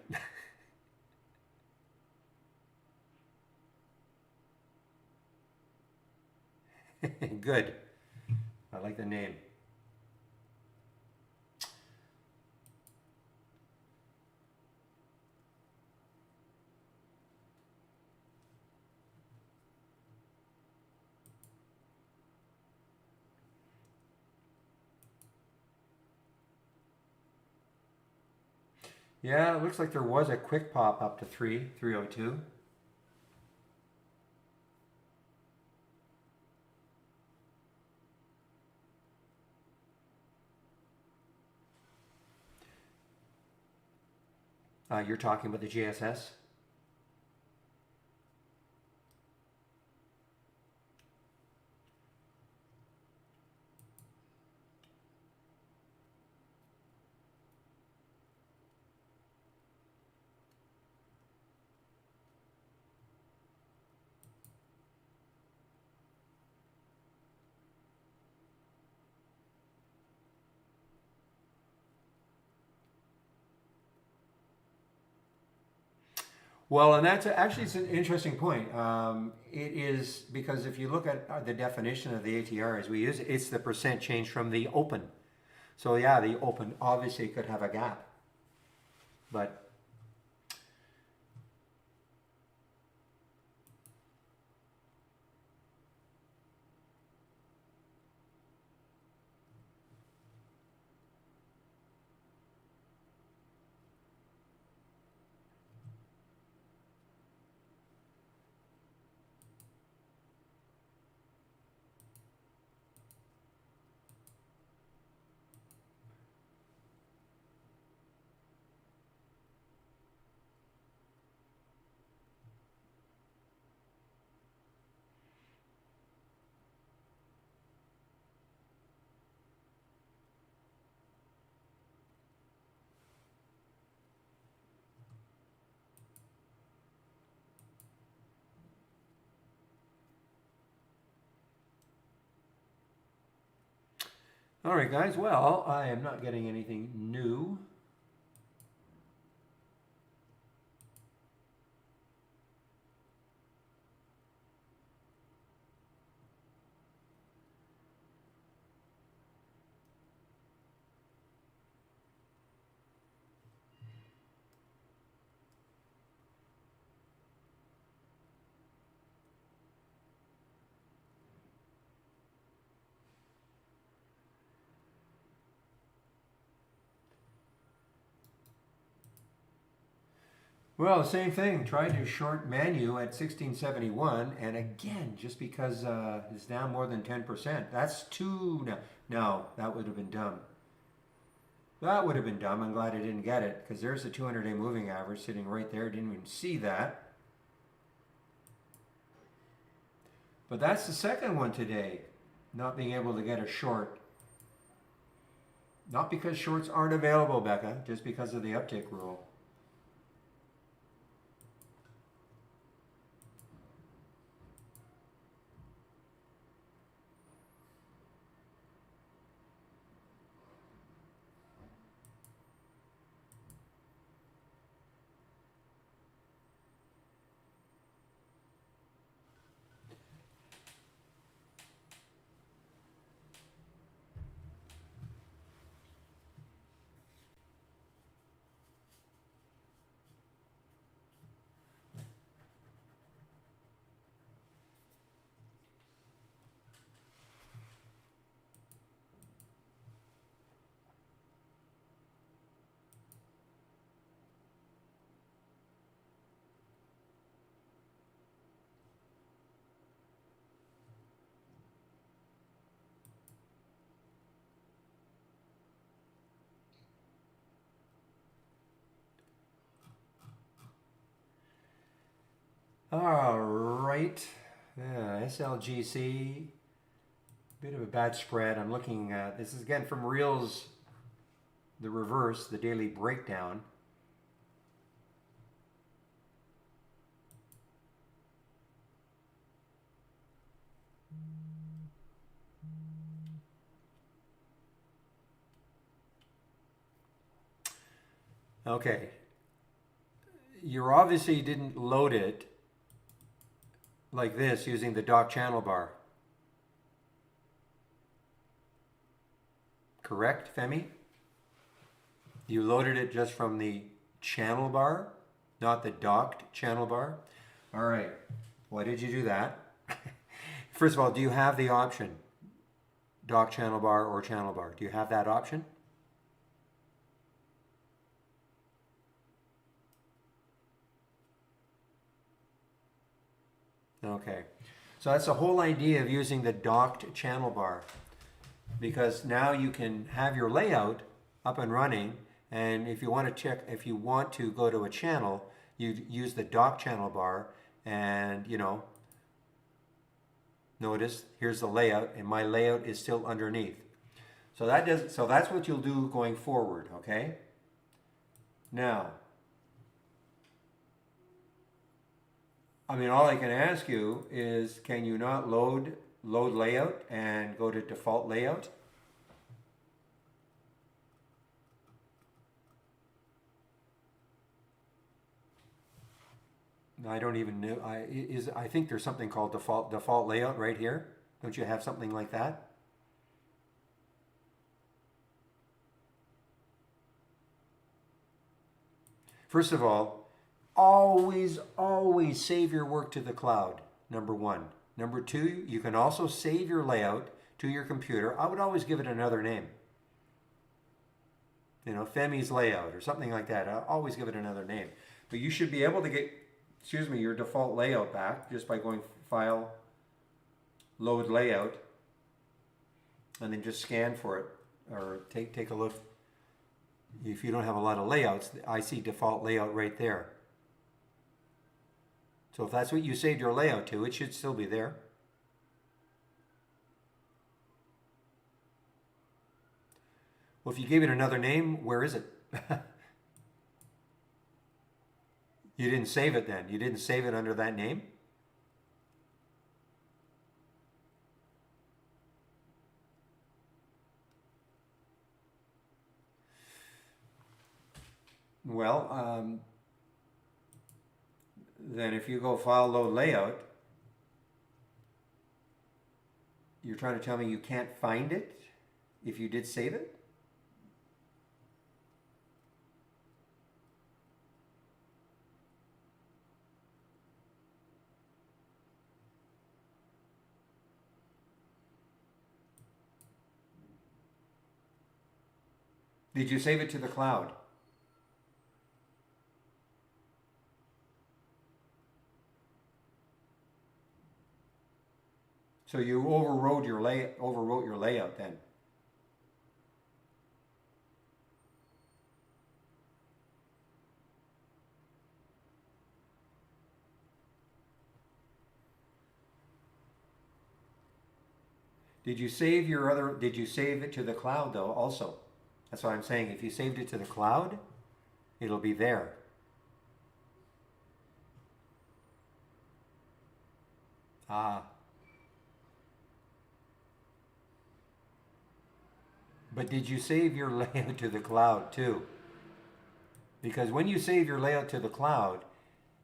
good. I like the name. Yeah, it looks like there was a quick pop up to 302. You're talking about the GSS? Well, and that's actually it's an interesting point. It is because if you look at the definition of the ATR as we use it, it's the percent change from the open. So yeah, the open obviously could have a gap, but all right, guys. Well, I am not getting anything new. Well, same thing. Tried to short Manu at 1671, and again, just because it's down more than 10%, that's two. No, that would have been dumb. That would have been dumb. I'm glad I didn't get it because there's the 200-day moving average sitting right there. Didn't even see that. But that's the second one today, not being able to get a short. Not because shorts aren't available, Becca, just because of the uptick rule. All right. Yeah, SLGC. Bit of a bad spread. I'm looking at this is again from Reels, the reverse, the daily breakdown. Okay. You obviously didn't load it like this using the dock channel bar. Correct, Femi? You loaded it just from the channel bar, not the docked channel bar. All right. Why did you do that? First of all, do you have the option? Dock channel bar or channel bar. Do you have that option? Okay. So that's the whole idea of using the docked channel bar, because now you can have your layout up and running, and if you want to check, if you want to go to a channel, you use the dock channel bar, and notice here's the layout, and my layout is still underneath. So that's what you'll do going forward, okay? Now, I mean, all I can ask you is, can you not load layout and go to default layout? I don't even know. I think there's something called default layout right here. Don't you have something like that? First of all, always save your work to the cloud, number one. Number two, you can also save your layout to your computer. I would always give it another name. Femi's layout or something like that. I'll always give it another name. But you should be able to get, your default layout back just by going File, Load Layout, and then just scan for it or take a look. If you don't have a lot of layouts, I see default layout right there. So if that's what you saved your layout to, it should still be there. Well, if you gave it another name, where is it? You didn't save it then. You didn't save it under that name? Well, then if you go File, Load Layout, you're trying to tell me you can't find it if you did save it? Did you save it to the cloud? So you overrode your layout then. Did you save it to the cloud though also? That's what I'm saying. If you saved it to the cloud, it'll be there. Ah. But did you save your layout to the cloud too? Because when you save your layout to the cloud,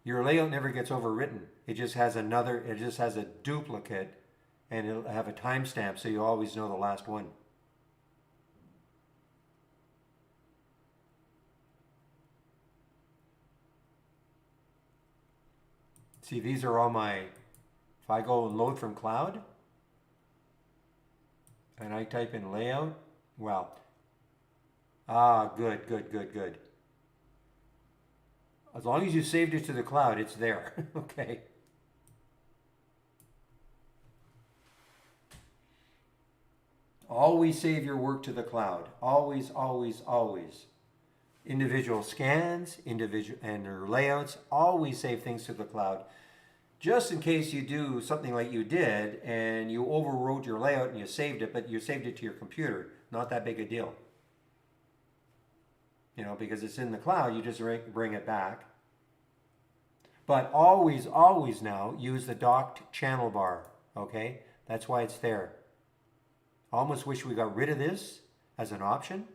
your layout never gets overwritten. It just has a duplicate and it'll have a timestamp so you always know the last one. See, these are all my, if I go and load from cloud and I type in layout, well, good. As long as you saved it to the cloud, it's there. Okay. Always save your work to the cloud. Always, always, always. Individual scans, individual and your layouts, always save things to the cloud. Just in case you do something like you did and you overwrote your layout and you saved it, but you saved it to your computer. Not that big a deal. You know, because it's in the cloud, you just bring it back. But always, always now use the docked channel bar. Okay? That's why it's there. I almost wish we got rid of this as an option.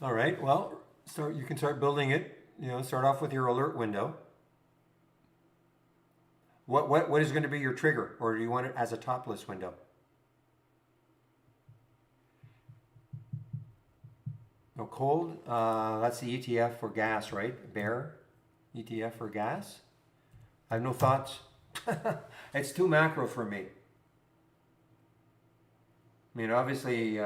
All right, well, you can start building it. You know, start off with your alert window. What is going to be your trigger, or do you want it as a topless window? No, cold. That's the ETF for gas, right? Bear ETF for gas. I have no thoughts. It's too macro for me. I mean, obviously,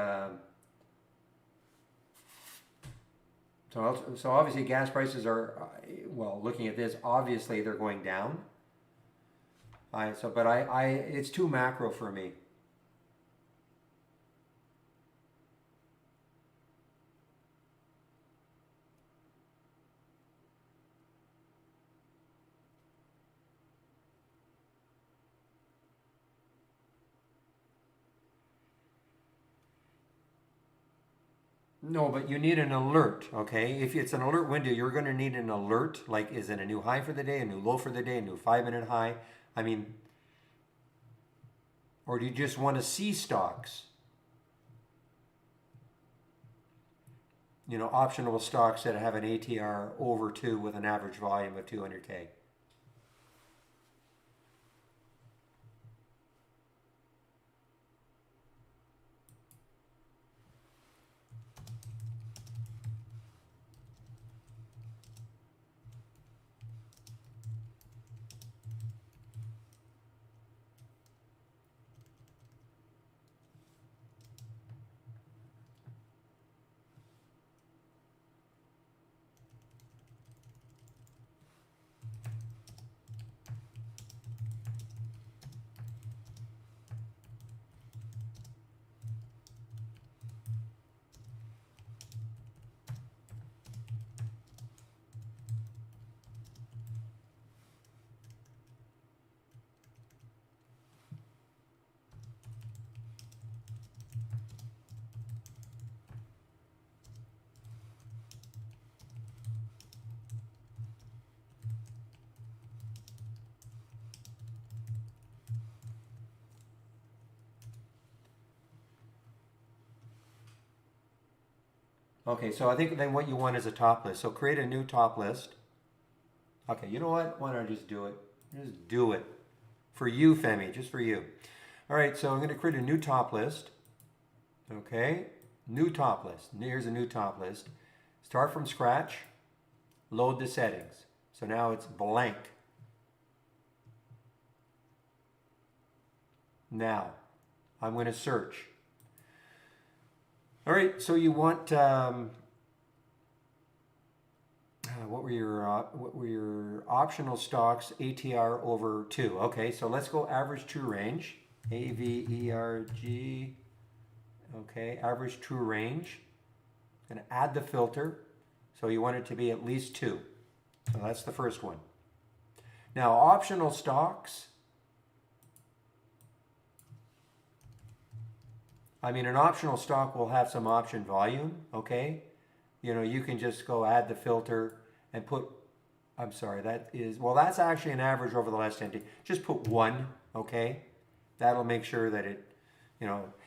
so obviously gas prices are, well, looking at this, obviously they're going down. It's too macro for me. No, but you need an alert, okay? If it's an alert window, you're going to need an alert. Like, is it a new high for the day, a new low for the day, a new 5-minute high? I mean, or do you just want to see stocks? optional stocks that have an ATR over 2 with an average volume of 200K. Okay, so I think then what you want is a top list. So create a new top list. Okay, you know what? Why don't I just do it? Just do it. For you, Femi, just for you. All right, so I'm going to create a new top list. Okay, new top list. Here's a new top list. Start from scratch. Load the settings. So now it's blank. Now, I'm going to search. All right, so you want what were your optional stocks? ATR over 2. Okay, so let's go average true range. AVERG. Okay, average true range. Going to add the filter. So you want it to be at least 2. So that's the first one. Now optional stocks. I mean, an optional stock will have some option volume, okay? You can just go add the filter and put, I'm sorry, that's actually an average over the last 10 days. Just put 1, okay? That'll make sure that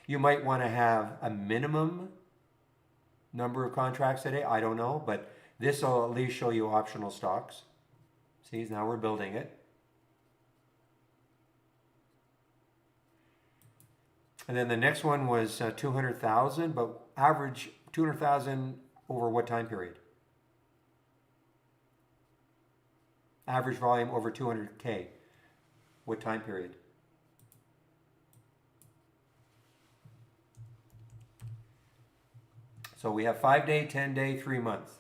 you might want to have a minimum number of contracts a day. I don't know, but this will at least show you optional stocks. See, now we're building it. And then the next one was 200,000, but average 200,000 over what time period? Average volume over 200K. What time period? So we have 5-day, 10-day, 3 months.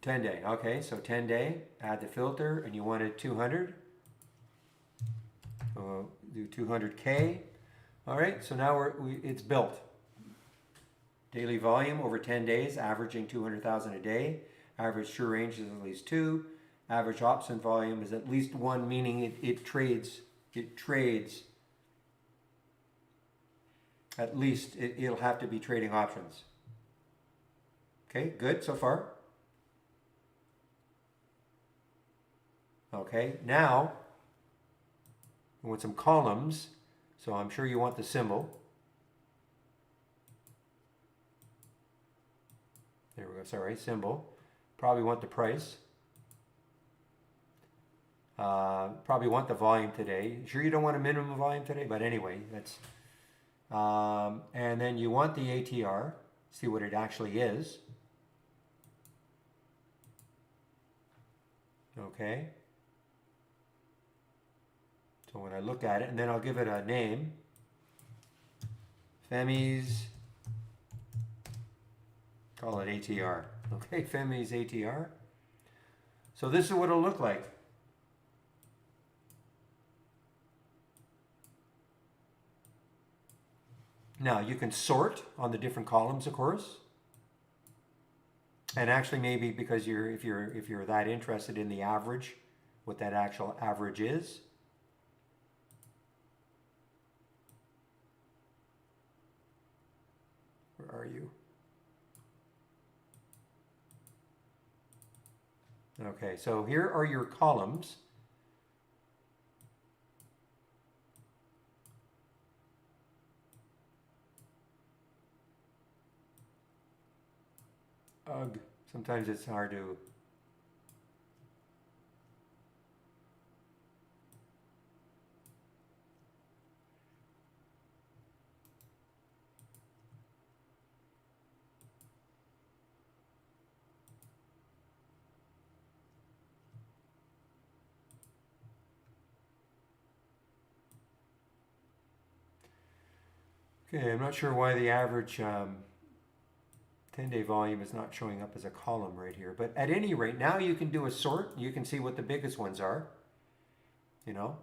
$10-day, okay, so 10-day, add the filter, and you wanted 200. Do 200K. All right, so now it's built. Daily volume over 10 days, averaging 200,000 a day. Average true range is at least 2. Average option volume is at least 1, meaning it trades. At least it'll have to be trading options. Okay, good so far. Okay, now we want some columns, so I'm sure you want the symbol. There we go, sorry, symbol. Probably want the price. Probably want the volume today. Sure you don't want a minimum volume today, but anyway, that's... and then you want the ATR, see what it actually is. Okay. So when I look at it, and then I'll give it a name. Femi's, call it ATR. Okay, Femi's ATR. So this is what it'll look like. Now you can sort on the different columns, of course. And actually maybe because if you're that interested in the average, what that actual average is. Where are you? Okay, so here are your columns. Ugh. Sometimes it's hard to. Okay, I'm not sure why the average 10-day volume is not showing up as a column right here. But at any rate, now you can do a sort. You can see what the biggest ones are. You know,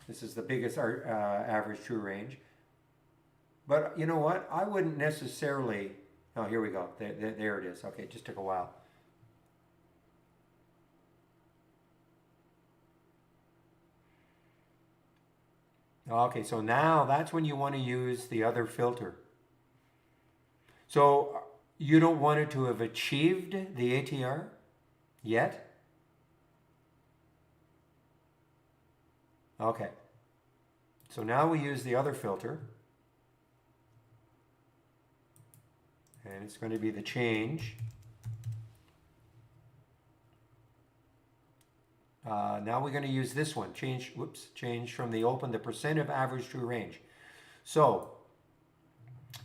this is the biggest average true range. But you know what? I wouldn't necessarily. Oh, here we go. There it is. Okay, it just took a while. Okay, so now that's when you want to use the other filter. So you don't want it to have achieved the ATR yet? Okay. So now we use the other filter. And it's going to be the change. Now we're going to use this one. Change from the open, the percent of average true range. So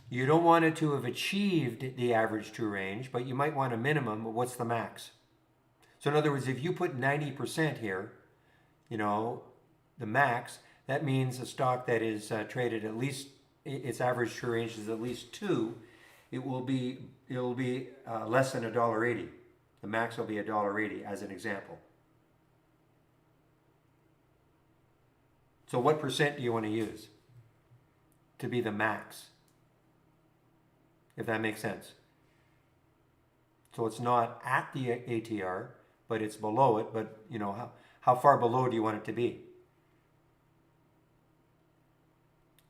you don't want it to have achieved the average true range, but you might want a minimum. What's the max? So in other words, if you put 90% here, you know, the max, that means a stock that is traded at least, its average true range is at least 2, it'll be less than $1.80. The max will be $1.80 as an example. So what percent do you want to use to be the max? If that makes sense. So it's not at the ATR, but it's below it. But you know, how far below do you want it to be?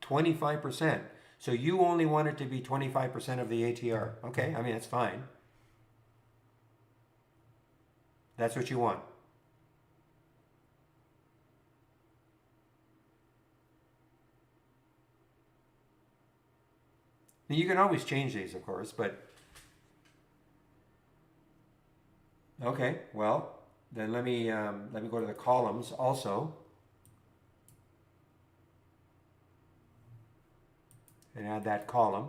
25%. So you only want it to be 25% of the ATR. Okay, I mean, that's fine. That's what you want. Now, you can always change these, of course, but okay. Well, then let me go to the columns also, and add that column.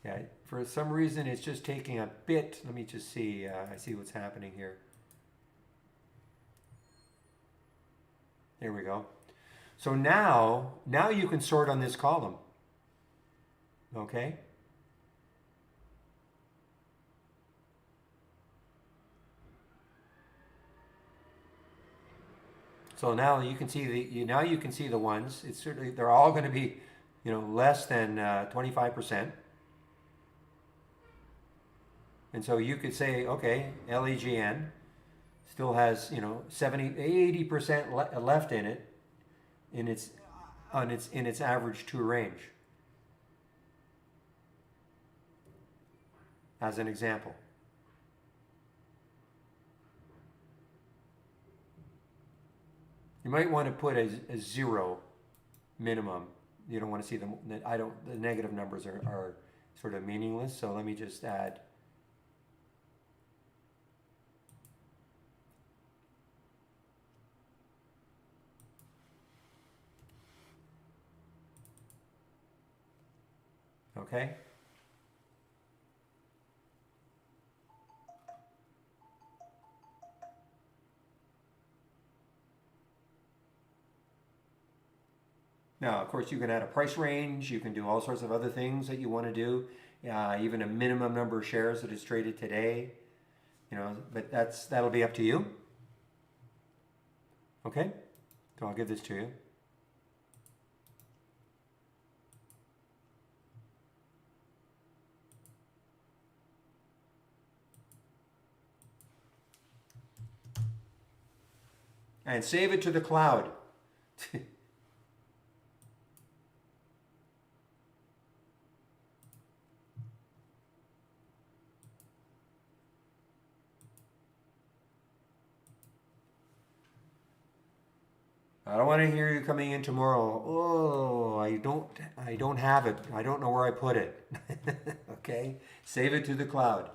Yeah, for some reason it's just taking a bit. Let me just see. I see what's happening here. There we go. So now you can sort on this column. Okay? So now you can see the ones. It's certainly they're all going to be, you know, less than 25%. And so you could say, okay, LEGN still has, you know, 80% left in it in its average true range. As an example. You might want to put a 0 minimum. You don't want to see them. The negative numbers are sort of meaningless. So let me just add. Okay. Now, of course, you can add a price range. You can do all sorts of other things that you want to do. Even a minimum number of shares that is traded today. You know, but that'll be up to you. Okay. So I'll give this to you. And save it to the cloud. I don't want to hear you coming in tomorrow. Oh, I don't have it. I don't know where I put it. Okay? Save it to the cloud.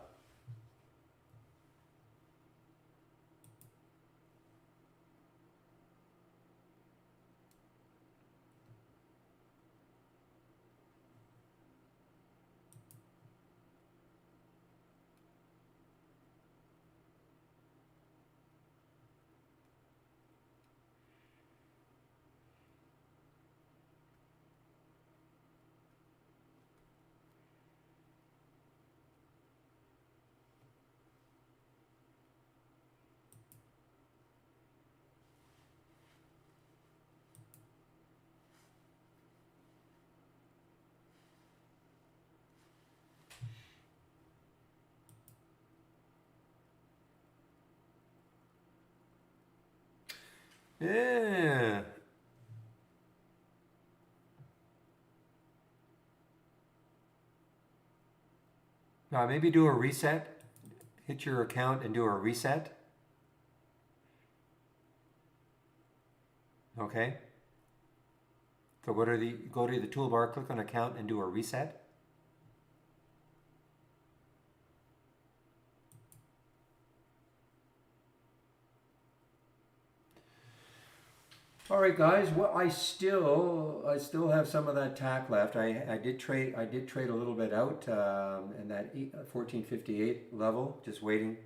Yeah. Maybe do a reset. Hit your account and do a reset. Okay. So go to the toolbar, click on account, and do a reset. All right, guys. Well, I still have some of that tack left. I did trade a little bit out in that 1458 level, just waiting.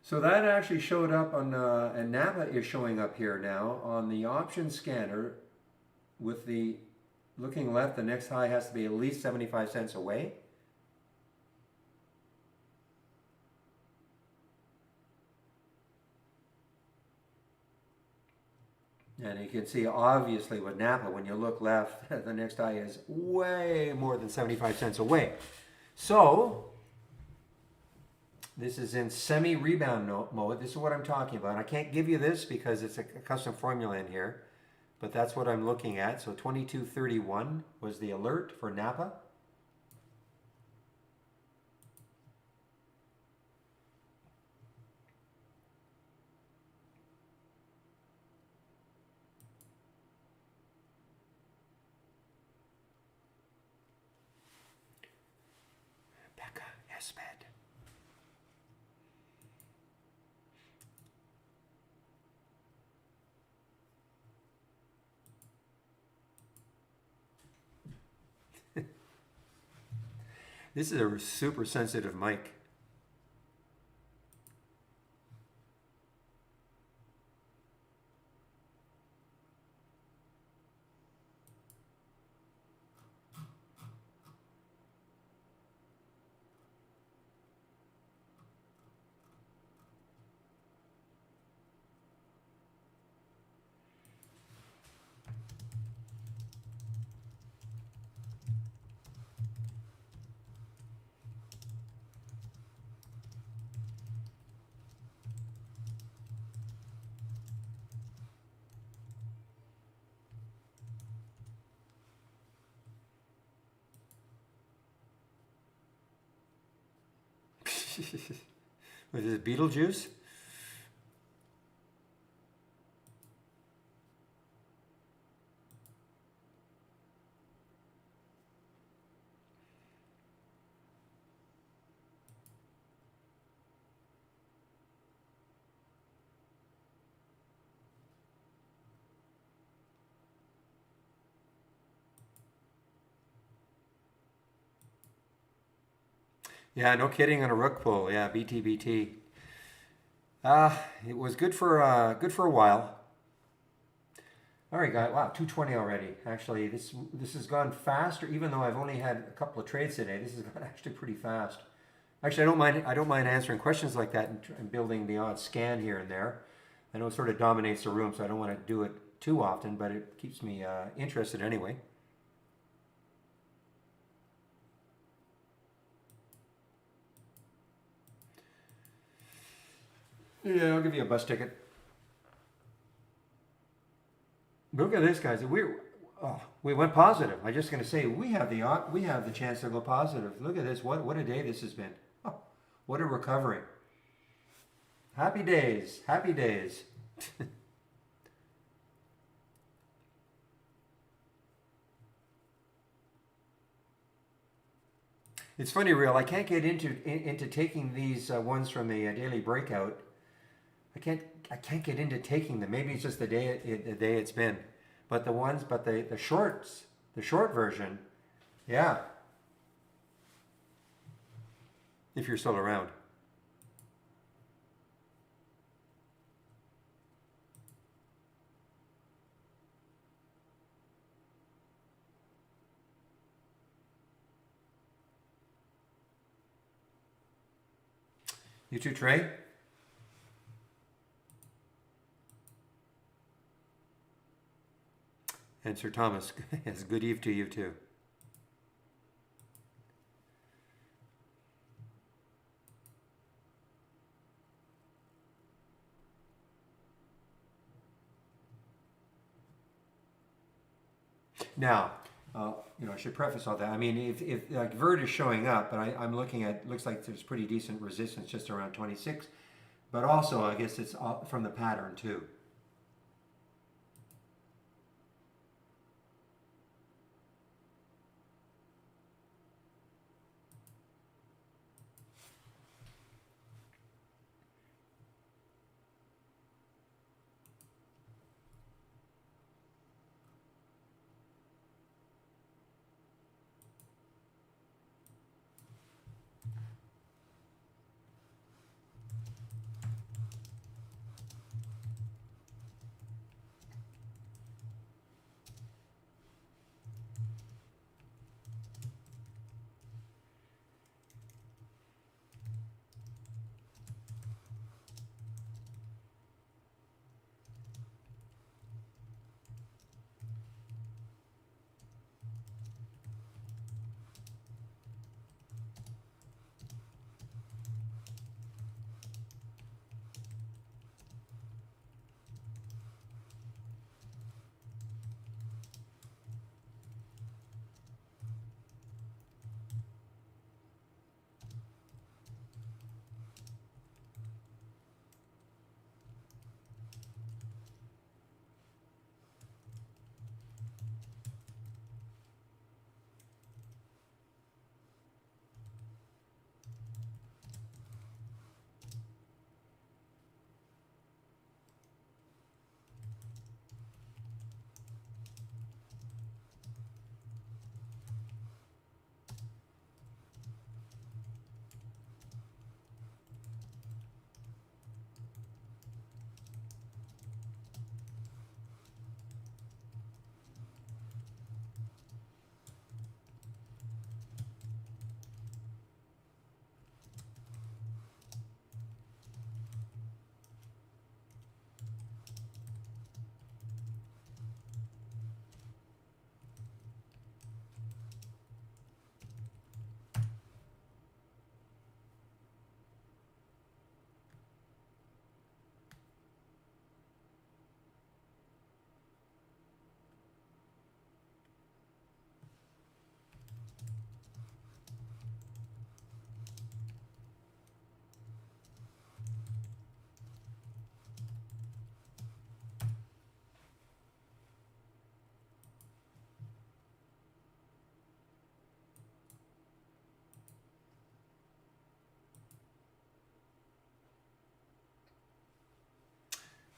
So that actually showed up on, and Napa is showing up here now on the option scanner with the looking left. The next high has to be at least 75 cents away. And you can see obviously with Napa, when you look left, the next high is way more than 75 cents away. So this is in semi-rebound mode. This is what I'm talking about. I can't give you this because it's a custom formula in here, but that's what I'm looking at. So 22.31 was the alert for Napa. Becca, yes, bed. This is a super sensitive mic. Was this Beetlejuice? Yeah, no kidding on a rook pull. Yeah, BT. It was good for a while. All right, guys. Wow, 220 already. Actually, this has gone faster. Even though I've only had a couple of trades today, this has gone actually pretty fast. Actually, I don't mind. I don't mind answering questions like that and building the odd scan here and there. I know it sort of dominates the room, so I don't want to do it too often, but it keeps me interested anyway. Yeah, I'll give you a bus ticket. Look at this, guys. We went positive. I'm just going to say we have the chance to go positive. Look at this. What a day this has been. Oh, what a recovery. Happy days. Happy days. It's funny, real. I can't get into taking these ones from the daily breakout. I can't get into taking them. Maybe it's just the day it's been. But the shorts, the short version, yeah. If you're still around. You too, Trey. And Sir Thomas, yes, good eve to you too. Now, I should preface all that. I mean, if like Vert is showing up, but I'm looking at, looks like there's pretty decent resistance just around 26, but also I guess it's from the pattern too.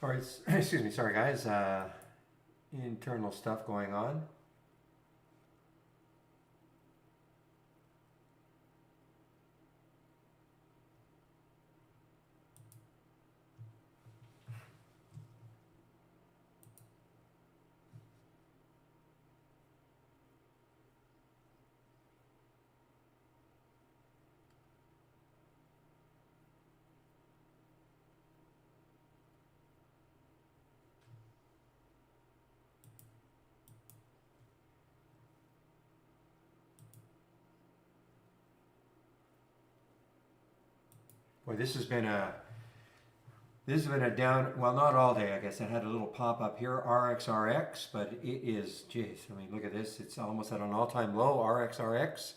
All right, excuse me, sorry guys. Internal stuff going on. Boy, this has been This has been a down, well, not all day, I guess. It had a little pop up here, RXRX, but it is, geez, I mean, look at this. It's almost at an all-time low, RXRX.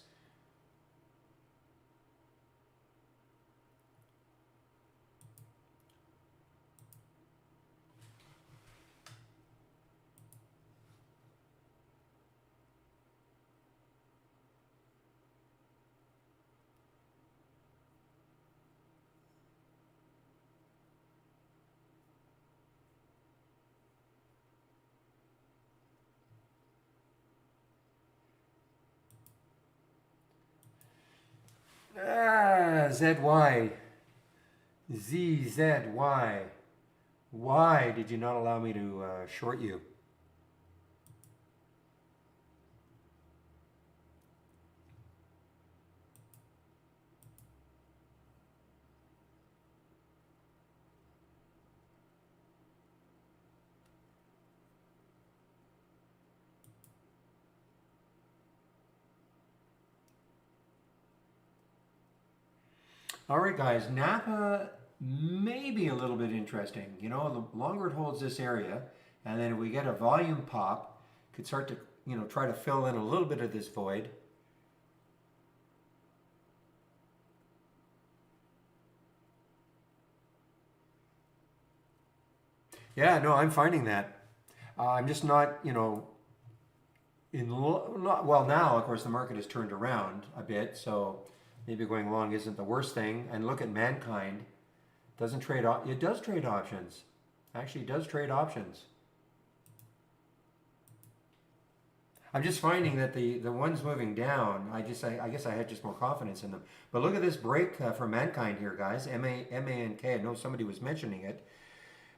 ZY. ZZY. Why did you not allow me to short you? All right, guys, Napa may be a little bit interesting. You know, the longer it holds this area, and then if we get a volume pop, could start to, you know, try to fill in a little bit of this void. Yeah, no, I'm finding that. I'm just not, you know, well, now, of course, the market has turned around a bit, so maybe going long isn't the worst thing. And look at Mankind. Doesn't trade, it does trade options. Actually, it does trade options. I'm just finding that the ones moving down, I guess I had just more confidence in them. But look at this break for Mankind here, guys. M-A-N-K. I know somebody was mentioning it.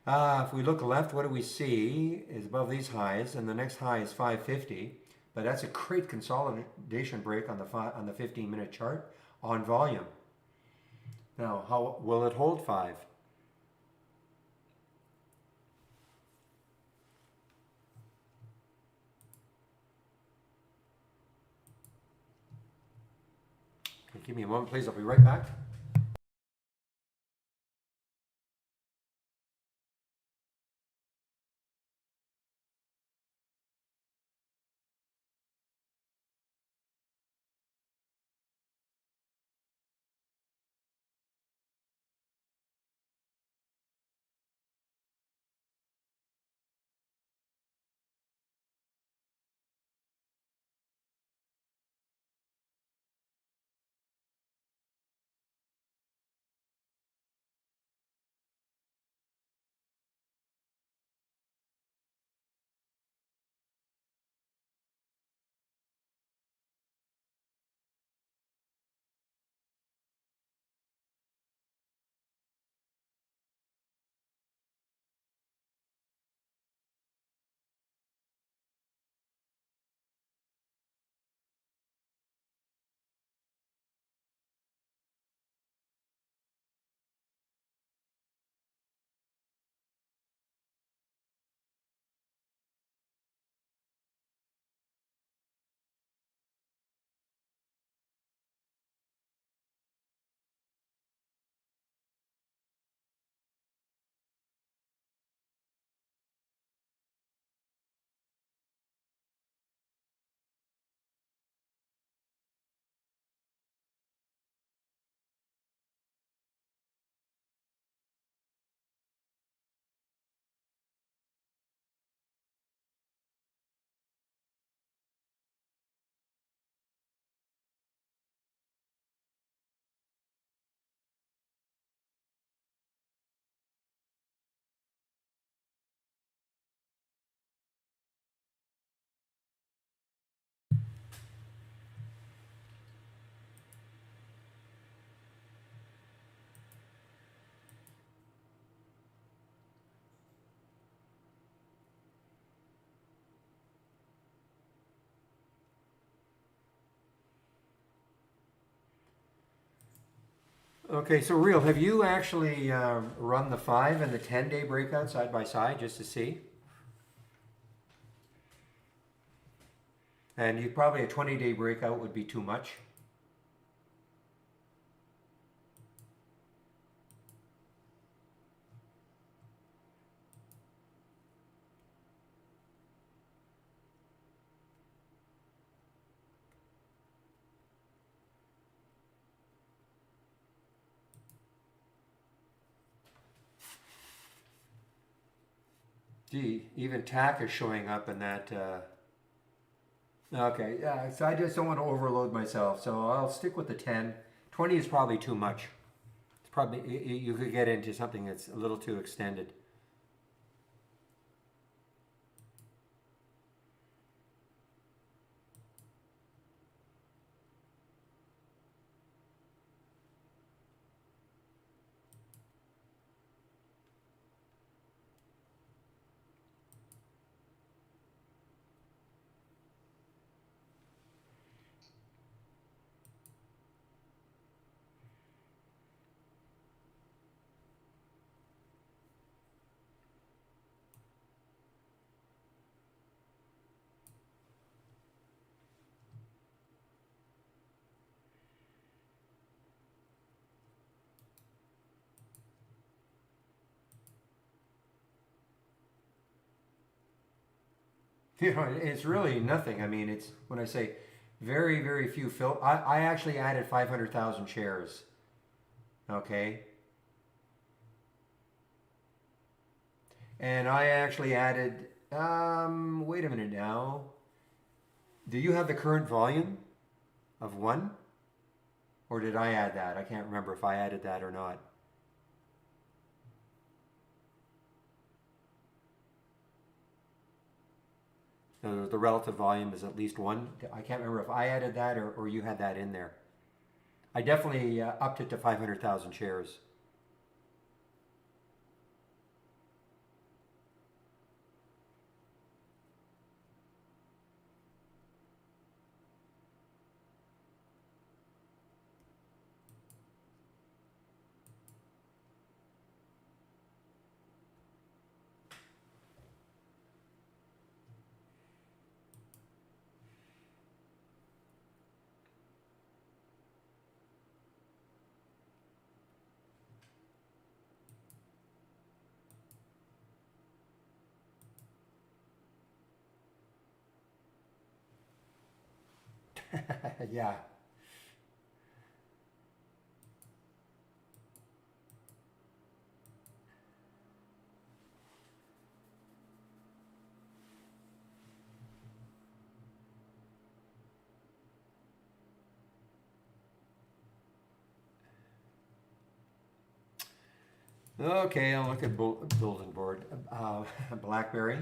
If we look left, what do we see is above these highs, and the next high is 550. But that's a great consolidation break on the 15-minute chart on volume. Now, how will it hold 5? Give me a moment, please. I'll be right back. Okay, so Real, have you actually run the 5 and the 10-day breakout side by side just to see? And you probably a 20-day breakout would be too much. Gee, even TAC is showing up in that. Okay, yeah, so I just don't want to overload myself, so I'll stick with the 10. 20 is probably too much. It's probably, you could get into something that's a little too extended. You know, it's really nothing. I mean, it's when I say very, very few fill. I actually added 500,000 shares. Okay, and I actually added. Wait a minute now. Do you have the current volume of one, or did I add that? I can't remember if I added that or not. The relative volume is at least one. I can't remember if I added that or you had that in there. I definitely upped it to 500,000 shares. Yeah. Okay, I'll look at bulletin board. BlackBerry.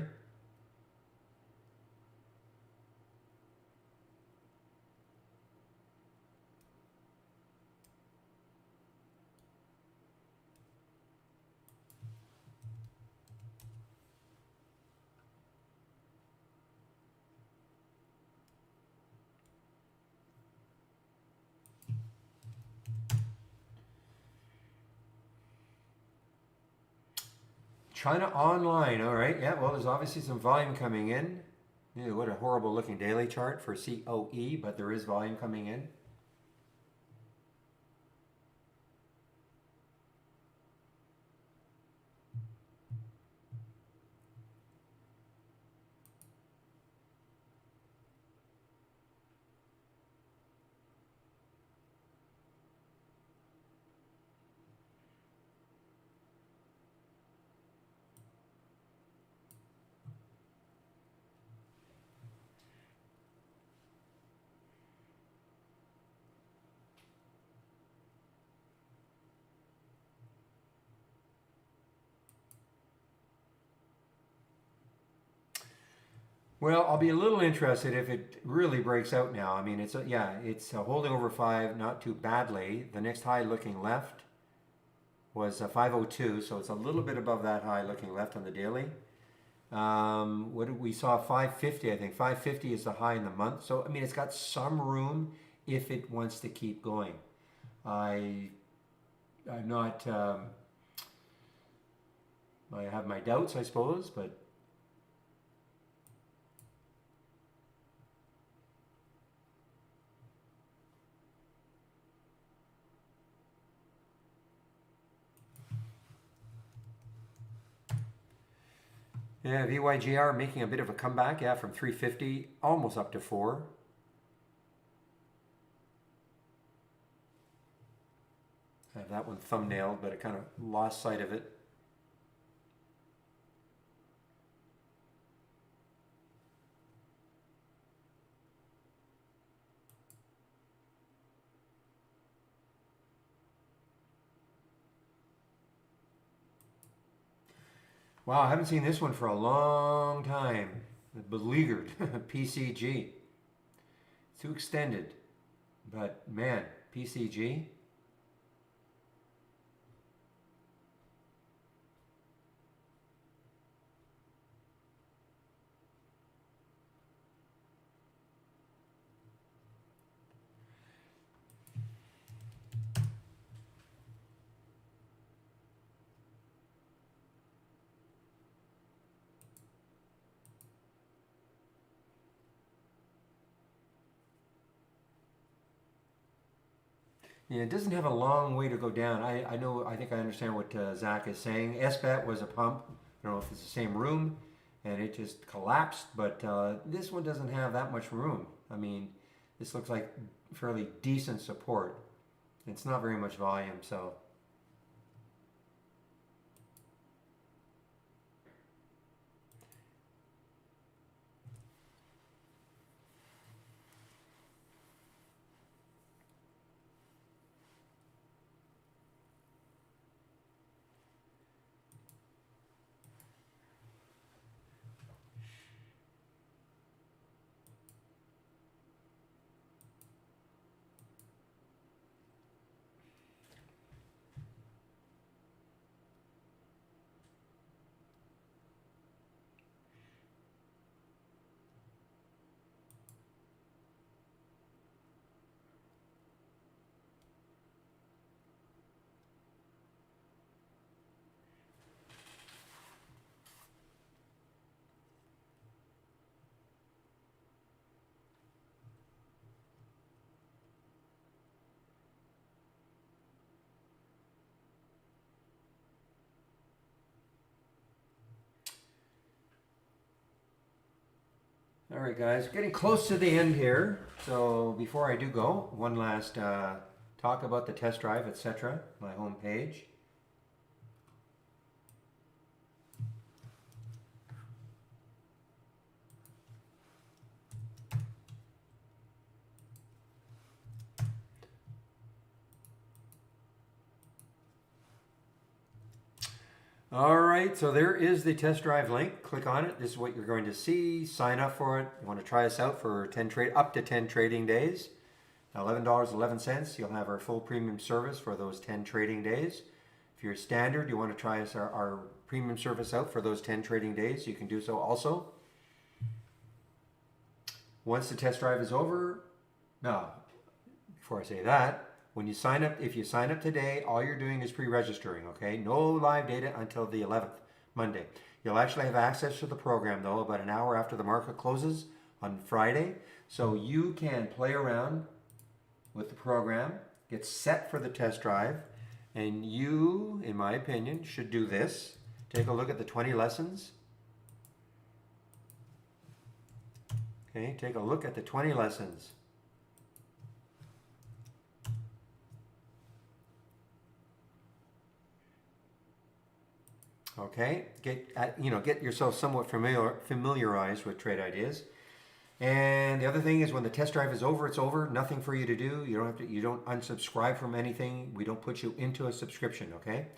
China Online. All right. Yeah. Well, there's obviously some volume coming in. Ew, what a horrible looking daily chart for COE, but there is volume coming in. Well, I'll be a little interested if it really breaks out now. I mean, it's holding over 5, not too badly. The next high looking left was 502, so it's a little bit above that high looking left on the daily. What did we saw? 550, I think. 550 is the high in the month. So, I mean, it's got some room if it wants to keep going. I, I'm not, I have my doubts, I suppose, but yeah, VYGR making a bit of a comeback, yeah, from 350 almost up to 4. I have that one thumbnailed, but I kind of lost sight of it. Wow, I haven't seen this one for a long time. The beleaguered PCG. Too extended. But man, PCG. Yeah, it doesn't have a long way to go down. I know, I think I understand what Zach is saying. SBAT was a pump. I don't know if it's the same room and it just collapsed, but this one doesn't have that much room. I mean, this looks like fairly decent support. It's not very much volume, so. All right, guys, getting close to the end here. So before I do go, one last talk about the test drive, etc. My home page. All right, so there is the test drive link. Click on it. This is what you're going to see. Sign up for it. You want to try us out for up to 10 trading days. $11.11. You'll have our full premium service for those 10 trading days. If you're standard, you want to try our premium service out for those 10 trading days, you can do so also. Once the test drive is over, now, before I say that, when you sign up, if you sign up today, all you're doing is pre-registering, okay? No live data until the 11th, Monday. You'll actually have access to the program, though, about an hour after the market closes on Friday. So you can play around with the program, get set for the test drive, and you, in my opinion, should do this. Take a look at the 20 lessons. Okay, take a look at the 20 lessons. Okay, get yourself somewhat familiarized with trade ideas. And the other thing is, when the test drive is over, it's over. Nothing for you to do. You don't unsubscribe from anything. We don't put you into a subscription, okay?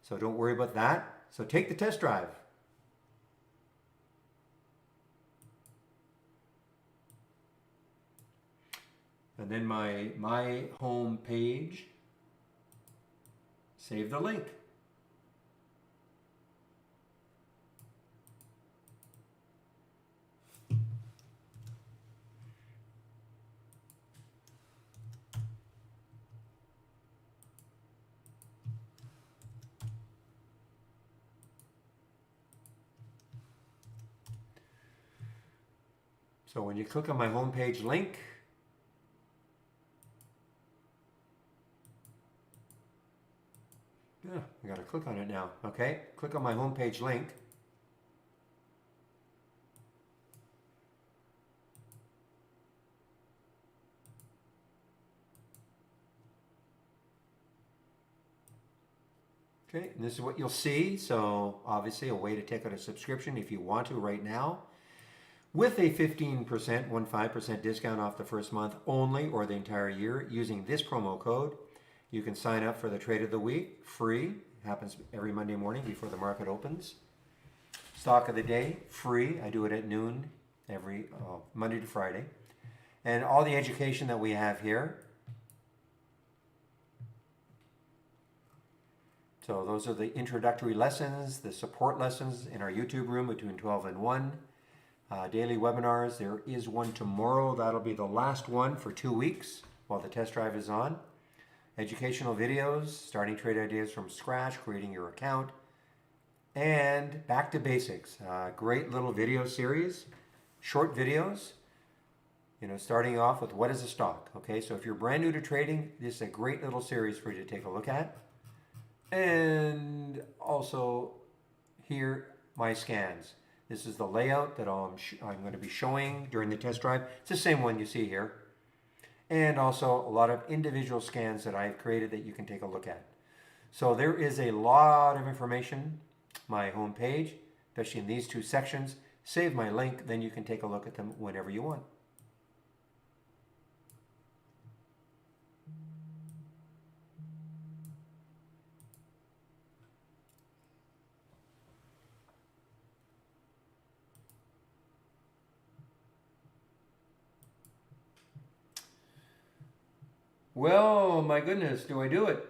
So don't worry about that. So take the test drive. And then my home page, save the link. So when you click on my homepage link, yeah, I gotta click on it now. Okay, click on my homepage link. Okay, and this is what you'll see. So obviously a way to take out a subscription if you want to right now, with a 15%, 15% discount off the first month only, or the entire year, using this promo code. You can sign up for the trade of the week free. It happens every Monday morning before the market opens. Stock of the day, free. I do it at noon every Monday to Friday. And all the education that we have here. So those are the introductory lessons, the support lessons in our YouTube room between 12 and 1. Daily webinars. There is one tomorrow. That'll be the last one for 2 weeks while the test drive is on. Educational videos, starting trade ideas from scratch, creating your account, and back to basics. Great little video series, short videos, starting off with what is a stock. Okay, so if you're brand new to trading, this is a great little series for you to take a look at. And also here, my scans. This is the layout that I'm going to be showing during the test drive. It's the same one you see here. And also a lot of individual scans that I've created that you can take a look at. So there is a lot of information. My home page, especially in these 2 sections. Save my link, then you can take a look at them whenever you want. Well, my goodness, do I do it?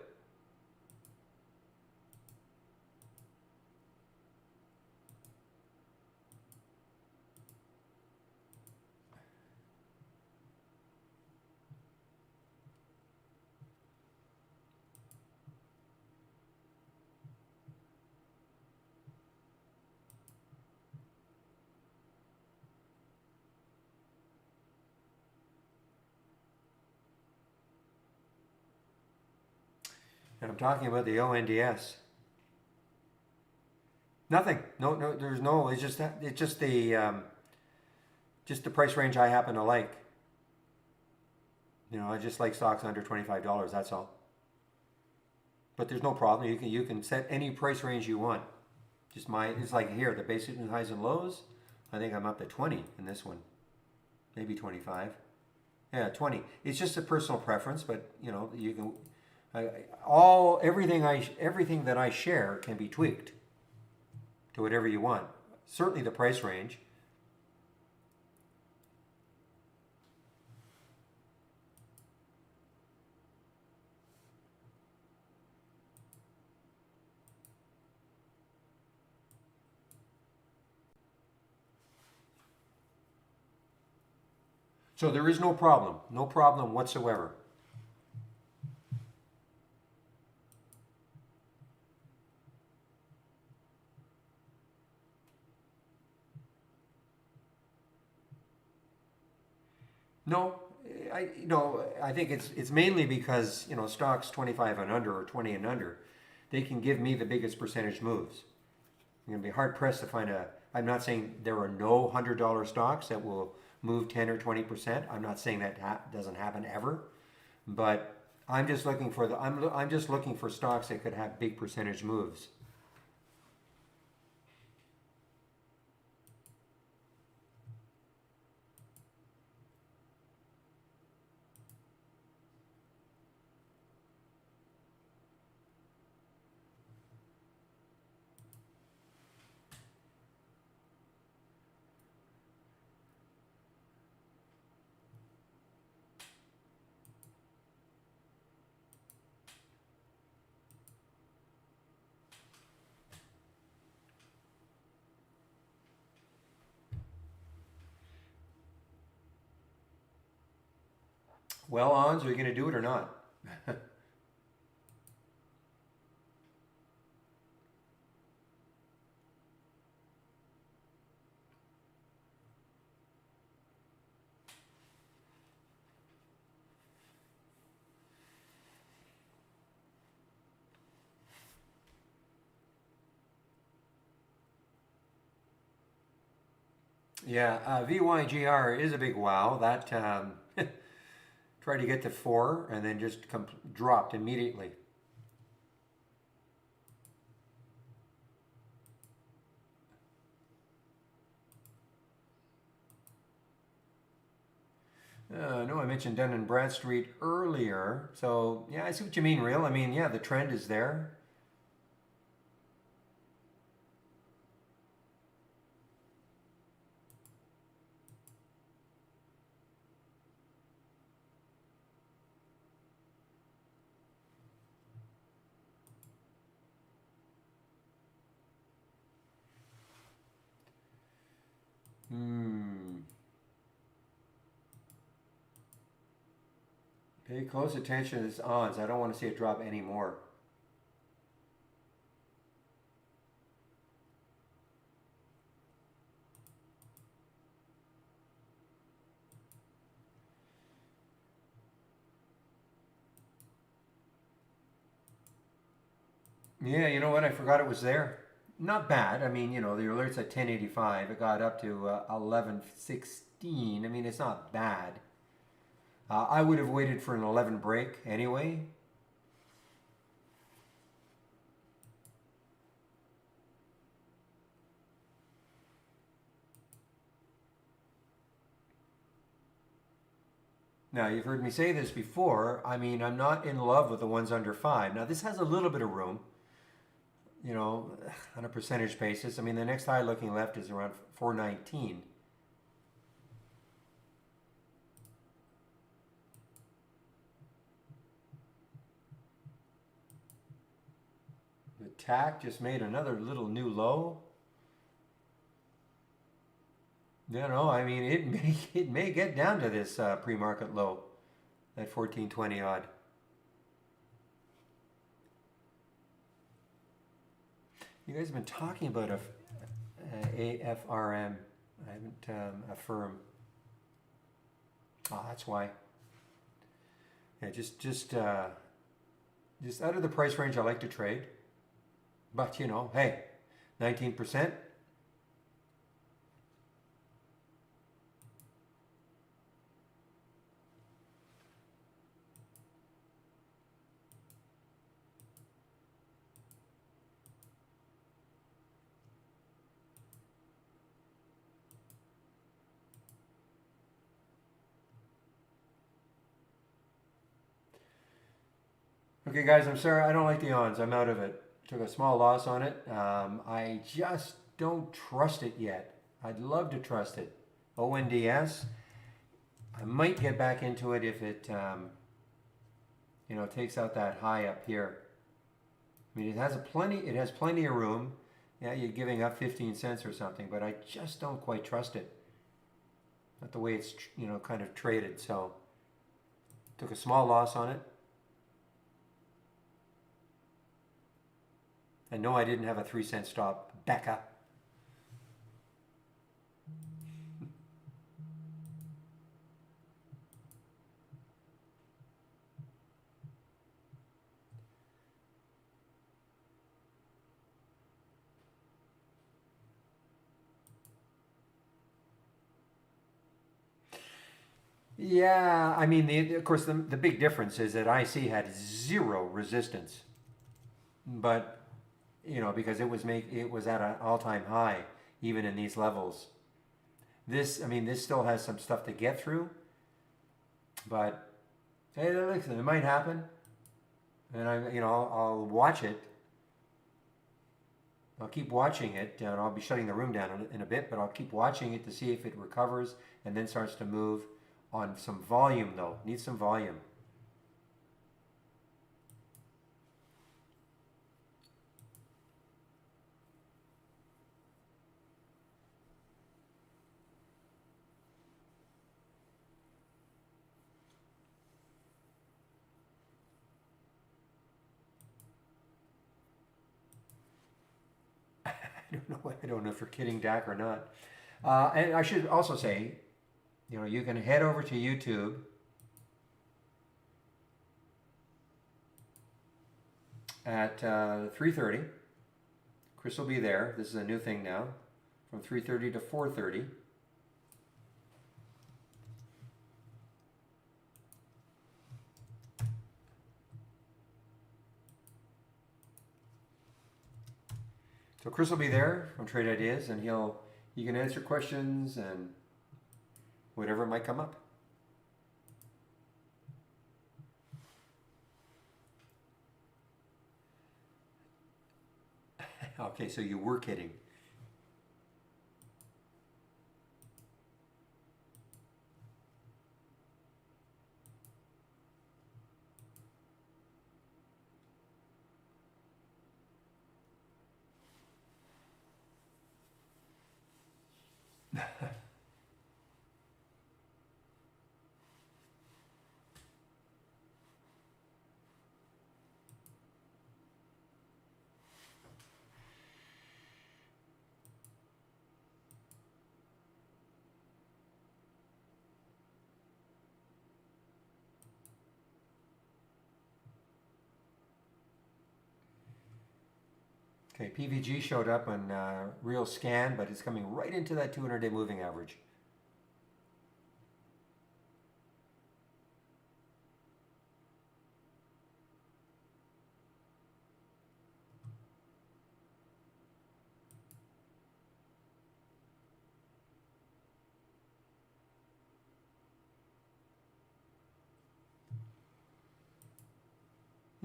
And I'm talking about the ONDS. Nothing. No. There's no. It's just the price range I happen to like. I just like stocks under $25. That's all. But there's no problem. You can set any price range you want. It's like here, the basic highs and lows. I think I'm up to 20 in this one, maybe 25. Yeah, 20. It's just a personal preference, but you can. Everything that I share can be tweaked to whatever you want. Certainly the price range. So there is no problem whatsoever. No, I think it's mainly because stocks 25 and under or 20 and under, they can give me the biggest percentage moves. I'm going to be hard pressed to find I'm not saying there are no $100 stocks that will move 10 or 20%. I'm not saying that doesn't happen ever, but I'm just looking for I'm just looking for stocks that could have big percentage moves. Well, Ons, are you going to do it or not? Yeah, VYGR is a big wow. That tried to get to 4 and then just dropped immediately. No, I mentioned Dun & Bradstreet earlier. So, yeah, I see what you mean, Real. I mean, yeah, the trend is there. Pay close attention to this ons. I don't want to see it drop anymore. Yeah, you know what? I forgot it was there. Not bad. I mean, you know, the alert's at 1085. It got up to 1116. I mean, it's not bad. I would have waited for an 11 break anyway. Now, you've heard me say this before. I mean, I'm not in love with the ones under 5. Now, this has a little bit of room, you know, on a percentage basis. I mean, the next high looking left is around 419. The TAC just made another little new low. You know, I mean, it may get down to this pre-market low at 1420 odd. You guys have been talking about AFRM. I haven't affirmed. Oh, that's why. Yeah, just out of the price range I like to trade. But you know, hey, 19%. Okay, guys, I'm sorry. I don't like the ons. I'm out of it. Took a small loss on it. I just don't trust it yet. I'd love to trust it. ONDS. I might get back into it if it, you know, takes out that high up here. I mean, it has plenty of room. Yeah, you're giving up 15 cents or something, but I just don't quite trust it. Not the way it's, you know, kind of traded. So, took a small loss on it. And no, I didn't have a 3-cent stop. Back up. Yeah, I mean, of course, the big difference is that IC had zero resistance, but you know, because it was at an all-time high, even in these levels. I mean, this still has some stuff to get through, but hey, listen, it might happen, and I'll watch it. I'll keep watching it, and I'll be shutting the room down in a bit, but I'll keep watching it to see if it recovers and then starts to move on some volume, though. Needs some volume. I don't know if you're kidding, Dak, or not. And I should also say, you know, you can head over to YouTube at 3:30. Chris will be there. This is a new thing now, from 3:30 to 4:30. So Chris will be there from Trade Ideas, and he can answer questions and whatever might come up. Okay, so you were kidding. Okay, PVG showed up on real scan, but it's coming right into that 200-day moving average.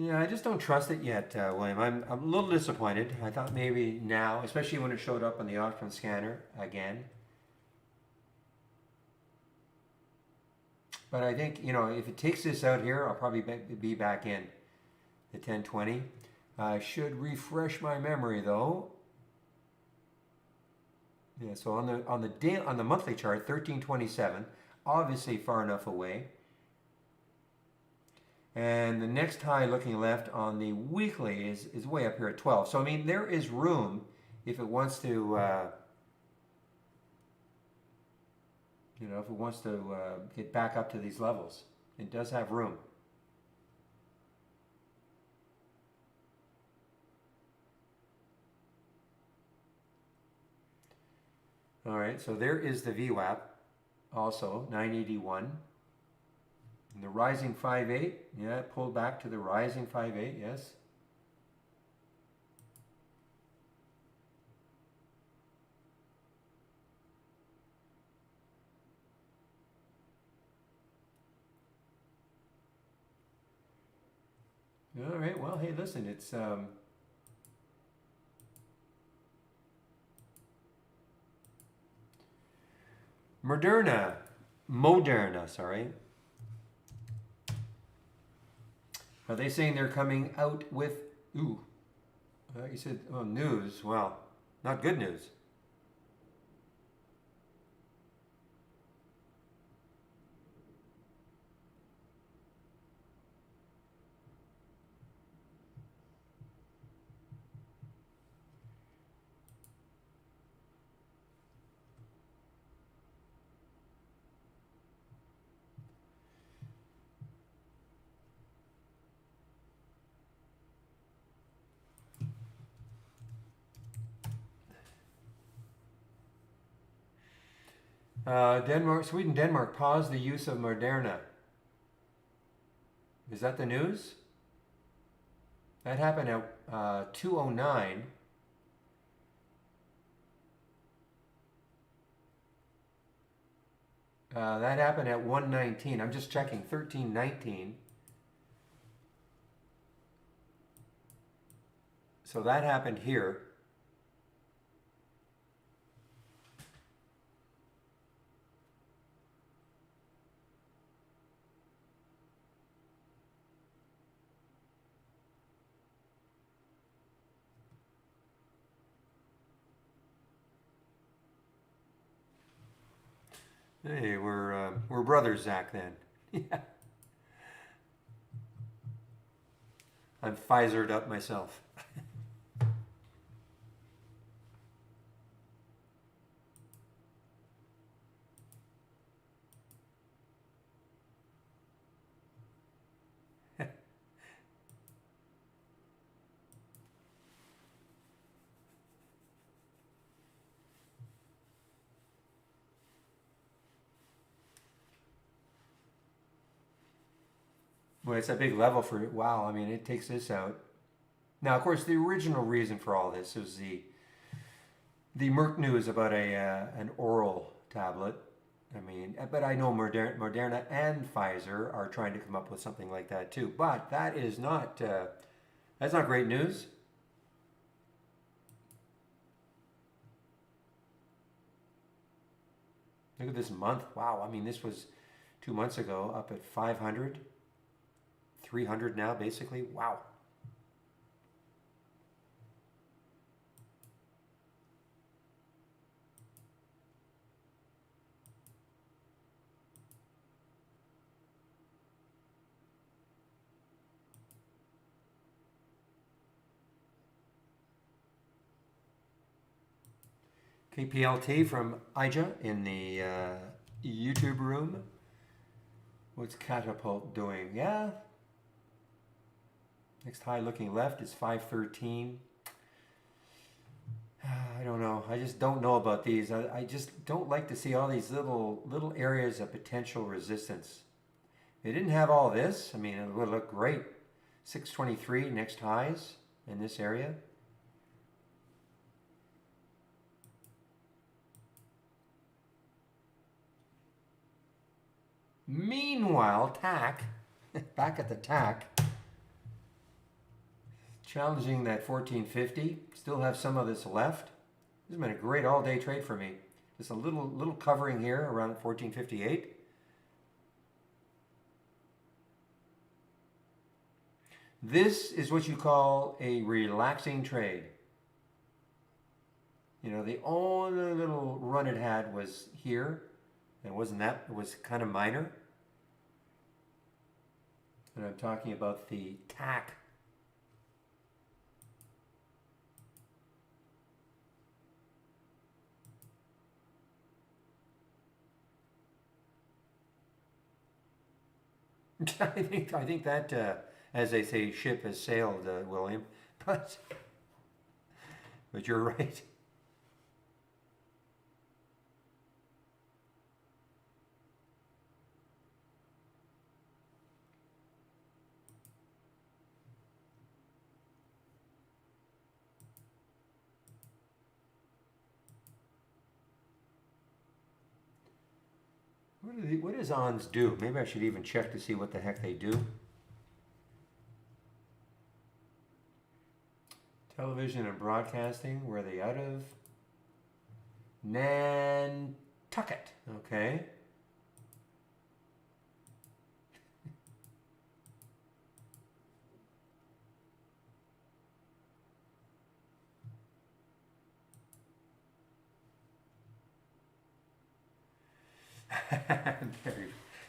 Yeah, I just don't trust it yet, William. I'm a little disappointed. I thought maybe now, especially when it showed up on the option scanner again. But I think, if it takes this out here, I'll probably be back in the 1020. I should refresh my memory though. Yeah, so on the monthly chart, 1327, obviously far enough away. And the next high looking left on the weekly is way up here at 12. So I mean, there is room if it wants to, get back up to these levels. It does have room. All right, so there is the VWAP, also 981. And the rising 5.8, yeah, it pulled back to the rising 5.8, yes. All right, well, hey, listen, it's Moderna, sorry. Are they saying they're coming out with, you said, oh, news. Well, not good news. Sweden, Denmark paused the use of Moderna. Is that the news? That happened at 2:09. That happened at 1:19. I'm just checking. 13:19. So that happened here. Hey, we're brothers, Zach. Then, yeah, I'm Pfizered up myself. Well, it's a big level for it. Wow, I mean, it takes this out. Now, of course, the original reason for all this is the Merck news about an oral tablet. I mean, but I know Moderna and Pfizer are trying to come up with something like that too. But that is not that's not great news. Look at this month. Wow, I mean, this was 2 months ago, up at 500, 300 now, basically. Wow. KPLT from Ija in the YouTube room. What's Catapult doing? Yeah. Next high looking left is 513. I don't know. I just don't know about these. I just don't like to see all these little areas of potential resistance. If it didn't have all this, I mean, it would look great. 623 next highs in this area. Meanwhile, TAC, back at the TAC, challenging that 1450. Still have some of this left. This has been a great all-day trade for me. Just a little covering here around 1458. This is what you call a relaxing trade. You know, the only little run it had was here. It wasn't that, it was kind of minor. And I'm talking about the TAC. I think that, as they say, ship has sailed, William. But you're right. What does ONS do? Maybe I should even check to see what the heck they do. Television and broadcasting, where are they out of? Nantucket, okay.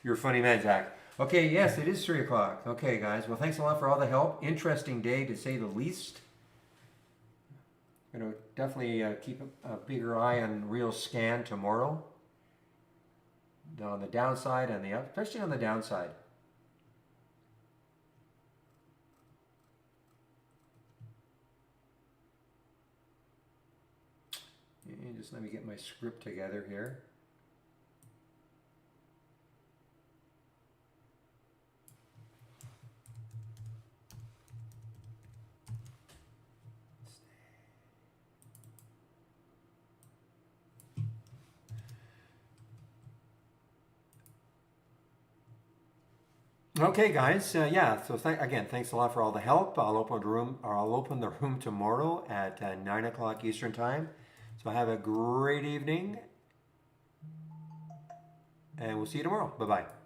You're a funny man, Jack. Okay, yes, it is 3 o'clock. Okay, guys. Well, thanks a lot for all the help. Interesting day, to say the least. Going to definitely keep a bigger eye on real scan tomorrow. On the downside and the up, especially on the downside. And just let me get my script together here. Okay, guys. Yeah. So again, thanks a lot for all the help. I'll open the room tomorrow at 9 o'clock Eastern time. So have a great evening, and we'll see you tomorrow. Bye bye.